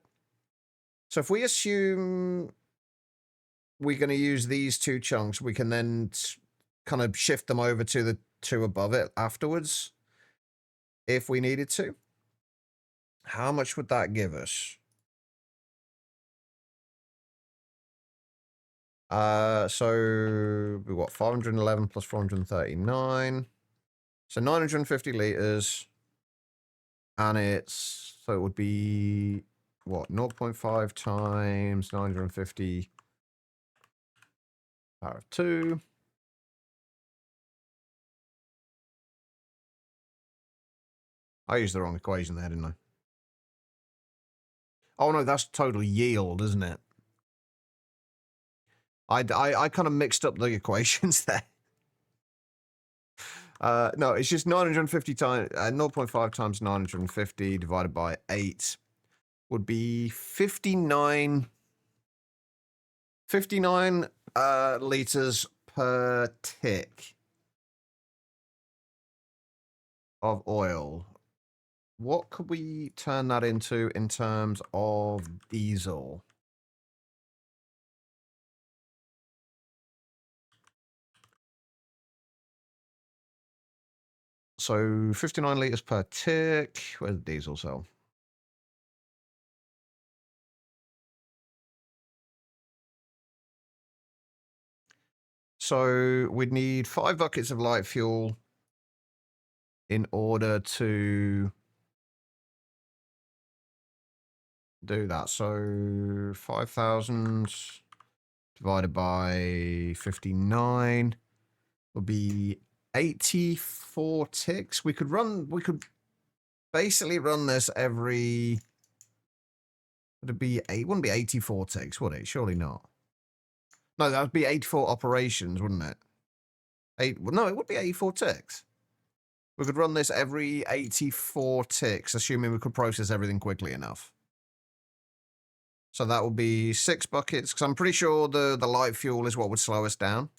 So if we assume we're going to use these two chunks, we can then kind of shift them over to the two above it afterwards if we needed to. How much would that give us? So we got 511 plus 439. So 950 liters. And it's, so it would be what, 0.5 times 950 power of 2. I used the wrong equation there, didn't I? Oh no, that's total yield, isn't it? I kind of mixed up the equations there. No, it's just 950 times 0.5 times 950 divided by 8 would be 59 liters per tick of oil. What could we turn that into in terms of diesel? So 59 liters per tick. Where's the diesel cell? So we'd need 5 buckets of light fuel in order to do that. So 5,000 divided by 59 would be 84 ticks. We could basically run this every, would it be eight? Wouldn't be 84 ticks, would it? Surely not. No, that would be 84 operations, wouldn't it? No, it would be 84 ticks. We could run this every 84 ticks, assuming we could process everything quickly enough. So that would be 6 buckets, because I'm pretty sure the light fuel is what would slow us down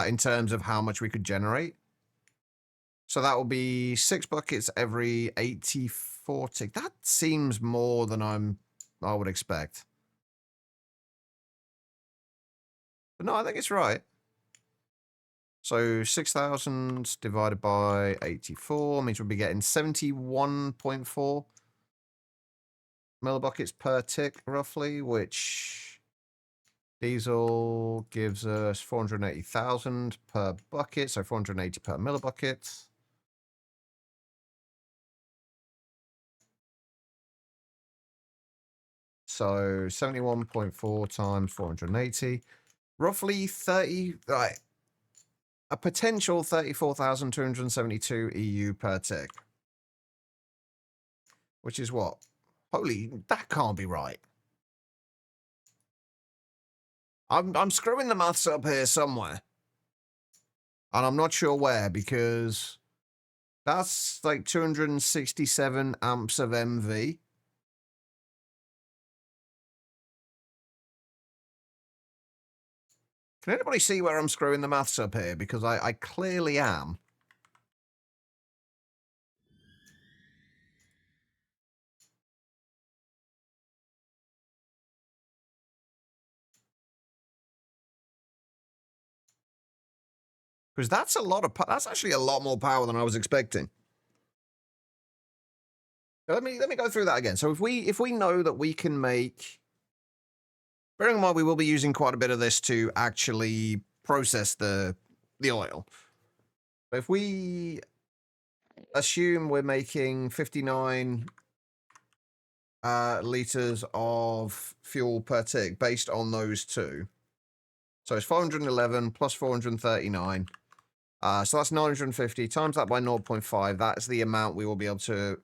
in terms of how much we could generate. So that would be 6 buckets every 84 ticks. That seems more than I would expect. But no, I think it's right. So 6,000 divided by 84 means we'll be getting 71.4 millibuckets per tick, roughly, which diesel gives us 480,000 per bucket, so 480 per millibucket. So 71.4 times 480, roughly 30, right, a potential 34,272 EU per tick. Which is what? Holy, that can't be right. I'm screwing the maths up here somewhere. And I'm not sure where, because that's like 267 amps of MV. Can anybody see where I'm screwing the maths up here? Because I clearly am. Because that's a lot of that's actually a lot more power than I was expecting. Let me go through that again. So if we know that we can make, bearing in mind we will be using quite a bit of this to actually process the oil. But if we assume we're making 59 liters of fuel per tick based on those two. So it's 511 plus 439. So that's 950 times that by 0.5. That's the amount we will be able to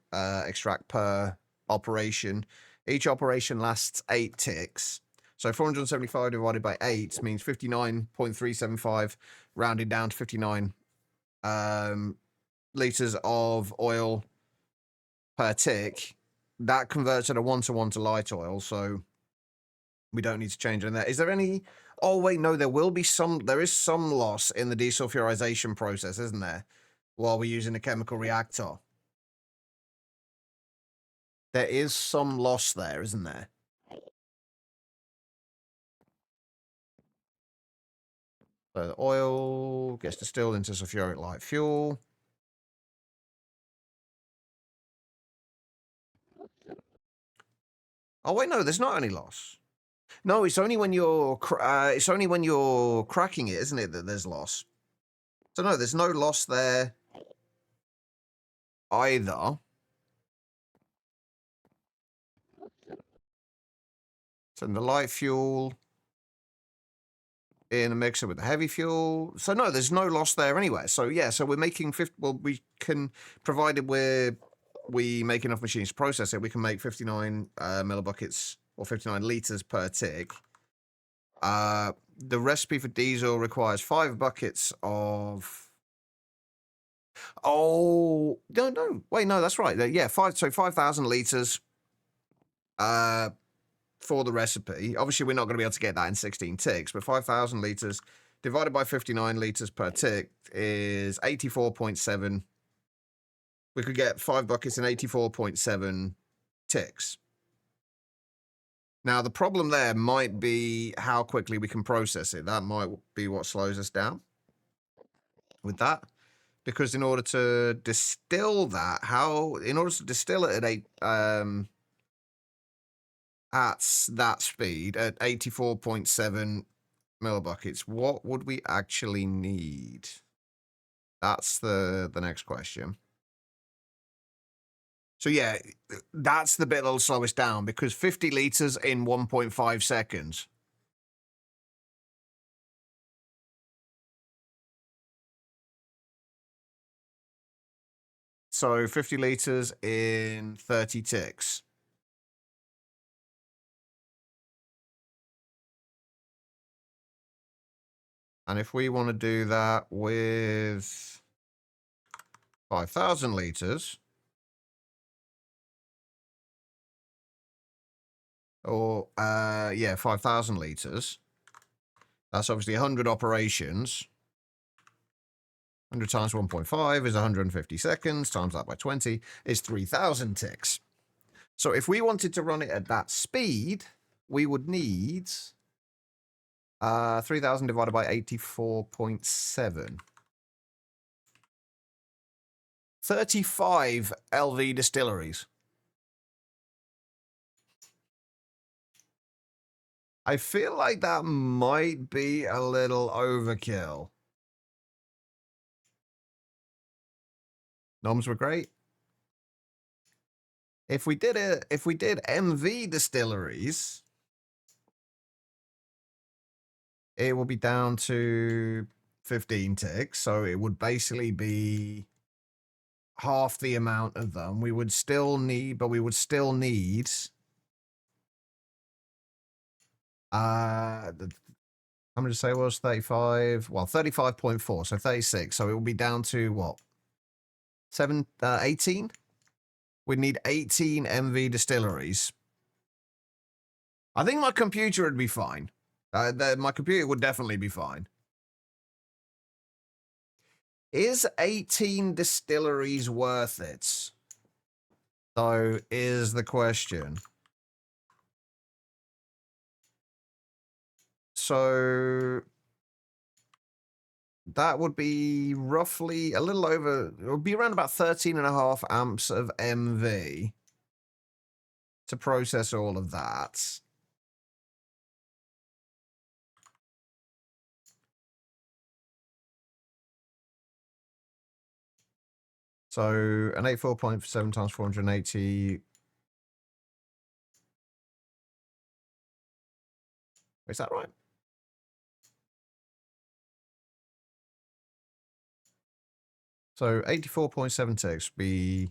extract per operation. Each operation lasts 8 ticks. So 475 divided by 8 means 59.375, rounded down to 59 liters of oil per tick. That converts at a 1-to-1 to light oil, so we don't need to change anything there. Is there any... Oh, wait, no, there is some loss in the desulfurization process, isn't there? while we're using a chemical reactor. There is some loss there, isn't there? So the oil gets distilled into sulfuric light fuel. Oh wait, no, there's not any loss. No, it's only when you're cracking it, isn't it, that there's loss. So no, there's no loss there either. So the light fuel in a mixer with the heavy fuel. So no, there's no loss there anyway. So yeah, so we're making 50. Well, we can, provided we make enough machines to process it, we can make 59 millibuckets or 59 liters per tick. The recipe for diesel requires 5 buckets of. Oh no! Wait, no, that's right. Yeah, 5,000 liters. For the recipe. Obviously, we're not going to be able to get that in 16 ticks, but 5,000 liters divided by 59 liters per tick is 84.7. We could get 5 buckets in 84.7 ticks. Now, the problem there might be how quickly we can process it. That might be what slows us down with that. Because in order to distill that, in order to distill it at that speed, at 84.7 millibuckets, what would we actually need? That's the next question. So yeah, that's the bit that'll slow us down, because 50 liters in 1.5 seconds. So 50 liters in 30 ticks. And if we want to do that with 5,000 liters, or, 5,000 liters, that's obviously 100 operations. 100 times 1.5 is 150 seconds, times that by 20 is 3,000 ticks. So if we wanted to run it at that speed, we would need 3,000 divided by 84.7. 35 LV distilleries. I feel like that might be a little overkill. Noms were great. If we did MV distilleries, it will be down to 15 ticks. So it would basically be half the amount of them. We would still need, how much to say it was 35? Well, 35.4, so 36. So it will be down to what? 18? We'd need 18 MV distilleries. I think my computer would be fine. My computer would definitely be fine. Is 18 distilleries worth it? So is the question. So that would be roughly a little over, it would be around about 13.5 amps of MV to process all of that. So an 84.7 times 480. Is that right? So 84.7 ticks be.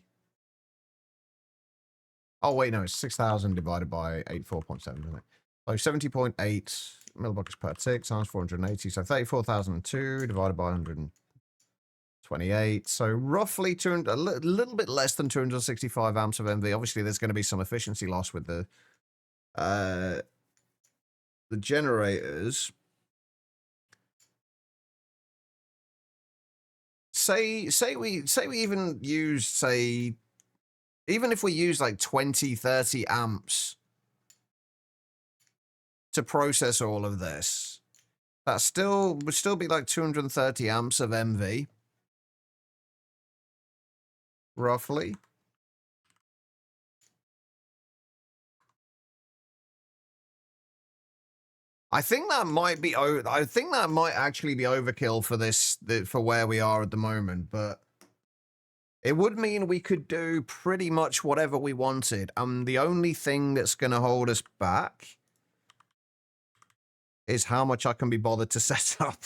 Oh, wait, no, it's 6,000 divided by 84.7, isn't it? So 70.8 millibuckets per tick times 480. So 34,002 divided by 128. So roughly a little bit less than 265 amps of MV. Obviously, there's going to be some efficiency loss with the generators. say we even use, say, even if we use like 20, 30 amps to process all of this, that would still be like 230 amps of MV, roughly. I think that might be. I think that might actually be overkill for for where we are at the moment, but it would mean we could do pretty much whatever we wanted. The only thing that's going to hold us back is how much I can be bothered to set up.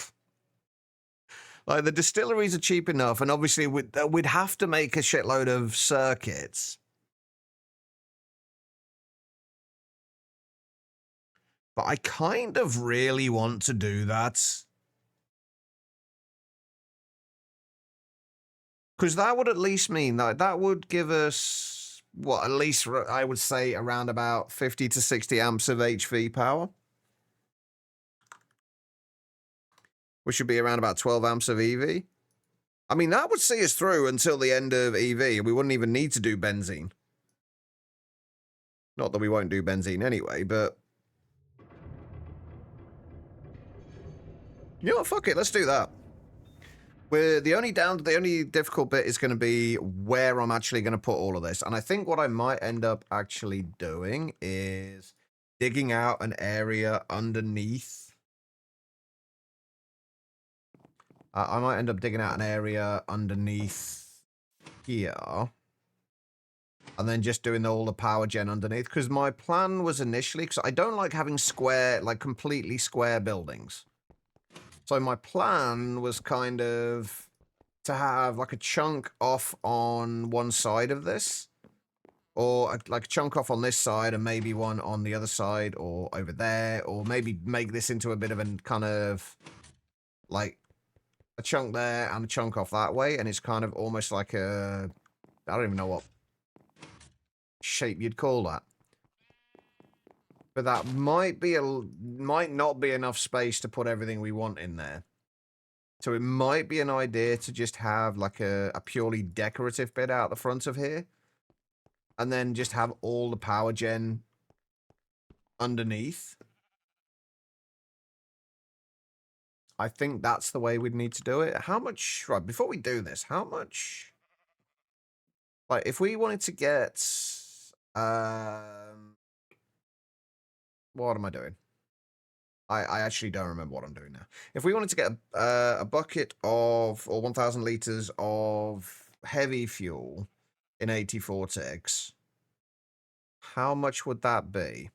Like, the distilleries are cheap enough, and obviously we'd have to make a shitload of circuits. But I kind of really want to do that. Because that would at least mean that would give us, what, at least I would say around about 50 to 60 amps of HV power. Which should be around about 12 amps of EV. I mean, that would see us through until the end of EV. We wouldn't even need to do benzene. Not that we won't do benzene anyway, but... You know what? Fuck it. Let's do that. The only difficult bit is going to be where I'm actually going to put all of this. And I think what I might end up actually doing is digging out an area underneath. I might end up digging out an area underneath here. And then just doing all the power gen underneath. Because my plan was initially, because I don't like having square, like completely square buildings. So my plan was kind of to have like a chunk off on one side of this. Or like a chunk off on this side and maybe one on the other side or over there. Or maybe make this into a bit of a kind of like a chunk there and a chunk off that way. And it's kind of almost like a, I don't even know what shape you'd call that. But that might not be enough space to put everything we want in there. So it might be an idea to just have like a purely decorative bit out the front of here. And then just have all the power gen underneath. I think that's the way we'd need to do it. How much, right, before we do this, how much, like, if we wanted to get, what am I doing? I actually don't remember what I'm doing now. If we wanted to get a bucket of, or 1,000 liters of heavy fuel in 84 ticks, how much would that be?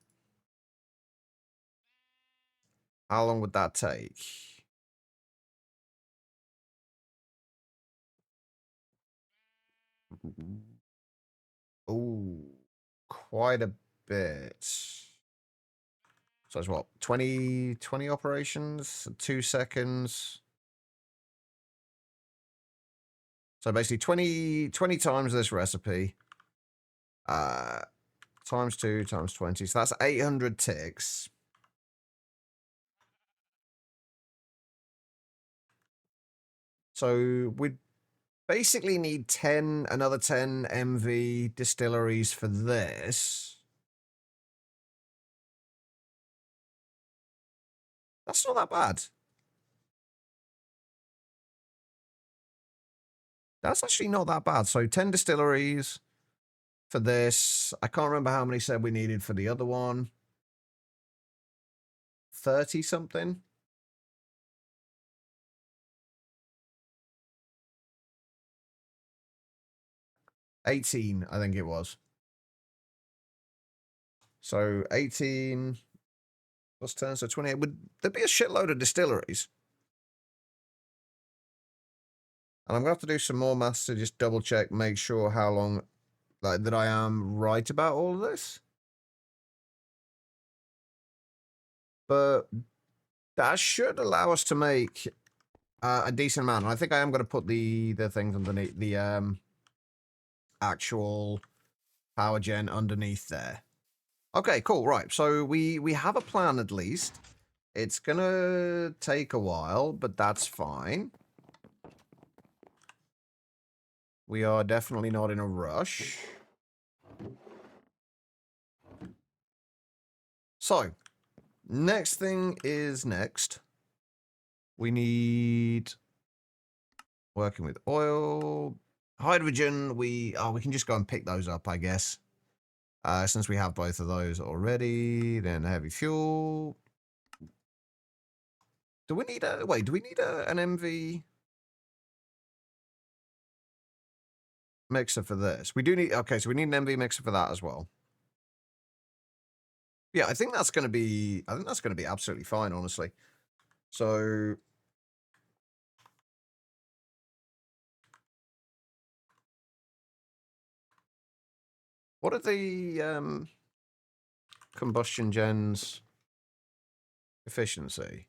How long would that take? Ooh, quite a bit. So it's what, 20 operations, 2 seconds. So basically 20 times this recipe. Times 2 times 20. So that's 800 ticks. So we'd basically need another 10 MV distilleries for this. That's not that bad. That's actually not that bad. So 10 distilleries for this. I can't remember how many said we needed for the other one. 30 something. $18, I think it was. So 18 plus 10, so 28. Would there be a shitload of distilleries? And I'm going to have to do some more maths to just double check, make sure how long, like, that I am right about all of this. But that should allow us to make a decent amount. And I think I am going to put the things underneath, the actual power gen underneath there. Okay, cool, right. So we have a plan at least. It's going to take a while, but that's fine. We are definitely not in a rush. So, next thing is next. We need working with oil, hydrogen. We can just go and pick those up, I guess. Since we have both of those already, then heavy fuel. Do we need a wait? Do we need an MV mixer for this? We do need. Okay, so we need an MV mixer for that as well. Yeah, I think that's going to be. I think that's going to be absolutely fine, honestly. So. What are the combustion gens efficiency?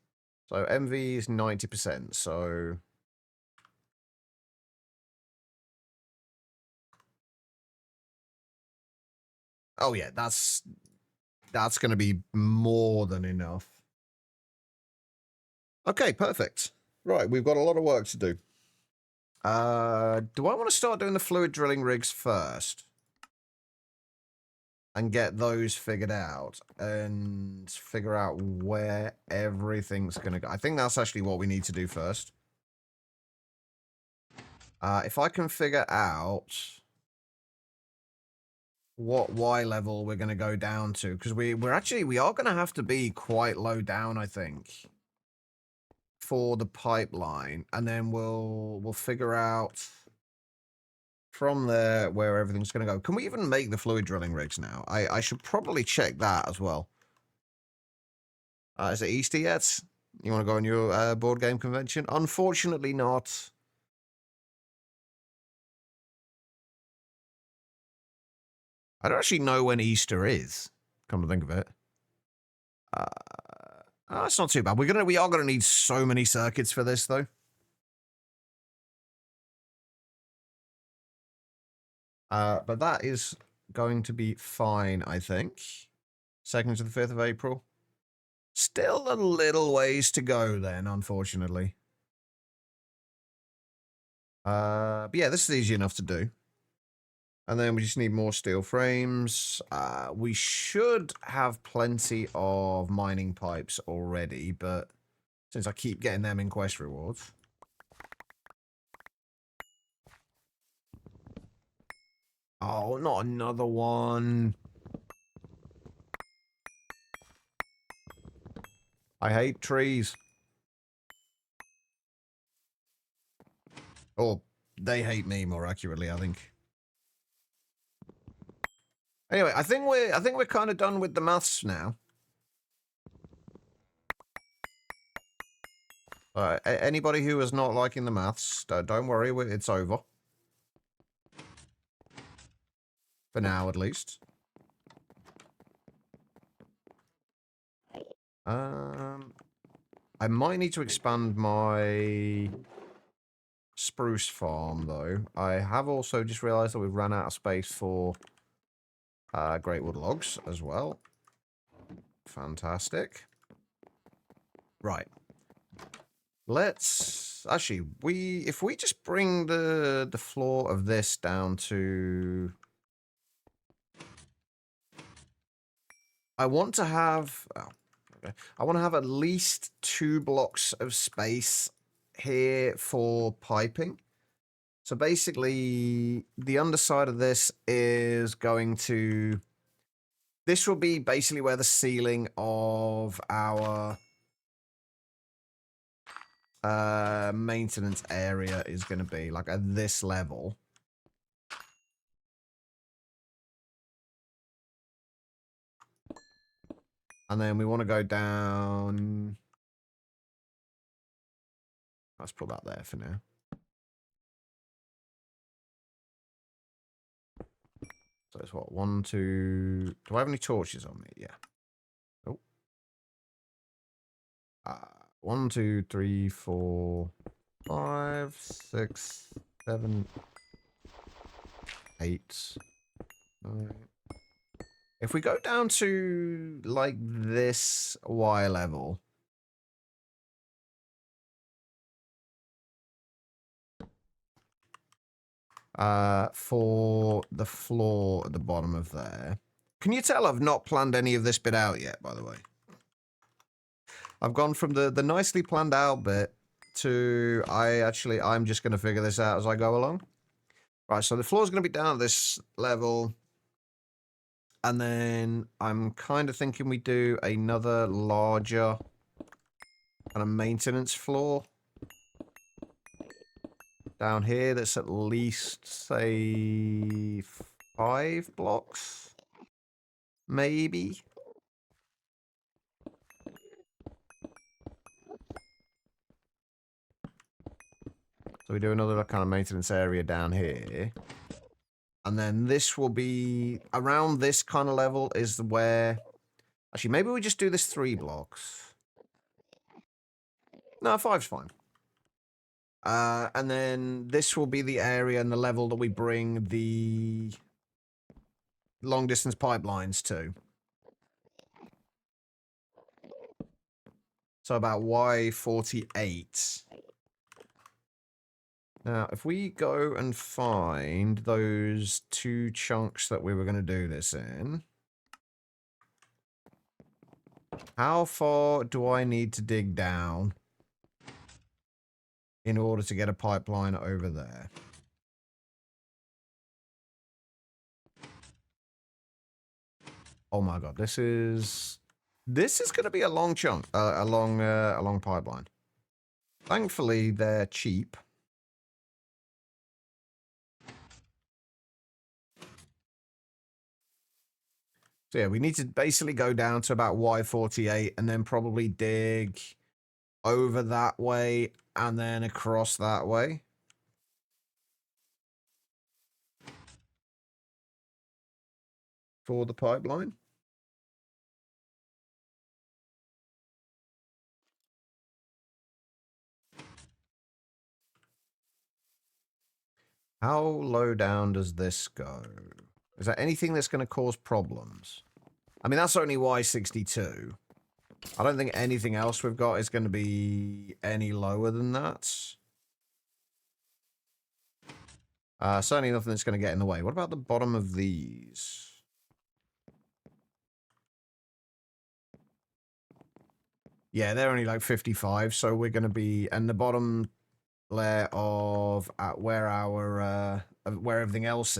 So MV is 90%, so oh yeah, that's going to be more than enough. Okay, perfect. Right, we've got a lot of work to do. Do I want to start doing the fluid drilling rigs first? And get those figured out and figure out where everything's going to go. I think that's actually what we need to do first. If I can figure out what Y level we're going to go down to, because we are going to have to be quite low down, I think, for the pipeline, and then we'll figure out from there where everything's going to go. Can we even make the fluid drilling rigs now? I should probably check that as well. Is it Easter yet? You want to go on your board game convention? Unfortunately not. I don't actually know when Easter is, come to think of it. That's not too bad. We are gonna need so many circuits for this though. But that is going to be fine, I think. 2nd to the 5th of April. Still a little ways to go then, unfortunately. But yeah, this is easy enough to do. And then we just need more steel frames. We should have plenty of mining pipes already, but since I keep getting them in quest rewards. Oh, not another one. I hate trees. Or they hate me, more accurately, I think. Anyway, I think we're kind of done with the maths now. Anybody who is not liking the maths, don't worry, it's over. For now, at least. I might need to expand my spruce farm, though. I have also just realized that we've run out of space for great wood logs as well. Fantastic. Right. Let's actually if we just bring the floor of this down to I want to have I want to have at least 2 blocks of space here for piping. So basically the underside of this is going to this will be basically where the ceiling of our maintenance area is going to be, like at this level. And then we want to go down. Let's put that there for now. So it's what? 1, 2. Do I have any torches on me? Yeah. Oh. 1, 2, 3, 4, 5, 6, 7, 8, 9. If we go down to like this Y level. for the floor at the bottom of there. Can you tell I've not planned any of this bit out yet, by the way? I've gone from the nicely planned out bit to I'm just going to figure this out as I go along. Right, so the floor's going to be down at this level. And then I'm kind of thinking we do another larger kind of maintenance floor down here that's at least, say, 5 blocks, maybe. So we do another kind of maintenance area down here. And then this will be around this kind of level is where... Actually, maybe we just do this 3 blocks. No, 5's fine. And then this will be the area and the level that we bring the long-distance pipelines to. So about Y48. Now, if we go and find those 2 chunks that we were going to do this in, how far do I need to dig down in order to get a pipeline over there? Oh my god, this is going to be a long chunk, a long pipeline. Thankfully, they're cheap. So yeah, we need to basically go down to about Y48 and then probably dig over that way and then across that way. For the pipeline. How low down does this go? Is there anything that's going to cause problems? I mean, that's only Y62. I don't think anything else we've got is going to be any lower than that. Certainly nothing that's going to get in the way. What about the bottom of these? Yeah, they're only like 55, so we're going to be... And the bottom layer of where everything else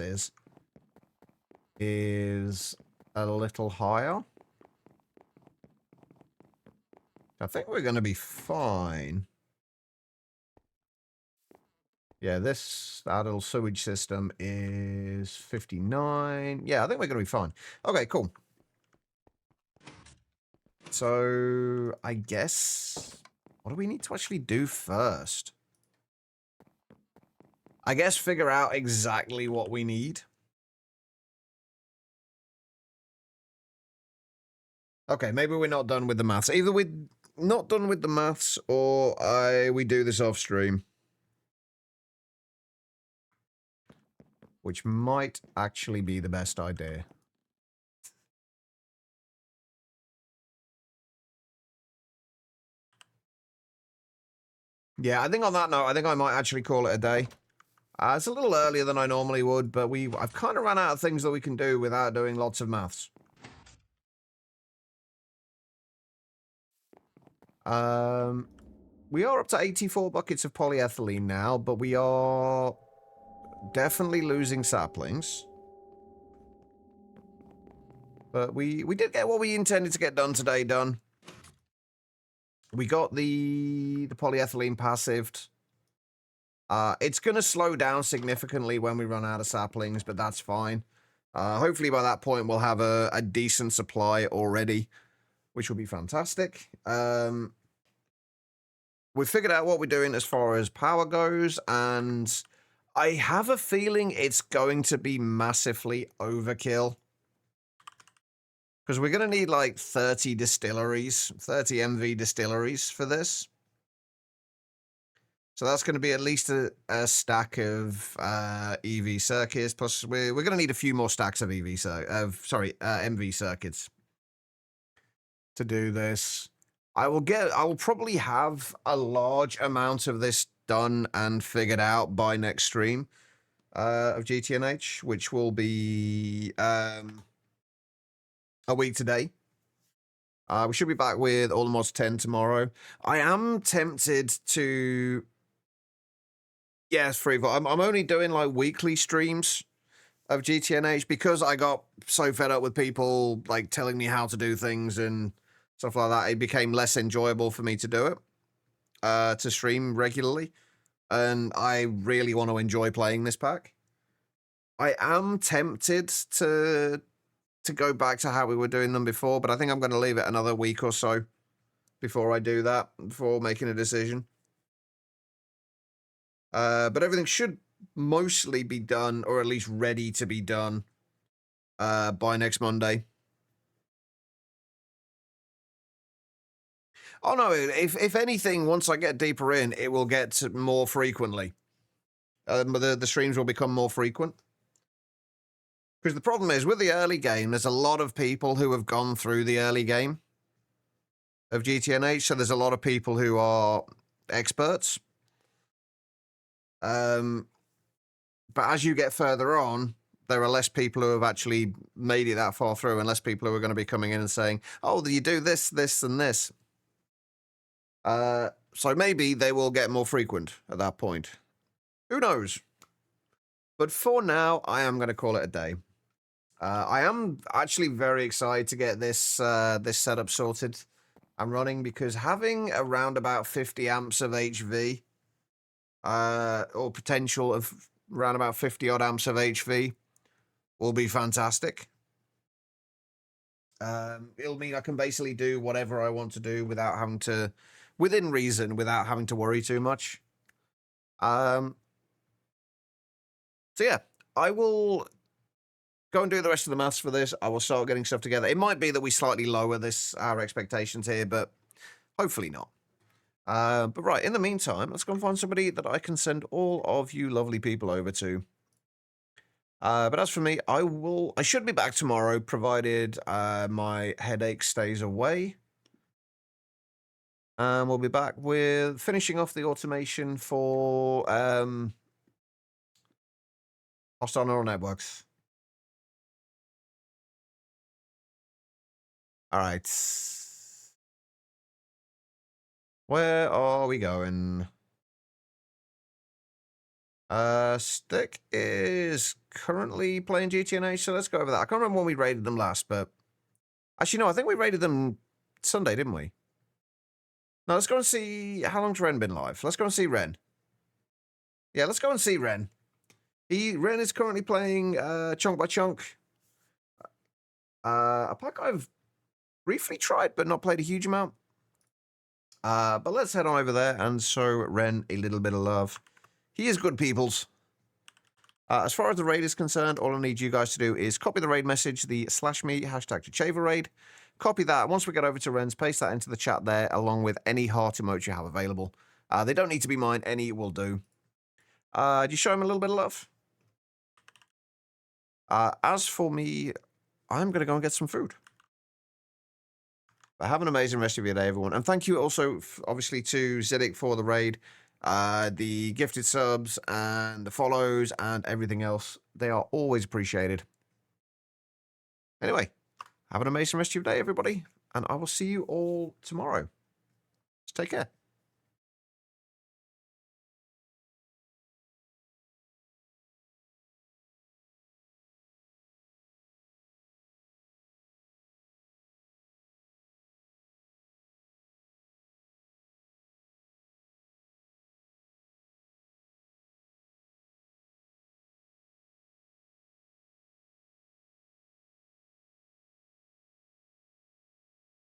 is a little higher. I think we're going to be fine. Yeah, our little sewage system is 59. Yeah, I think we're going to be fine. Okay, cool. So, I guess... What do we need to actually do first? I guess figure out exactly what we need. Okay, maybe we're not done with the maths. Either we're not done with the maths or we do this off stream. Which might actually be the best idea. Yeah, I think on that note, I think I might actually call it a day. It's a little earlier than I normally would, but I've kind of run out of things that we can do without doing lots of maths. We are up to 84 buckets of polyethylene now, but we are definitely losing saplings. But we did get what we intended to get done today done. We got the polyethylene passived. It's going to slow down significantly when we run out of saplings, but that's fine. Hopefully by that point we'll have a decent supply already, which will be fantastic. We've figured out what we're doing as far as power goes, and I have a feeling it's going to be massively overkill. Because we're going to need like 30 distilleries, 30 MV distilleries for this. So that's going to be at least a stack of EV circuits. Plus, we're going to need a few more stacks of MV circuits to do this. I will probably have a large amount of this done and figured out by next stream. of GTNH, which will be a week today. We should be back with All the Mods 10 tomorrow. I am tempted to... Yes, free. I'm only doing like weekly streams of GTNH because I got so fed up with people like telling me how to do things and stuff like that. It became less enjoyable for me to do it, to stream regularly. And I really want to enjoy playing this pack. I am tempted to go back to how we were doing them before, but I think I'm going to leave it another week or so before I do that, before making a decision. But everything should mostly be done, or at least ready to be done, by next Monday. Oh no, if anything, once I get deeper in, it will get more frequently. The streams will become more frequent. Because the problem is, with the early game, there's a lot of people who have gone through the early game of GTNH, so there's a lot of people who are experts. But as you get further on, there are less people who have actually made it that far through, and less people who are going to be coming in and saying, oh, you do this, this, and this. So maybe they will get more frequent at that point. Who knows? But for now, I am going to call it a day. I am actually very excited to get this this setup sorted and running, because having around about 50 amps of HV, or potential of around about 50 odd amps of HV, will be fantastic. It'll mean I can basically do whatever I want to do without having to, within reason, without having to worry too much. So yeah, I will go and do the rest of the maths for this. I will start getting stuff together. It might be that we slightly lower our expectations here, but hopefully not. But right, in the meantime, let's go and find somebody that I can send all of you lovely people over to. But as for me, I should be back tomorrow, provided my headache stays away. And we'll be back with finishing off the automation for hostile neural networks. All right. Where are we going? Stick is currently playing GTNH, so let's go over that. I can't remember when we raided them last, but actually, no, I think we raided them Sunday, didn't we? No, let's go and see how long's Ren been live. Let's go and see Ren. Yeah, let's go and see Ren. Ren is currently playing Chunk by Chunk. A pack I've briefly tried, but not played a huge amount. But let's head on over there and show Ren a little bit of love. He is good peoples. As far as the raid is concerned, all I need you guys to do is copy the raid message, the /me #Chachava raid. Copy that. Once we get over to Ren's, paste that into the chat there, along with any heart emotes you have available. They don't need to be mine. Any will do. Do you show him a little bit of love? As for me, I'm going to go and get some food. But have an amazing rest of your day, everyone. And thank you also, obviously, to Ziddick for the raid, the gifted subs, and the follows, and everything else. They are always appreciated. Anyway, have an amazing rest of your day, everybody. And I will see you all tomorrow. Just take care.